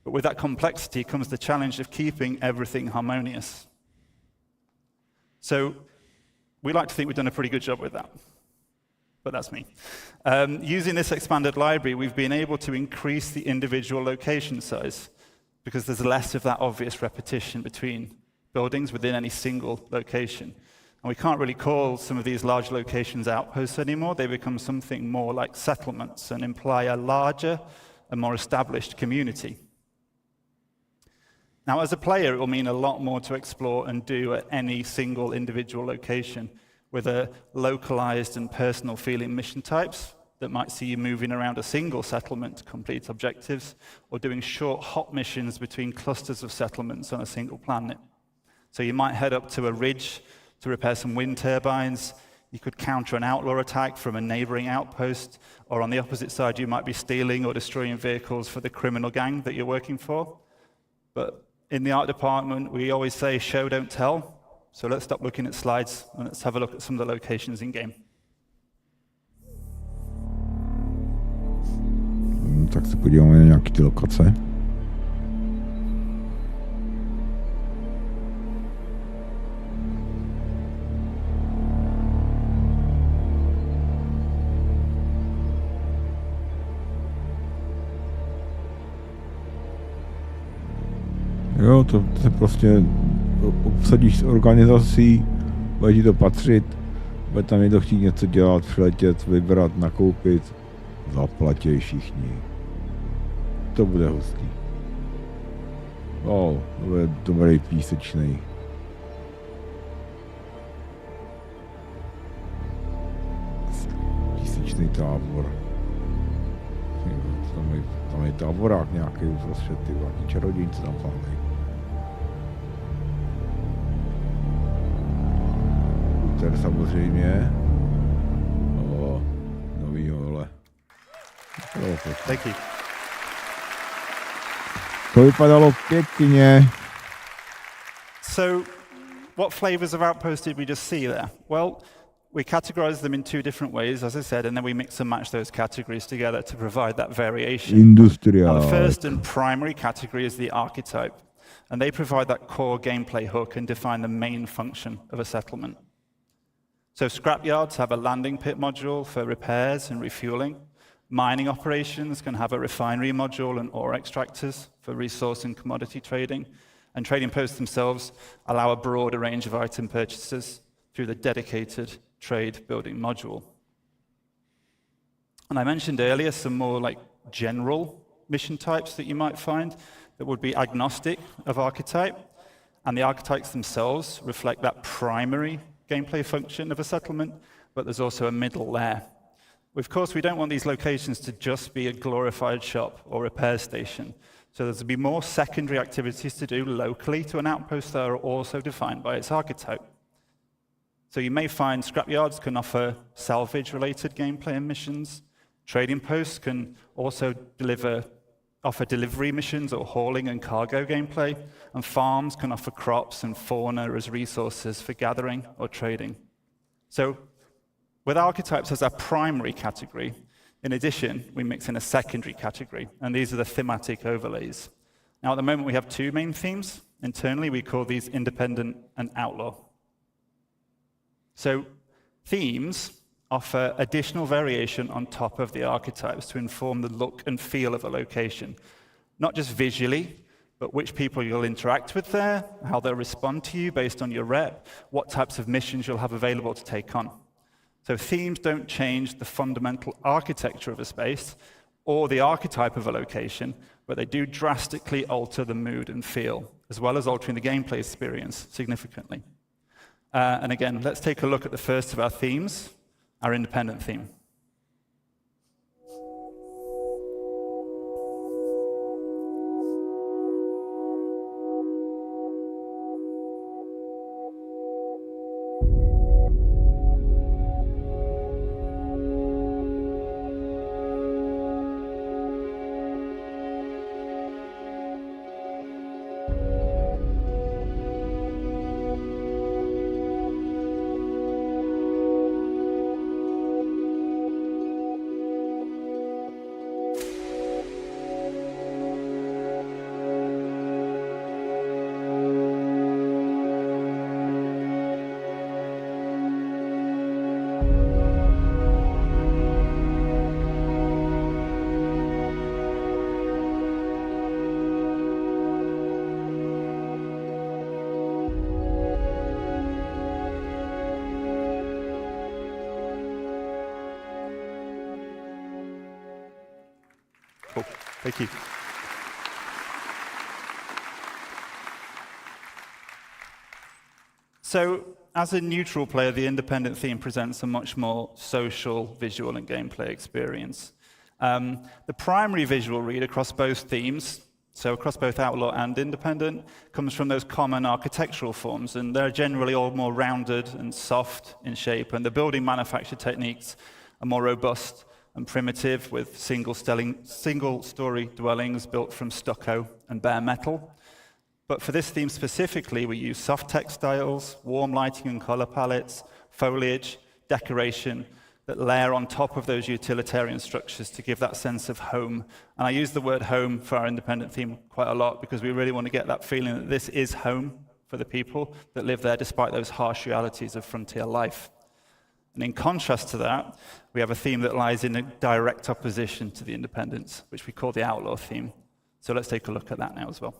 But with that complexity comes the challenge of keeping everything harmonious. So we like to think we've done a pretty good job with that. But that's me. Using this expanded library, we've been able to increase the individual location size because there's less of that obvious repetition between buildings within any single location. And we can't really call some of these large locations outposts anymore. They become something more like settlements and imply a larger and more established community. Now, as a player, it will mean a lot more to explore and do at any single individual location with a localized and personal feeling mission types that might see you moving around a single settlement to complete objectives or doing short hop missions between clusters of settlements on a single planet. So you might head up to a ridge to repair some wind turbines. You could counter an outlaw attack from a neighboring outpost, or on the opposite side, you might be stealing or destroying vehicles for the criminal gang that you're working for. But in the art department, we always say, show, don't tell. So let's stop looking at slides and let's have a look at some of the locations in game.
Tak se podíváme na nějaké ty lokace. Jo, to se prostě obsadíš s organizací, bude ti to patřit, bude tam někdo chtít něco dělat, přiletět, vybrat, nakoupit, zaplatí všichni. To bude hustý. To bude dobrý písečný. Písečný tábor. Tam je táborák nějaký uprostřed, ty nějaký čarodějnice tam plánej. Úter samozřejmě. Novýho, ale.
Thank you.
To vypadalo pěkně.
So, what flavors of outpost did we just see there? Well, we categorize them in two different ways, as I said, and then we mix and match those categories together to provide that variation.
Industrial.
Now, the first and primary category is the archetype, and they provide that core gameplay hook and define the main function of a settlement. So scrapyards have a landing pit module for repairs and refueling. Mining operations can have a refinery module and ore extractors for resource and commodity trading. And trading posts themselves allow a broader range of item purchases through the dedicated trade building module. And I mentioned earlier some more like general mission types that you might find that would be agnostic of archetype. And the archetypes themselves reflect that primary gameplay function of a settlement, but there's also a middle layer. Of course, we don't want these locations to just be a glorified shop or repair station. So there's to be more secondary activities to do locally to an outpost that are also defined by its archetype. So you may find scrapyards can offer salvage-related gameplay and missions. Trading posts can also offer delivery missions or hauling and cargo gameplay. And farms can offer crops and fauna as resources for gathering or trading. So with archetypes as our primary category, in addition, we mix in a secondary category, and these are the thematic overlays. Now, at the moment, we have two main themes. Internally, we call these independent and outlaw. So themes offer additional variation on top of the archetypes to inform the look and feel of a location, not just visually, but which people you'll interact with there, how they'll respond to you based on your rep, what types of missions you'll have available to take on. So themes don't change the fundamental architecture of a space or the archetype of a location, but they do drastically alter the mood and feel, as well as altering the gameplay experience significantly. And again, let's take a look at the first of our themes, our independent theme. Cool. Thank you. So, as a neutral player, the independent theme presents a much more social, visual, and gameplay experience. The primary visual read across both themes, so across both Outlaw and Independent, comes from those common architectural forms, and they're generally all more rounded and soft in shape, and the building manufacture techniques are more robust and primitive, with single-story dwellings built from stucco and bare metal. But for this theme specifically, we use soft textiles, warm lighting and color palettes, foliage, decoration that layer on top of those utilitarian structures to give that sense of home. And I use the word home for our independent theme quite a lot because we really want to get that feeling that this is home for the people that live there despite those harsh realities of frontier life. And in contrast to that, we have a theme that lies in a direct opposition to the independence, which we call the Outlaw theme. So let's take a look at that now as well.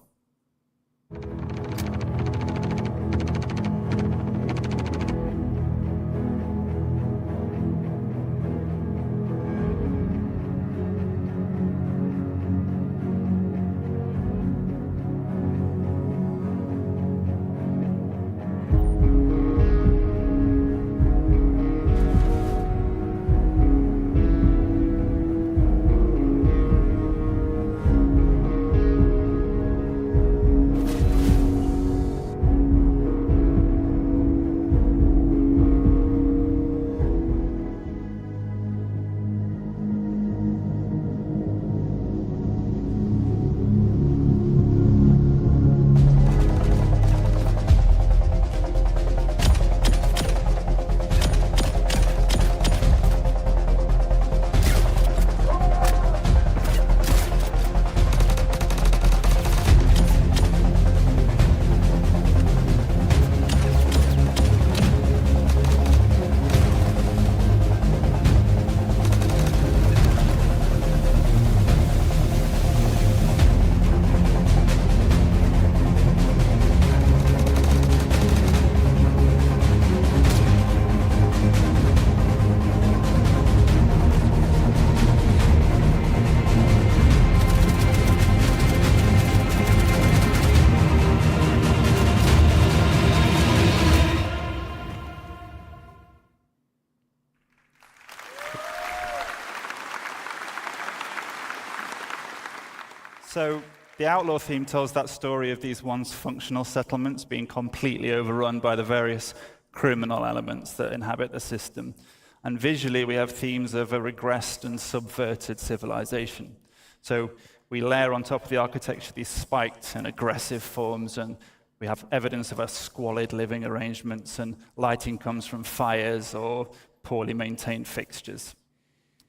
So the Outlaw theme tells that story of these once functional settlements being completely overrun by the various criminal elements that inhabit the system. And visually, we have themes of a regressed and subverted civilization. So we layer on top of the architecture these spiked and aggressive forms, and we have evidence of a squalid living arrangements, and lighting comes from fires or poorly maintained fixtures.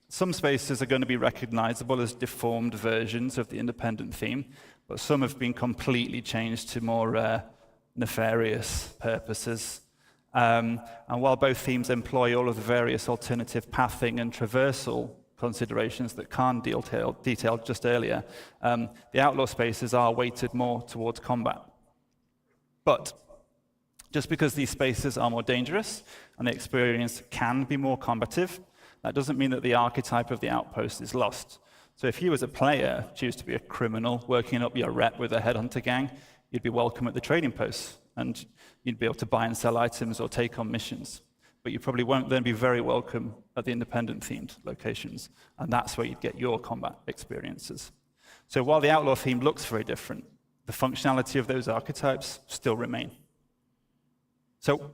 Some spaces are going to be recognizable as deformed versions of the independent theme, but some have been completely changed to more nefarious purposes. And while both themes employ all of the various alternative pathing and traversal considerations that Khan detailed just earlier, the Outlaw spaces are weighted more towards combat. But just because these spaces are more dangerous and the experience can be more combative, that doesn't mean that the archetype of the outpost is lost. So if you as a player choose to be a criminal working up your rep with a headhunter gang, you'd be welcome at the trading posts, and you'd be able to buy and sell items or take on missions. But you probably won't then be very welcome at the independent-themed locations, and that's where you'd get your combat experiences. So while the Outlaw theme looks very different, the functionality of those archetypes still remain. So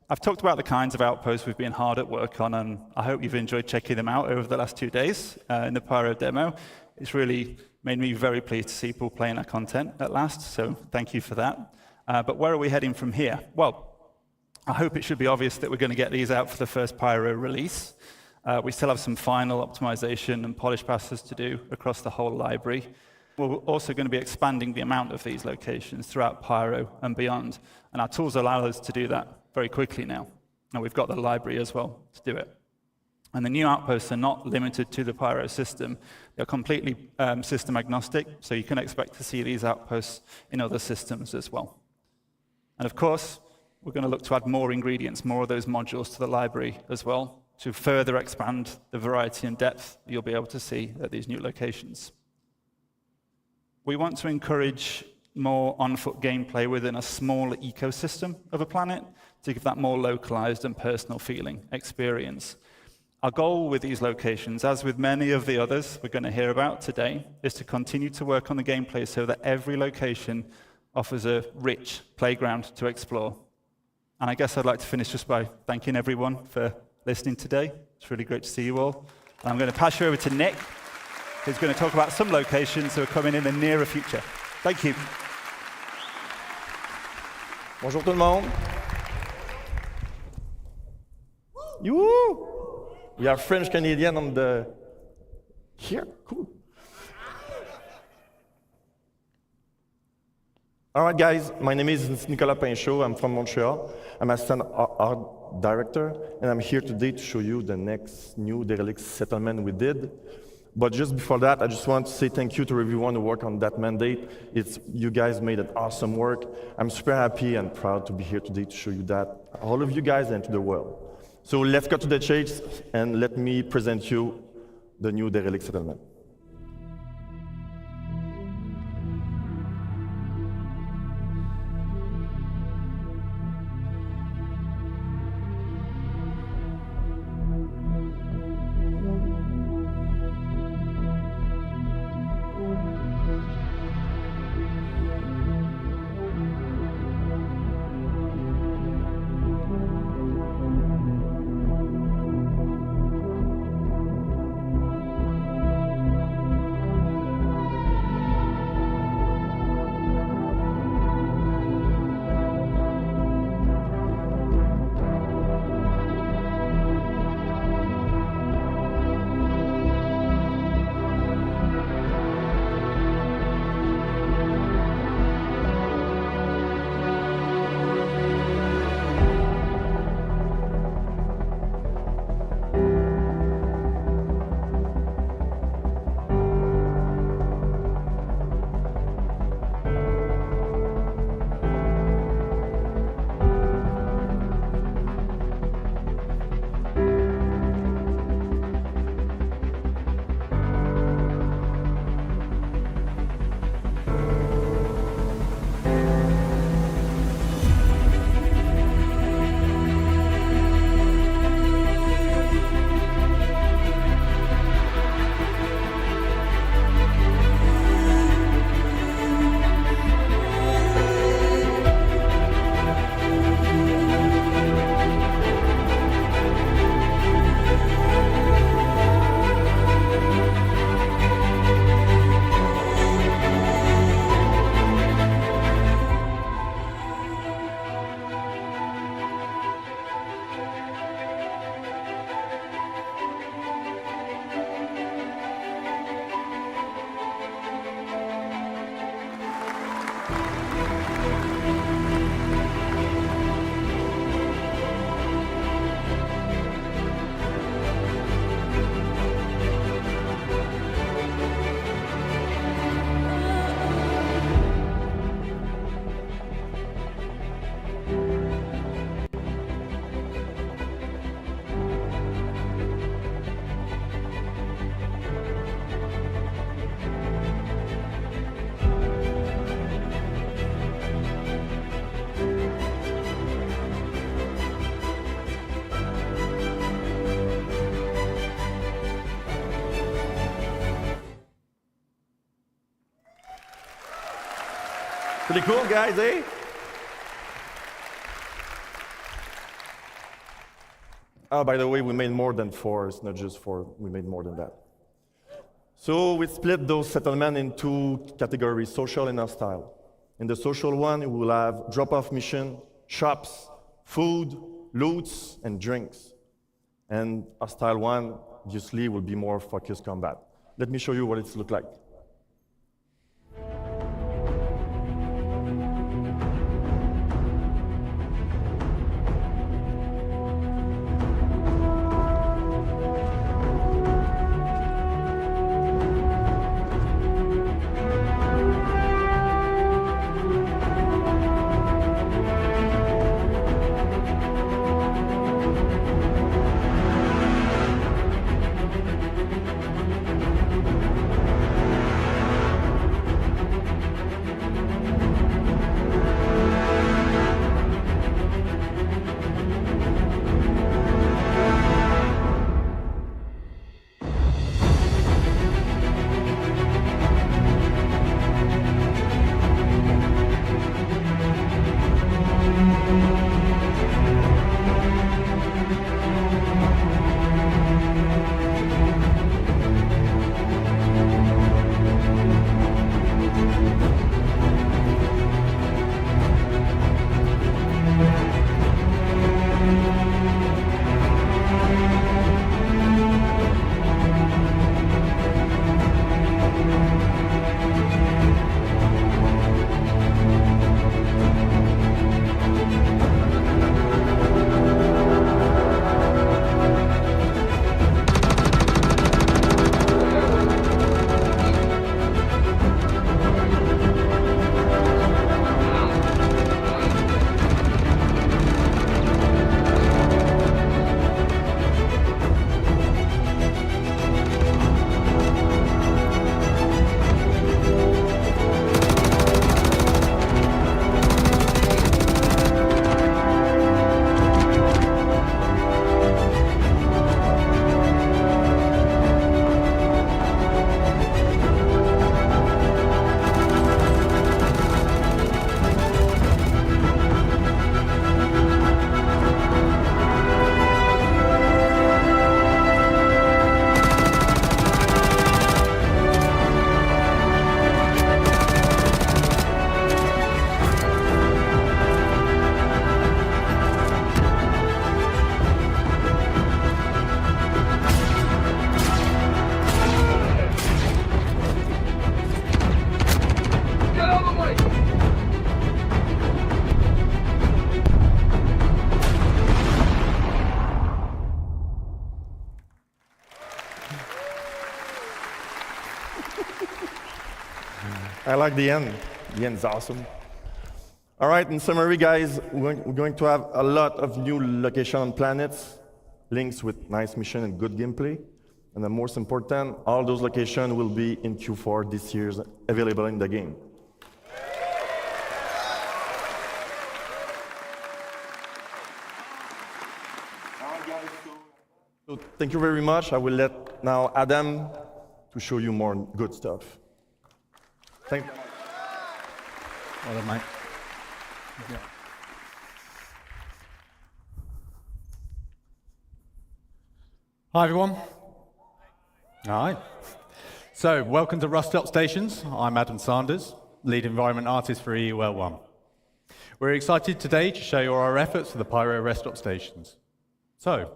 I've talked about the kinds of outposts we've been hard at work on, and I hope you've enjoyed checking them out over the last 2 days in the Pyro demo. It's really made me very pleased to see people playing our content at last, so thank you for that. But where are we heading from here? Well, I hope it should be obvious that we're going to get these out for the first Pyro release. We still have some final optimization and polish passes to do across the whole library. We're also going to be expanding the amount of these locations throughout Pyro and beyond, and our tools allow us to do that very quickly now. And we've got the library as well to do it. And the new outposts are not limited to the Pyro system. They're completely system agnostic, so you can expect to see these outposts in other systems as well. And of course, we're going to look to add more ingredients, more of those modules to the library as well, to further expand the variety and depth you'll be able to see at these new locations. We want to encourage more on-foot gameplay within a smaller ecosystem of a planet to give that more localized and personal feeling experience. Our goal with these locations, as with many of the others we're going to hear about today, is to continue to work on the gameplay so that every location offers a rich playground to explore. And I guess I'd like to finish just by thanking everyone for listening today. It's really great to see you all. And I'm going to pass you over to Nick, who's going to talk about some locations that are coming in the nearer future. Thank you.
Bonjour tout le monde. You. We are French Canadian on the here. Cool. All right, guys. My name is Nicolas Pinchot. I'm from Montreal. I'm assistant art director, and I'm here today to show you the next new derelict settlement we did. But just before that, I just want to say thank you to everyone who worked on that mandate. You guys made an awesome work. I'm super happy and proud to be here today to show you that, all of you guys and to the world. So let's cut to the chase and let me present you the new derelict settlement. Pretty cool, guys, eh? Oh, by the way, we made more than 4. It's not just 4. We made more than that. So we split those settlements into categories, social and hostile. In the social one, we will have drop-off mission, shops, food, loots, and drinks. And hostile one, obviously, will be more focused combat. Let me show you what it looks like. I like the end. The end's awesome. All right, in summary, guys, we're going to have a lot of new location on planets, links with nice mission and good gameplay. And the most important, all those locations will be in Q4 this year, available in the game. So thank you very much. I will let now Adam to show you more good stuff. Thank you.
Well done, mate. Yeah. Hi, everyone. Hi. So, welcome to Rooftop Stations. I'm Adam Sanders, lead environment artist for EUL1. We're excited today to show you our efforts for the Pyro rest stop stations. So,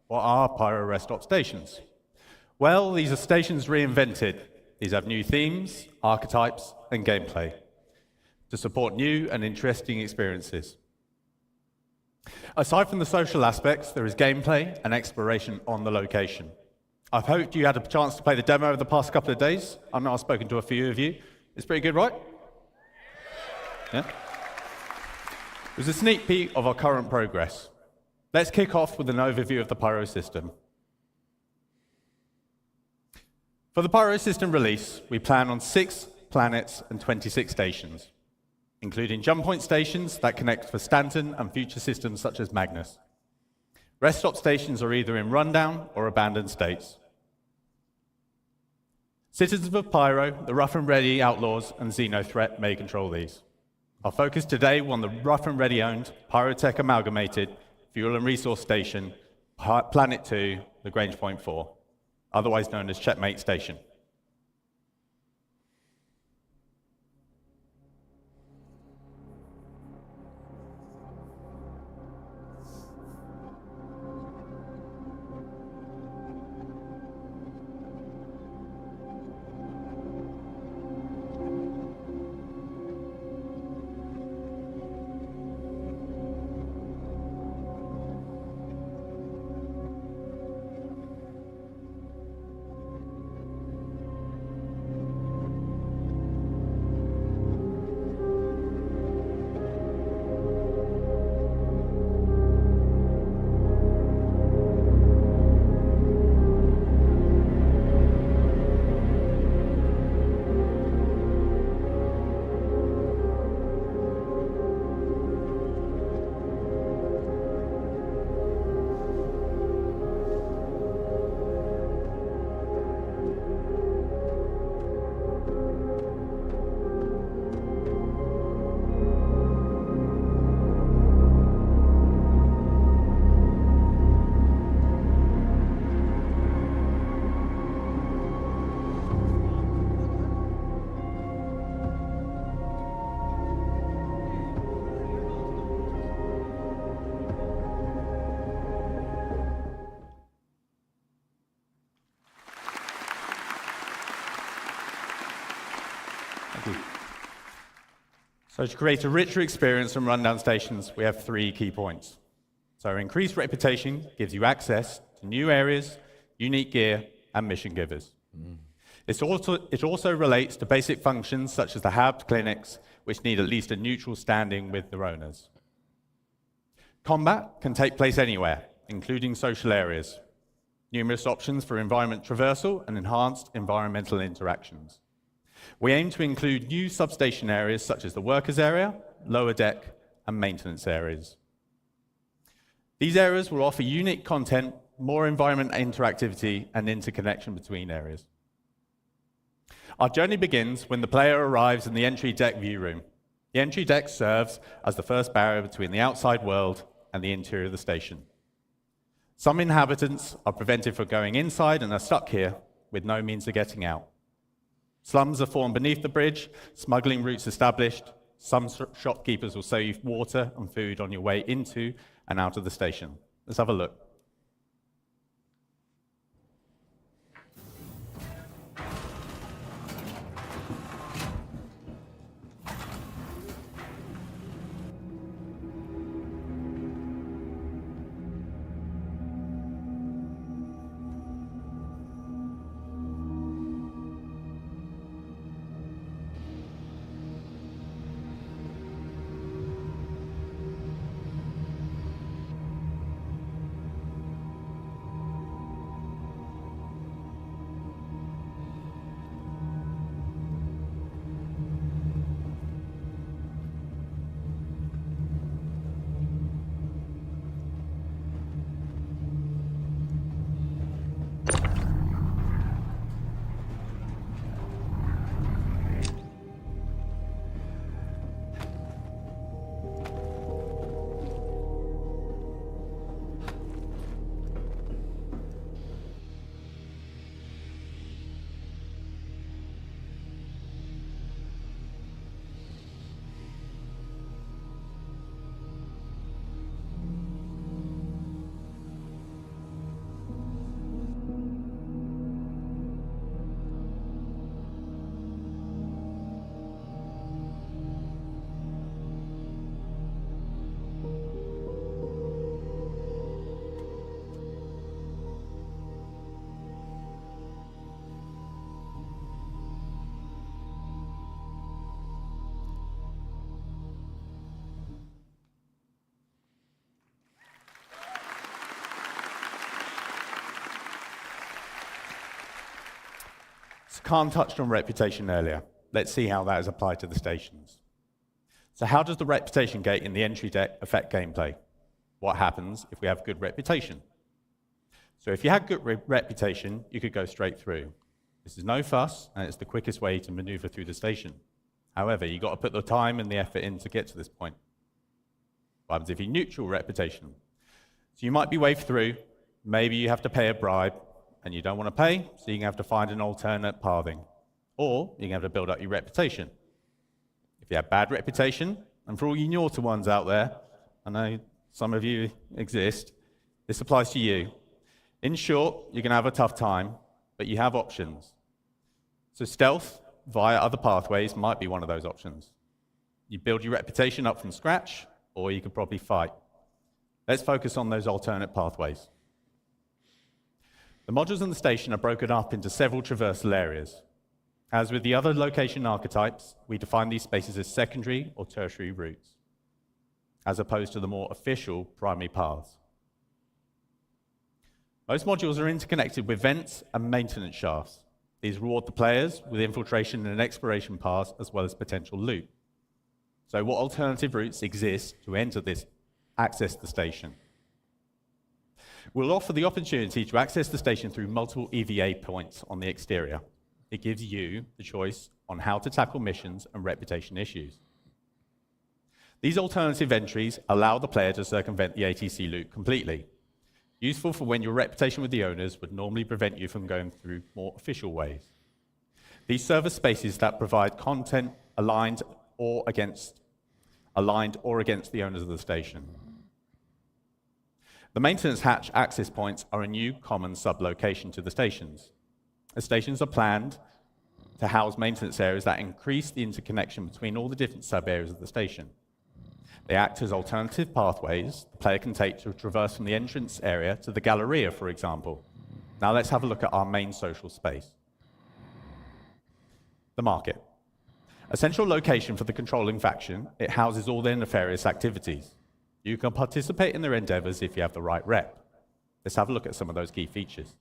what are Pyro rest stop stations? Well, these are stations reinvented. These have new themes, archetypes, and gameplay to support new and interesting experiences. Aside from the social aspects, there is gameplay and exploration on the location. I've hoped you had a chance to play the demo over the past couple of days. I know I've spoken to a few of you. It's pretty good, right? Yeah? It was a sneak peek of our current progress. Let's kick off with an overview of the Pyro system. For the Pyro system release, we plan on 6 planets and 26 stations, including jump point stations that connect for Stanton and future systems such as Magnus. Rest stop stations are either in rundown or abandoned states. Citizens of Pyro, the Rough and Ready Outlaws, and Xenothreat may control these. Our focus today will on the Rough and Ready owned, Pyrotech Amalgamated, Fuel and Resource Station, Planet 2, Lagrange Point 4, otherwise known as Checkmate Station. So to create a richer experience from rundown stations, we have 3 key points. So increased reputation gives you access to new areas, unique gear, and mission givers. It also relates to basic functions such as the hub clinics, which need at least a neutral standing with their owners. Combat can take place anywhere, including social areas. Numerous options for environment traversal and enhanced environmental interactions. We aim to include new substation areas such as the workers area, lower deck, and maintenance areas. These areas will offer unique content, more environment interactivity, and interconnection between areas. Our journey begins when the player arrives in the entry deck view room. The entry deck serves as the first barrier between the outside world and the interior of the station. Some inhabitants are prevented from going inside and are stuck here with no means of getting out. Slums are formed beneath the bridge, smuggling routes established. Some shopkeepers will sell you water and food on your way into and out of the station. Let's have a look. So Khan touched on reputation earlier. Let's see how that is applied to the stations. So how does the reputation gate in the entry deck affect gameplay? What happens if we have good reputation? So if you had good reputation, you could go straight through. This is no fuss, and it's the quickest way to maneuver through the station. However, you've got to put the time and the effort in to get to this point. What happens if you neutral reputation? So you might be waved through, maybe you have to pay a bribe, and you don't want to pay, so you can have to find an alternate pathing. Or you can have to build up your reputation. If you have bad reputation, and for all you naughty ones out there, I know some of you exist, this applies to you. In short, you're going to have a tough time, but you have options. So stealth via other pathways might be one of those options. You build your reputation up from scratch, or you could probably fight. Let's focus on those alternate pathways. The modules in the station are broken up into several traversal areas. As with the other location archetypes, we define these spaces as secondary or tertiary routes, as opposed to the more official primary paths. Most modules are interconnected with vents and maintenance shafts. These reward the players with infiltration and exploration paths, as well as potential loot. So what alternative routes exist to access the station? We'll offer the opportunity to access the station through multiple EVA points on the exterior. It gives you the choice on how to tackle missions and reputation issues. These alternative entries allow the player to circumvent the ATC loop completely. Useful for when your reputation with the owners would normally prevent you from going through more official ways. These serve as spaces that provide content aligned or against the owners of the station. The maintenance hatch access points are a new common sub-location to the stations. The stations are planned to house maintenance areas that increase the interconnection between all the different sub-areas of the station. They act as alternative pathways the player can take to traverse from the entrance area to the Galleria, for example. Now let's have a look at our main social space. The market. A central location for the controlling faction, it houses all their nefarious activities. You can participate in their endeavors if you have the right rep. Let's have a look at some of those key features.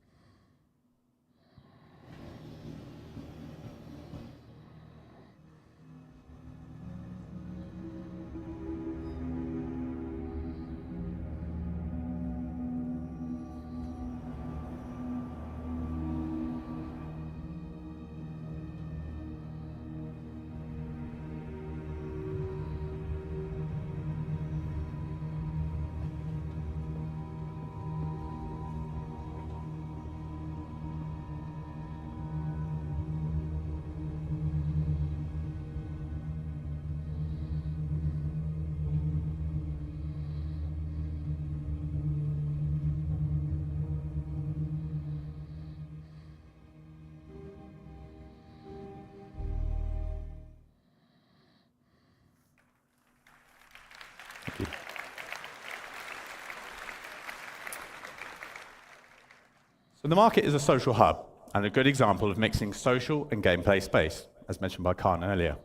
So the market is a social hub and a good example of mixing social and gameplay space, as mentioned by Khan earlier.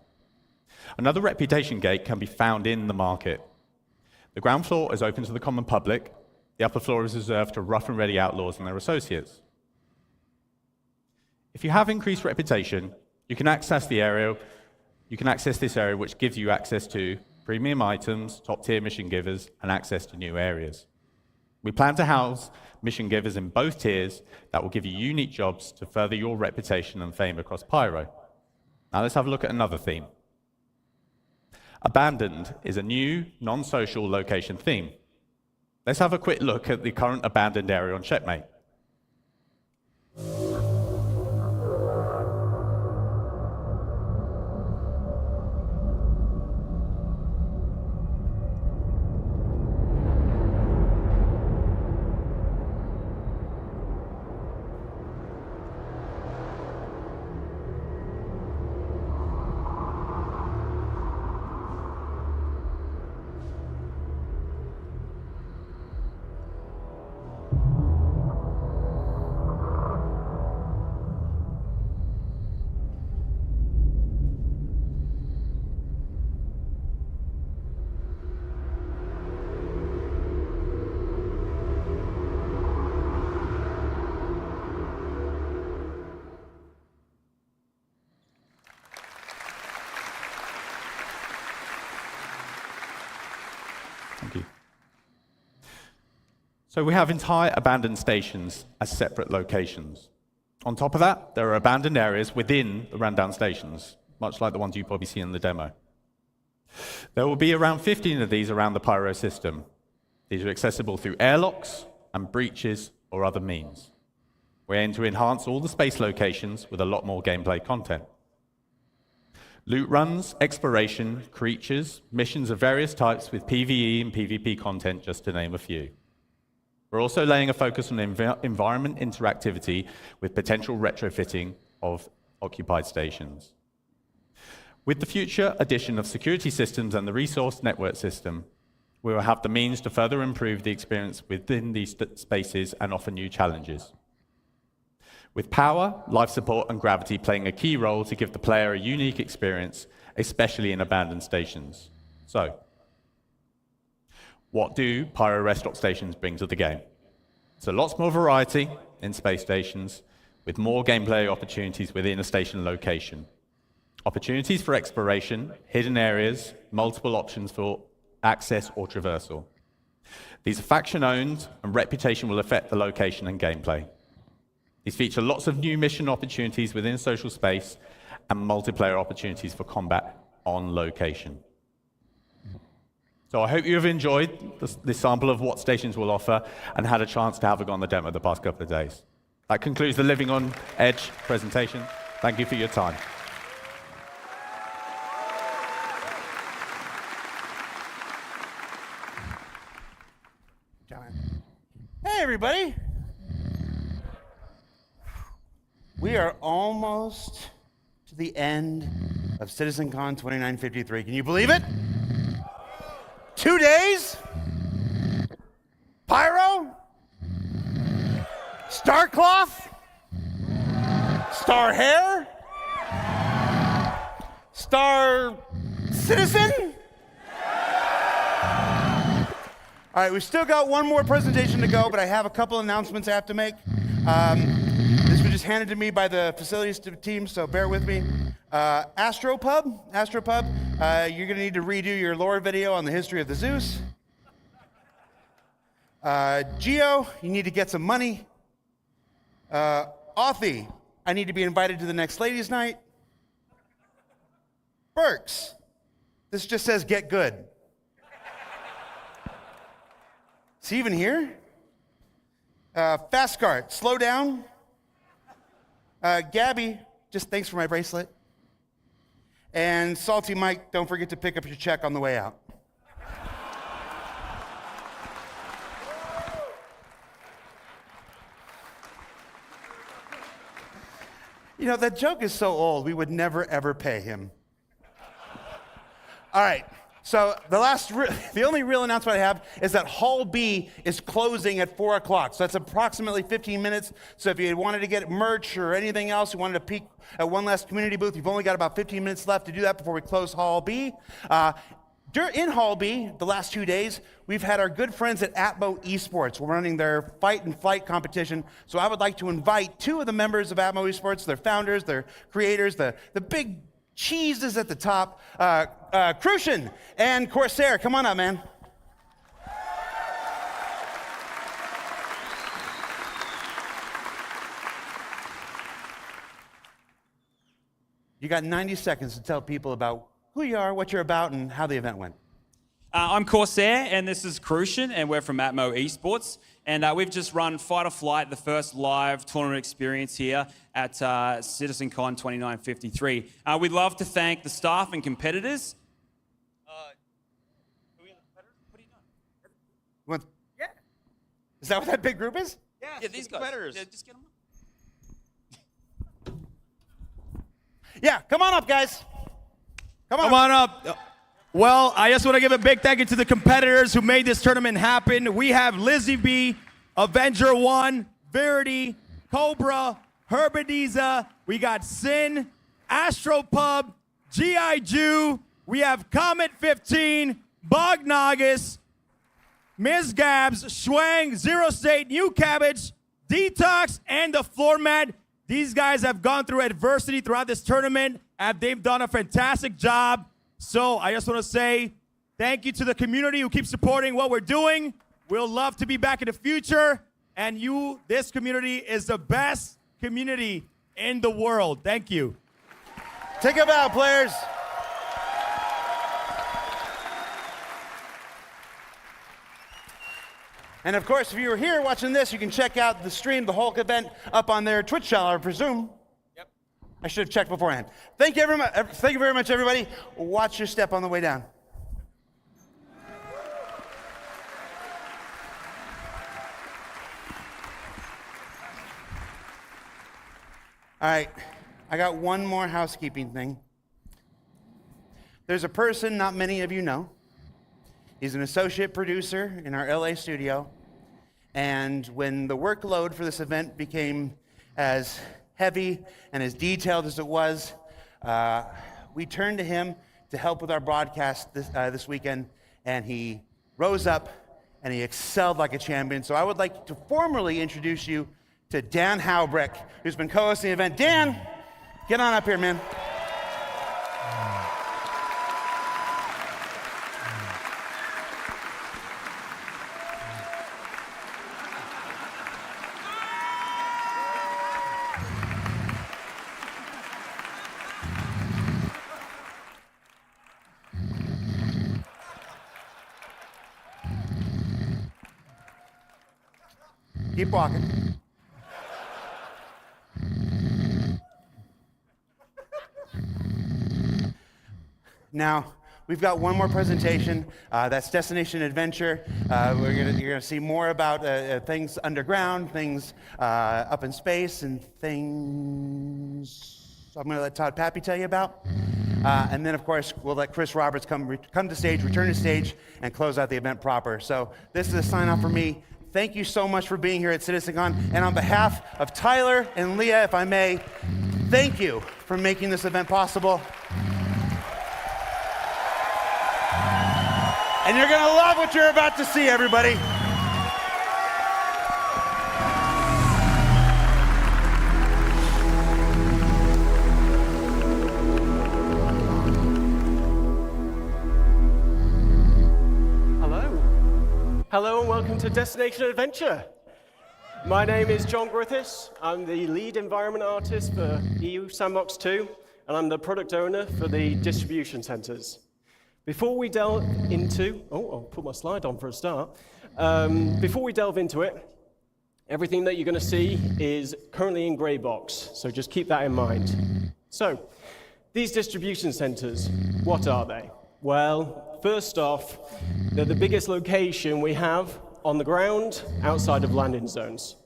Another reputation gate can be found in the market. The ground floor is open to the common public. The upper floor is reserved to rough and ready outlaws and their associates. If you have increased reputation, you can access this area which gives you access to premium items, top-tier mission givers, and access to new areas. We plan to house mission givers in both tiers that will give you unique jobs to further your reputation and fame across Pyro. Now let's have a look at another theme. Abandoned is a new, non-social location theme. Let's have a quick look at the current abandoned area on Checkmate. So we have entire abandoned stations as separate locations. On top of that, there are abandoned areas within the rundown stations, much like the ones you probably see in the demo. There will be around 15 of these around the Pyro system. These are accessible through airlocks and breaches or other means. We aim to enhance all the space locations with a lot more gameplay content. Loot runs, exploration, creatures, missions of various types with PvE and PvP content, just to name a few. We're also laying a focus on environment interactivity with potential retrofitting of occupied stations. With the future addition of security systems and the resource network system, we will have the means to further improve the experience within these spaces and offer new challenges. With power, life support, and gravity playing a key role to give the player a unique experience, especially in abandoned stations. So, what do Pyro rest stop stations bring to the game? So lots more variety in space stations, with more gameplay opportunities within a station location. Opportunities for exploration, hidden areas, multiple options for access or traversal. These are faction-owned, and reputation will affect the location and gameplay. These feature lots of new mission opportunities within social space and multiplayer opportunities for combat on location. So I hope you have enjoyed this sample of what stations will offer and had a chance to have a go on the demo the past couple of days. That concludes the Living on Edge presentation. Thank you for your time.
Hey, everybody. We are almost to the end of CitizenCon 2953. Can you believe it? 2 days? Pyro? Star cloth? Star hair? Star citizen? All right, we've still got one more presentation to go, but I have a couple announcements I have to make. This was just handed to me by the facilities team, so bear with me. Astropub, you're gonna need to redo your lore video on the history of the Zeus. Geo, you need to get some money. Authy, I need to be invited to the next ladies' night. Burks, this just says get good. Is he even here? Fastcart, slow down. Gabby, just thanks for my bracelet. And Salty Mike, don't forget to pick up your check on the way out. You know, that joke is so old, we would never, ever pay him. All right. So the only real announcement I have is that Hall B is closing at 4 o'clock. So that's approximately 15 minutes. So if you wanted to get merch or anything else, you wanted to peek at one last community booth, you've only got about 15 minutes left to do that before we close Hall B. In Hall B, the last 2 days, we've had our good friends at Atmo Esports. We're running their Fight and Flight competition. So I would like to invite 2 of the members of Atmo Esports, their founders, their creators, the big cheeses at the top, Crucian and Corsair. Come on up, man. You got 90 seconds to tell people about who you are, what you're about, and how the event went.
I'm Corsair, and this is Crucian, and we're from Atmo Esports. And we've just run Fight or Flight, the first live tournament experience here at CitizenCon 2953. We'd love to thank the staff and competitors. Who are the competitors? What are you doing?
Yeah. Is that what that big group is?
Yeah, these guys. Competitors. Yeah, just get them up.
Yeah, come on up, guys.
Come on up. Well, I just want to give a big thank you to the competitors who made this tournament happen. We have Lizzie B, Avenger 1, Verity, Cobra, Herbadiza. We got Sin, Astropub, G.I. Jew. We have Comet 15, Bognagus, Ms. Gabs, Schwang, Zero State, New Cabbage, Detox, and the Floor Mat. These guys have gone through adversity throughout this tournament, and they've done a fantastic job. So I just want to say thank you to the community who keeps supporting what we're doing. We'll love to be back in the future. And this community is the best community in the world. Thank you.
Take a bow, players. And of course, if you were here watching this, you can check out the stream, the whole event, up on their Twitch channel, I presume. Yep. I should have checked beforehand. Thank you very much, everybody. Watch your step on the way down. All right, I got one more housekeeping thing. There's a person not many of you know. He's an associate producer in our LA studio. And when the workload for this event became as heavy and as detailed as it was, we turned to him to help with our broadcast this weekend. And he rose up and he excelled like a champion. So I would like to formally introduce you to Dan Howbrick, who's been co-hosting the event. Dan, get on up here, man. Keep walking. Now, we've got one more presentation. That's Destination Adventure. You're gonna see more about things underground, things up in space, and things I'm gonna let Todd Pappy tell you about. And then, of course, we'll let Chris Roberts come to stage, return to stage, and close out the event proper. So this is a sign off for me. Thank you so much for being here at CitizenCon. And on behalf of Tyler and Leah, if I may, thank you for making this event possible. And you're gonna love what you're about to see, everybody.
Hello and welcome to Destination Adventure. My name is John Griffiths. I'm the lead environment artist for EU Sandbox 2, and I'm the product owner for the distribution centers. Before we delve into, I'll put my slide on for a start. Before we delve into it, everything that you're going to see is currently in gray box, so just keep that in mind. So, these distribution centers, what are they? Well, first off, they're the biggest location we have on the ground outside of landing zones.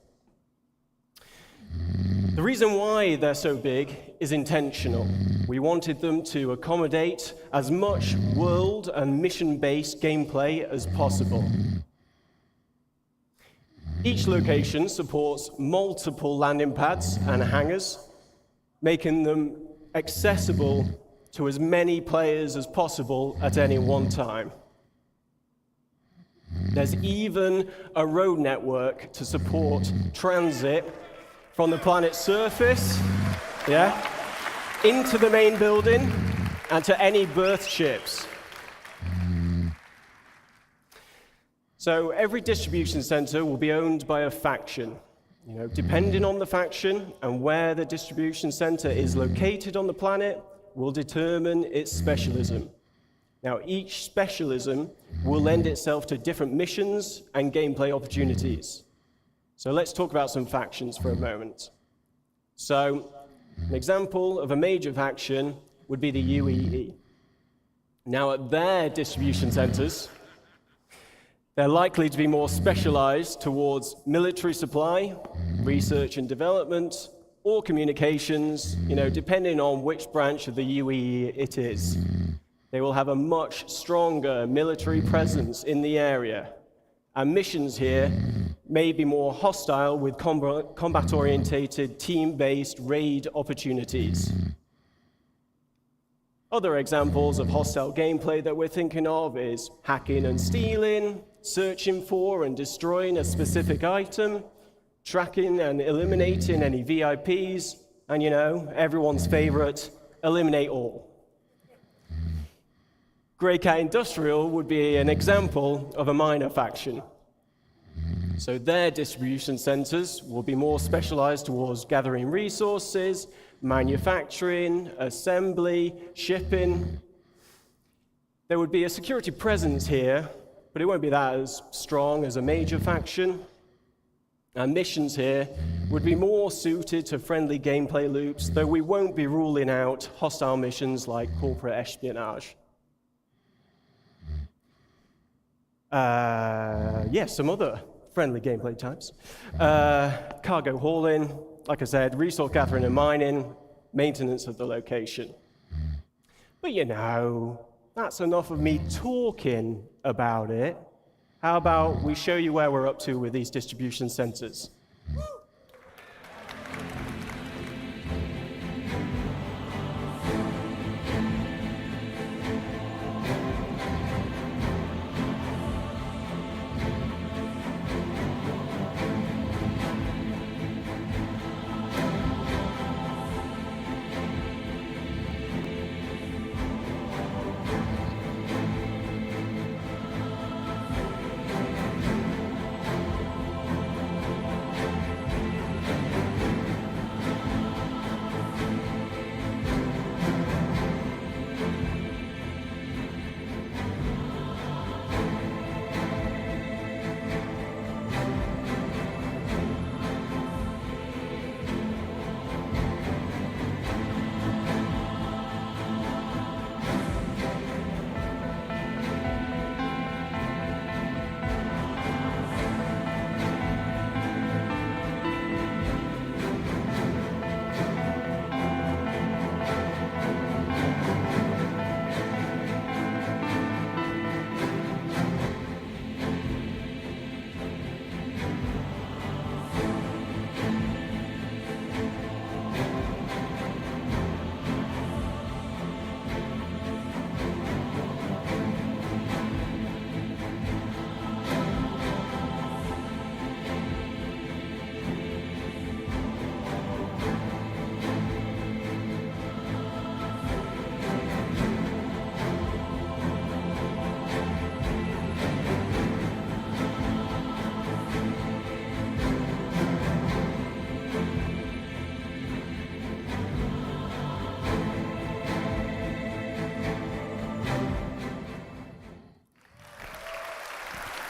The reason why they're so big is intentional. We wanted them to accommodate as much world and mission-based gameplay as possible. Each location supports multiple landing pads and hangars, making them accessible to as many players as possible at any one time. There's even a road network to support transit from the planet's surface, into the main building and to any berth ships. So every distribution center will be owned by a faction. Depending on the faction and where the distribution center is located on the planet will determine its specialism. Now, each specialism will lend itself to different missions and gameplay opportunities. So let's talk about some factions for a moment. So, an example of a major faction would be the UEE. Now, at their distribution centers, they're likely to be more specialized towards military supply, research and development, or communications, depending on which branch of the UEE it is. They will have a much stronger military presence in the area, and missions here may be more hostile with combat-orientated, team-based raid opportunities. Other examples of hostile gameplay that we're thinking of is hacking and stealing, searching for and destroying a specific item, tracking and eliminating any VIPs, and everyone's favorite, eliminate all. Grey Cat Industrial would be an example of a minor faction. So their distribution centers will be more specialized towards gathering resources, manufacturing, assembly, shipping. There would be a security presence here, but it won't be that as strong as a major faction. Our missions here would be more suited to friendly gameplay loops, though we won't be ruling out hostile missions like corporate espionage. Yes, some other friendly gameplay types. Cargo hauling, like I said, resource gathering and mining, maintenance of the location. But you know, that's enough of me talking about it. How about we show you where we're up to with these distribution centers?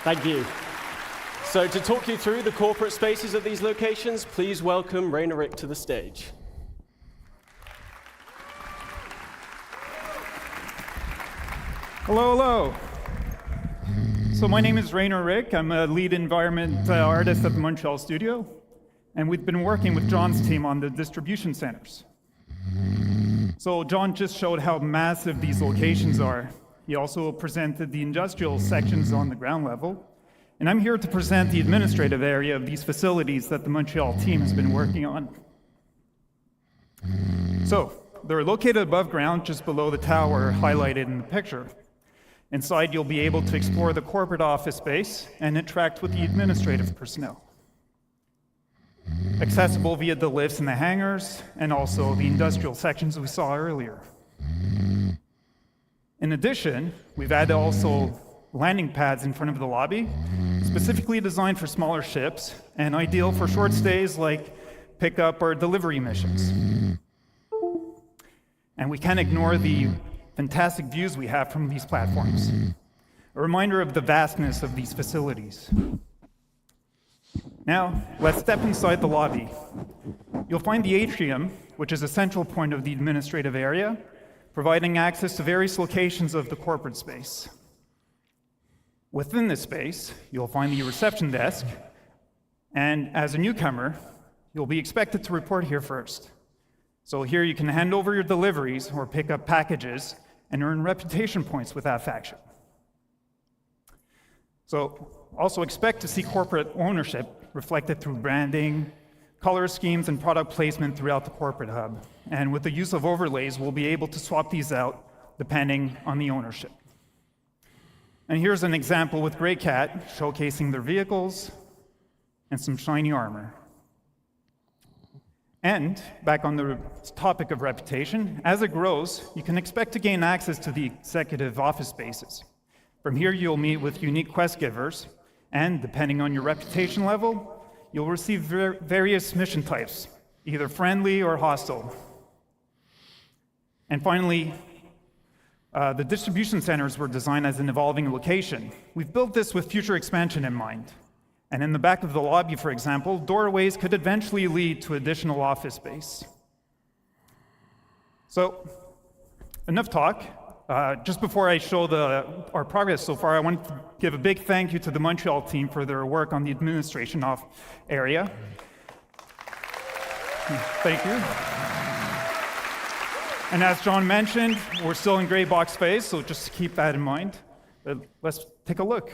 Thank you. So to talk you through the corporate spaces at these locations, please welcome Rainer Rick to the stage.
Hello, hello. So my name is Rainer Rick. I'm a lead environment artist at the Montreal studio, and we've been working with John's team on the distribution centers. So John just showed how massive these locations are. He also presented the industrial sections on the ground level, and I'm here to present the administrative area of these facilities that the Montreal team has been working on. So they're located above ground, just below the tower highlighted in the picture. Inside, you'll be able to explore the corporate office space and interact with the administrative personnel. Accessible via the lifts in the hangars, and also the industrial sections we saw earlier. In addition, we've added also landing pads in front of the lobby, specifically designed for smaller ships, and ideal for short stays like pickup or delivery missions. And we can't ignore the fantastic views we have from these platforms. A reminder of the vastness of these facilities. Now, let's step inside the lobby. You'll find the atrium, which is a central point of the administrative area, providing access to various locations of the corporate space. Within this space, you'll find the reception desk, and as a newcomer, you'll be expected to report here first. So here you can hand over your deliveries or pick up packages and earn reputation points with that faction. So also expect to see corporate ownership reflected through branding, color schemes, and product placement throughout the corporate hub. And with the use of overlays, we'll be able to swap these out depending on the ownership. And here's an example with Grey Cat showcasing their vehicles and some shiny armor. And back on the topic of reputation, as it grows, you can expect to gain access to the executive office spaces. From here, you'll meet with unique quest givers And depending on your reputation level, you'll receive various mission types, either friendly or hostile. And finally, the distribution centers were designed as an evolving location. We've built this with future expansion in mind. And in the back of the lobby, for example, doorways could eventually lead to additional office space. So, enough talk. Just before I show our progress so far, I want to give a big thank you to the Montreal team for their work on the administration area. Thank you. And as John mentioned, we're still in gray box space, so just keep that in mind. But let's take a look.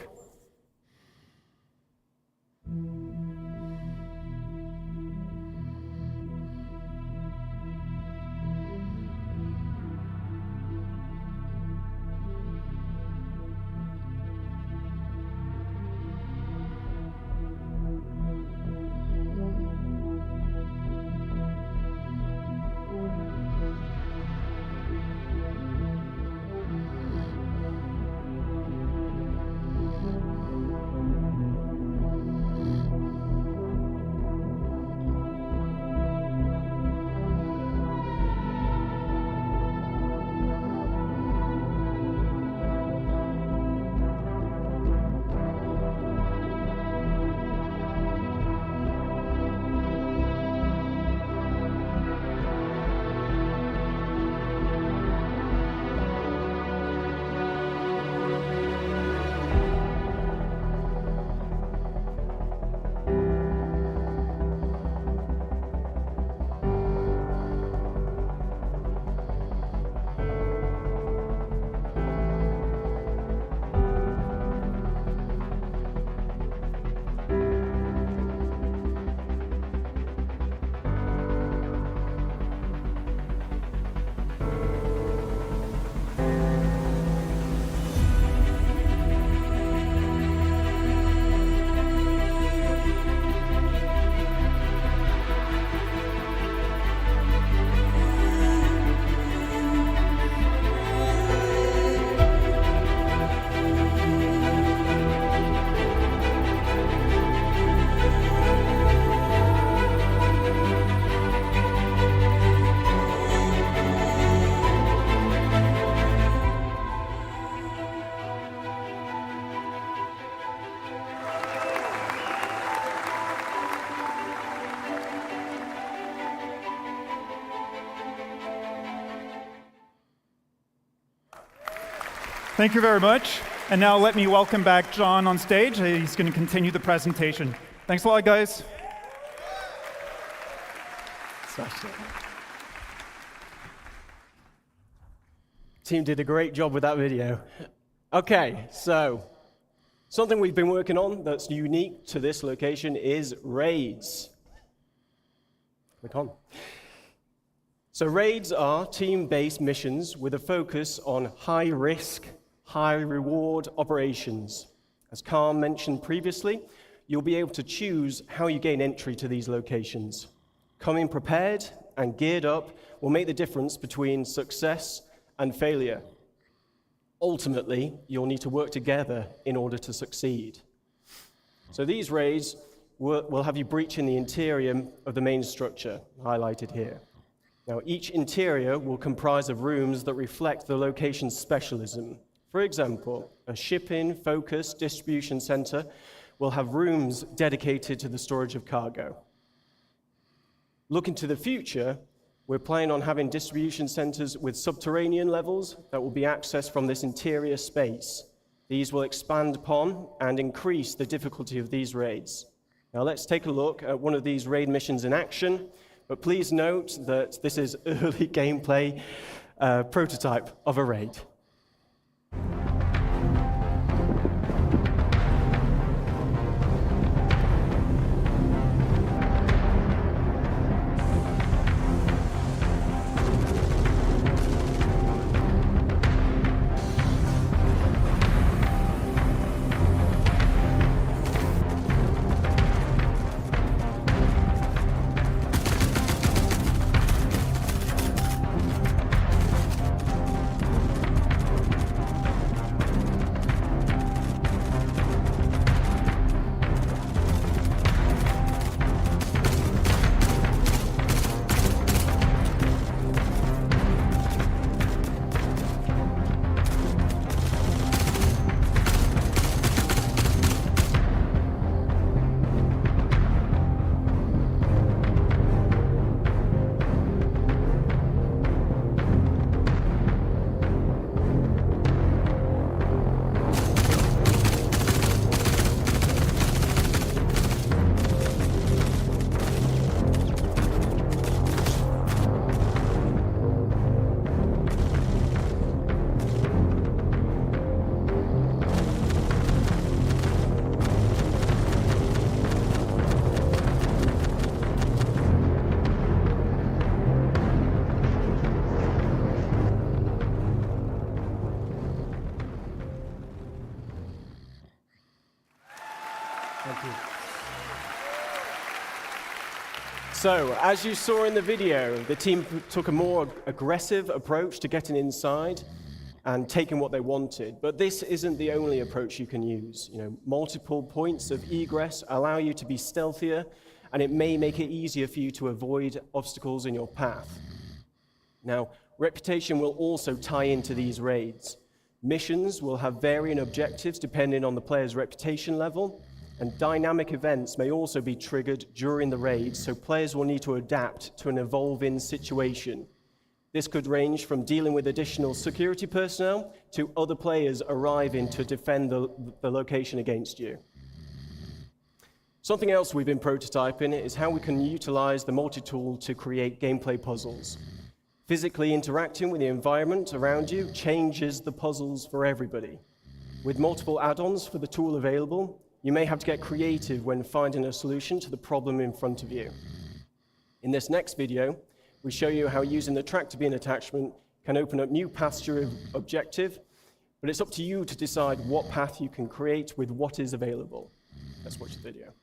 Thank you very much. And now let me welcome back John on stage. He's going to continue the presentation. Thanks a lot, guys.
Team did a great job with that video. Okay, so something we've been working on that's unique to this location is raids. Click on. So raids are team-based missions with a focus on high-risk, high-reward operations. As Carl mentioned previously, you'll be able to choose how you gain entry to these locations. Coming prepared and geared up will make the difference between success and failure. Ultimately, you'll need to work together in order to succeed. So these raids will have you breaching the interior of the main structure, highlighted here. Now, each interior will comprise of rooms that reflect the location's specialism. For example, a shipping-focused distribution center will have rooms dedicated to the storage of cargo. Looking to the future, we're planning on having distribution centers with subterranean levels that will be accessed from this interior space. These will expand upon and increase the difficulty of these raids. Now let's take a look at one of these raid missions in action, but please note that this is early gameplay prototype of a raid. So, as you saw in the video, the team took a more aggressive approach to getting inside and taking what they wanted. But this isn't the only approach you can use. Multiple points of egress allow you to be stealthier, and it may make it easier for you to avoid obstacles in your path. Now, reputation will also tie into these raids. Missions will have varying objectives depending on the player's reputation level, and dynamic events may also be triggered during the raid, so players will need to adapt to an evolving situation. This could range from dealing with additional security personnel to other players arriving to defend the location against you. Something else we've been prototyping is how we can utilize the multi-tool to create gameplay puzzles. Physically interacting with the environment around you changes the puzzles for everybody. With multiple add-ons for the tool available, you may have to get creative when finding a solution to the problem in front of you. In this next video, we show you how using the tractor beam attachment can open up new paths to your objective, but it's up to you to decide what path you can create with what is available. Let's watch the video.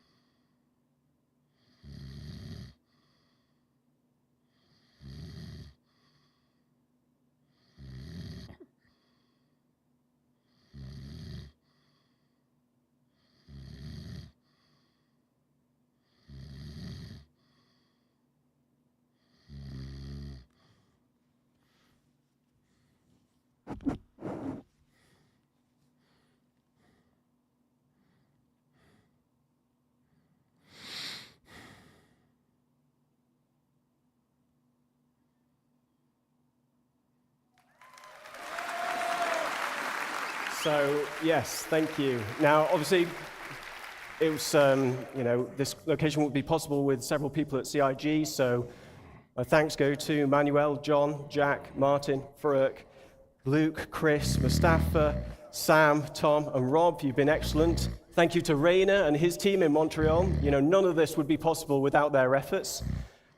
So, yes, thank you. Now, obviously, it was, this location would be possible with several people at CIG, so my thanks go to Manuel, John, Jack, Martin, Farouk, Luke, Chris, Mustafa, Sam, Tom, and Rob. You've been excellent. Thank you to Rainer and his team in Montreal. None of this would be possible without their efforts.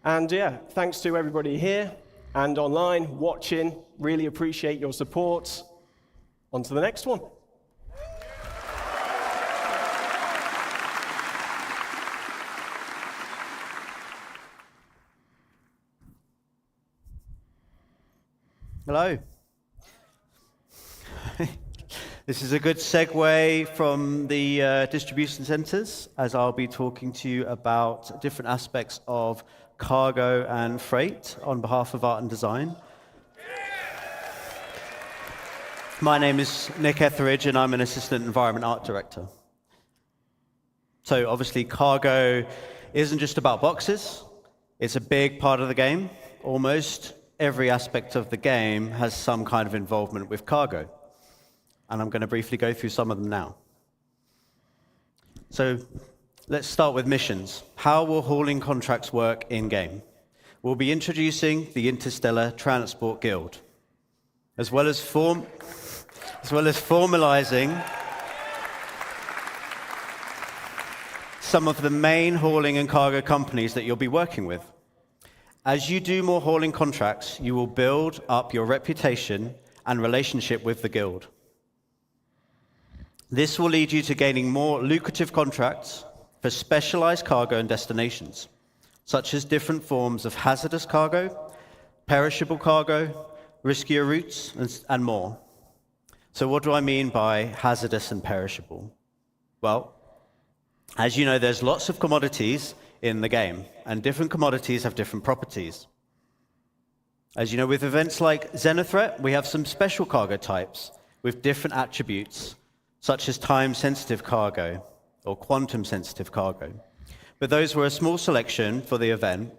And yeah, thanks to everybody here and online watching. Really appreciate your support. On to the next one.
Hello. This is a good segue from the distribution centers, as I'll be talking to you about different aspects of cargo and freight on behalf of Art and Design. My name is Nick Etheridge, and I'm an Assistant Environment Art Director. So obviously, cargo isn't just about boxes. It's a big part of the game. Almost every aspect of the game has some kind of involvement with cargo. And I'm going to briefly go through some of them now. So let's start with missions. How will hauling contracts work in-game? We'll be introducing the Interstellar Transport Guild, as well as formalizing some of the main hauling and cargo companies that you'll be working with. As you do more hauling contracts, you will build up your reputation and relationship with the guild. This will lead you to gaining more lucrative contracts for specialized cargo and destinations, such as different forms of hazardous cargo, perishable cargo, riskier routes, and more. So what do I mean by hazardous and perishable? Well, as you know, there's lots of commodities in the game, and different commodities have different properties. As you know, with events like Xenothreat, we have some special cargo types with different attributes, such as time-sensitive cargo or quantum-sensitive cargo. But those were a small selection for the event,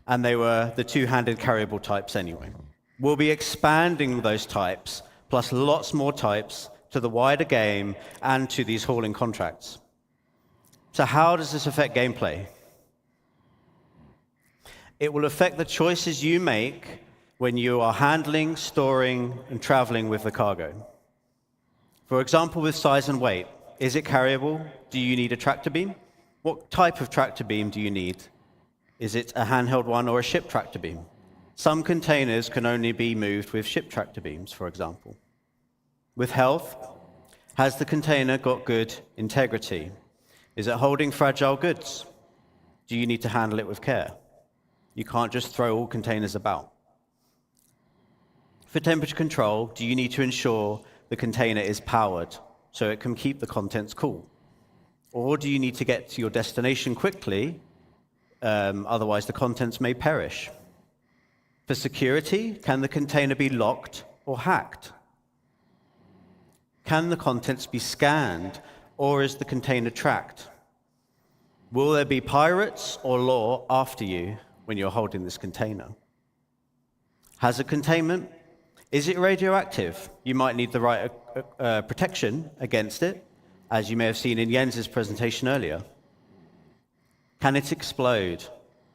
and they were the two-handed carryable types anyway. We'll be expanding those types, plus lots more types, to the wider game and to these hauling contracts. So how does this affect gameplay? It will affect the choices you make when you are handling, storing, and traveling with the cargo. For example, with size and weight. Is it carryable? Do you need a tractor beam? What type of tractor beam do you need? Is it a handheld one or a ship tractor beam? Some containers can only be moved with ship tractor beams, for example. With health, has the container got good integrity? Is it holding fragile goods? Do you need to handle it with care? You can't just throw all containers about. For temperature control, do you need to ensure the container is powered so it can keep the contents cool? Or do you need to get to your destination quickly, otherwise the contents may perish? For security, can the container be locked or hacked? Can the contents be scanned, or is the container tracked? Will there be pirates or law after you when you're holding this container? Hazard containment. Is it radioactive? You might need the right protection against it, as you may have seen in Jens's presentation earlier. Can it explode?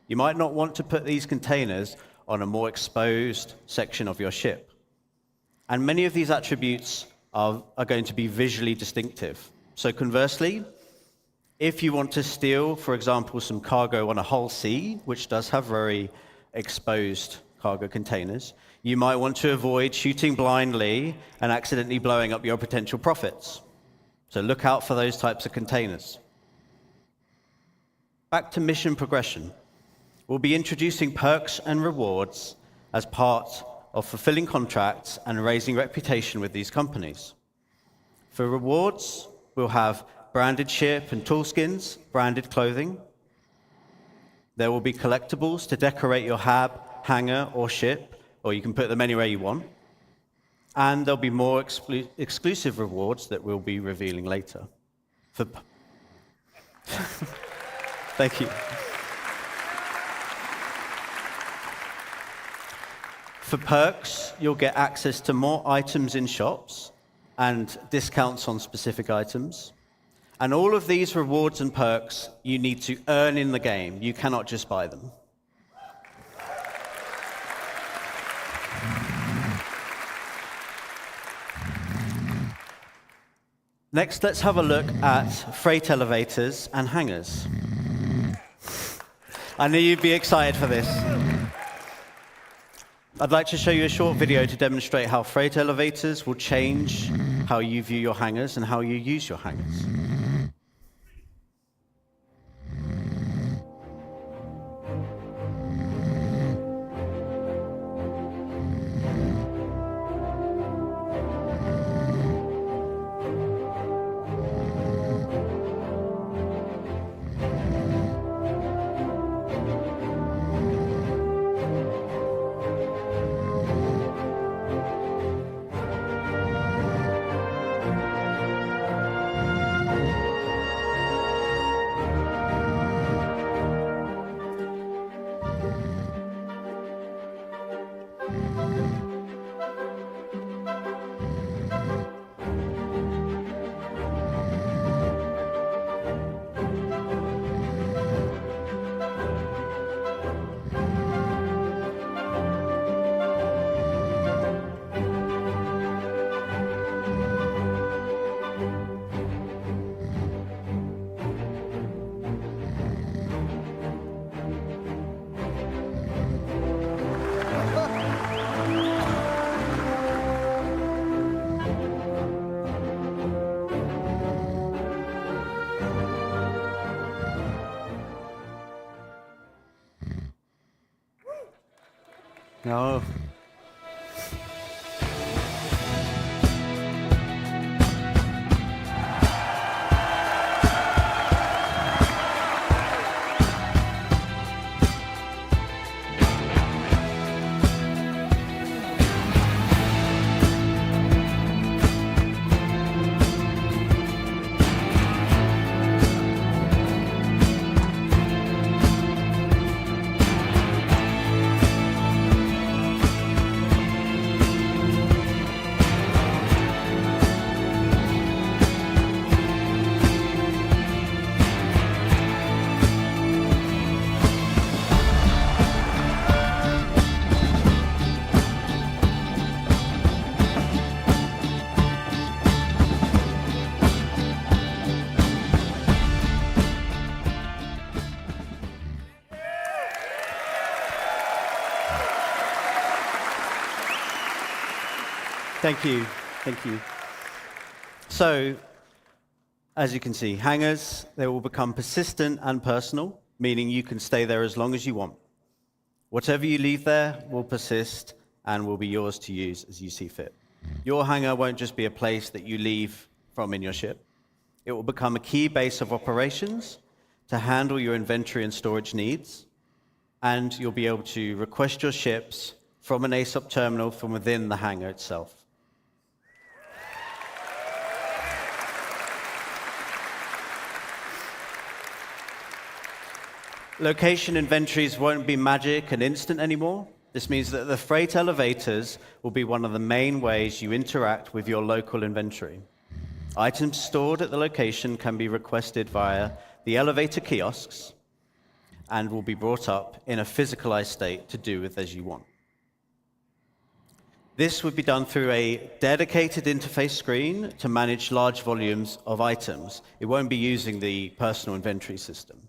You might not want to put these containers on a more exposed section of your ship. And many of these attributes are going to be visually distinctive. So conversely, if you want to steal, for example, some cargo on a hull C, which does have very exposed cargo containers, you might want to avoid shooting blindly and accidentally blowing up your potential profits. So look out for those types of containers. Back to mission progression. We'll be introducing perks and rewards as part of fulfilling contracts and raising reputation with these companies. For rewards, we'll have branded ship and tool skins, branded clothing. There will be collectibles to decorate your hab, hangar, or ship, or you can put them anywhere you want. And there'll be more exclusive rewards that we'll be revealing later. Thank you. For perks, you'll get access to more items in shops and discounts on specific items. And all of these rewards and perks you need to earn in the game. You cannot just buy them. Next, let's have a look at freight elevators and hangars. I knew you'd be excited for this. I'd like to show you a short video to demonstrate how freight elevators will change how you view your hangars and how you use your hangars. No. Thank you. Thank you. So, as you can see, hangars, they will become persistent and personal, meaning you can stay there as long as you want. Whatever you leave there will persist and will be yours to use as you see fit. Your hangar won't just be a place that you leave from in your ship. It will become a key base of operations to handle your inventory and storage needs, and you'll be able to request your ships from an ASOP terminal from within the hangar itself. Location inventories won't be magic and instant anymore. This means that the freight elevators will be one of the main ways you interact with your local inventory. Items stored at the location can be requested via the elevator kiosks and will be brought up in a physicalized state to do with as you want. This would be done through a dedicated interface screen to manage large volumes of items. It won't be using the personal inventory system.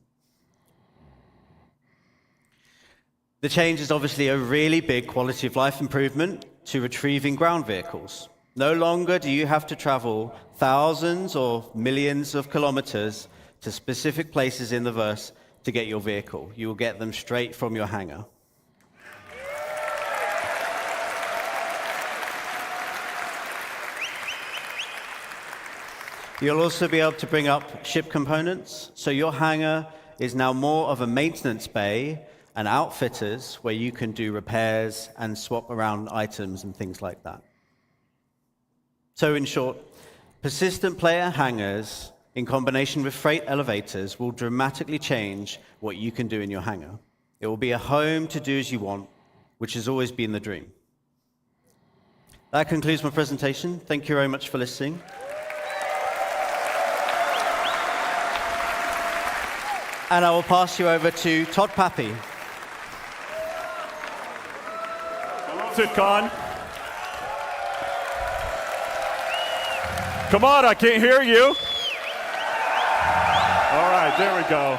The change is obviously a really big quality of life improvement to retrieving ground vehicles. No longer do you have to travel thousands or millions of kilometers to specific places in the verse to get your vehicle. You will get them straight from your hangar. You'll also be able to bring up ship components, so your hangar is now more of a maintenance bay and outfitters where you can do repairs and swap around items and things like that. So in short, persistent player hangars in combination with freight elevators will dramatically change what you can do in your hangar. It will be a home to do as you want, which has always been the dream. That concludes my presentation. Thank you very much for listening. And I will pass you over to Todd Pappy.
CitizenCon. Come on, I can't hear you. All right, there we go.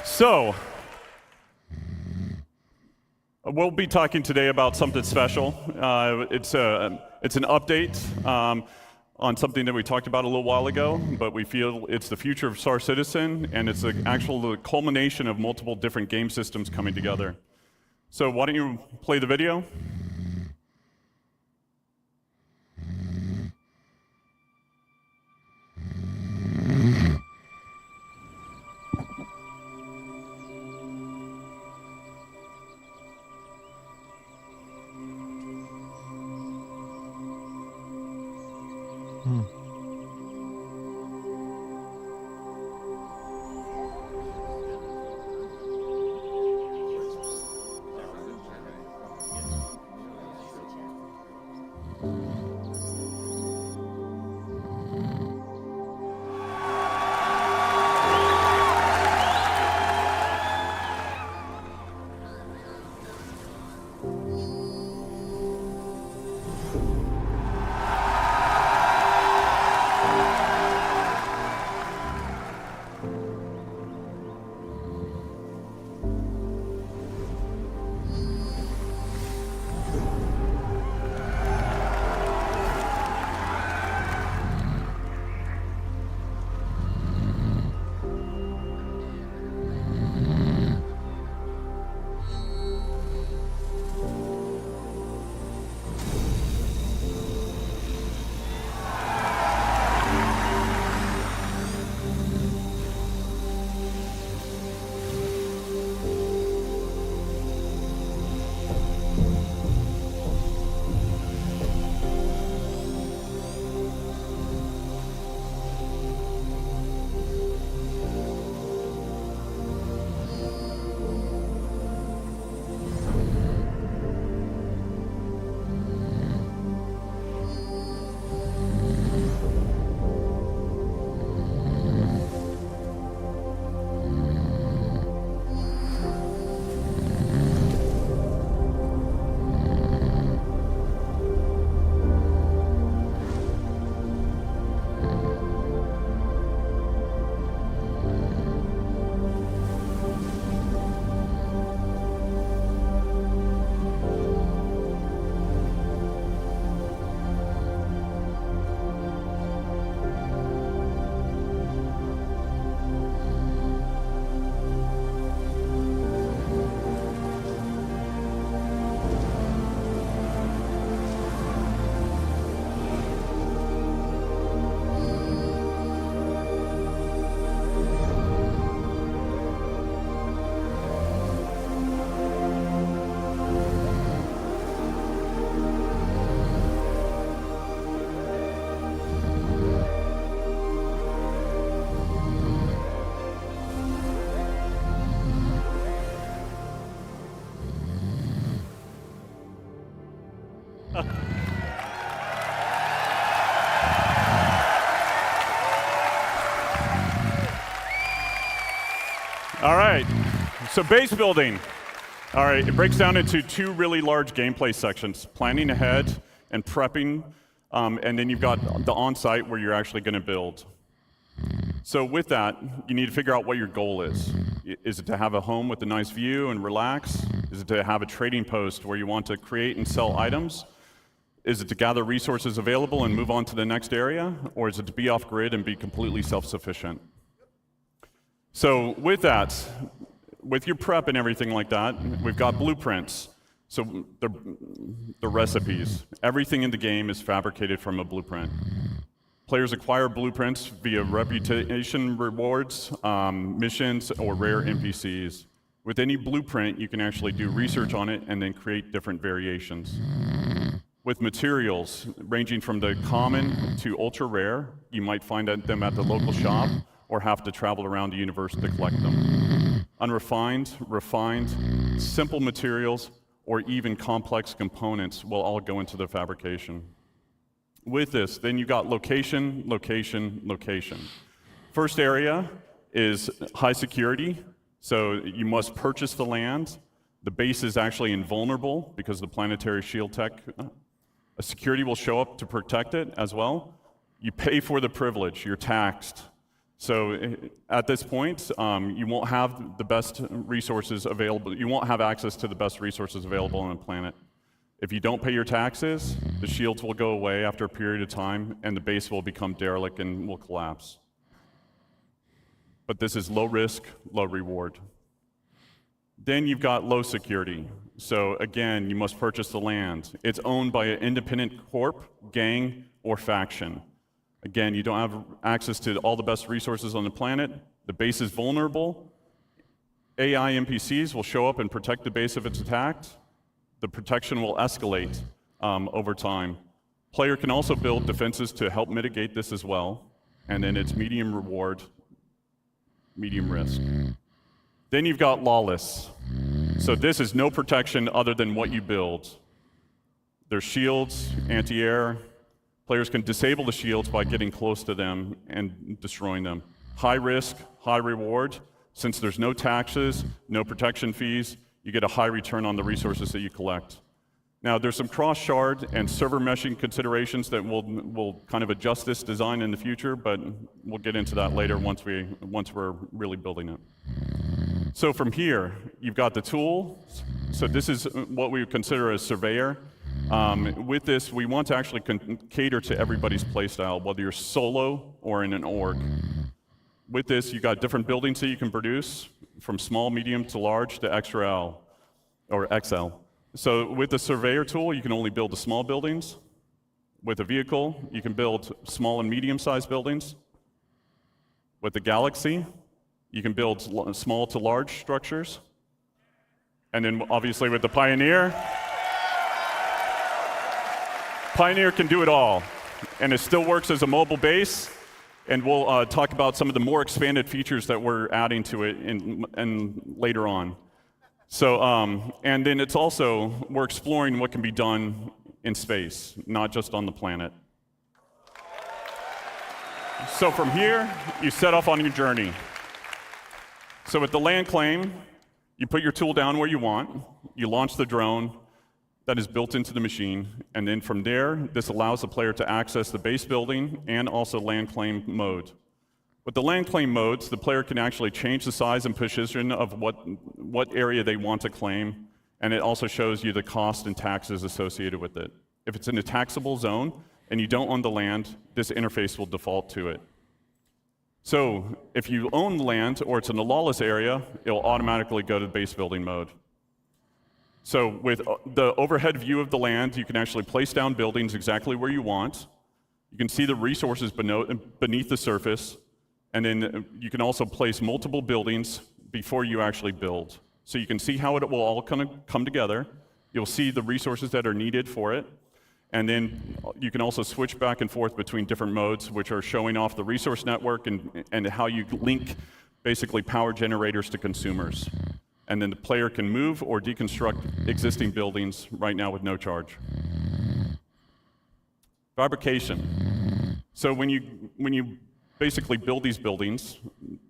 So, we'll be talking today about something special. It's an update on something that we talked about a little while ago, but we feel it's the future of Star Citizen, and it's the culmination of multiple different game systems coming together. So why don't you play the video? All right, so base building. All right, it breaks down into two really large gameplay sections, planning ahead and prepping, and then you've got the on-site where you're actually gonna build. So with that, you need to figure out what your goal is. Is it to have a home with a nice view and relax? Is it to have a trading post where you want to create and sell items? Is it to gather resources available and move on to the next area? Or is it to be off-grid and be completely self-sufficient? So with that, with your prep and everything like that, we've got blueprints. So the recipes. Everything in the game is fabricated from a blueprint. Players acquire blueprints via reputation rewards, missions, or rare NPCs. With any blueprint, you can actually do research on it and then create different variations. With materials, ranging from the common to ultra rare, you might find them at the local shop or have to travel around the universe to collect them. Unrefined, refined, simple materials, or even complex components will all go into the fabrication. With this, then you got location, location, location. First area is high security, so you must purchase the land. The base is actually invulnerable because the planetary shield tech. A security will show up to protect it as well. You pay for the privilege, you're taxed. So at this point, you won't have the best resources available. You won't have access to the best resources available on the planet. If you don't pay your taxes, the shields will go away after a period of time, and the base will become derelict and will collapse. But this is low risk, low reward. Then you've got low security. So again, you must purchase the land. It's owned by an independent corp, gang, or faction. Again, you don't have access to all the best resources on the planet. The base is vulnerable. AI NPCs will show up and protect the base if it's attacked. The protection will escalate over time. Player can also build defenses to help mitigate this as well. And then it's medium reward, medium risk. Then you've got lawless. So this is no protection other than what you build. There's shields, anti-air. Players can disable the shields by getting close to them and destroying them. High risk, high reward. Since there's no taxes, no protection fees, you get a high return on the resources that you collect. Now, there's some cross-shard and server meshing considerations that will kind of adjust this design in the future, but we'll get into that later once we're really building it. So from here, you've got the tool. So this is what we would consider a surveyor. With this, we want to actually cater to everybody's playstyle, whether you're solo or in an org. With this, you got different buildings that you can produce, from small, medium to large to XL or XL. So with the surveyor tool, you can only build the small buildings. With a vehicle, you can build small and medium-sized buildings. With the Galaxy, you can build small to large structures. And then obviously with the Pioneer, Pioneer can do it all. And it still works as a mobile base. And we'll talk about some of the more expanded features that we're adding to it later on. So, and then it's also, we're exploring what can be done in space, not just on the planet. So from here, you set off on your journey. So with the land claim, you put your tool down where you want, you launch the drone that is built into the machine, and then from there, this allows the player to access the base building and also land claim mode. With the land claim modes, the player can actually change the size and position of what area they want to claim, and it also shows you the cost and taxes associated with it. If it's in a taxable zone and you don't own the land, this interface will default to it. So if you own the land or it's in a lawless area, it'll automatically go to base building mode. So with the overhead view of the land, you can actually place down buildings exactly where you want. You can see the resources beneath the surface, and then you can also place multiple buildings before you actually build. So you can see how it will all kind of come together. You'll see the resources that are needed for it. And then you can also switch back and forth between different modes, which are showing off the resource network and how you link basically power generators to consumers. And then the player can move or deconstruct existing buildings right now with no charge. Fabrication. So when you basically build these buildings,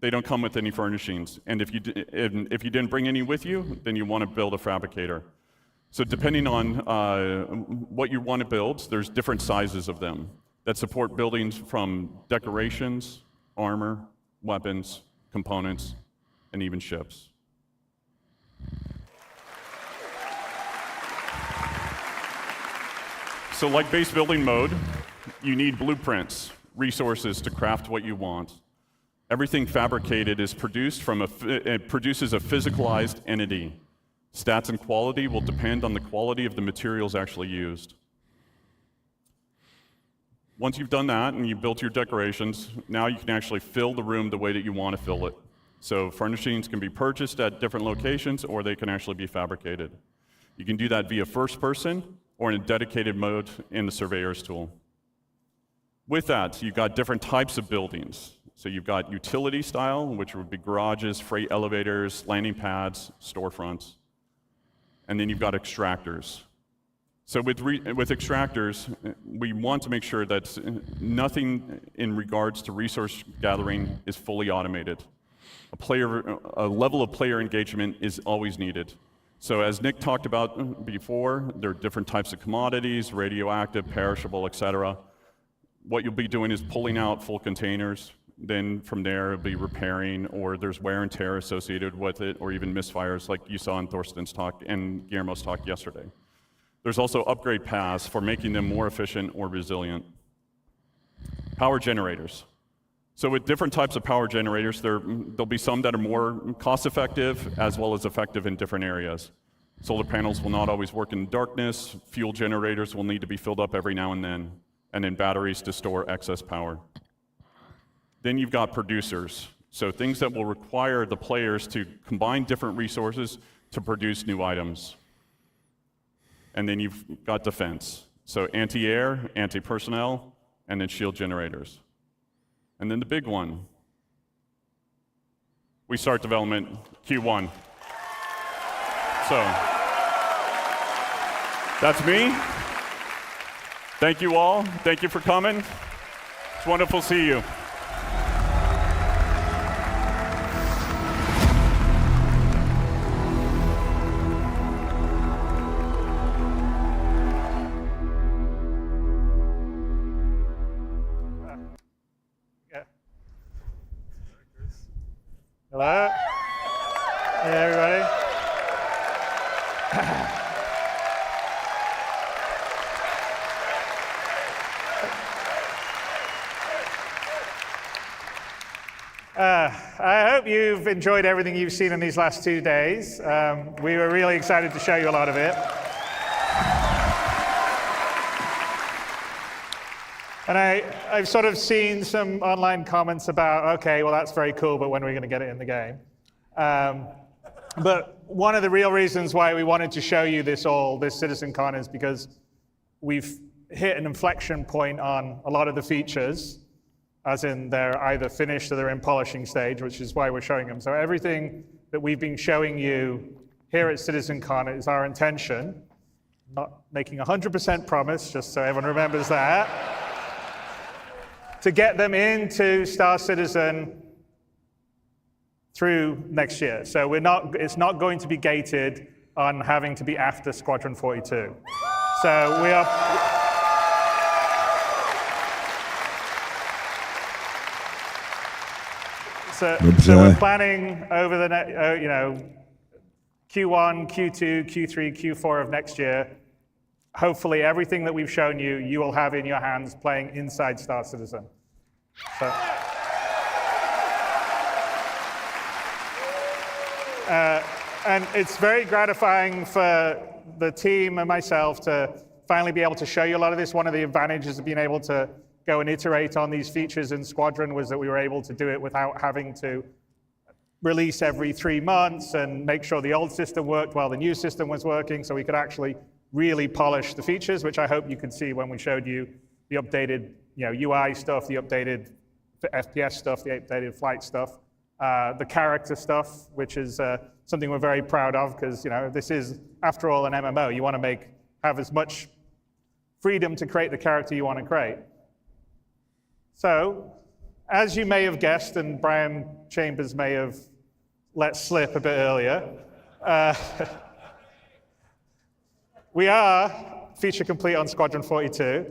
they don't come with any furnishings. And if you didn't bring any with you, then you want to build a fabricator. So depending on what you want to build, there's different sizes of them that support buildings from decorations, armor, weapons, components, and even ships. So like base building mode, you need blueprints, resources to craft what you want. Everything fabricated is produced it produces a physicalized entity. Stats and quality will depend on the quality of the materials actually used. Once you've done that and you've built your decorations, now you can actually fill the room the way that you want to fill it. So furnishings can be purchased at different locations, or they can actually be fabricated. You can do that via first person or in a dedicated mode in the Surveyor's tool. With that, you've got different types of buildings. So you've got utility style, which would be garages, freight elevators, landing pads, storefronts. And then you've got extractors. So with extractors, we want to make sure that nothing in regards to resource gathering is fully automated. A level of player engagement is always needed. So as Nick talked about before, there are different types of commodities, radioactive, perishable, etc. What you'll be doing is pulling out full containers. Then from there, it'll be repairing, or there's wear and tear associated with it, or even misfires like you saw in Thorsten's talk and Guillermo's talk yesterday. There's also upgrade paths for making them more efficient or resilient. Power generators. So with different types of power generators, there'll be some that are more cost-effective as well as effective in different areas. Solar panels will not always work in darkness. Fuel generators will need to be filled up every now and then batteries to store excess power. Then you've got producers. So things that will require the players to combine different resources to produce new items. And then you've got defense. So anti-air, anti-personnel, and then shield generators. And then the big one. We start development Q1. So that's me. Thank you all. Thank you for coming. It's wonderful to see you.
Hello? Hey, everybody. I hope you've enjoyed everything you've seen in these last 2 days. We were really excited to show you a lot of it. And I've sort of seen some online comments about, okay, well, that's very cool, but when are we going to get it in the game? But one of the real reasons why we wanted to show you this CitizenCon is because we've hit an inflection point on a lot of the features, as in they're either finished or they're in polishing stage, which is why we're showing them. So everything that we've been showing you here at CitizenCon is our intention, not making 100% promise, just so everyone remembers that, to get them into Star Citizen through next year. So it's not going to be gated on having to be after Squadron 42. So we are... So we're planning over the Q1, Q2, Q3, Q4 of next year. Hopefully everything that we've shown you, you will have in your hands playing inside Star Citizen. So, and it's very gratifying for the team and myself to finally be able to show you a lot of this. One of the advantages of being able to go and iterate on these features in Squadron was that we were able to do it without having to release every 3 months and make sure the old system worked while the new system was working, so we could actually really polish the features, which I hope you could see when we showed you the updated UI stuff, the updated FPS stuff, the updated flight stuff, the character stuff, which is something we're very proud of, because this is, after all, an MMO. You want to have as much freedom to create the character you want to create. So, as you may have guessed, and Brian Chambers may have let slip a bit earlier, we are feature complete on Squadron 42.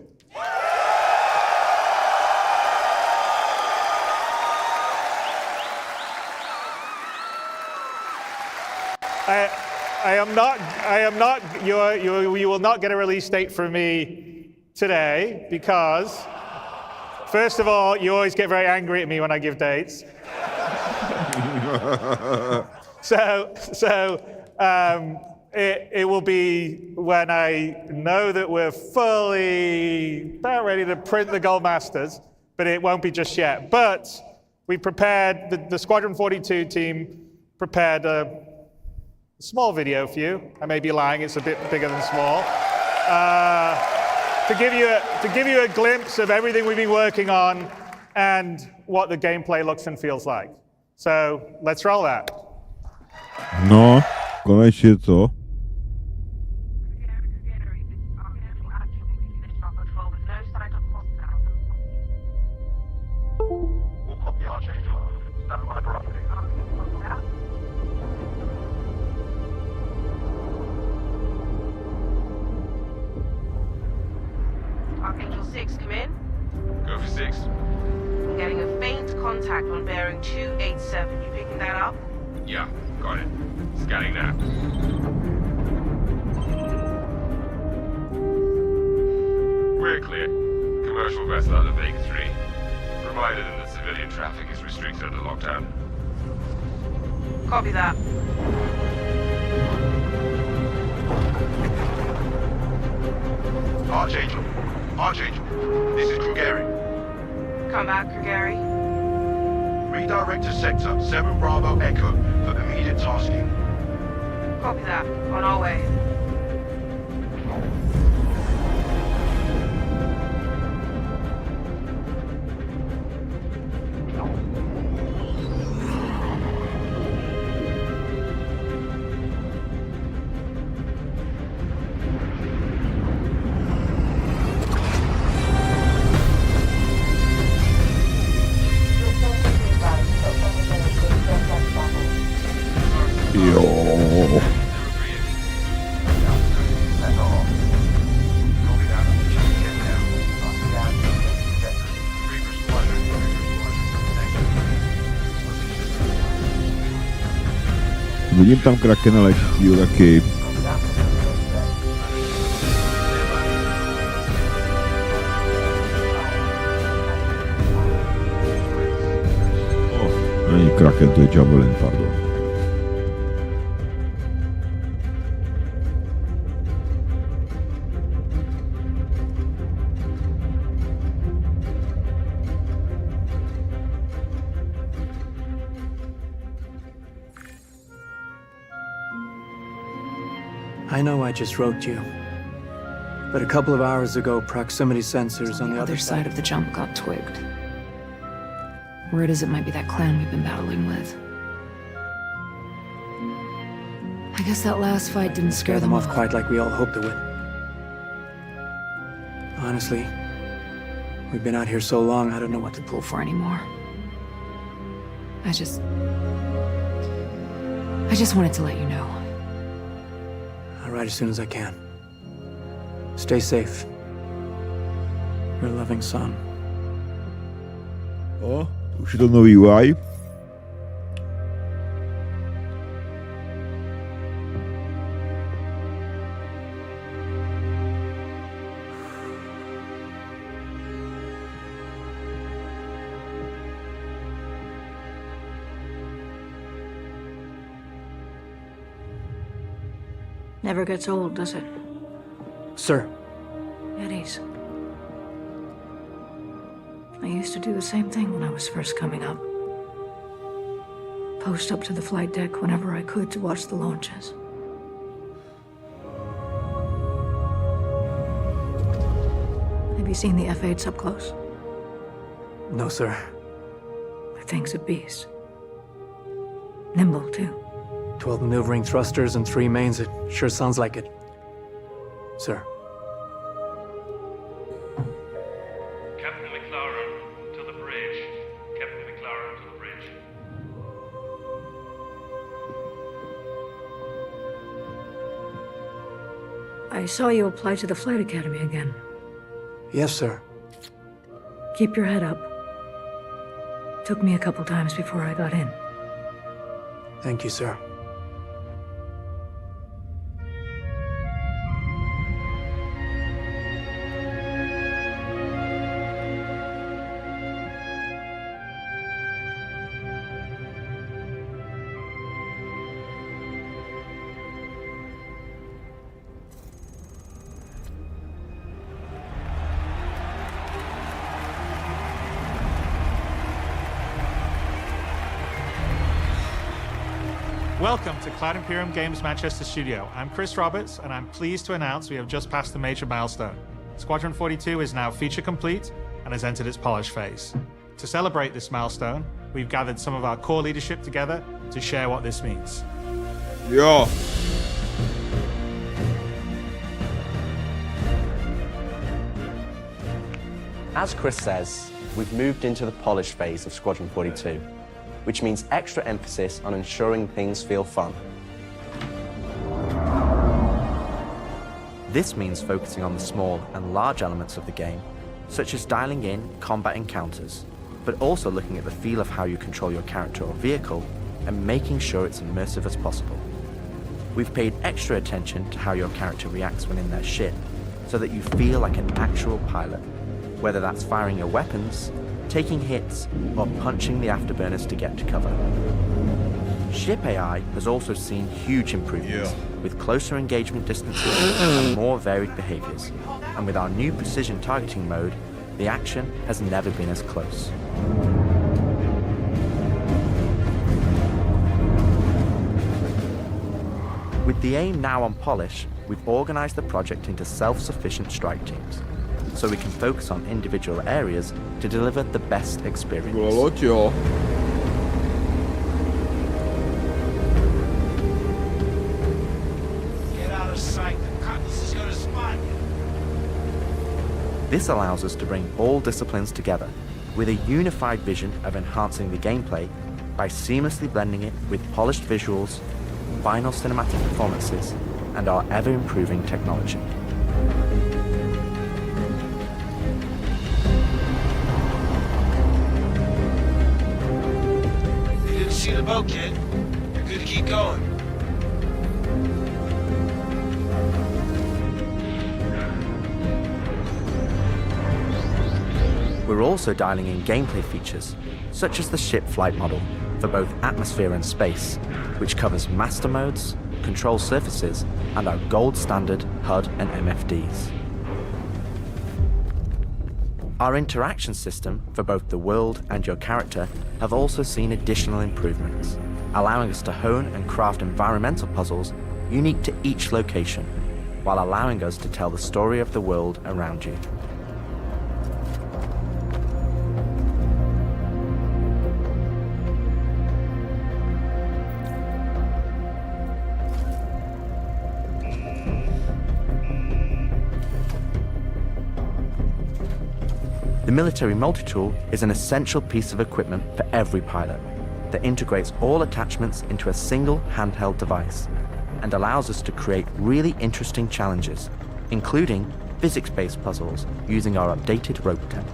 You will not get a release date from me today because, first of all, you always get very angry at me when I give dates. It will be when I know that we're fully about ready to print the Gold Masters, but it won't be just yet. But we prepared, the Squadron 42 team prepared a small video for you. I may be lying, it's a bit bigger than small. To give you a glimpse of everything we've been working on and what the gameplay looks and feels like. So let's roll that.
No, konečně to.
Archangel 6, come in.
Go for 6.
I'm getting a faint contact on bearing 287. You picking that up?
Yeah, got it. Scanning now. We're clear. Commercial vessel out of Vega 3. Provided that the civilian traffic is restricted under lockdown.
Copy that.
Archangel. Archangel, this is Krugeri.
Come back, Krugeri.
Redirect to sector 7 Bravo Echo for immediate tasking.
Copy that. On our way.
Vidím tam krakena ležícího taky. Není kraken, to je Javelin, pardon.
I know I just wrote you, but a couple of hours ago, proximity sensors on the other
side of the jump got twigged. Word is it might be that clan we've been battling with. I guess that last fight didn't scare them
off quite like we all hoped it would. Honestly, we've been out here so long, I don't know what to pull for anymore.
I just wanted to let you know.
I'll write as soon as I can. Stay safe. Your loving son.
O, už je to nový UI.
Never gets old, does it?
Sir.
Eddies. I used to do the same thing when I was first coming up. Post up to the flight deck whenever I could to watch the launches. Have you seen the F-8s up close?
No, sir.
The thing's a beast. Nimble, too.
12 maneuvering thrusters and 3 mains. It sure sounds like it. Sir.
I saw you apply to the Flight Academy again.
Yes, sir.
Keep your head up. Took me a couple times before I got in.
Thank you, sir.
Welcome to Cloud Imperium Games Manchester Studio. I'm Chris Roberts, and I'm pleased to announce we have just passed a major milestone. Squadron 42 is now feature complete and has entered its polish phase. To celebrate this milestone, we've gathered some of our core leadership together to share what this means.
Yeah.
As Chris says, we've moved into the polish phase of Squadron 42, which means extra emphasis on ensuring things feel fun.
This means focusing on the small and large elements of the game, such as dialing in combat encounters, but also looking at the feel of how you control your character or vehicle and making sure it's immersive as possible. We've paid extra attention to how your character reacts when in their ship, so that you feel like an actual pilot, whether that's firing your weapons, taking hits, or punching the afterburners to get to cover. Ship AI has also seen huge improvements, with closer engagement distances and more varied behaviors. And with our new precision targeting mode, the action has never been as close. With the aim now on polish, we've organized the project into self-sufficient strike teams, so we can focus on individual areas to deliver the best experience.
Get out of sight, the Cutlass is gonna spot you.
This allows us to bring all disciplines together with a unified vision of enhancing the gameplay by seamlessly blending it with polished visuals, final cinematic performances, and our ever-improving technology.
You didn't see the boat, kid. You're good to keep going.
We're also dialing in gameplay features, such as the ship flight model for both atmosphere and space, which covers master modes, control surfaces, and our gold standard HUD and MFDs. Our interaction system for both the world and your character have also seen additional improvements, allowing us to hone and craft environmental puzzles unique to each location, while allowing us to tell the story of the world around you. The military multi-tool is an essential piece of equipment for every pilot that integrates all attachments into a single handheld device and allows us to create really interesting challenges, including physics-based puzzles using our updated rope tech.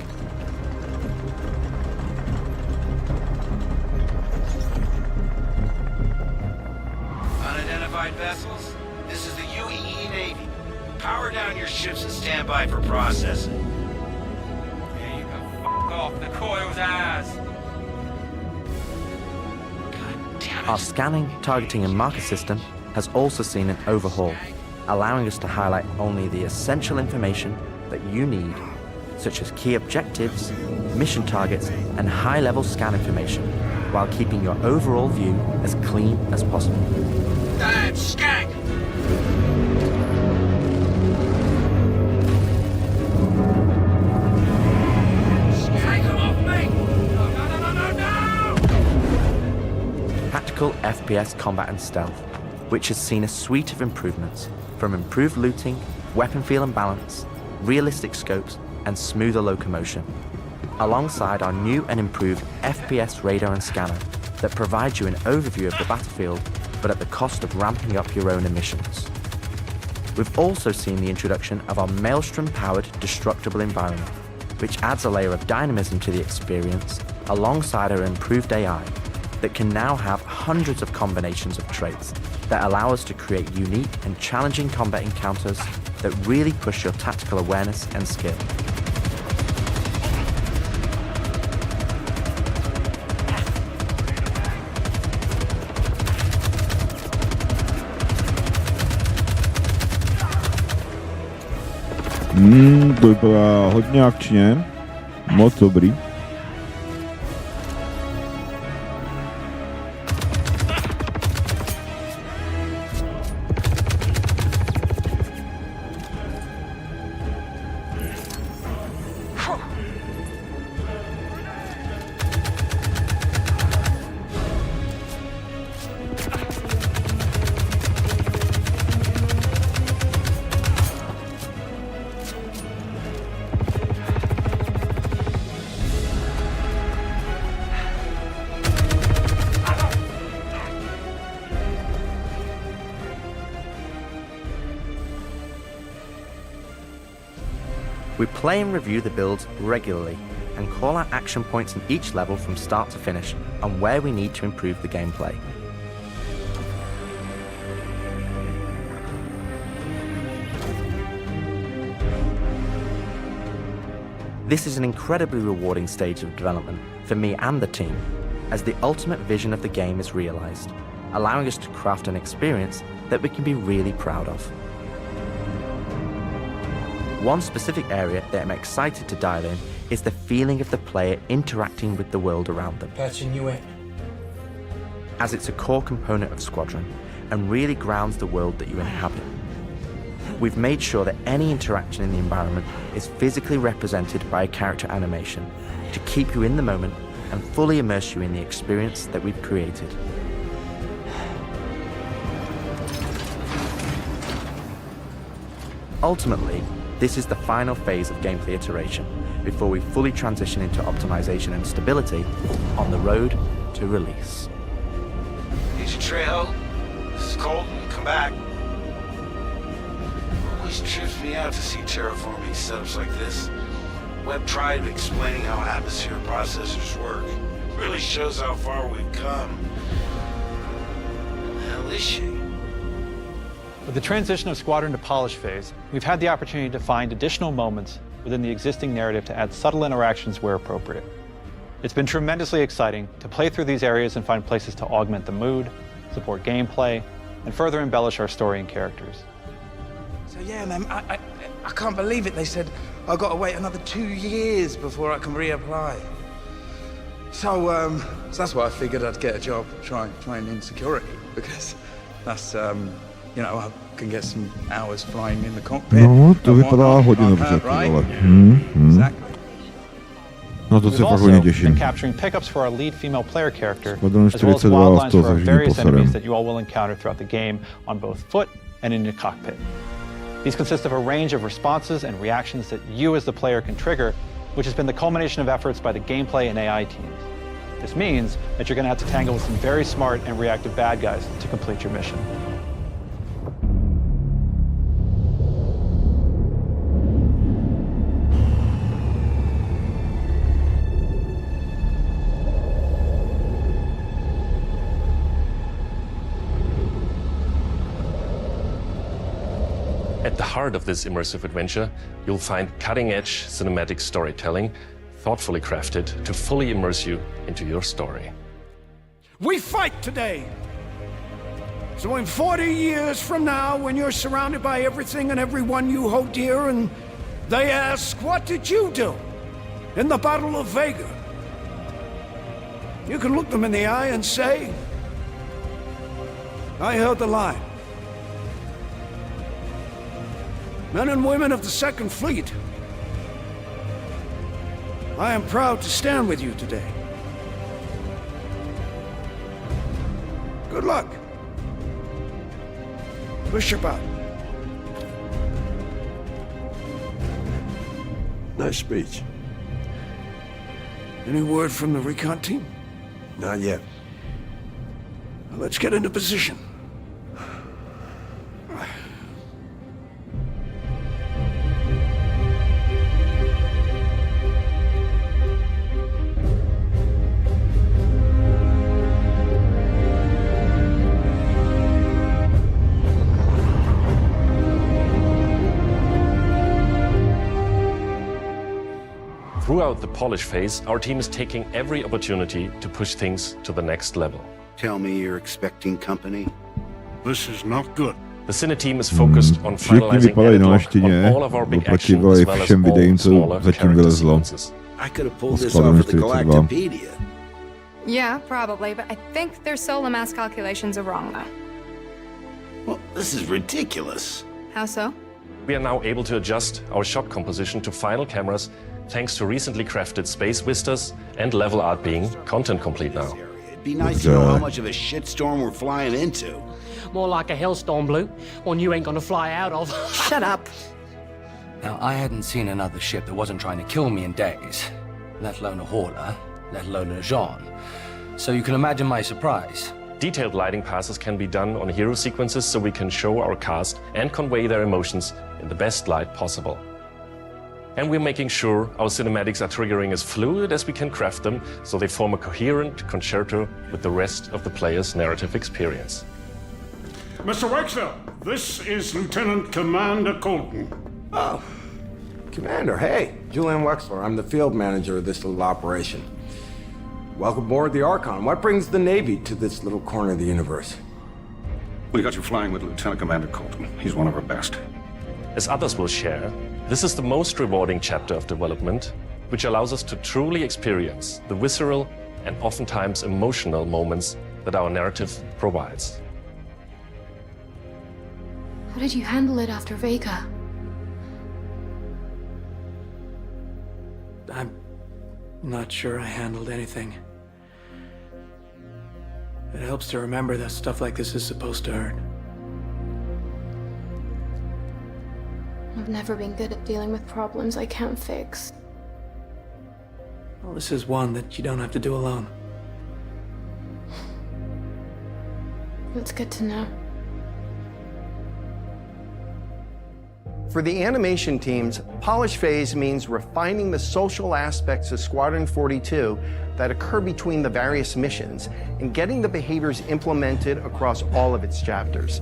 Unidentified vessels, this is the UEE Navy. Power down your ships and stand by for processing. Off the coil's ass.
Our scanning, targeting, and marker system has also seen an overhaul, allowing us to highlight only the essential information that you need, such as key objectives, mission targets, and high-level scan information, while keeping your overall view as clean as possible.
Damn skank!
Tactical FPS combat and stealth, which has seen a suite of improvements, from improved looting, weapon feel and balance, realistic scopes, and smoother locomotion, alongside our new and improved FPS radar and scanner that provides you an overview of the battlefield, but at the cost of ramping up your own emissions. We've also seen the introduction of our Maelstrom-powered destructible environment, which adds a layer of dynamism to the experience alongside our improved AI that can now have hundreds of combinations of traits that allow us to create unique and challenging combat encounters that really push your tactical awareness and skill.
To vypadá hodně akčně, moc dobrý.
We play and review the builds regularly and call out action points in each level from start to finish on where we need to improve the gameplay. This is an incredibly rewarding stage of development for me and the team, as the ultimate vision of the game is realized, allowing us to craft an experience that we can be really proud of. One specific area that I'm excited to dial in is the feeling of the player interacting with the world around them,
Patching you in.
as it's a core component of Squadron and really grounds the world that you inhabit. We've made sure that any interaction in the environment is physically represented by a character animation to keep you in the moment and fully immerse you in the experience that we've created. Ultimately, this is the final phase of gameplay iteration before we fully transition into optimization and stability on the road to release.
Need your trail? This is Colton. Come back. Always trips me out to see terraforming setups like this. Web tried explaining how atmosphere processors work. Really shows how far we've come. What the hell is she?
With the transition of Squadron to Polish phase, we've had the opportunity to find additional moments within the existing narrative to add subtle interactions where appropriate. It's been tremendously exciting to play through these areas and find places to augment the mood, support gameplay, and further embellish our story and characters.
So yeah, man, I can't believe it. They said I've got to wait another 2 years before I can reapply. So that's why I figured I'd get a job trying in security, because that's you know, I can get some hours flying in the cockpit.
No, to vypadá hodně dobře, tohle.
Exactly.
No to se
We've
fakt
also
hodně
been
těším.
capturing pickups for our lead female player character,
Squadron
as well as
42
wildlines
to
for our
zařídí
various
poserem.
enemies that you all will encounter throughout the game on both foot and in your cockpit. These consist of a range of responses and reactions that you as the player can trigger, which has been the culmination of efforts by the gameplay and AI teams. This means that you're going to have to tangle with some very smart and reactive bad guys to complete your mission.
At the heart of this immersive adventure, you'll find cutting-edge cinematic storytelling, thoughtfully crafted to fully immerse you into your story.
We fight today. So in 40 years from now, when you're surrounded by everything and everyone you hold dear, and they ask, what did you do in the Battle of Vega? You can look them in the eye and say, I held the line. Men and women of the Second Fleet, I am proud to stand with you today. Good luck. Push about.
Nice speech.
Any word from the recon team?
Not yet.
Let's get into position.
throughout the polish phase, our team is taking every opportunity to push things to the next level.
Tell me you're expecting company. This is not good.
The Cine team is focused on
Všichni
finalizing
vypadají na
edit
naštěně,
on all of our big
oproti
action, as well as
všem
all
videím, co
smaller
zatím
character
vylezlo.
sequences.
I could have pulled
O
this
Squadron
off at the
42.
Galactopedia.
Yeah, probably, but I think their solar mass calculations are wrong, though.
Well, this is ridiculous.
How so?
We are now able to adjust our shot composition to final cameras thanks to recently crafted space vistas and level art being content complete now.
It'd be nice to know how much of a shitstorm we're flying into.
More like a hellstorm, Blue. One you ain't gonna fly out of.
Shut up.
Now, I hadn't seen another ship that wasn't trying to kill me in days, let alone a hauler, let alone a Jean. So you can imagine my surprise.
Detailed lighting passes can be done on hero sequences so we can show our cast and convey their emotions in the best light possible. And we're making sure our cinematics are triggering as fluid as we can craft them so they form a coherent concerto with the rest of the player's narrative experience.
Mr. Wexler, this is Lieutenant Commander Colton.
Oh, Commander, hey, Julian Wexler. I'm the field manager of this little operation. Welcome aboard the Archon. What brings the Navy to this little corner of the universe?
We got you flying with Lieutenant Commander Colton. He's one of our best.
As others will share, this is the most rewarding chapter of development, which allows us to truly experience the visceral and oftentimes emotional moments that our narrative provides.
How did you handle it after Vega?
I'm not sure I handled anything. It helps to remember that stuff like this is supposed to hurt.
I've never been good at dealing with problems I can't fix.
Well, this is one that you don't have to do alone.
That's good to know.
For the animation teams, polish phase means refining the social aspects of Squadron 42 that occur between the various missions and getting the behaviors implemented across all of its chapters.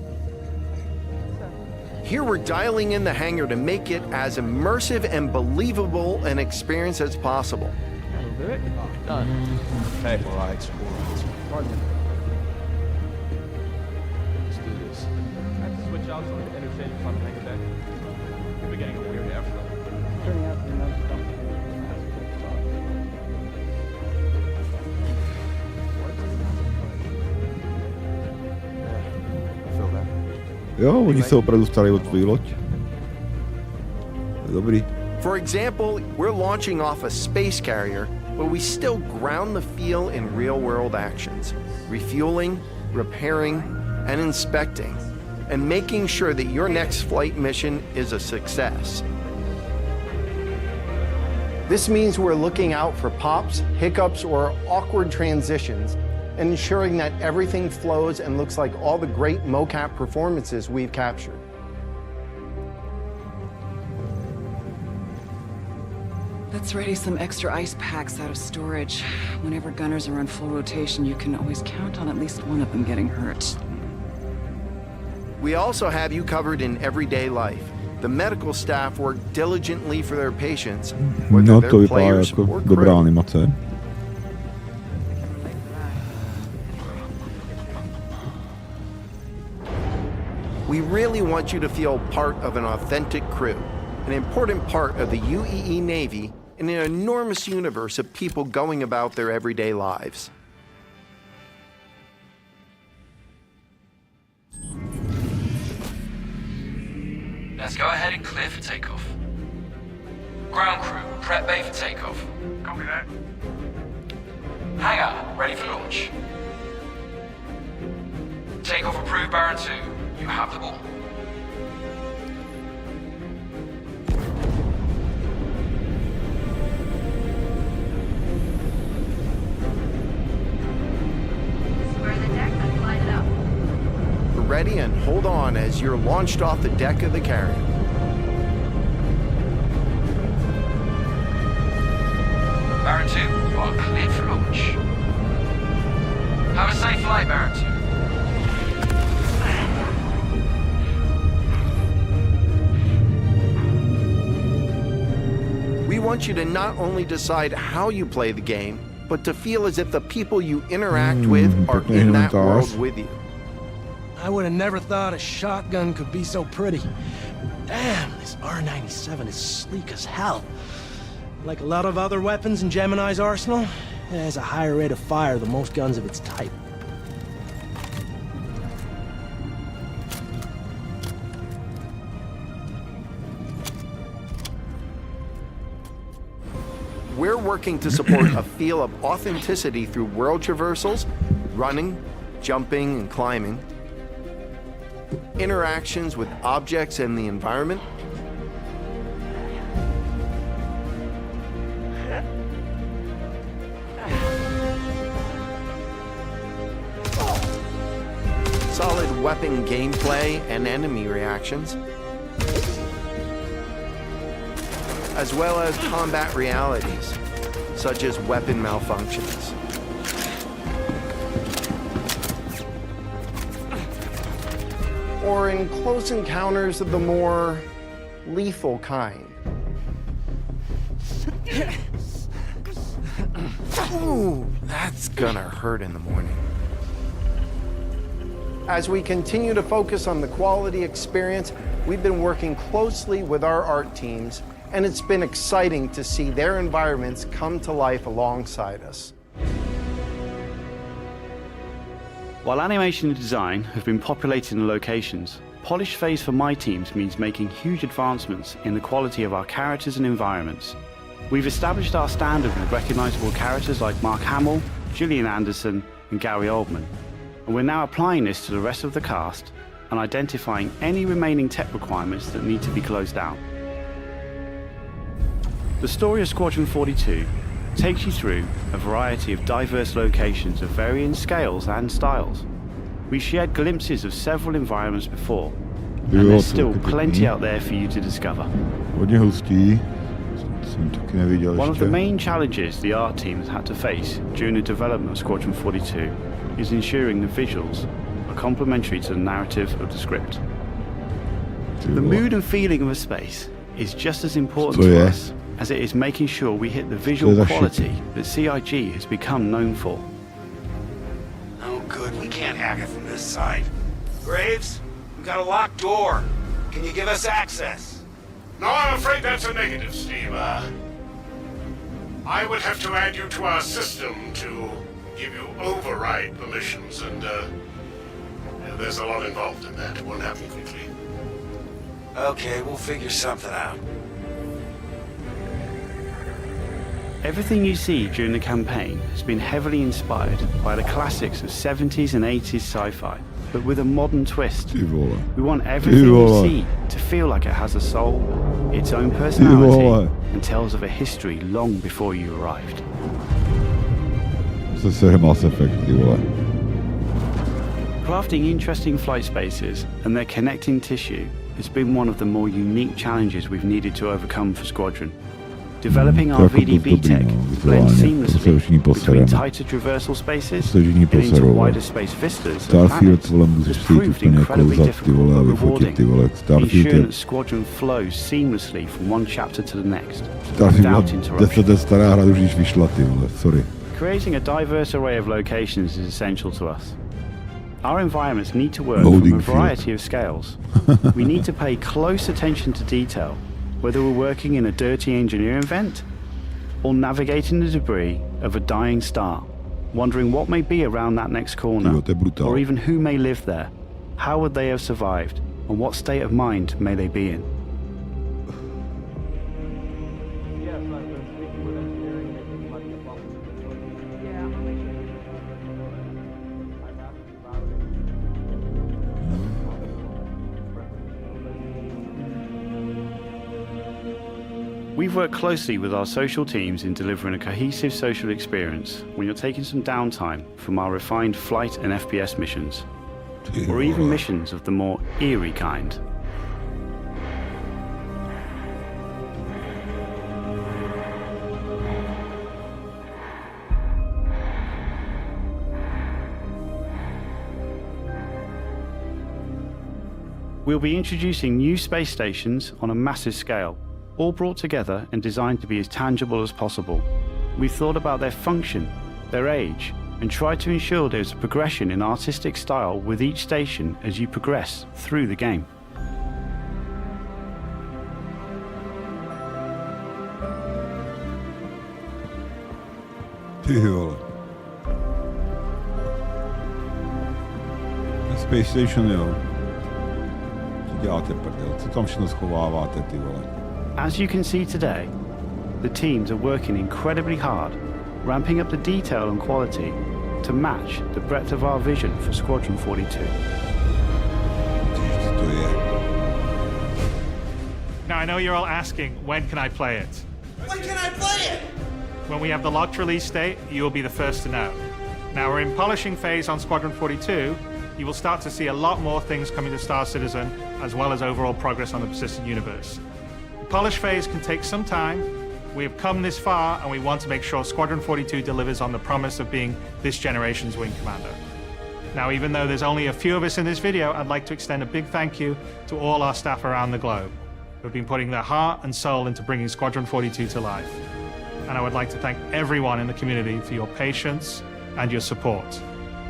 Here we're dialing in the hangar to make it as immersive and believable an experience as possible.
That'll do it. Done. Okay. All right. Let's do this. I have to switch out some of the interchange from the hangar deck. We're getting a weird airflow. Turning out the amount of stuff.
Jo, oni se opravdu starají o tvoji loď. Dobrý.
For example, we're launching off a space carrier, but we still ground the feel in real-world actions, refueling, repairing, and inspecting, and making sure that your next flight mission is a success. This means we're looking out for pops, hiccups, or awkward transitions, and ensuring that everything flows and looks like all the great mocap performances we've captured.
Let's ready some extra ice packs out of storage. Whenever gunners are on full rotation, you can always count on at least one of them getting hurt.
We also have you covered in everyday life. The medical staff work diligently for their patients, whether
No, to
they're
vypadá
players
jako
or
dobrá
crew.
animace.
We really want you to feel part of an authentic crew, an important part of the UEE Navy in an enormous universe of people going about their everyday lives.
Let's go ahead and clear for takeoff. Ground crew, prep bay for takeoff.
Copy that.
Hangar, ready for launch. Takeoff approved, Baron 2. You have the ball.
Ready and hold on as you're launched off the deck of the carrier.
Baron 2, you are cleared for launch. Have a safe flight, Baron 2.
We want you to not only decide how you play the game, but to feel as if the people you interact with are in that world with you.
I would have never thought a shotgun could be so pretty. Damn, this R97 is sleek as hell. Like a lot of other weapons in Gemini's arsenal, it has a higher rate of fire than most guns of its type.
We're working to support a feel of authenticity through world traversals, running, jumping, and climbing, interactions with objects and the environment, solid weapon gameplay and enemy reactions, as well as combat realities, such as weapon malfunctions. Or in close encounters of the more lethal kind. Ooh, that's gonna hurt in the morning. As we continue to focus on the quality experience, we've been working closely with our art teams, and it's been exciting to see their environments come to life alongside us.
While animation and design have been populating the locations, polish phase for my teams means making huge advancements in the quality of our characters and environments. We've established our standard with recognizable characters like Mark Hamill, Gillian Anderson, and Gary Oldman, and we're now applying this to the rest of the cast and identifying any remaining tech requirements that need to be closed out. The story of Squadron 42 takes you through a variety of diverse locations of varying scales and styles. We shared glimpses of several environments before, and there's still plenty out there for you to discover. One of the main challenges the art team has had to face during the development of Squadron 42 is ensuring the visuals are complementary to the narrative of the script. The mood and feeling of a space is just as important to us as it is making sure we hit the visual quality that CIG has become known for.
Oh, good. We can't hack it from this side. Graves, we got a locked door. Can you give us access?
No, I'm afraid that's a negative, Steve. I would have to add you to our system to give you override permissions, and there's a lot involved in that. It won't happen quickly.
Okay, we'll figure something out.
Everything you see during the campaign has been heavily inspired by the classics of 70s and 80s sci-fi, but with a modern twist. We want everything you see to feel like it has a soul, its own personality, and tells of a history long before you arrived.
Mass Effect,
Crafting interesting flight spaces and their connecting tissue has been one of the more unique challenges we've needed to overcome for Squadron. Developing our VDB tech blends seamlessly between tighter traversal spaces and into wider space vistas and planets has proved incredibly difficult but rewarding, ensuring that Squadron flows seamlessly from one chapter to the next, without interruption. Creating a diverse array of locations is essential to us. Our environments need to work from a variety of scales. We need to pay close attention to detail, whether we're working in a dirty engineering vent or navigating the debris of a dying star, wondering what may be around that next corner, or even who may live there, how would they have survived, and what state of mind may they be in. We've worked closely with our social teams in delivering a cohesive social experience when you're taking some downtime from our refined flight and FPS missions, or even missions of the more eerie kind. We'll be introducing new space stations on a massive scale, all brought together and designed to be as tangible as possible. We've thought about their function, their age, and tried to ensure there's a progression in artistic style with each station as you progress through the game.
Ty vole. Space Station, jo. Co děláte, prdel? Co tam všechno schováváte, ty vole?
As you can see today, the teams are working incredibly hard, ramping up the detail and quality to match the breadth of our vision for Squadron 42.
Now, I know you're all asking, when can I play it?
When can I play it?
When we have the locked release date, you will be the first to know. Now, we're in polishing phase on Squadron 42. You will start to see a lot more things coming to Star Citizen, as well as overall progress on the persistent universe. The polish phase can take some time. We have come this far, and we want to make sure Squadron 42 delivers on the promise of being this generation's wing commander. Now, even though there's only a few of us in this video, I'd like to extend a big thank you to all our staff around the globe who've been putting their heart and soul into bringing Squadron 42 to life. And I would like to thank everyone in the community for your patience and your support.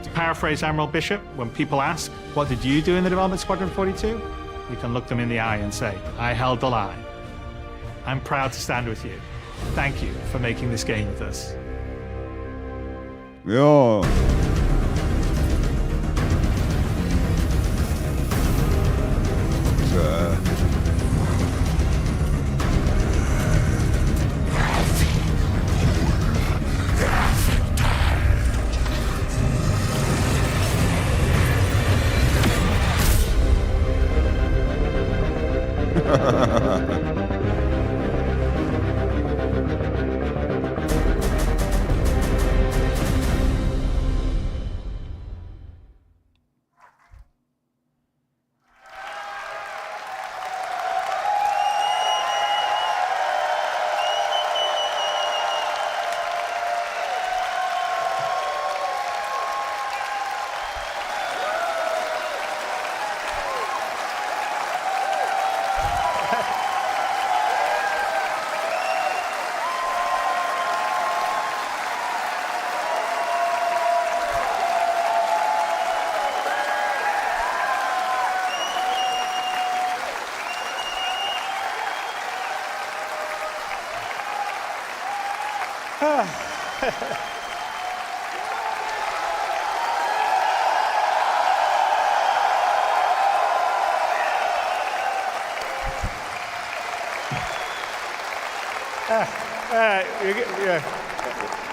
To paraphrase Admiral Bishop, when people ask, what did you do in the development of Squadron 42? You can look them in the eye and say, I held the line. I'm proud to stand with you. Thank you for making this game with us.
Jo.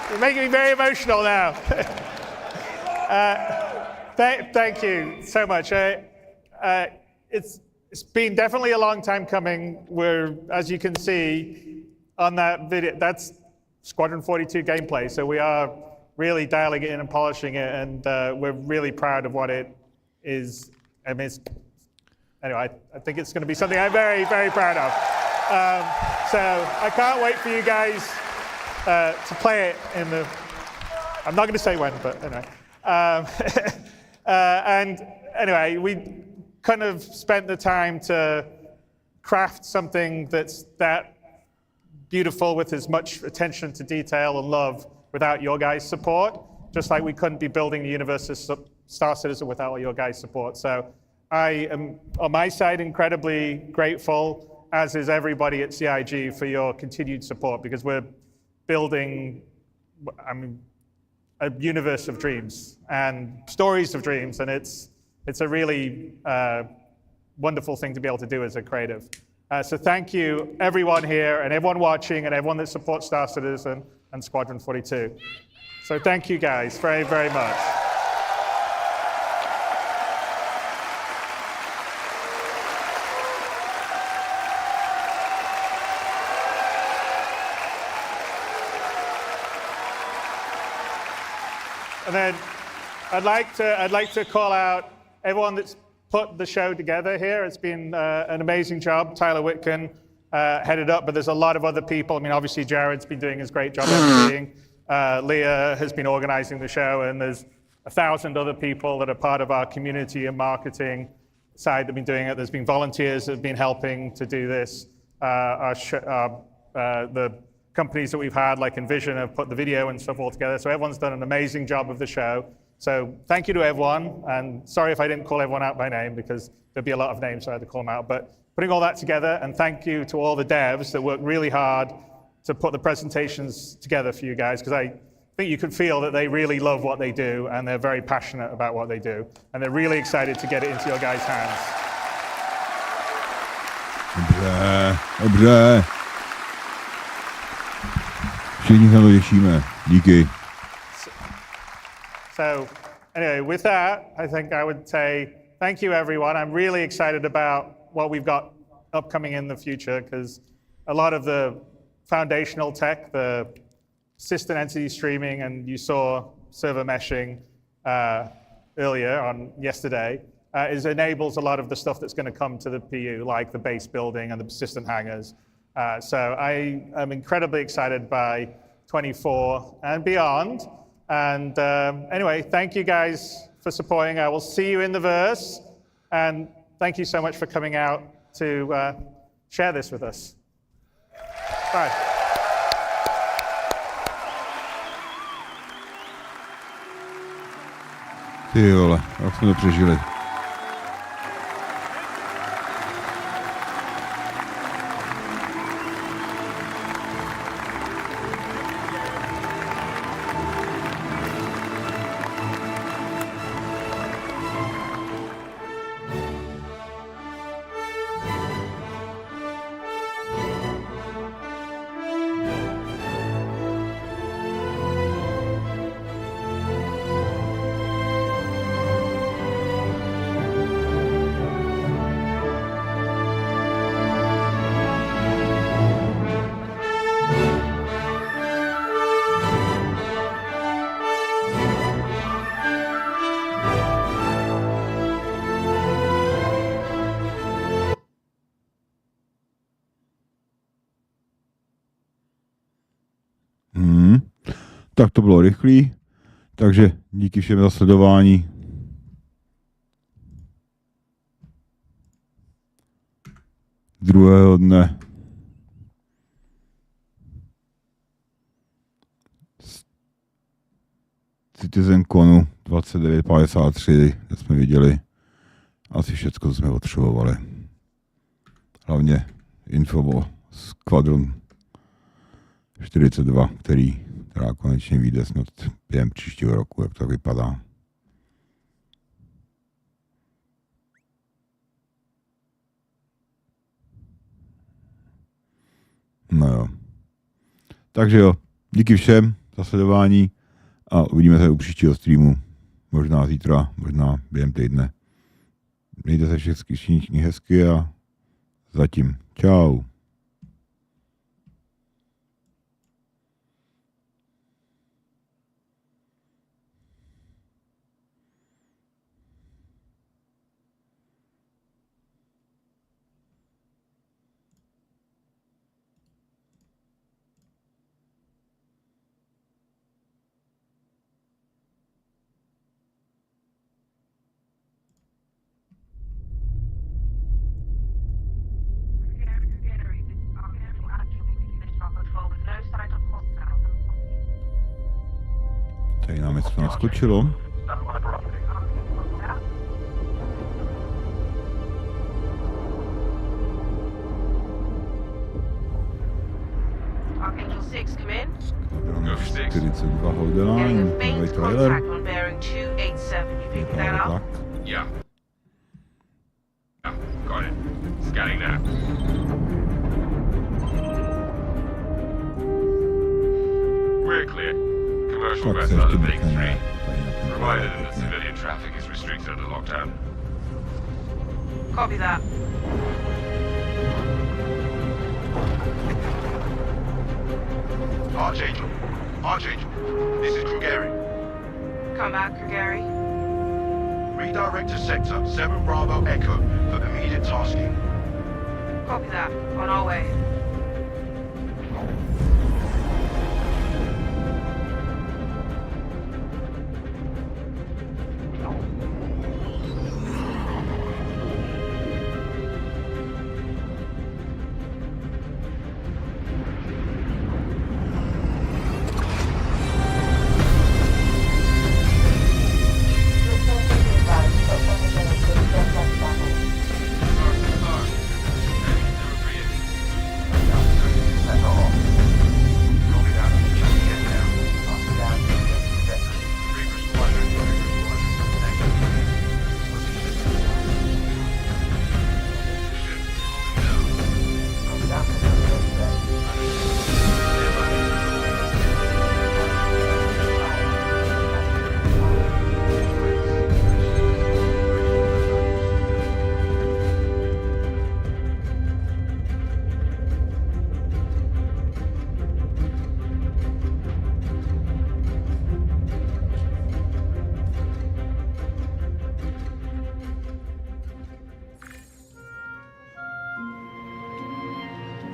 You're making me very emotional now. Thank you so much. It's been definitely a long time coming. As you can see on that video, that's Squadron 42 gameplay. So we are really dialing it in and polishing it, and we're really proud of what it is. I mean, anyway, I think it's going to be something I'm very, very proud of. So I can't wait for you guys to play it in the... I'm not going to say when, but anyway. And anyway, we kind of spent the time to craft something that's that beautiful with as much attention to detail and love without your guys' support, just like we couldn't be building the universe of Star Citizen without your guys' support. So I am, on my side, incredibly grateful, as is everybody at CIG, for your continued support, because we're building, I mean, a universe of dreams and stories of dreams, and it's a really wonderful thing to be able to do as a creative. So thank you, everyone here, and everyone watching, and everyone that supports Star Citizen and Squadron 42. So thank you guys very, very much. And then I'd like to call out everyone that's put the show together here. It's been an amazing job. Tyler Whitkin headed up, but there's a lot of other people. I mean, obviously Jared's been doing his great job editing. Leah has been organizing the show, and there's 1,000 other people that are part of our community and marketing side that have been doing it. There's been volunteers that have been helping to do this. the companies that we've had, like Envision, have put the video and stuff all together. So everyone's done an amazing job of the show. So thank you to everyone. And sorry if I didn't call everyone out by name, because there'd be a lot of names, so I had to call them out. But putting all that together, and thank you to all the devs that worked really hard to put the presentations together for you guys, because I think you could feel that they really love what they do, and they're very passionate about what they do. And they're really excited to get it into your guys' hands.
Dobře. Všichni se to těšíme. Díky.
So anyway, with that, I think I would say thank you, everyone. I'm really excited about what we've got upcoming in the future, because a lot of the foundational tech, the persistent entity streaming, and you saw server meshing earlier on yesterday, enables a lot of the stuff that's going to come to the PU, like the base building and the persistent hangars. So I am incredibly excited by 24 and beyond. And anyway, thank you guys for supporting. I will see you in the verse. And thank you so much for coming out to share this with us. Bye.
Ty vole, jak jsme to přežili. Tak to bylo rychlý, takže díky všem za sledování. Druhého dne CitizenConu 2953, kde jsme viděli asi všecko, co jsme potřebovali. Hlavně info o Squadron 42, která konečně vyjde snad během příštího roku, jak to vypadá. No jo. Takže jo, díky všem za sledování a uvidíme se u příštího streamu. Možná zítra, možná během týdne. Mějte se všichni hezky a zatím. Čau. Tady nám něco naskočilo. Skladron 42 Hodeline, nový trailer. Vypadá tak.
Yeah. Got it. Scanning now. We're clear. Commercial vessel under Big 3, provided that the civilian traffic is restricted under lockdown.
Copy that.
Archangel, this is Krugeri.
Come back, Krugeri.
Redirect to sector 7 Bravo Echo for immediate tasking.
Copy that. On our way.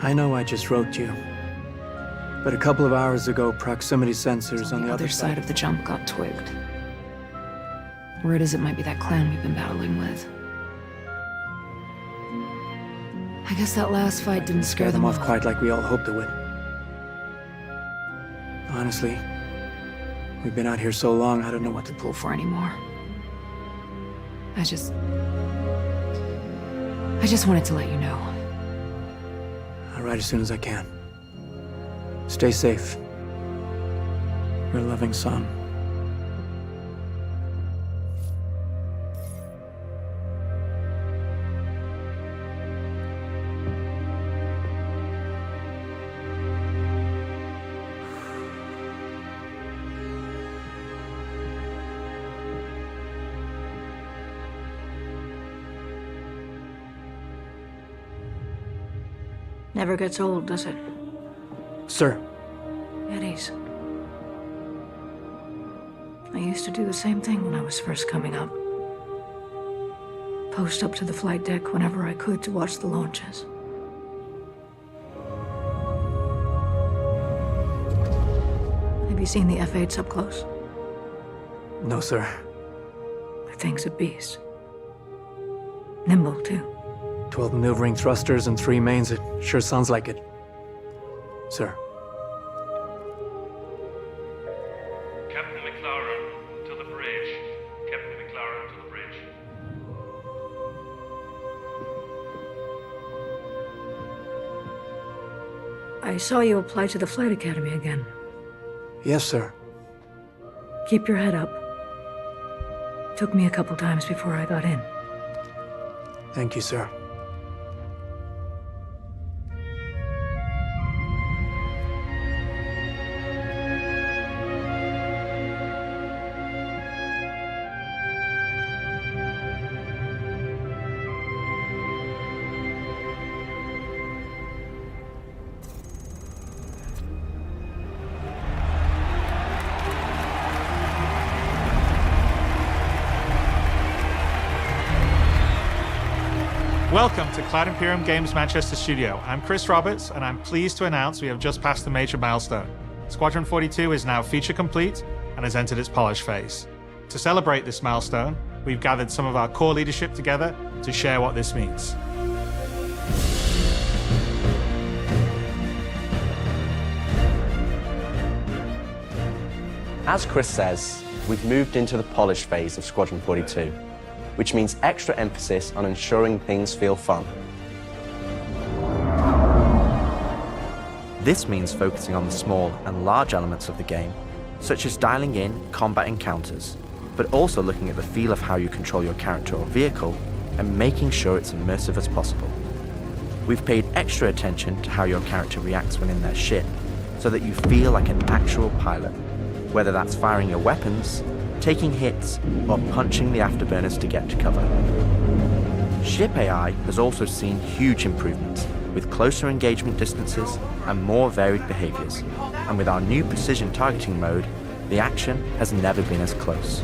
I know I just wrote you. But a couple of hours ago, proximity sensors on the
other side of the jump got twigged. Word is it might be that clan we've been battling with. I guess that last fight didn't scare them
off quite like we all hoped it would. Honestly, we've been out here so long, I don't know what to
pull for anymore. I just wanted to let you know.
I'll write as soon as I can. Stay safe. Your loving son.
Never gets old, does it?
Sir.
Eddies. I used to do the same thing when I was first coming up. Post up to the flight deck whenever I could to watch the launches. Have you seen the F-8s up close?
No, sir.
The thing's a beast. Nimble, too.
12 maneuvering thrusters and 3 mains. It sure sounds like it. Sir.
Captain McLaren, to the bridge. Captain McLaren, to the bridge.
I saw you apply to the Flight Academy again.
Yes, sir.
Keep your head up. Took me a couple times before I got in.
Thank you, sir.
Welcome to Cloud Imperium Games Manchester Studio. I'm Chris Roberts, and I'm pleased to announce we have just passed a major milestone. Squadron 42 is now feature complete and has entered its polish phase. To celebrate this milestone, we've gathered some of our core leadership together to share what this means.
As Chris says, we've moved into the polish phase of Squadron 42, which means extra emphasis on ensuring things feel fun. This means focusing on the small and large elements of the game, such as dialing in combat encounters, but also looking at the feel of how you control your character or vehicle and making sure it's immersive as possible. We've paid extra attention to how your character reacts when in their ship, so that you feel like an actual pilot, whether that's firing your weapons, taking hits, or punching the afterburners to get to cover. Ship AI has also seen huge improvements, with closer engagement distances and more varied behaviors. And with our new precision targeting mode, the action has never been as close.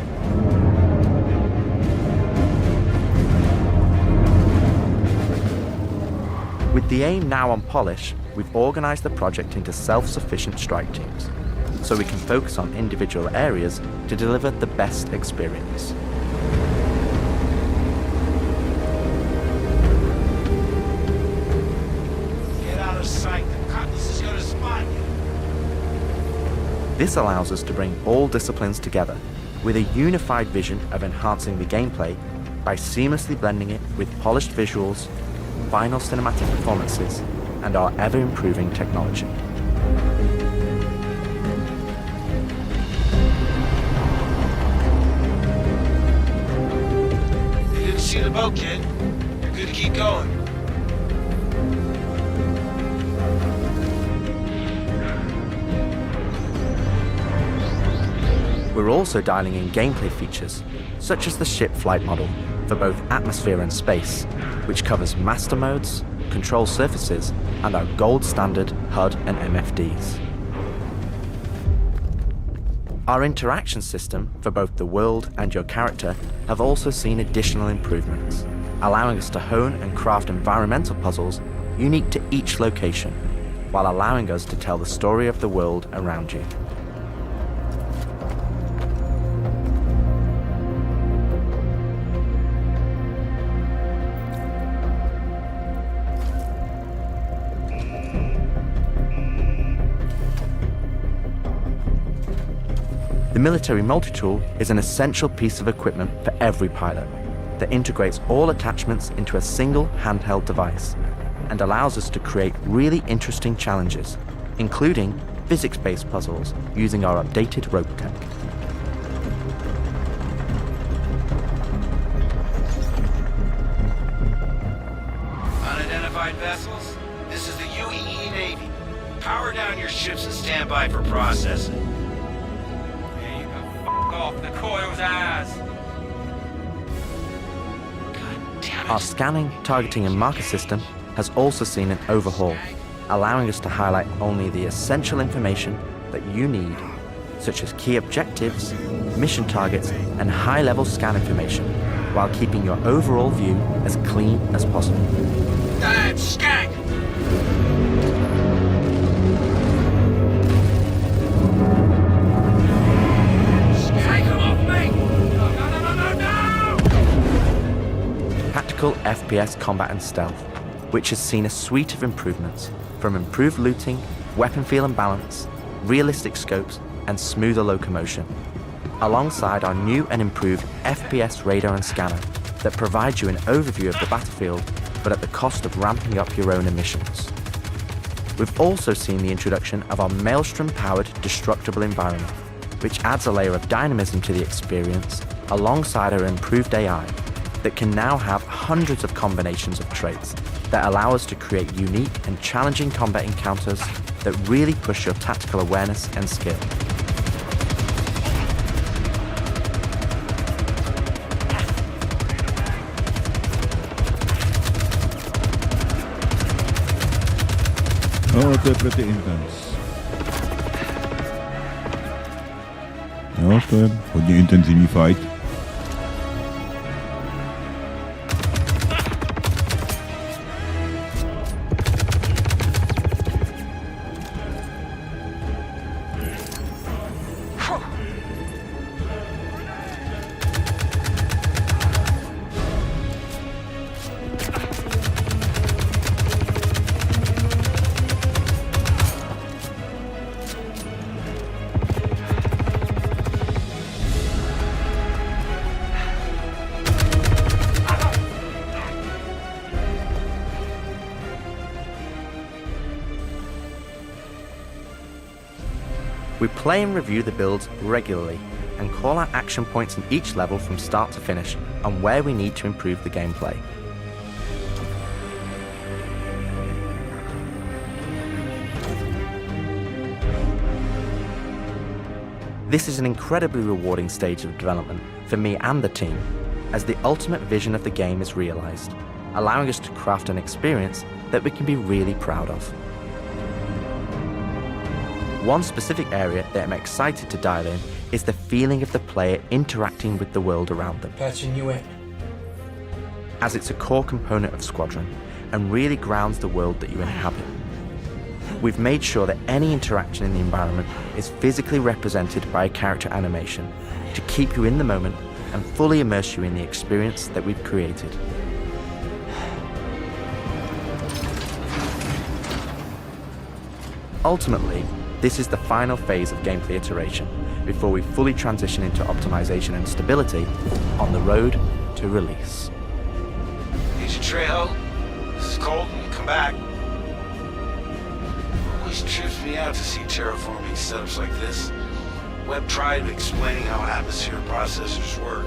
With the aim now on polish, we've organized the project into self-sufficient strike teams, so we can focus on individual areas to deliver the best experience.
Get out of sight. The Cutlass is gonna spot you.
This allows us to bring all disciplines together with a unified vision of enhancing the gameplay by seamlessly blending it with polished visuals, final cinematic performances, and our ever-improving technology.
See the boat, kid. You're good to keep going.
We're also dialing in gameplay features, such as the ship flight model for both atmosphere and space, which covers master modes, control surfaces, and our gold standard HUD and MFDs. Our interaction system for both the world and your character have also seen additional improvements, allowing us to hone and craft environmental puzzles unique to each location, while allowing us to tell the story of the world around you. The military multi-tool is an essential piece of equipment for every pilot that integrates all attachments into a single handheld device and allows us to create really interesting challenges, including physics-based puzzles using our updated rope tech.
Unidentified vessels, this is the UEE Navy. Power down your ships and stand by for processing. Off the coil's ass.
Our scanning, targeting and marker system has also seen an overhaul, allowing us to highlight only the essential information that you need, such as key objectives, mission targets and high-level scan information, while keeping your overall view as clean as possible.
Skank!
Tactical FPS combat and stealth, which has seen a suite of improvements, from improved looting, weapon feel and balance, realistic scopes, and smoother locomotion, alongside our new and improved FPS radar and scanner that provides you an overview of the battlefield, but at the cost of ramping up your own emissions. We've also seen the introduction of our Maelstrom-powered destructible environment, which adds a layer of dynamism to the experience, alongside our improved AI, that can now have hundreds of combinations of traits that allow us to create unique and challenging combat encounters that really push your tactical awareness and skill.
No, to je pretty intense. Jo, to je hodně intenzivní fight.
We play and review the builds regularly and call out action points in each level from start to finish on where we need to improve the gameplay. This is an incredibly rewarding stage of development for me and the team, as the ultimate vision of the game is realized, allowing us to craft an experience that we can be really proud of. One specific area that I'm excited to dial in is the feeling of the player interacting with the world around them.
Patching you in.
As it's a core component of Squadron and really grounds the world that you inhabit. We've made sure that any interaction in the environment is physically represented by a character animation to keep you in the moment and fully immerse you in the experience that we've created. Ultimately, this is the final phase of gameplay iteration before we fully transition into optimization and stability on the road to release.
Agent Trejo, this is Colton, come back. Always trips me out to see terraforming setups like this. Webb tried explaining how atmosphere processors work.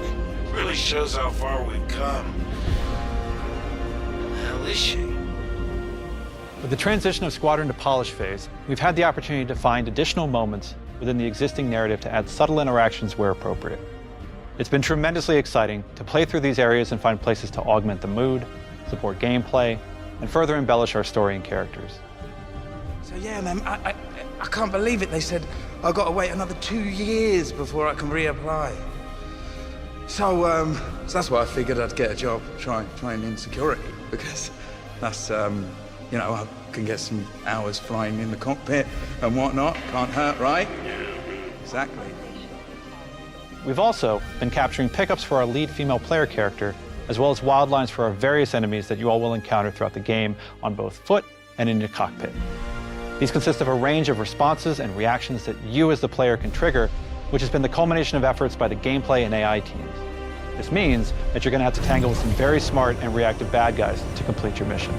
Really shows how far we've come. Hell is she?
With the transition of Squadron to polish phase, we've had the opportunity to find additional moments within the existing narrative to add subtle interactions where appropriate. It's been tremendously exciting to play through these areas and find places to augment the mood, support gameplay, and further embellish our story and characters.
So yeah, man, I can't believe it. They said I've got to wait another 2 years before I can reapply. So that's why I figured I'd get a job trying in security, because that's You know, I can get some hours flying in the cockpit and whatnot. Can't hurt, right? Exactly.
We've also been capturing pickups for our lead female player character, as well as wild lines for our various enemies that you all will encounter throughout the game on both foot and in your cockpit. These consist of a range of responses and reactions that you as the player can trigger, which has been the culmination of efforts by the gameplay and AI teams. This means that you're going to have to tangle with some very smart and reactive bad guys to complete your mission.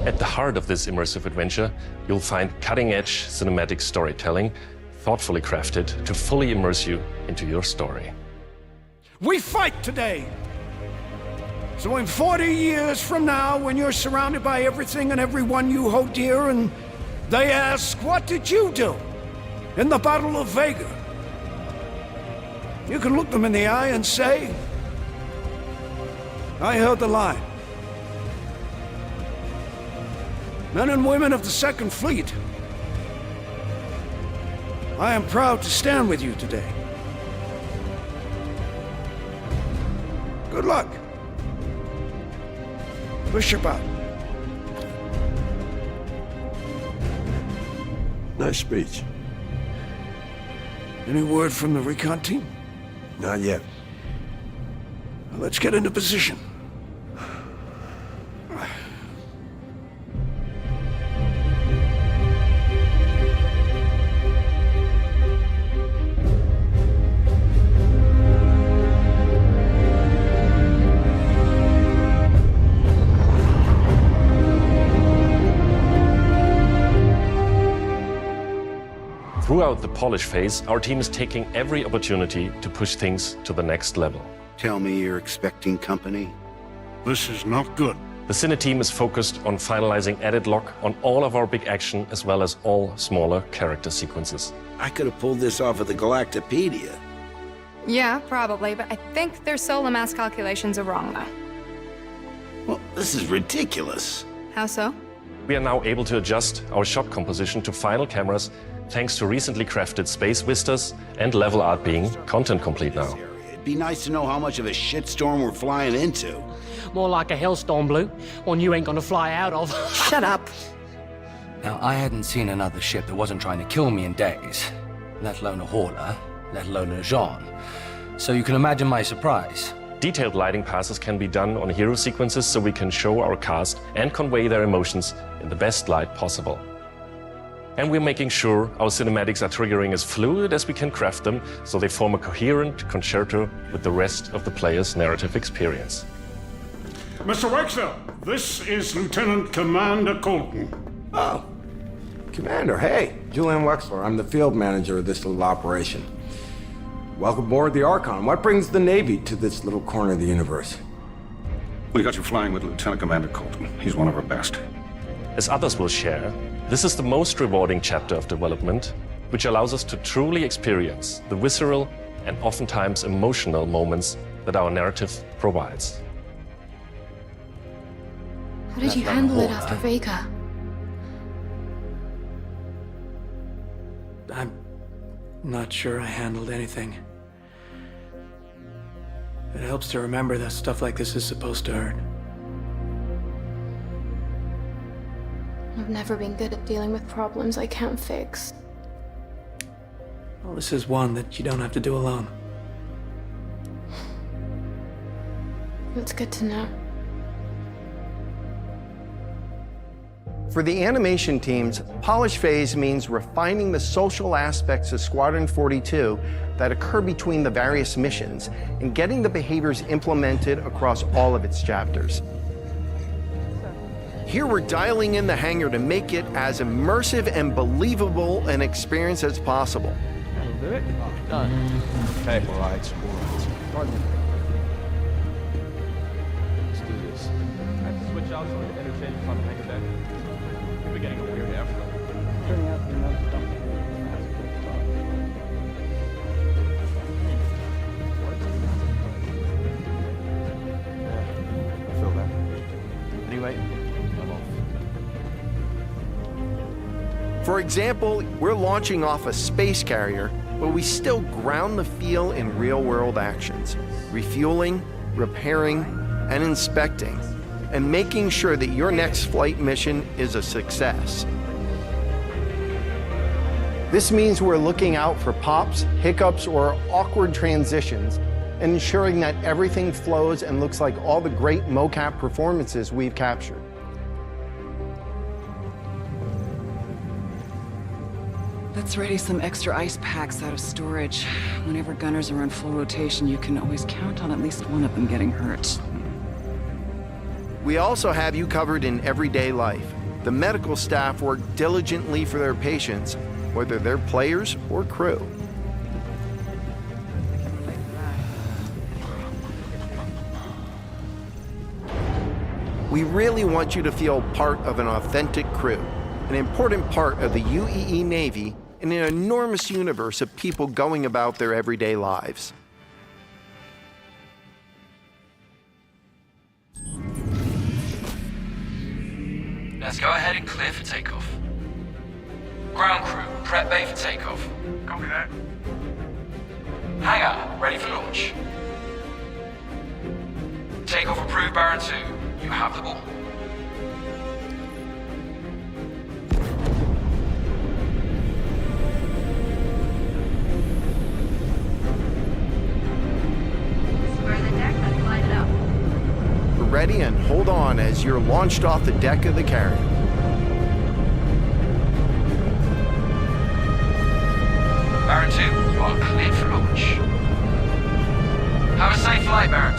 At the heart of this immersive adventure, you'll find cutting-edge cinematic storytelling, thoughtfully crafted to fully immerse you into your story.
We fight today! So in 40 years from now, when you're surrounded by everything and everyone you hold dear, and they ask, what did you do in the Battle of Vega? You can look them in the eye and say, I held the line. Men and women of the Second Fleet, I am proud to stand with you today. Good luck. Bishop out.
Nice speech.
Any word from the recon team?
Not yet.
Well, let's get into position.
Throughout the polish phase, our team is taking every opportunity to push things to the next level.
Tell me you're expecting company? This is not good.
The Cine team is focused on finalizing edit lock on all of our big action as well as all smaller character sequences.
I could have pulled this off of the Galactopedia.
Yeah, probably, but I think their solar mass calculations are wrong, though.
Well, this is ridiculous.
How so?
We are now able to adjust our shot composition to final cameras thanks to recently crafted space vistas and level art being content complete now.
It'd be nice to know how much of a shitstorm we're flying into.
More like a hellstorm, Blue. One you ain't gonna fly out of.
Shut up.
Now, I hadn't seen another ship that wasn't trying to kill me in days, let alone a hauler, let alone a Jean. So you can imagine my surprise.
Detailed lighting passes can be done on hero sequences so we can show our cast and convey their emotions in the best light possible. And we're making sure our cinematics are triggering as fluid as we can craft them so they form a coherent concerto with the rest of the player's narrative experience.
Mr. Wexler, this is Lieutenant Commander Colton.
Oh, Commander, hey. Julian Wexler, I'm the field manager of this little operation. Welcome aboard the Archon. What brings the Navy to this little corner of the universe?
We got you flying with Lieutenant Commander Colton. He's one of our best.
As others will share, this is the most rewarding chapter of development, which allows us to truly experience the visceral and oftentimes emotional moments that our narrative provides.
How did you handle it after Vega?
I'm not sure I handled anything. It helps to remember that stuff like this is supposed to hurt.
I've never been good at dealing with problems I can't fix.
Well, this is one that you don't have to do alone.
That's good to know.
For the animation teams, polish phase means refining the social aspects of Squadron 42 that occur between the various missions and getting the behaviors implemented across all of its chapters. Here we're dialing in the hangar to make it as immersive and believable an experience as possible.
That'll do it. Done. Okay. All right. Pardon. Let's do this. I have to switch out some of the interchange if I'm hanging back. We're getting a weird airflow. Turning out the amount of stuff. I feel that. anyway. I'm off.
For example, we're launching off a space carrier, but we still ground the feel in real-world actions, refueling, repairing, and inspecting, and making sure that your next flight mission is a success. This means we're looking out for pops, hiccups, or awkward transitions, and ensuring that everything flows and looks like all the great mocap performances we've captured.
Let's ready some extra ice packs out of storage. Whenever gunners are on full rotation, you can always count on at least one of them getting hurt.
We also have you covered in everyday life. The medical staff work diligently for their patients, whether they're players or crew. We really want you to feel part of an authentic crew, an important part of the UEE Navy in an enormous universe of people going about their everyday lives.
Let's go ahead and clear for takeoff. Ground crew, prep bay for takeoff.
Copy that.
Hangar, ready for launch. Takeoff approved, Baron 2. You have the ball.
Ready and hold on as you're launched off the deck of the carrier.
Baron 2, you are cleared for launch. Have a safe flight, Baron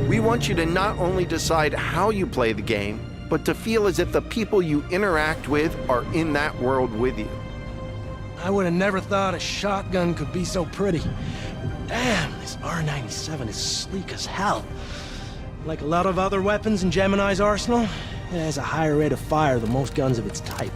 2.
We want you to not only decide how you play the game, but to feel as if the people you interact with are in that world with you.
I would have never thought a shotgun could be so pretty. Damn, this R97 is sleek as hell. Like a lot of other weapons in Gemini's arsenal, it has a higher rate of fire than most guns of its type.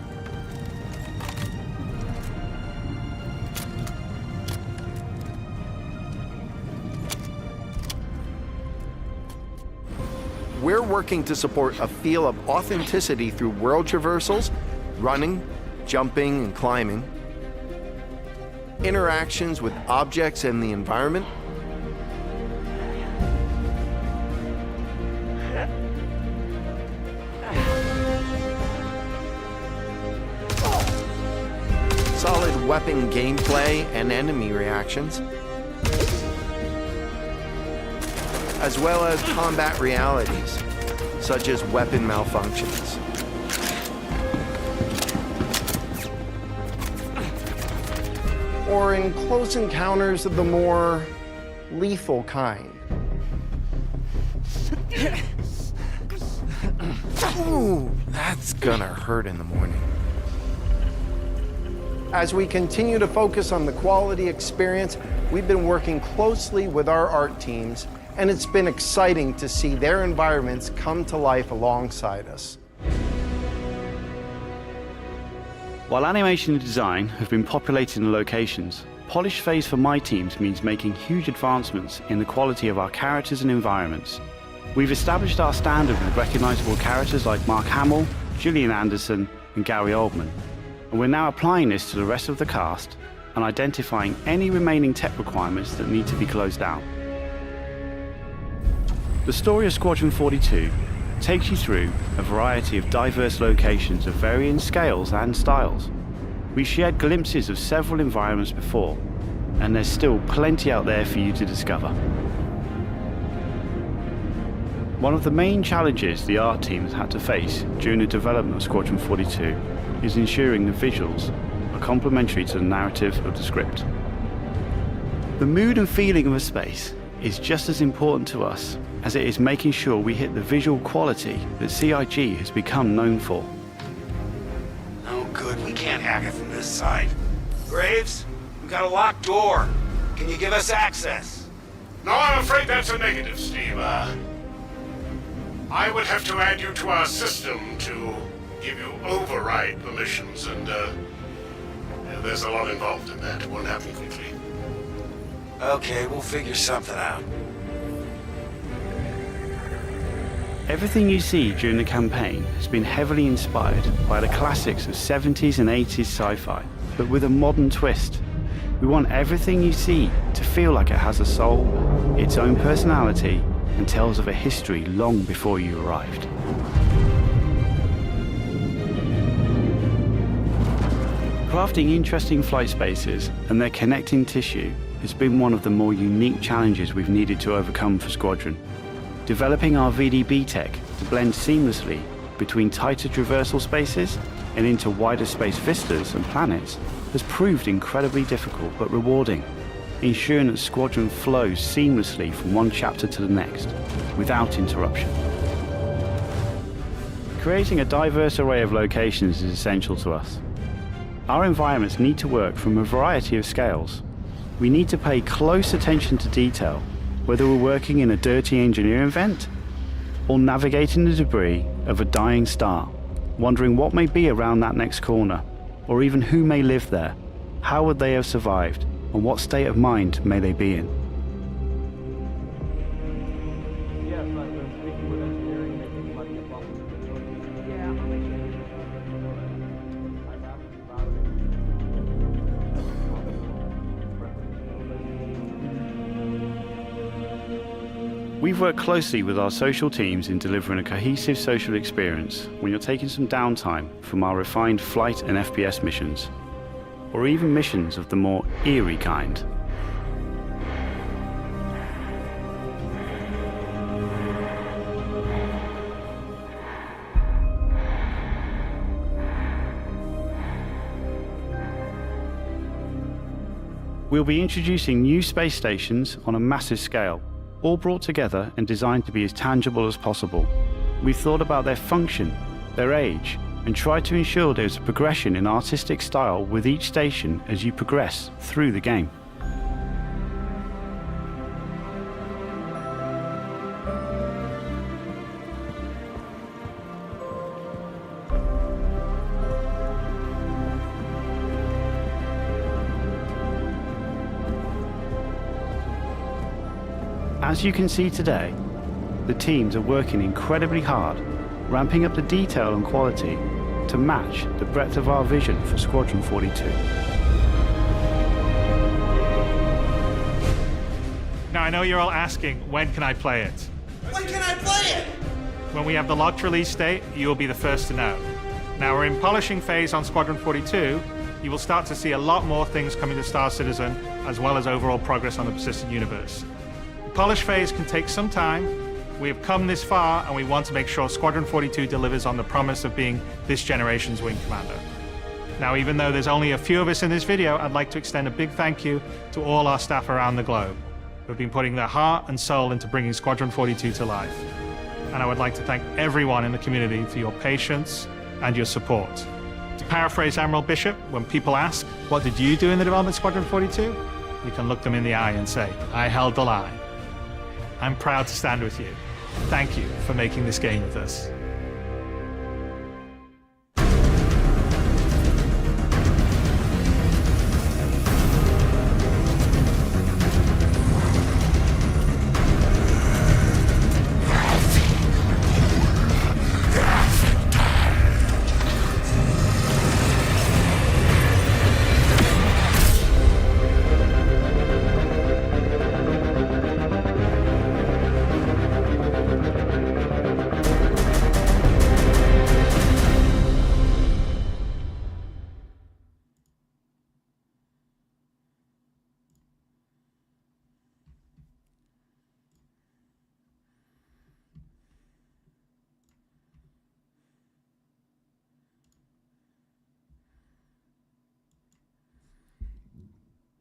We're working to support a feel of authenticity through world traversals, running, jumping, and climbing, interactions with objects and the environment, solid weapon gameplay and enemy reactions, as well as combat realities, such as weapon malfunctions. Or in close encounters of the more lethal kind. Ooh, that's gonna hurt in the morning. As we continue to focus on the quality experience, we've been working closely with our art teams, and it's been exciting to see their environments come to life alongside us.
While animation and design have been populating the locations, polish phase for my teams means making huge advancements in the quality of our characters and environments. We've established our standard with recognizable characters like Mark Hamill, Gillian Anderson, and Gary Oldman, and we're now applying this to the rest of the cast and identifying any remaining tech requirements that need to be closed out. The story of Squadron 42 takes you through a variety of diverse locations of varying scales and styles. We shared glimpses of several environments before, and there's still plenty out there for you to discover. One of the main challenges the art team has had to face during the development of Squadron 42 is ensuring the visuals are complementary to the narrative of the script. The mood and feeling of a space is just as important to us as it is making sure we hit the visual quality that CIG has become known for.
No good, we can't hack it from this side. Graves, we got a locked door. Can you give us access?
No, I'm afraid that's a negative, Steve. I would have to add you to our system to give you override permissions, and there's a lot involved in that. It won't happen quickly.
Okay, we'll figure something out.
Everything you see during the campaign has been heavily inspired by the classics of 70s and 80s sci-fi, but with a modern twist. We want everything you see to feel like it has a soul, its own personality, and tells of a history long before you arrived. Crafting interesting flight spaces and their connecting tissue has been one of the more unique challenges we've needed to overcome for Squadron. Developing our VDB tech to blend seamlessly between tighter traversal spaces and into wider space vistas and planets has proved incredibly difficult but rewarding, ensuring that Squadron flows seamlessly from one chapter to the next, without interruption. Creating a diverse array of locations is essential to us. Our environments need to work from a variety of scales. We need to pay close attention to detail, whether we're working in a dirty engineering vent or navigating the debris of a dying star, wondering what may be around that next corner, or even who may live there, how would they have survived, and what state of mind may they be in. We've worked closely with our social teams in delivering a cohesive social experience when you're taking some downtime from our refined flight and FPS missions, or even missions of the more eerie kind. We'll be introducing new space stations on a massive scale, all brought together and designed to be as tangible as possible. We've thought about their function, their age, and tried to ensure there's a progression in artistic style with each station as you progress through the game. As you can see today, the teams are working incredibly hard, ramping up the detail and quality to match the breadth of our vision for Squadron 42.
Now I know you're all asking, when can I play it?
When can I play it?
When we have the locked release date, you will be the first to know. Now we're in polishing phase on Squadron 42. You will start to see a lot more things coming to Star Citizen, as well as overall progress on the persistent universe. The polish phase can take some time. We have come this far, and we want to make sure Squadron 42 delivers on the promise of being this generation's wing commander. Now, even though there's only a few of us in this video, I'd like to extend a big thank you to all our staff around the globe who have been putting their heart and soul into bringing Squadron 42 to life. And I would like to thank everyone in the community for your patience and your support. To paraphrase Admiral Bishop, when people ask, what did you do in the development of Squadron 42? You can look them in the eye and say, I held the line. I'm proud to stand with you. Thank you for making this game with us.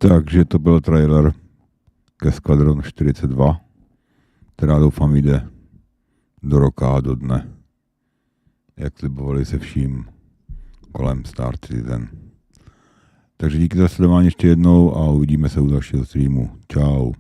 Takže to byl trailer ke Squadron 42, která doufám jde do roka a do dne, jak slibovali se vším kolem Star Citizen. Takže díky za sledování ještě jednou a uvidíme se u dalšího streamu. Čau.